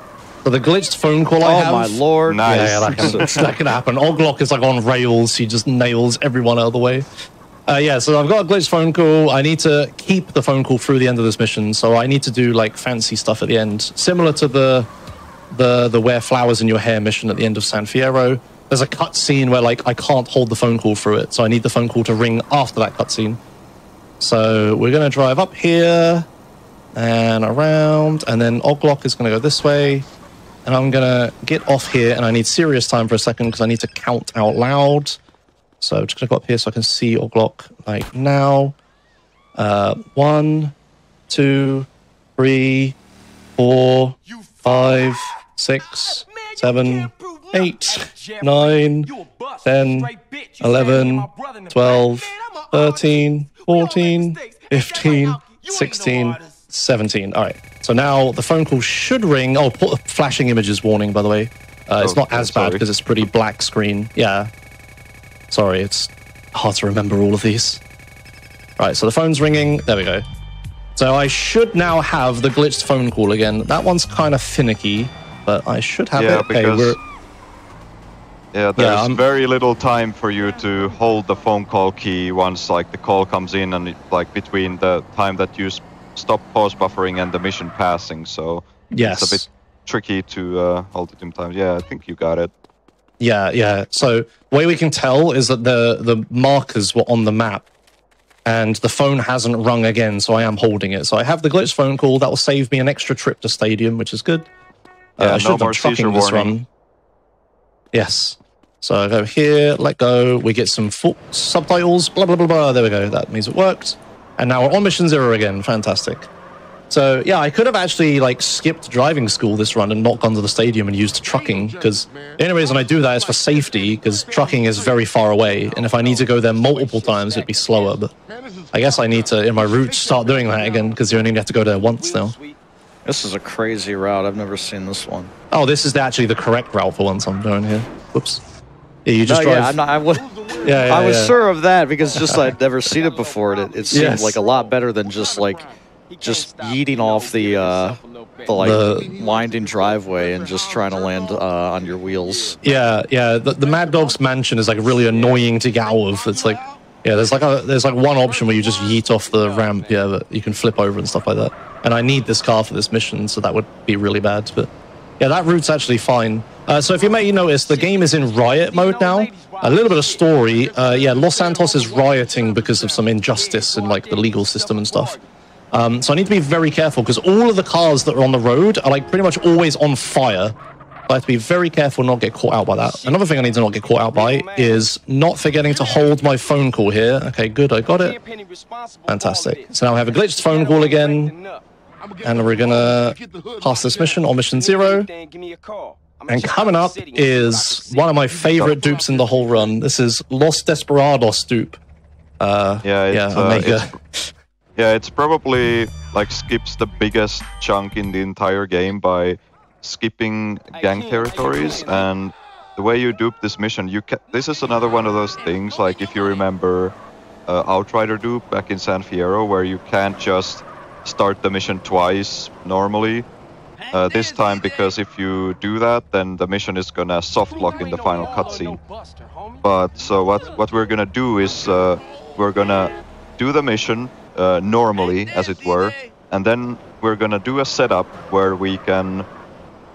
the glitched phone call I have... Oh my lord. Nice. Yeah, that can happen. Oglok is like on rails. He just nails everyone out of the way. Yeah, so I've got a glitched phone call. I need to keep the phone call through the end of this mission, so I need to do like fancy stuff at the end. Similar to the wear flowers in your hair mission at the end of San Fierro. There's a cutscene where like I can't hold the phone call through it, so I need the phone call to ring after that cutscene. So we're gonna drive up here and around, and then Oglok is gonna go this way, and I'm gonna get off here, and I need serious time for a second because I need to count out loud. So I'm just gonna go up here so I can see Oglok like now. 1, 2, 3, 4, 5, 6, 7, 8, 9, 10, 11, 12, 13, 14, 15, 16, 17. All right. So now the phone call should ring. Oh, flashing images warning, by the way. It's not as bad because it's pretty black screen. Yeah. Sorry, it's hard to remember all of these. Right, so the phone's ringing. There we go. So I should now have the glitched phone call again. That one's kind of finicky, but I should have it. Because there's very little time for you to hold the phone call key once like the call comes in, and like between the time that you stop pause buffering and the mission passing. So it's a bit tricky to hold it in time. Yeah, I think you got it. Yeah. So the way we can tell is that the markers were on the map, and the phone hasn't rung again, so I am holding it. So I have the glitched phone call. That will save me an extra trip to Stadium, which is good. I should have done trucking this run. Yes. So I go here, let go. We get some full subtitles, blah, blah, blah, blah. There we go. That means it worked. And now we're on mission 0 again. Fantastic. So yeah, I could have actually like skipped driving school this run and not gone to the stadium and used trucking, because the only reason I do that is for safety, because trucking is very far away, and if I need to go there multiple times it'd be slower. But I guess I need to, in my route, start doing that again, because you only have to go there once now. This is a crazy route. I've never seen this one. Oh, this is actually the correct route for once I'm doing here. Whoops. Yeah, you just drive. I was sure of that, because just I'd never seen it before, and it seemed like a lot better than just yeeting off the winding driveway and just trying to land on your wheels. Yeah. The Mad Dog's mansion is like really annoying to get out of. It's like, there's like one option where you just yeet off the ramp, but you can flip over and stuff like that. And I need this car for this mission, so that would be really bad. But yeah, that route's actually fine. So if you may notice, the game is in riot mode now. A little bit of story. Los Santos is rioting because of some injustice in like the legal system and stuff. So I need to be very careful, because all of the cars that are on the road are like pretty much always on fire. I have to be very careful not get caught out by that. Another thing I need to not get caught out by is not forgetting to hold my phone call here. Okay, good, I got it. Fantastic. So now I have a glitched phone call again, and we're gonna pass this mission on mission 0. And coming up is one of my favorite dupes in the whole run. This is Los Desperados dupe. Omega. It's probably like skips the biggest chunk in the entire game by skipping gang territories, and the way you dupe this mission, this is another one of those things, like if you remember Outrider dupe back in San Fierro, where you can't just start the mission twice normally. This time, because if you do that, then the mission is gonna soft lock in the final cutscene. But so what we're gonna do is we're gonna do the mission normally, as it were, and then we're gonna do a setup where we can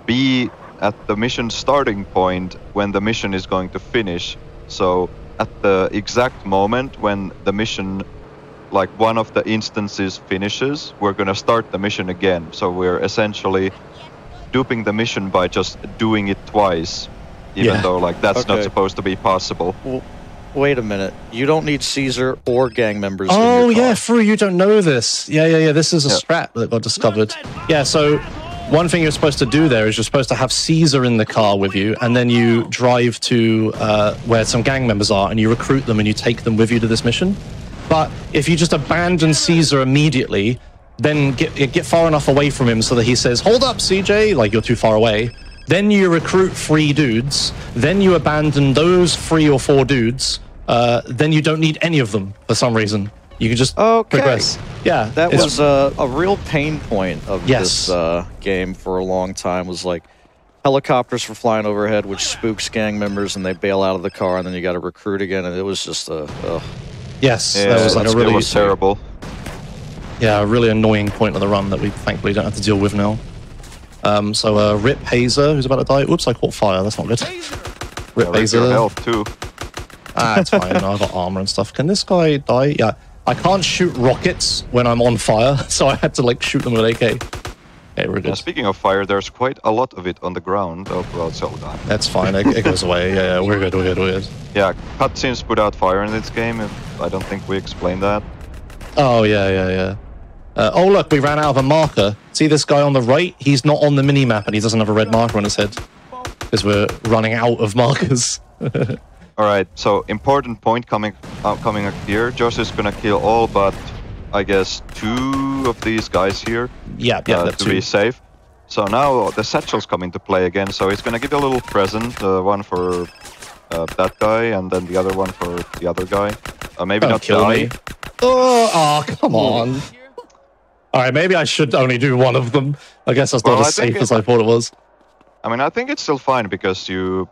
be at the mission starting point when the mission is going to finish. So at the exact moment when the mission, like one of the instances finishes, we're gonna start the mission again. So we're essentially duping the mission by just doing it twice, even though like that's not supposed to be possible. Well, wait a minute. You don't need Caesar or gang members in your car. Oh yeah, Fru, you don't know this. Yeah. This is a strat that got discovered. Yeah, so one thing you're supposed to do there is you're supposed to have Caesar in the car with you, and then you drive to where some gang members are, and you recruit them and you take them with you to this mission. But if you just abandon Caesar immediately, then get far enough away from him so that he says, "Hold up, CJ," like you're too far away. Then you recruit 3 dudes. Then you abandon those 3 or 4 dudes. Then you don't need any of them for some reason. You can just progress. Yeah, that was a real pain point of this game for a long time. Was like helicopters were flying overhead, which spooks gang members, and they bail out of the car, and then you got to recruit again, and it was just yes, yeah, that was like it was terrible. Yeah, a really annoying point of the run that we thankfully don't have to deal with now. So Rip Hazer, who's about to die. Oops, I caught fire. That's not good. Rip Hazer. Health too. It's fine. I've got armor and stuff. Can this guy die? Yeah. I can't shoot rockets when I'm on fire, so I had to like shoot them with AK. Okay, we're good. Speaking of fire, there's quite a lot of it on the ground. Oh, well, it's all gone. That's fine. It goes away. Yeah, we're good. Yeah, cutscenes put out fire in this game. I don't think we explained that. Oh, yeah. Oh, look, we ran out of a marker. See this guy on the right? He's not on the mini-map, and he doesn't have a red marker on his head. Because we're running out of markers. Alright, so important point coming up here. Josh is gonna kill all but, I guess, 2 of these guys here. Yeah, to be safe. So now the satchel's come into play again, so he's gonna give you a little present, one for that guy, and then the other one for the other guy. Maybe Don't not kill die. me. Oh, come on. All right, maybe I should only do one of them. I guess that's not Well, as safe as I thought it was. I mean, I think it's still fine because you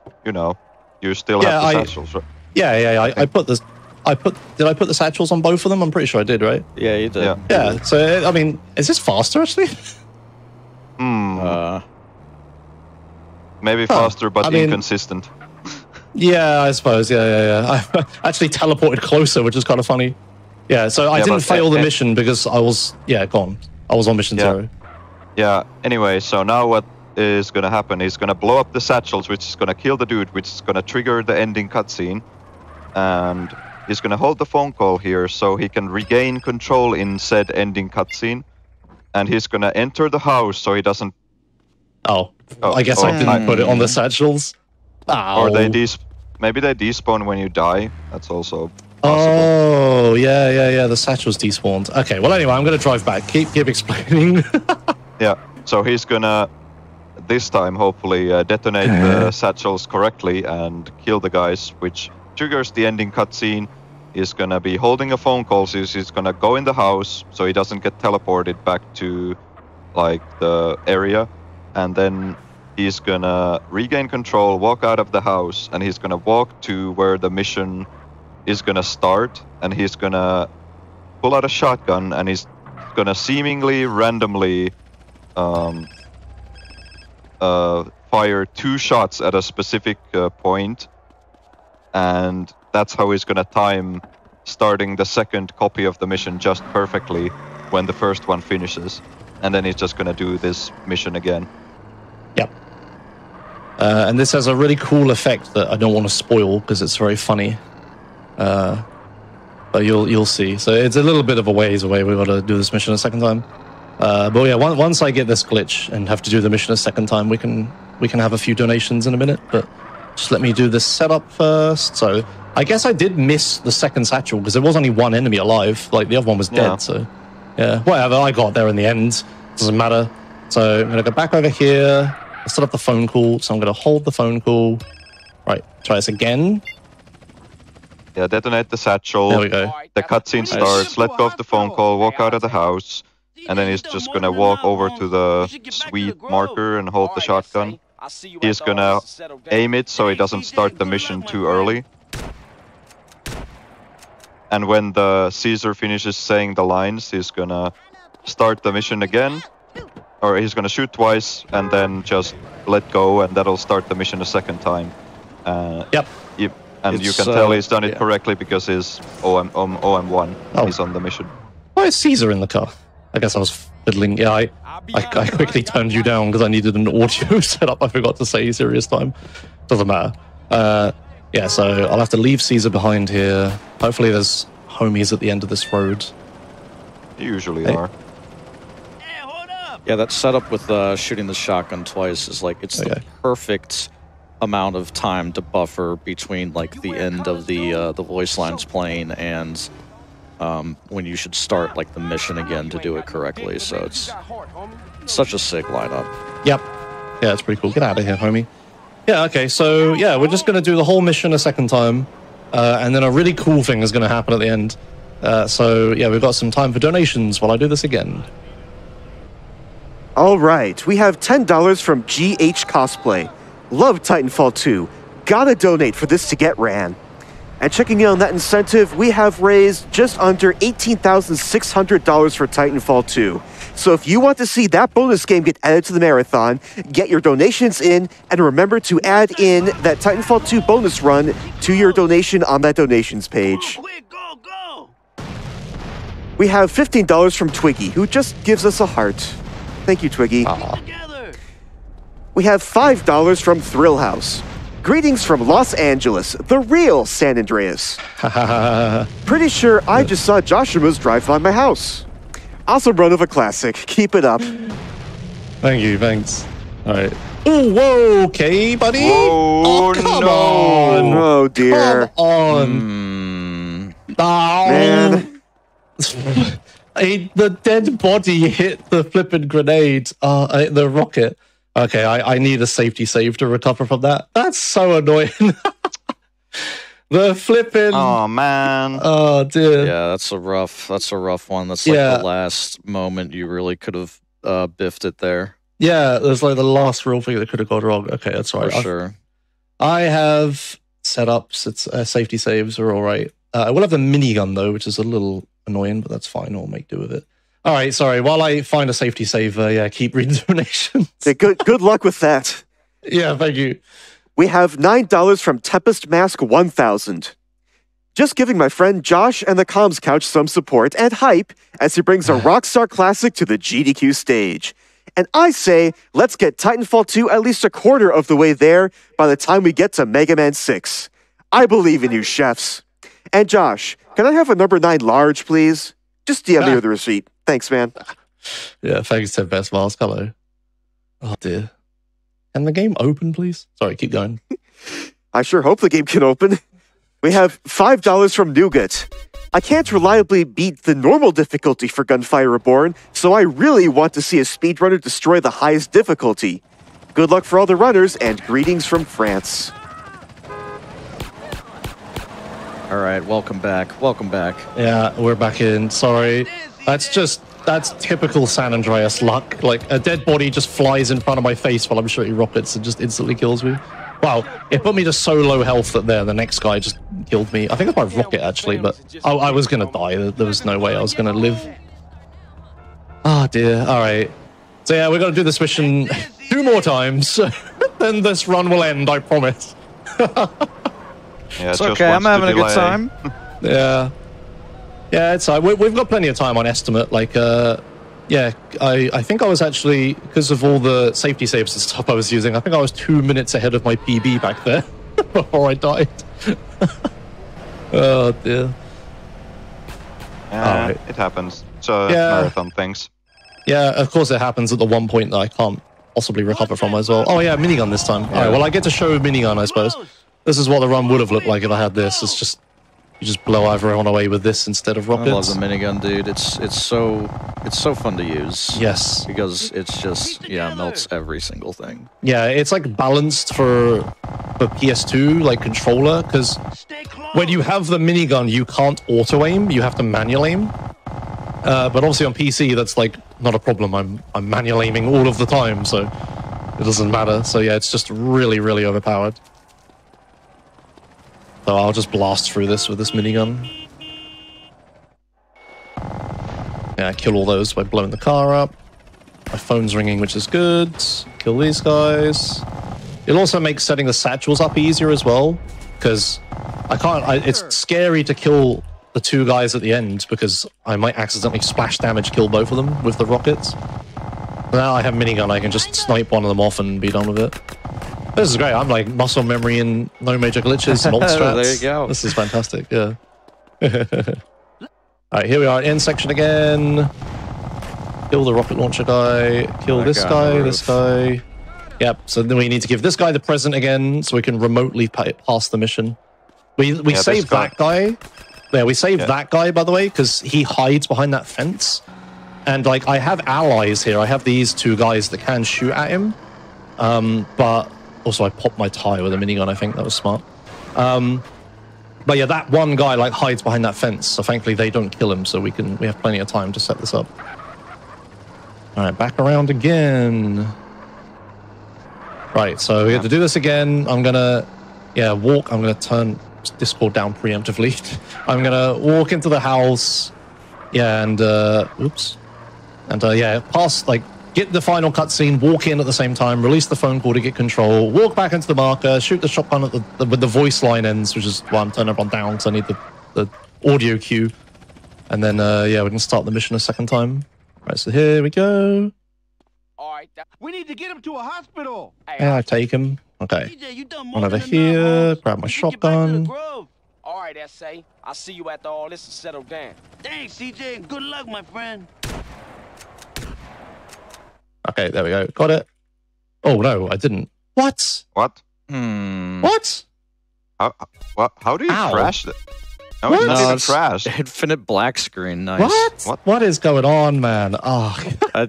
still Yeah, have the satchels, right? Yeah. I put this. Did I put the satchels on both of them? I'm pretty sure I did, right? Yeah, you did. Yeah. Yeah. So I mean, is this faster actually? Maybe faster, but I mean- inconsistent. Yeah, I suppose. Yeah. I actually teleported closer, which is kind of funny. Yeah. So I Yeah, didn't but- fail the mission because I was gone. I was on mission 0. Yeah. Anyway, so now what is gonna happen? He's gonna blow up the satchels, which is gonna kill the dude, which is gonna trigger the ending cutscene, and he's gonna hold the phone call here so he can regain control in said ending cutscene, and he's gonna enter the house so he doesn't. Oh, I guess I didn't put it on the satchels. Ow. Or maybe they despawn when you die. That's also possible. Oh, yeah. The satchels despawned. Okay, well, anyway, I'm going to drive back. Keep explaining. Yeah, so he's gonna this time hopefully detonate the satchels correctly and kill the guys, which triggers the ending cutscene. He's gonna be holding a phone call, so he's gonna go in the house so he doesn't get teleported back to like the area, and then he's gonna regain control, walk out of the house, and he's gonna walk to where the mission is gonna start, and he's gonna pull out a shotgun, and he's gonna seemingly randomly fire 2 shots at a specific point, and that's how he's gonna time starting the second copy of the mission just perfectly when the first one finishes, and then he's just gonna do this mission again. Yep. And this has a really cool effect that I don't want to spoil because it's very funny. But you'll see. So it's a little bit of a ways away. We've got to do this mission a second time. But yeah, once I get this glitch and have to do the mission a second time, we can have a few donations in a minute. But just let me do this setup first. So I guess I did miss the second satchel because there was only one enemy alive. Like the other one was dead. Yeah. So yeah, whatever. I got there in the end. Doesn't matter. So I'm gonna go back over here. I'll set up the phone call. So I'm gonna hold the phone call. Right. Try this again. Yeah, detonate the satchel. There we go. The cutscene starts. Let go of the phone call. Walk out of the house. And then he's just gonna walk over to the sweet marker and hold the shotgun. He's gonna aim it so he doesn't start the mission too early. And when the Caesar finishes saying the lines, he's gonna start the mission again. Or he's gonna shoot twice and then just let go, and that'll start the mission a second time. Yep. And you It's, can tell he's done it yeah. correctly because his OM1 Oh. is on the mission. Why is Caesar in the car? I guess I was fiddling. Yeah, I quickly turned you down because I needed an audio setup. I forgot to say serious time. Doesn't matter. Yeah, so I'll have to leave Caesar behind here. Hopefully there's homies at the end of this road. They usually Hey. are. Yeah, that setup with shooting the shotgun twice is like, it's Okay. the perfect amount of time to buffer between like the end of the voice lines playing and when you should start like the mission again to do it correctly. So it's such a sick lineup. Yep. Yeah, it's pretty cool. Get out of here, homie. Yeah, okay, so yeah, we're just going to do the whole mission a second time. And then a really cool thing is going to happen at the end. So yeah, we've got some time for donations while I do this again. All right, we have $10 from GH Cosplay. Love Titanfall 2. Gotta donate for this to get ran. And checking in on that incentive, we have raised just under $18,600 for Titanfall 2. So if you want to see that bonus game get added to the marathon, get your donations in, and remember to add in that Titanfall 2 bonus run to your donation on that donations page. We have $15 from Twiggy, who just gives us a heart. Thank you, Twiggy. We have $5 from Thrill House. Greetings from Los Angeles, the real San Andreas. Pretty sure I just saw Joshua's drive by my house. Awesome run of a classic. Keep it up. Thank you, thanks. All right. Oh, whoa, okay, buddy. Whoa, Oh, come no. on. Oh dear. Come on. Oh. Man. The dead body hit the flippin' grenade, the rocket. Okay, I need a safety save to recover from that. That's so annoying. The flipping. Oh man. Oh dear. Yeah, that's a rough one. That's like the last moment you really could have biffed it there. Yeah, there's like the last real thing that could have gone wrong. Okay, that's right. For sure. I have setups. It's safety saves are all right. I will have the minigun though, which is a little annoying, but that's fine. I'll make do with it. All right, sorry. While I find a safety save, keep reading donations. Yeah, good luck with that. Yeah, thank you. We have $9 from Tempest Mask 1000. Just giving my friend Josh and the Comms Couch some support and hype as he brings a Rockstar classic to the GDQ stage. And I say, let's get Titanfall 2 at least a quarter of the way there by the time we get to Mega Man 6. I believe in you, chefs. And Josh, can I have a number 9 large, please? Just DM me with the receipt. Thanks, man. Yeah, thanks to Best Mask. Hello. Oh, dear. Can the game open, please? Sorry, keep going. I sure hope the game can open. We have $5 from Nougat. I can't reliably beat the normal difficulty for Gunfire Reborn, so I really want to see a speedrunner destroy the highest difficulty. Good luck for all the runners, and greetings from France. All right, welcome back. Welcome back. Yeah, we're back in. Sorry. That's typical San Andreas luck. Like, a dead body just flies in front of my face while I'm shooting rockets and just instantly kills me. Wow, it put me to so low health that the next guy just killed me. I think it's my rocket, actually, but I was going to die. There was no way I was going to live. Oh, dear. All right. So, yeah, we're going to do this mission 2 more times. Then this run will end, I promise. Yeah, it's okay. I'm having a good time. Yeah. Yeah, it's we've got plenty of time on estimate. Like, yeah, I think I was actually, because of all the safety saves and stuff I was using, I think I was 2 minutes ahead of my PB back there before I died. Oh, dear. Yeah, right. It happens. So, marathon things. Yeah, of course it happens at the one point that I can't possibly recover from as well. Oh, yeah, minigun this time. All right, well, I get to show minigun, I suppose. This is what the run would have looked like if I had this. It's just, you just blow everyone away with this instead of rockets. I love the minigun, dude. It's so fun to use. Yes. Because it's just, melts every single thing. Yeah, it's like balanced for PS2, like controller, because when you have the minigun, you can't auto-aim, you have to manual aim. But obviously on PC, that's like not a problem. I'm manual aiming all of the time, so it doesn't matter. So yeah, it's just really, really overpowered. So I'll just blast through this with this minigun. Yeah, kill all those by blowing the car up. My phone's ringing, which is good. Kill these guys. It'll also make setting the satchels up easier as well, because it's scary to kill the 2 guys at the end, because I might accidentally splash damage kill both of them with the rockets. Now I have minigun, I can just snipe one of them off and be done with it. This is great. I'm like muscle memory and no major glitches and alt strats. There you go. This is fantastic. Yeah. All right, here we are in section again. Kill the rocket launcher guy. Kill this guy. This guy. Yep. So then we need to give this guy the present again, so we can remotely pass the mission. We saved that guy. Yeah, we saved that guy, by the way, because he hides behind that fence. And like, I have allies here. I have these 2 guys that can shoot at him. But also, I popped my tire with a minigun. I think that was smart. But yeah, that one guy like hides behind that fence. So thankfully, they don't kill him. So we have plenty of time to set this up. All right, back around again. Right, so we have to do this again. I'm gonna, walk. I'm gonna turn Discord down preemptively. I'm gonna walk into the house. Yeah, and oops, and pass like. Get the final cutscene, walk in at the same time, release the phone call to get control, walk back into the marker, shoot the shotgun at with the voice line ends, which is why I'm turning everyone down, because I need the audio cue. And then, we can start the mission a second time. Right, so here we go. All right, we need to get him to a hospital. Yeah, I take him. Okay. Run over here, grab my shotgun. All right, S.A. I'll see you after all this is settled down. Thanks, CJ. Good luck, my friend. Okay, there we go. Got it. Oh, no, I didn't. What? What? What? How do you crash that? No, it's What? not No, even it's crashed. Infinite black screen. Nice. What is going on, man? Oh,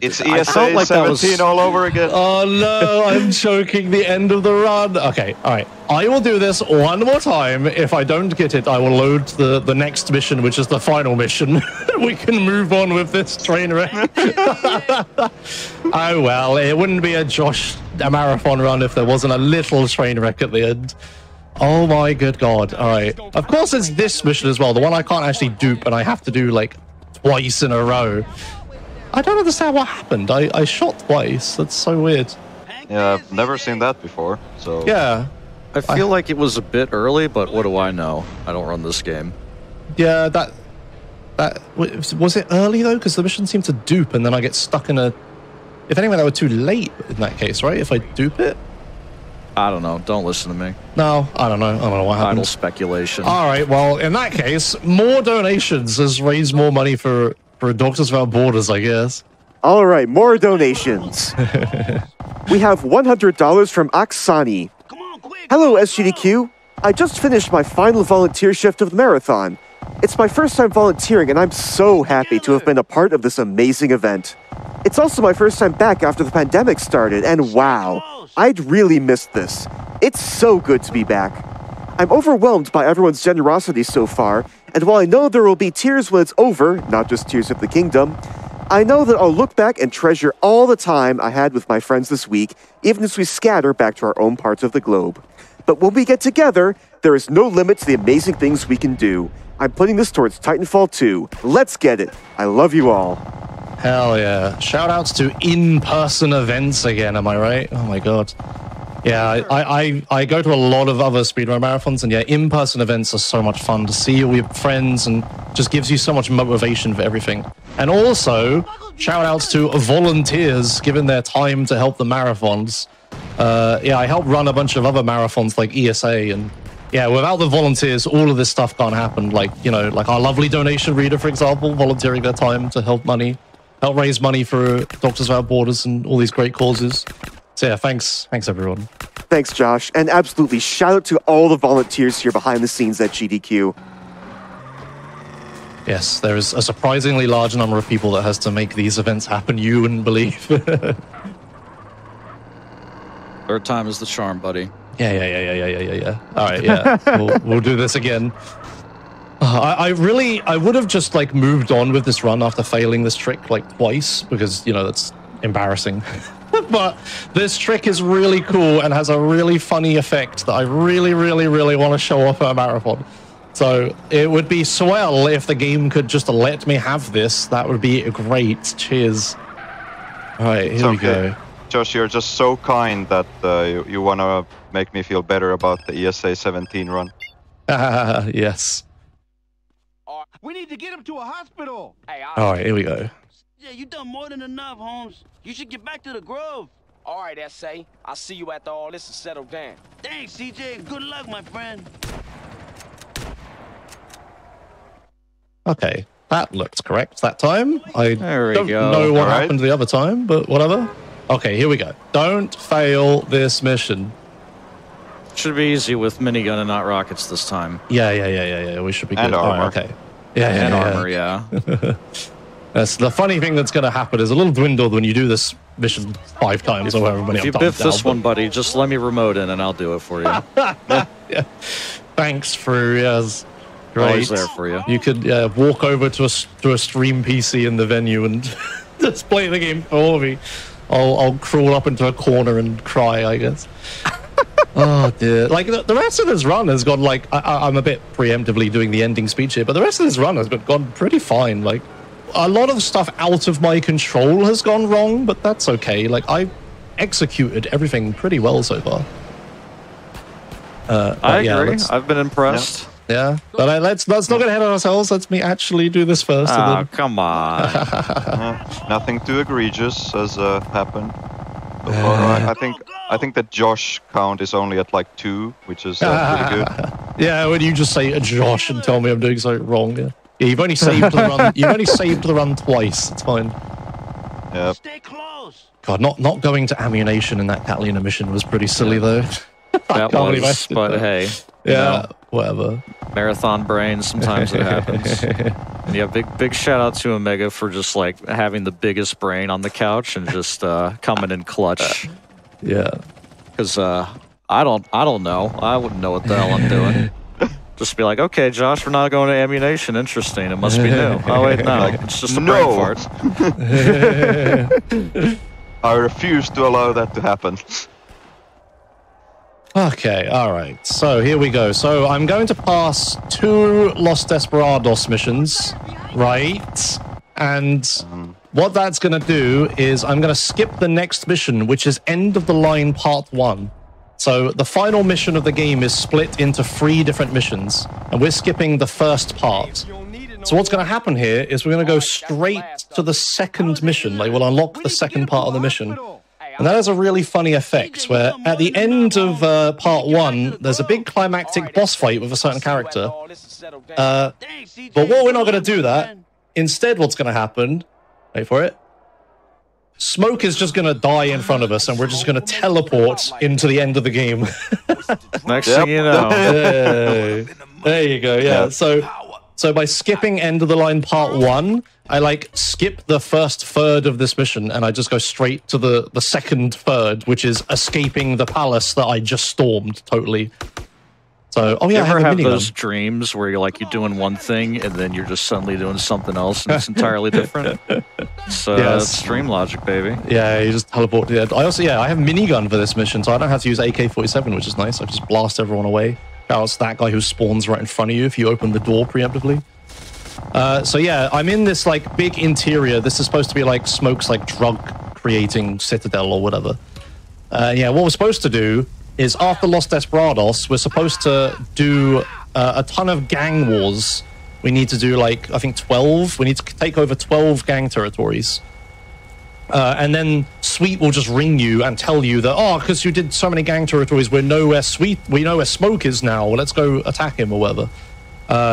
It's I ESA felt like that 17 was all over again. oh no, I'm choking the end of the run. Okay, all right. I will do this one more time. If I don't get it, I will load the next mission, which is the final mission. We can move on with this train wreck. Oh well, it wouldn't be a marathon run if there wasn't a little train wreck at the end. Oh my good god. All right. Of course it's this mission as well, the one I can't actually dupe and I have to do like twice in a row. I don't understand what happened. I shot twice. That's so weird. Yeah, I've never seen that before. So Yeah. I feel like it was a bit early, but what do I know? I don't run this game. Yeah, that was it early though, because the mission seemed to dupe and then I get stuck in a, if anything, they were too late in that case, right? If I dupe it. I don't know. Don't listen to me. No, I don't know. I don't know what Idle happened. speculation. All right. Well, in that case, more donations has raised more money for Doctors Without Borders, I guess. All right, more donations. We have $100 from Aksani. Come on, quick. Hello, SGDQ. I just finished my final volunteer shift of the marathon. It's my first time volunteering, and I'm so happy to have been a part of this amazing event. It's also my first time back after the pandemic started, and wow, I'd really missed this. It's so good to be back. I'm overwhelmed by everyone's generosity so far, and while I know there will be tears when it's over, not just Tears of the Kingdom, I know that I'll look back and treasure all the time I had with my friends this week, even as we scatter back to our own parts of the globe. But when we get together, there is no limit to the amazing things we can do. I'm putting this towards Titanfall 2. Let's get it. I love you all. Hell yeah. Shout outs to in-person events again, am I right? Oh my god. Yeah, I go to a lot of other speedrun marathons, and yeah, in-person events are so much fun to see all your friends and just gives you so much motivation for everything. And also, shout outs to volunteers giving their time to help the marathons. Yeah, I help run a bunch of other marathons like ESA, and yeah, without the volunteers, all of this stuff can't happen. Like, you know, like our lovely donation reader, for example, volunteering their time to help raise money for Doctors Without Borders and all these great causes. So yeah, thanks everyone. Thanks, Josh. And absolutely, shout out to all the volunteers here behind the scenes at GDQ. Yes, there is a surprisingly large number of people that has to make these events happen, you wouldn't believe. Third time is the charm, buddy. Yeah. All right, yeah. We'll do this again. I would have just like moved on with this run after failing this trick like twice, because, you know, that's embarrassing. But this trick is really cool and has a really funny effect that I really want to show off at a marathon. So it would be swell if the game could just let me have this. That would be great. Cheers. All right, here we go. Josh, you're just so kind that you want to make me feel better about the ESA 17 run. Yes. We need to get him to a hospital. Hey, All right, here we go. Yeah, you done more than enough, Holmes. You should get back to the Grove. All right, S.A. I'll see you after all this is settled down. Thanks, CJ. Good luck, my friend. Okay, that looked correct that time. I There we don't go. know what All right. happened the other time, but whatever. Okay, here we go. Don't fail this mission. Should be easy with minigun and not rockets this time. Yeah. We should be good. And All right, armor. okay. Yeah. And armor, yeah. That's the funny thing that's going to happen is a little dwindled when you do this mission 5 times or however many If you I've done biff this now, one, buddy, just let me remote in and I'll do it for you. Yeah. Thanks, Fru. Yes. Great. Always there for you. You could walk over to a stream PC in the venue and just play the game for me. I'll crawl up into a corner and cry, I guess. Oh dear! Like the rest of this run has gone like I'm a bit preemptively doing the ending speech here, but the rest of this run has gone pretty fine. Like a lot of stuff out of my control has gone wrong, but that's okay. Like I executed everything pretty well so far. I yeah, agree. I've been impressed. Yeah, but let's not get ahead of ourselves. Let's me actually do this first. Oh, And then... come on. Nothing too egregious has happened. So far. I think that Josh count is only at like 2, which is pretty good. Yeah, when you just say Josh and tell me I'm doing something wrong. Yeah, you've only saved the run. You've only saved the run twice. It's fine. Yeah. Stay close. God, not going to ammunition in that Catalina mission was pretty silly though. That can't believe I was, did but that. hey. Yeah, whatever. Marathon brain, sometimes it happens. And yeah, big shout out to Omega for just like having the biggest brain on the couch and just coming in clutch. Yeah. Because I don't know. I wouldn't know what the hell I'm doing. Just be like, okay, Josh, we're not going to ammunition. Interesting. It must be new. Oh wait, no, it's just a brain fart. I refuse to allow that to happen. Okay, all right. So here we go. So I'm going to pass 2 Los Desperados missions, right? And what that's going to do is I'm going to skip the next mission, which is End of the Line Part 1. So the final mission of the game is split into 3 different missions, and we're skipping the first part. So what's going to happen here is we're going to go straight to the second mission. Like, we'll unlock the second part of the mission. And that has a really funny effect, where at the end of part 1, there's a big climactic boss fight with a certain character. But what we're not going to do that. Instead, what's going to happen, wait for it, Smoke is just going to die in front of us, and we're just going to teleport into the end of the game. Next thing you know. There you go, yeah. So by skipping End of the Line Part 1, I like skip the first third of this mission, and I just go straight to the second third, which is escaping the palace that I just stormed totally. So, oh yeah, you ever have those dreams where you're doing one thing and then you're just suddenly doing something else and it's entirely different? So that's stream logic, baby. Yeah, you just teleport. Yeah. I have minigun for this mission, so I don't have to use AK-47, which is nice. I just blast everyone away. It's that guy who spawns right in front of you if you open the door preemptively. So yeah, I'm in this like big interior. This is supposed to be like Smoke's like drug creating citadel or whatever. Yeah, what we're supposed to do is after Los Desperados, we're supposed to do a ton of gang wars. We need to do like, I think 12. We need to take over 12 gang territories. And then Sweet will just ring you and tell you that, oh, because you did so many gang territories, we know where Smoke is now. Let's go attack him or whatever.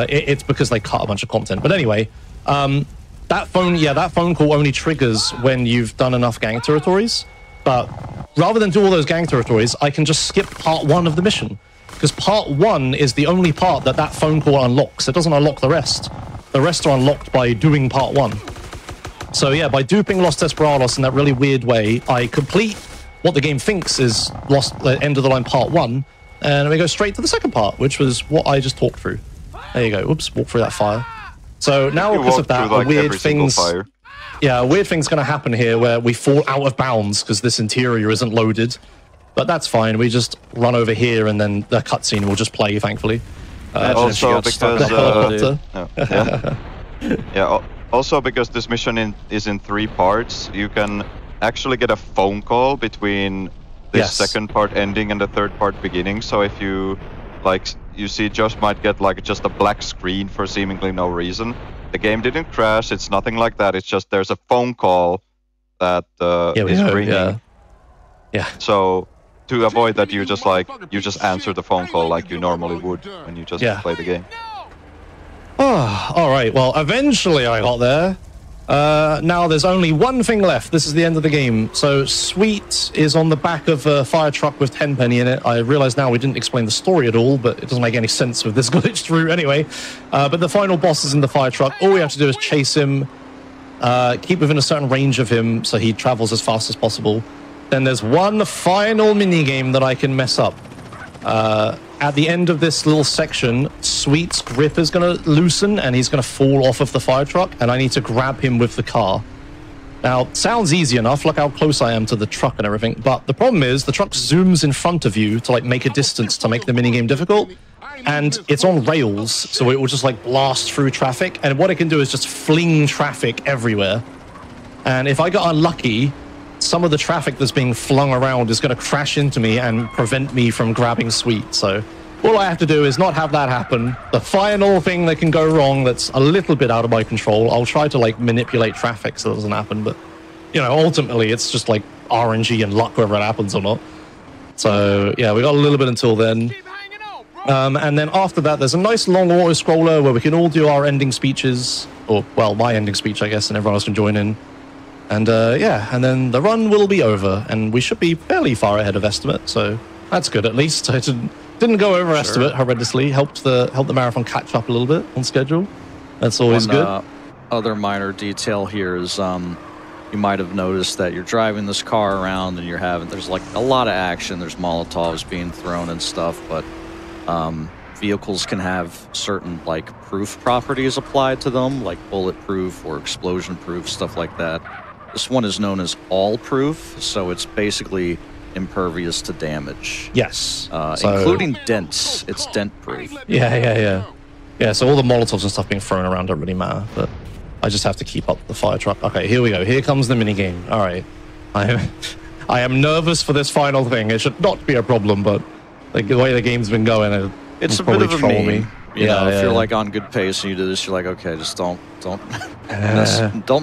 It's because they cut a bunch of content. But anyway, that phone call only triggers when you've done enough gang territories. But rather than do all those gang territories, I can just skip part 1 of the mission. Because part 1 is the only part that phone call unlocks. It doesn't unlock the rest. The rest are unlocked by doing part 1. So yeah, by duping Los Desperados in that really weird way, I complete what the game thinks is End of the Line Part 1, and we go straight to the second part, which was what I just talked through. There you go. Oops, walk through that fire. So now because of that, like weird things... Yeah, a weird thing's going to happen here where we fall out of bounds because this interior isn't loaded. But that's fine. We just run over here and then the cutscene will just play, thankfully. Also because... also because this mission is in 3 parts, you can actually get a phone call between this second part ending and the third part beginning. So if you, you see Josh might get just a black screen for seemingly no reason. The game didn't crash, it's nothing like that, it's just there's a phone call that is ringing. Yeah. So to avoid that, you just answer the phone call like you normally would when you just play the game. Oh, alright, well, eventually I got there. Now there's only one thing left. This is the end of the game. So Sweet is on the back of a fire truck with Tenpenny in it. I realize now we didn't explain the story at all, but it doesn't make any sense with this glitched route anyway. But the final boss is in the fire truck. All we have to do is chase him, keep within a certain range of him so he travels as fast as possible. Then there's one final minigame that I can mess up. At the end of this little section, Sweet's grip is going to loosen and he's going to fall off of the fire truck, and I need to grab him with the car. Now, sounds easy enough, look how close I am to the truck and everything, but the problem is the truck zooms in front of you to make a distance to make the minigame difficult, and it's on rails, so it will just blast through traffic, and what it can do is just fling traffic everywhere. And if I got unlucky, some of the traffic that's being flung around is going to crash into me and prevent me from grabbing Sweet. So all I have to do is not have that happen. The final thing that can go wrong that's a little bit out of my control, I'll try to manipulate traffic so it doesn't happen. But, ultimately it's just RNG and luck whether it happens or not. So yeah, we got a little bit until then. And then after that, there's a nice long auto-scroller where we can all do our ending speeches. Or, well, my ending speech, I guess, and everyone else can join in. And and then the run will be over, and we should be fairly far ahead of estimate, so that's good at least. I Didn't go overestimate horrendously. Helped the marathon catch up a little bit on schedule. That's always good. Other minor detail here is you might have noticed that you're driving this car around and there's like a lot of action. There's Molotovs being thrown and stuff, but vehicles can have certain like proof properties applied to them, like bulletproof or explosion proof, stuff like that. This one is known as all proof, so it's basically impervious to damage. Yes. Including dents. It's dent proof. Yeah. So all the Molotovs and stuff being thrown around don't really matter, but I just have to keep up the fire truck. Okay, here we go. Here comes the minigame. All right. I am nervous for this final thing. It should not be a problem, but like the way the game's been going, it's a bit of a meme. You know, if you're like on good pace and you do this, you're like, okay, just don't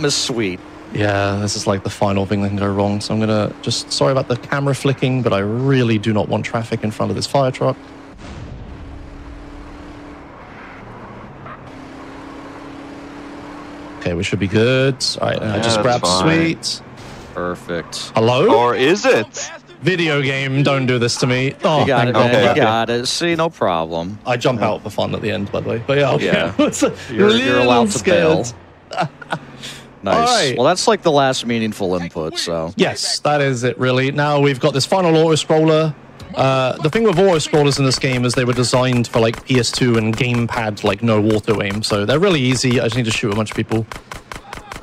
miss sweet. Yeah, this is like the final thing that can go wrong. So I'm gonna sorry about the camera flicking, but I really do not want traffic in front of this fire truck. Okay, we should be good. All right, I just grabbed sweet. Perfect. Hello? Or is it? Video game, don't do this to me. Oh, you got it, man. Okay. You got it. See, no problem. I jump out for fun at the end, by the way. But yeah, okay. You're allowed to bail. Nice. Right. Well, that's like the last meaningful input, so. Yes, that is it, really. Now we've got this final auto-scroller. The thing with auto-scrollers in this game is they were designed for like PS2 and gamepad, like no auto-aim. So they're really easy. I just need to shoot a bunch of people.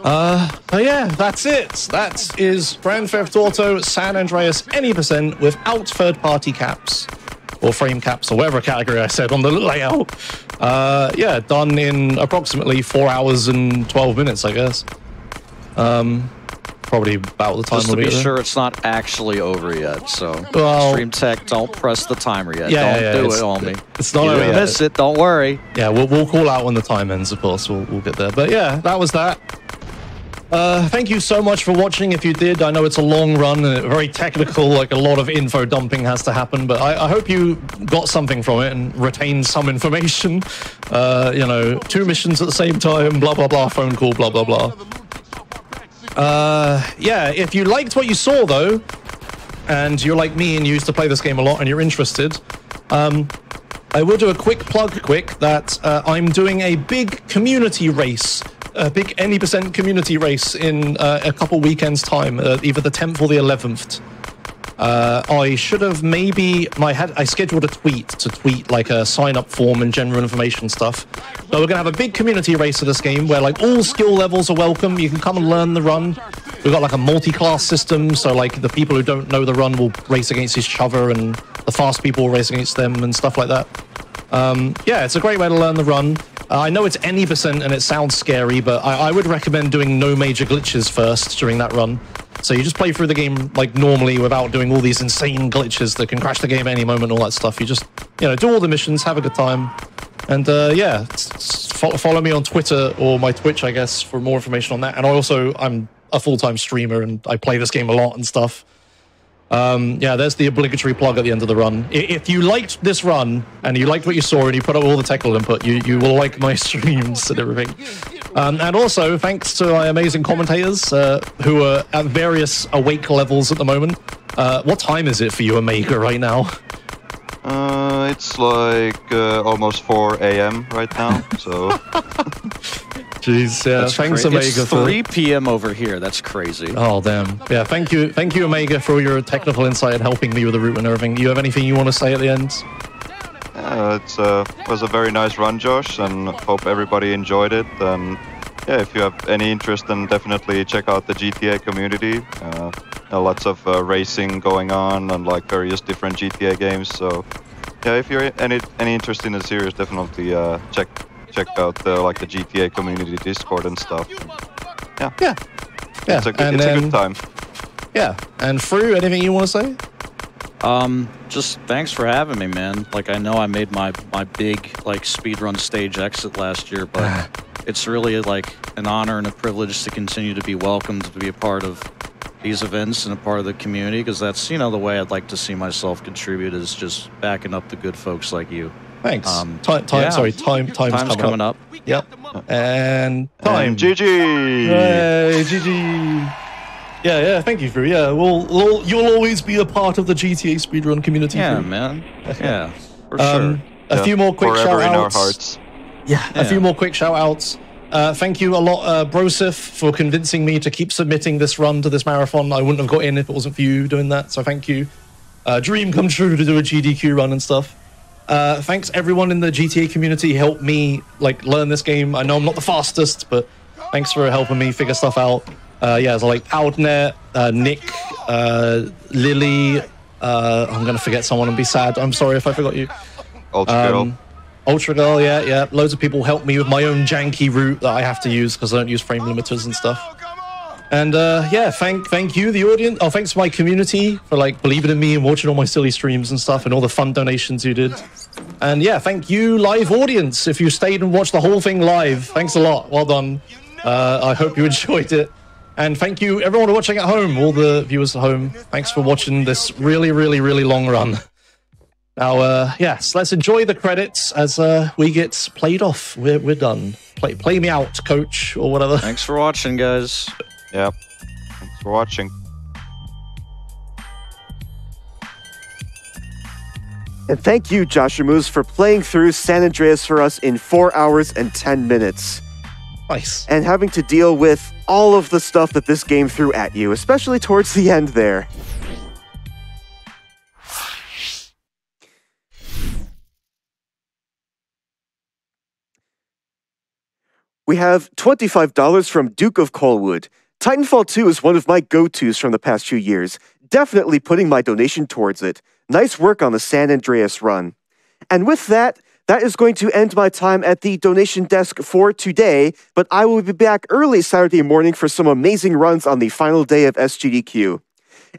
But yeah, that's it. That is Grand Theft Auto San Andreas any percent without third-party caps or frame caps or whatever category I said on the layout. Yeah, done in approximately 4 hours and 12 minutes, I guess. Probably about the time. Just to be sure it's not actually over yet, so Stream Tech, don't press the timer yet. Yeah, don't do it on me. It's not over yet. Miss it, don't worry. Yeah, we'll call out when the time ends, of course. We'll get there. But yeah, that was that. Thank you so much for watching. If you did, I know it's a long run and very technical, like a lot of info dumping has to happen, but I hope you got something from it and retained some information. You know, 2 missions at the same time, blah, blah, blah, phone call, blah, blah, blah. Yeah, if you liked what you saw, though, and you're like me and you used to play this game a lot and you're interested, I will do a quick plug that I'm doing a big community race, a big any percent community race in a couple weekends' time, either the 10th or the 11th. I should have I scheduled a tweet like a sign-up form and general information stuff. So we're going to have a big community race of this game where like all skill levels are welcome. You can come and learn the run. We've got like a multi-class system, so like the people who don't know the run will race against each other and the fast people will race against them and stuff like that. Yeah, it's a great way to learn the run. I know it's any percent and it sounds scary, but I would recommend doing no major glitches first during that run. So you just play through the game like normally without doing all these insane glitches that can crash the game at any moment, all that stuff. You just, you know, do all the missions, have a good time. And yeah, follow me on Twitter or my Twitch, I guess, for more information on that. And I'm a full-time streamer and I play this game a lot and stuff. Yeah, there's the obligatory plug at the end of the run. If you liked this run and you liked what you saw and you put up all the technical input, you will like my streams and everything. And also, thanks to my amazing commentators who are at various awake levels at the moment. What time is it for you, Omega, right now? It's like almost 4 a.m. right now, so... Jeez, yeah, thanks, Omega. It's 3 p.m. over here. That's crazy. Oh, damn. Yeah, thank you, Omega, for your technical insight and helping me with the route and everything. You have anything you want to say at the end? It was a very nice run, Josh, and hope everybody enjoyed it. And yeah, if you have any interest, then definitely check out the GTA community. Lots of racing going on like various different GTA games. So yeah, if you're any interest in the series, definitely check out the GTA community Discord and stuff. Yeah. It's a good time. Yeah, and Fru, anything you want to say? Just thanks for having me, man. Like, I know I made my big like speedrun stage exit last year, but it's really like an honor and a privilege to continue to be welcomed to be a part of these events and a part of the community, because that's, you know, the way I'd like to see myself contribute, is just backing up the good folks like you. Thanks. Time's coming up. Yep. And time. GG. Hey, GG. Yeah, thank you, Fru. Yeah, you'll always be a part of the GTA speedrun community. Yeah, Fru. man. Yeah. For sure. A few more quick Forever in our shout-outs. hearts. Yeah, a few more quick shout-outs. Thank you a lot, Brosif, for convincing me to keep submitting this run to this marathon. I wouldn't have got in if it wasn't for you doing that, so thank you. Dream come true to do a GDQ run and stuff. Thanks everyone in the GTA community helped me like learn this game. I know I'm not the fastest, but thanks for helping me figure stuff out. So like Outnet, Nick, Lily, I'm gonna forget someone and be sad. I'm sorry if I forgot you. Ultra Girl. Ultra Girl, yeah. Loads of people help me with my own janky route that I have to use because I don't use frame limiters and stuff. And thank you, the audience. Oh, thanks to my community for like believing in me and watching all my silly streams and stuff and all the fun donations you did. And yeah, thank you, live audience. If you stayed and watched the whole thing live, thanks a lot. Well done. I hope you enjoyed it. And thank you, everyone watching at home, all the viewers at home. Thanks for watching this really, really, really long run. Now, yes, let's enjoy the credits as we get played off. We're done. Play me out, coach, or whatever. Thanks for watching, guys. Yep. Thanks for watching. And thank you, Josh Ramuz, for playing through San Andreas for us in 4 hours and 10 minutes. Nice. And having to deal with all of the stuff that this game threw at you, especially towards the end there. We have $25 from Duke of Colwood. Titanfall 2 is one of my go-tos from the past few years, definitely putting my donation towards it. Nice work on the San Andreas run. And with that, that is going to end my time at the donation desk for today, but I will be back early Saturday morning for some amazing runs on the final day of SGDQ.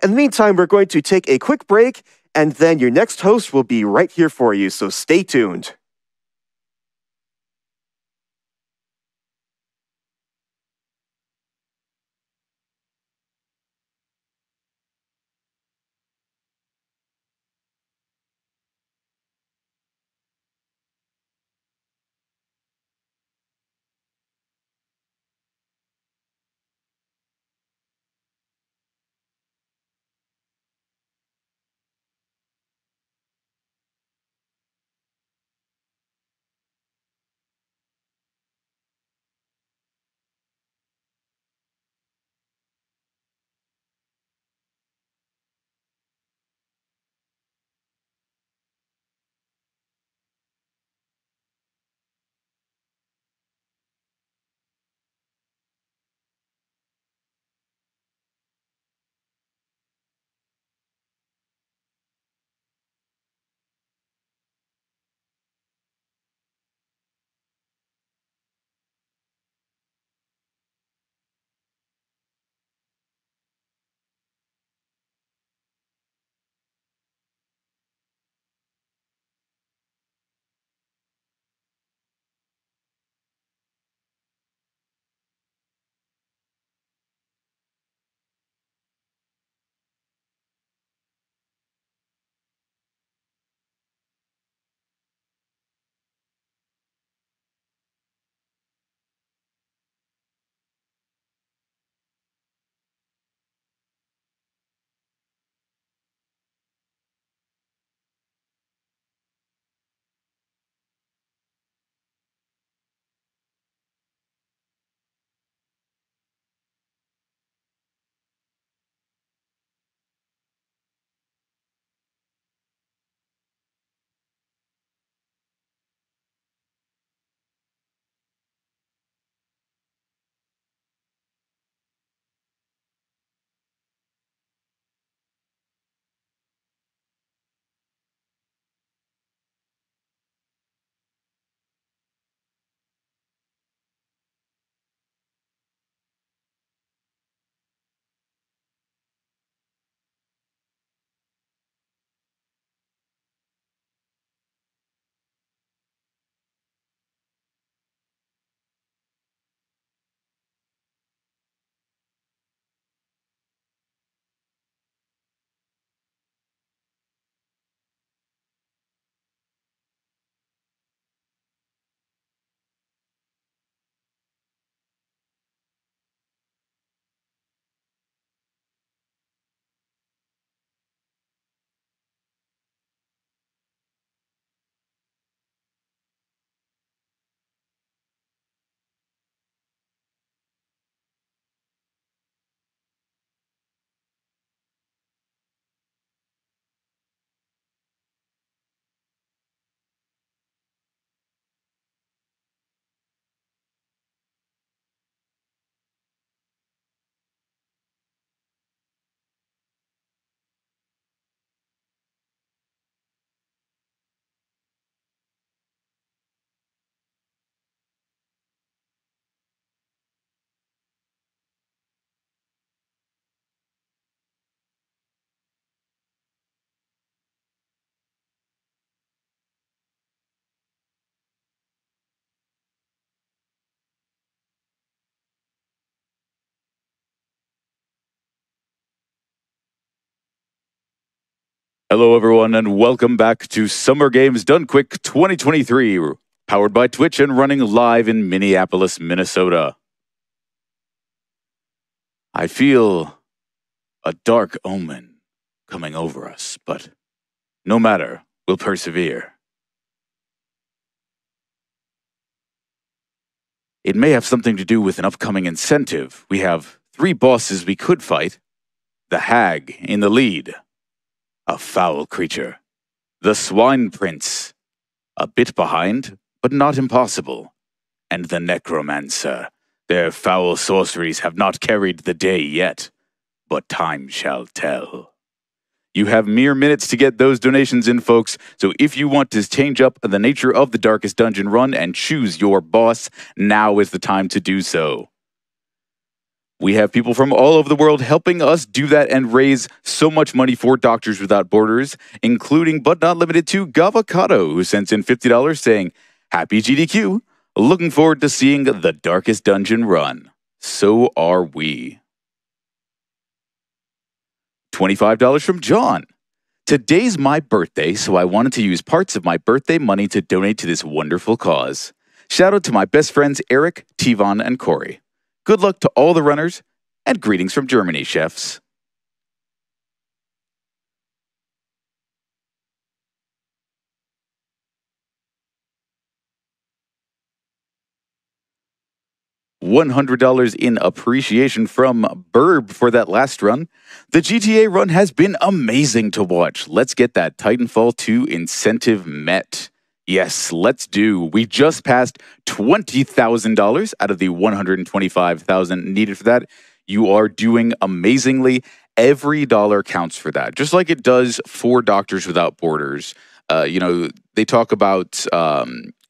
In the meantime, we're going to take a quick break, and then your next host will be right here for you, so stay tuned. Hello, everyone, and welcome back to Summer Games Done Quick 2023, powered by Twitch and running live in Minneapolis, Minnesota. I feel a dark omen coming over us, but no matter, we'll persevere. It may have something to do with an upcoming incentive. We have 3 bosses we could fight. The Hag in the lead, a foul creature. The Swine Prince, a bit behind, but not impossible. And the Necromancer. Their foul sorceries have not carried the day yet, but time shall tell. You have mere minutes to get those donations in, folks, so if you want to change up the nature of the Darkest Dungeon run and choose your boss, now is the time to do so. We have people from all over the world helping us do that and raise so much money for Doctors Without Borders, including but not limited to Gavocado, who sends in $50 saying, "Happy GDQ. Looking forward to seeing the Darkest Dungeon run. So are we." $25 from John. "Today's my birthday, so I wanted to use parts of my birthday money to donate to this wonderful cause. Shout out to my best friends Eric, Tivon, and Corey. Good luck to all the runners, and greetings from Germany, chefs." $100 in appreciation from Burb for that last run. "The GTA run has been amazing to watch. Let's get that Titanfall 2 incentive met." Yes, let's do. We just passed $20,000 out of the $125,000 needed for that. You are doing amazingly. Every dollar counts for that, just like it does for Doctors Without Borders. They talk about,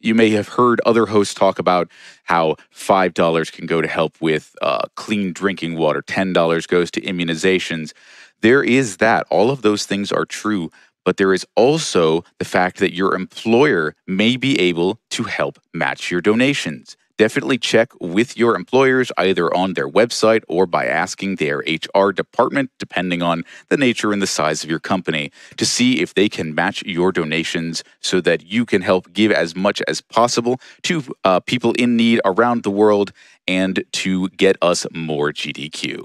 you may have heard other hosts talk about how $5 can go to help with clean drinking water, $10 goes to immunizations. There is that. All of those things are true, but there is also the fact that your employer may be able to help match your donations. Definitely check with your employers either on their website or by asking their HR department, depending on the nature and the size of your company, to see if they can match your donations so that you can help give as much as possible to people in need around the world and to get us more GDQ.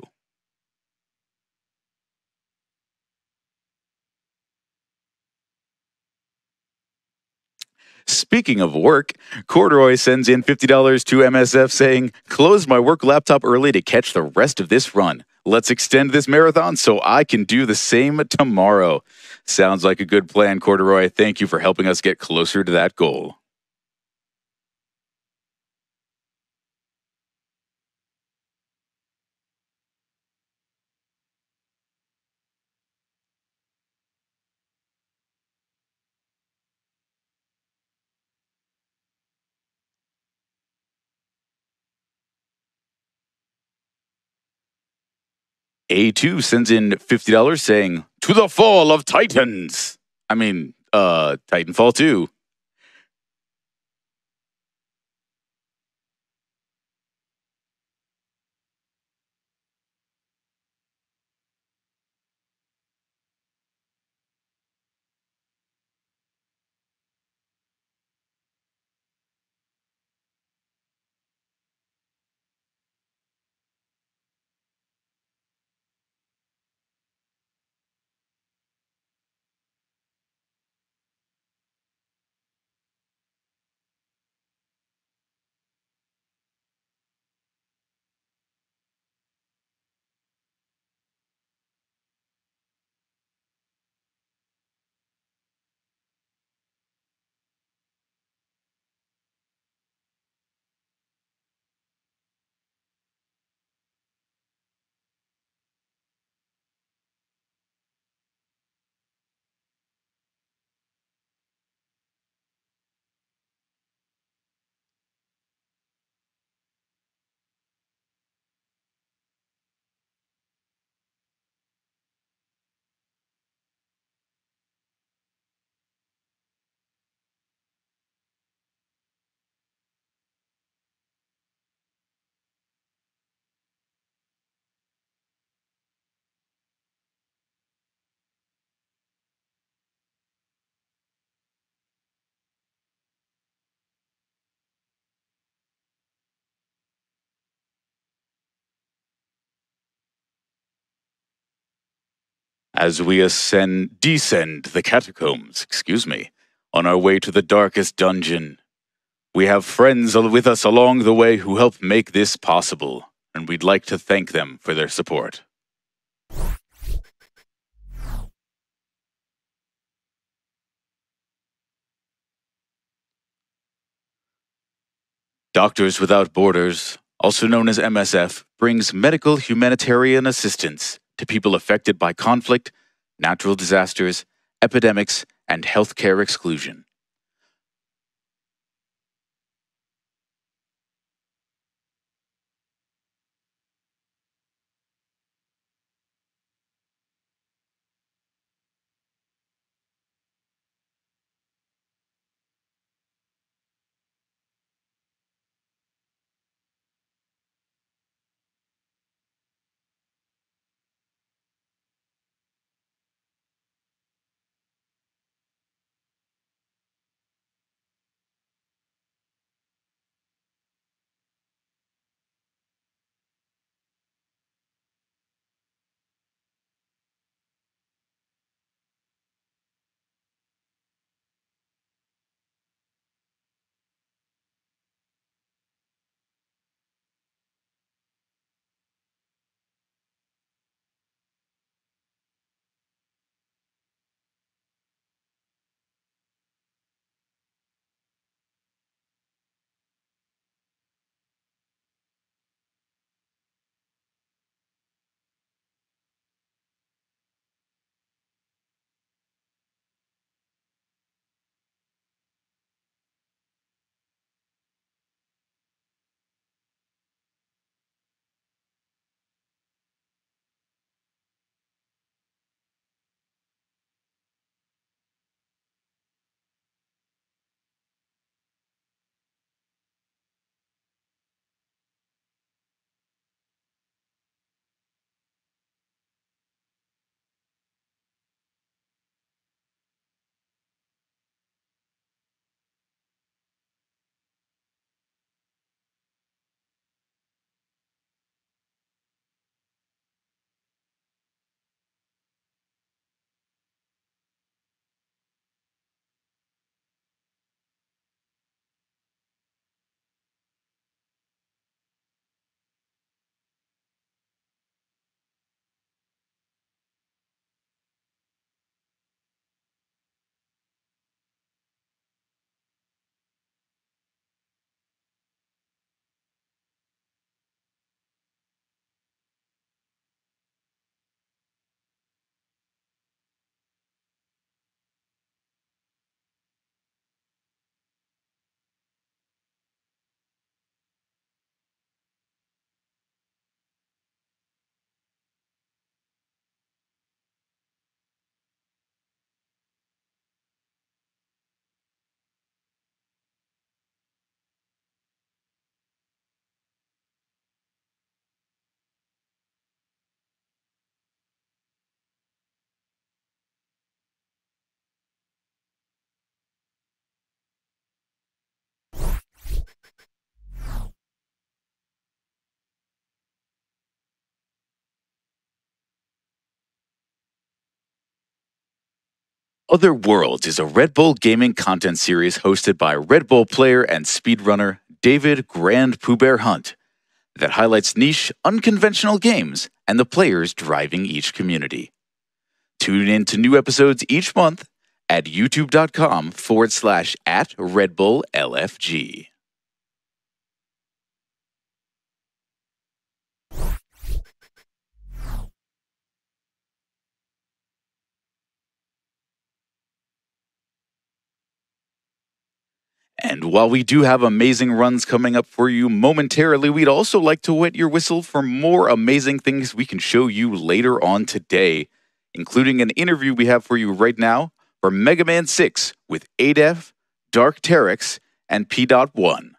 Speaking of work, Corduroy sends in $50 to MSF saying, "Closed my work laptop early to catch the rest of this run. Let's extend this marathon so I can do the same tomorrow." Sounds like a good plan, Corduroy. Thank you for helping us get closer to that goal. A2 sends in $50 saying, "To the fall of Titans." Titanfall 2. As we descend the catacombs, on our way to the darkest dungeon, we have friends with us along the way who help make this possible, and we'd like to thank them for their support. Doctors Without Borders, also known as MSF, brings medical humanitarian assistance to people affected by conflict, natural disasters, epidemics, and healthcare exclusion. Other Worlds is a Red Bull gaming content series hosted by Red Bull player and speedrunner David Grand Pooh Bear Hunt that highlights niche, unconventional games and the players driving each community. Tune in to new episodes each month at youtube.com/@RedBullLFG. And while we do have amazing runs coming up for you momentarily, we'd also like to wet your whistle for more amazing things we can show you later on today, including an interview we have for you right now for Mega Man 6 with Adef, Dark Terex, and P.1.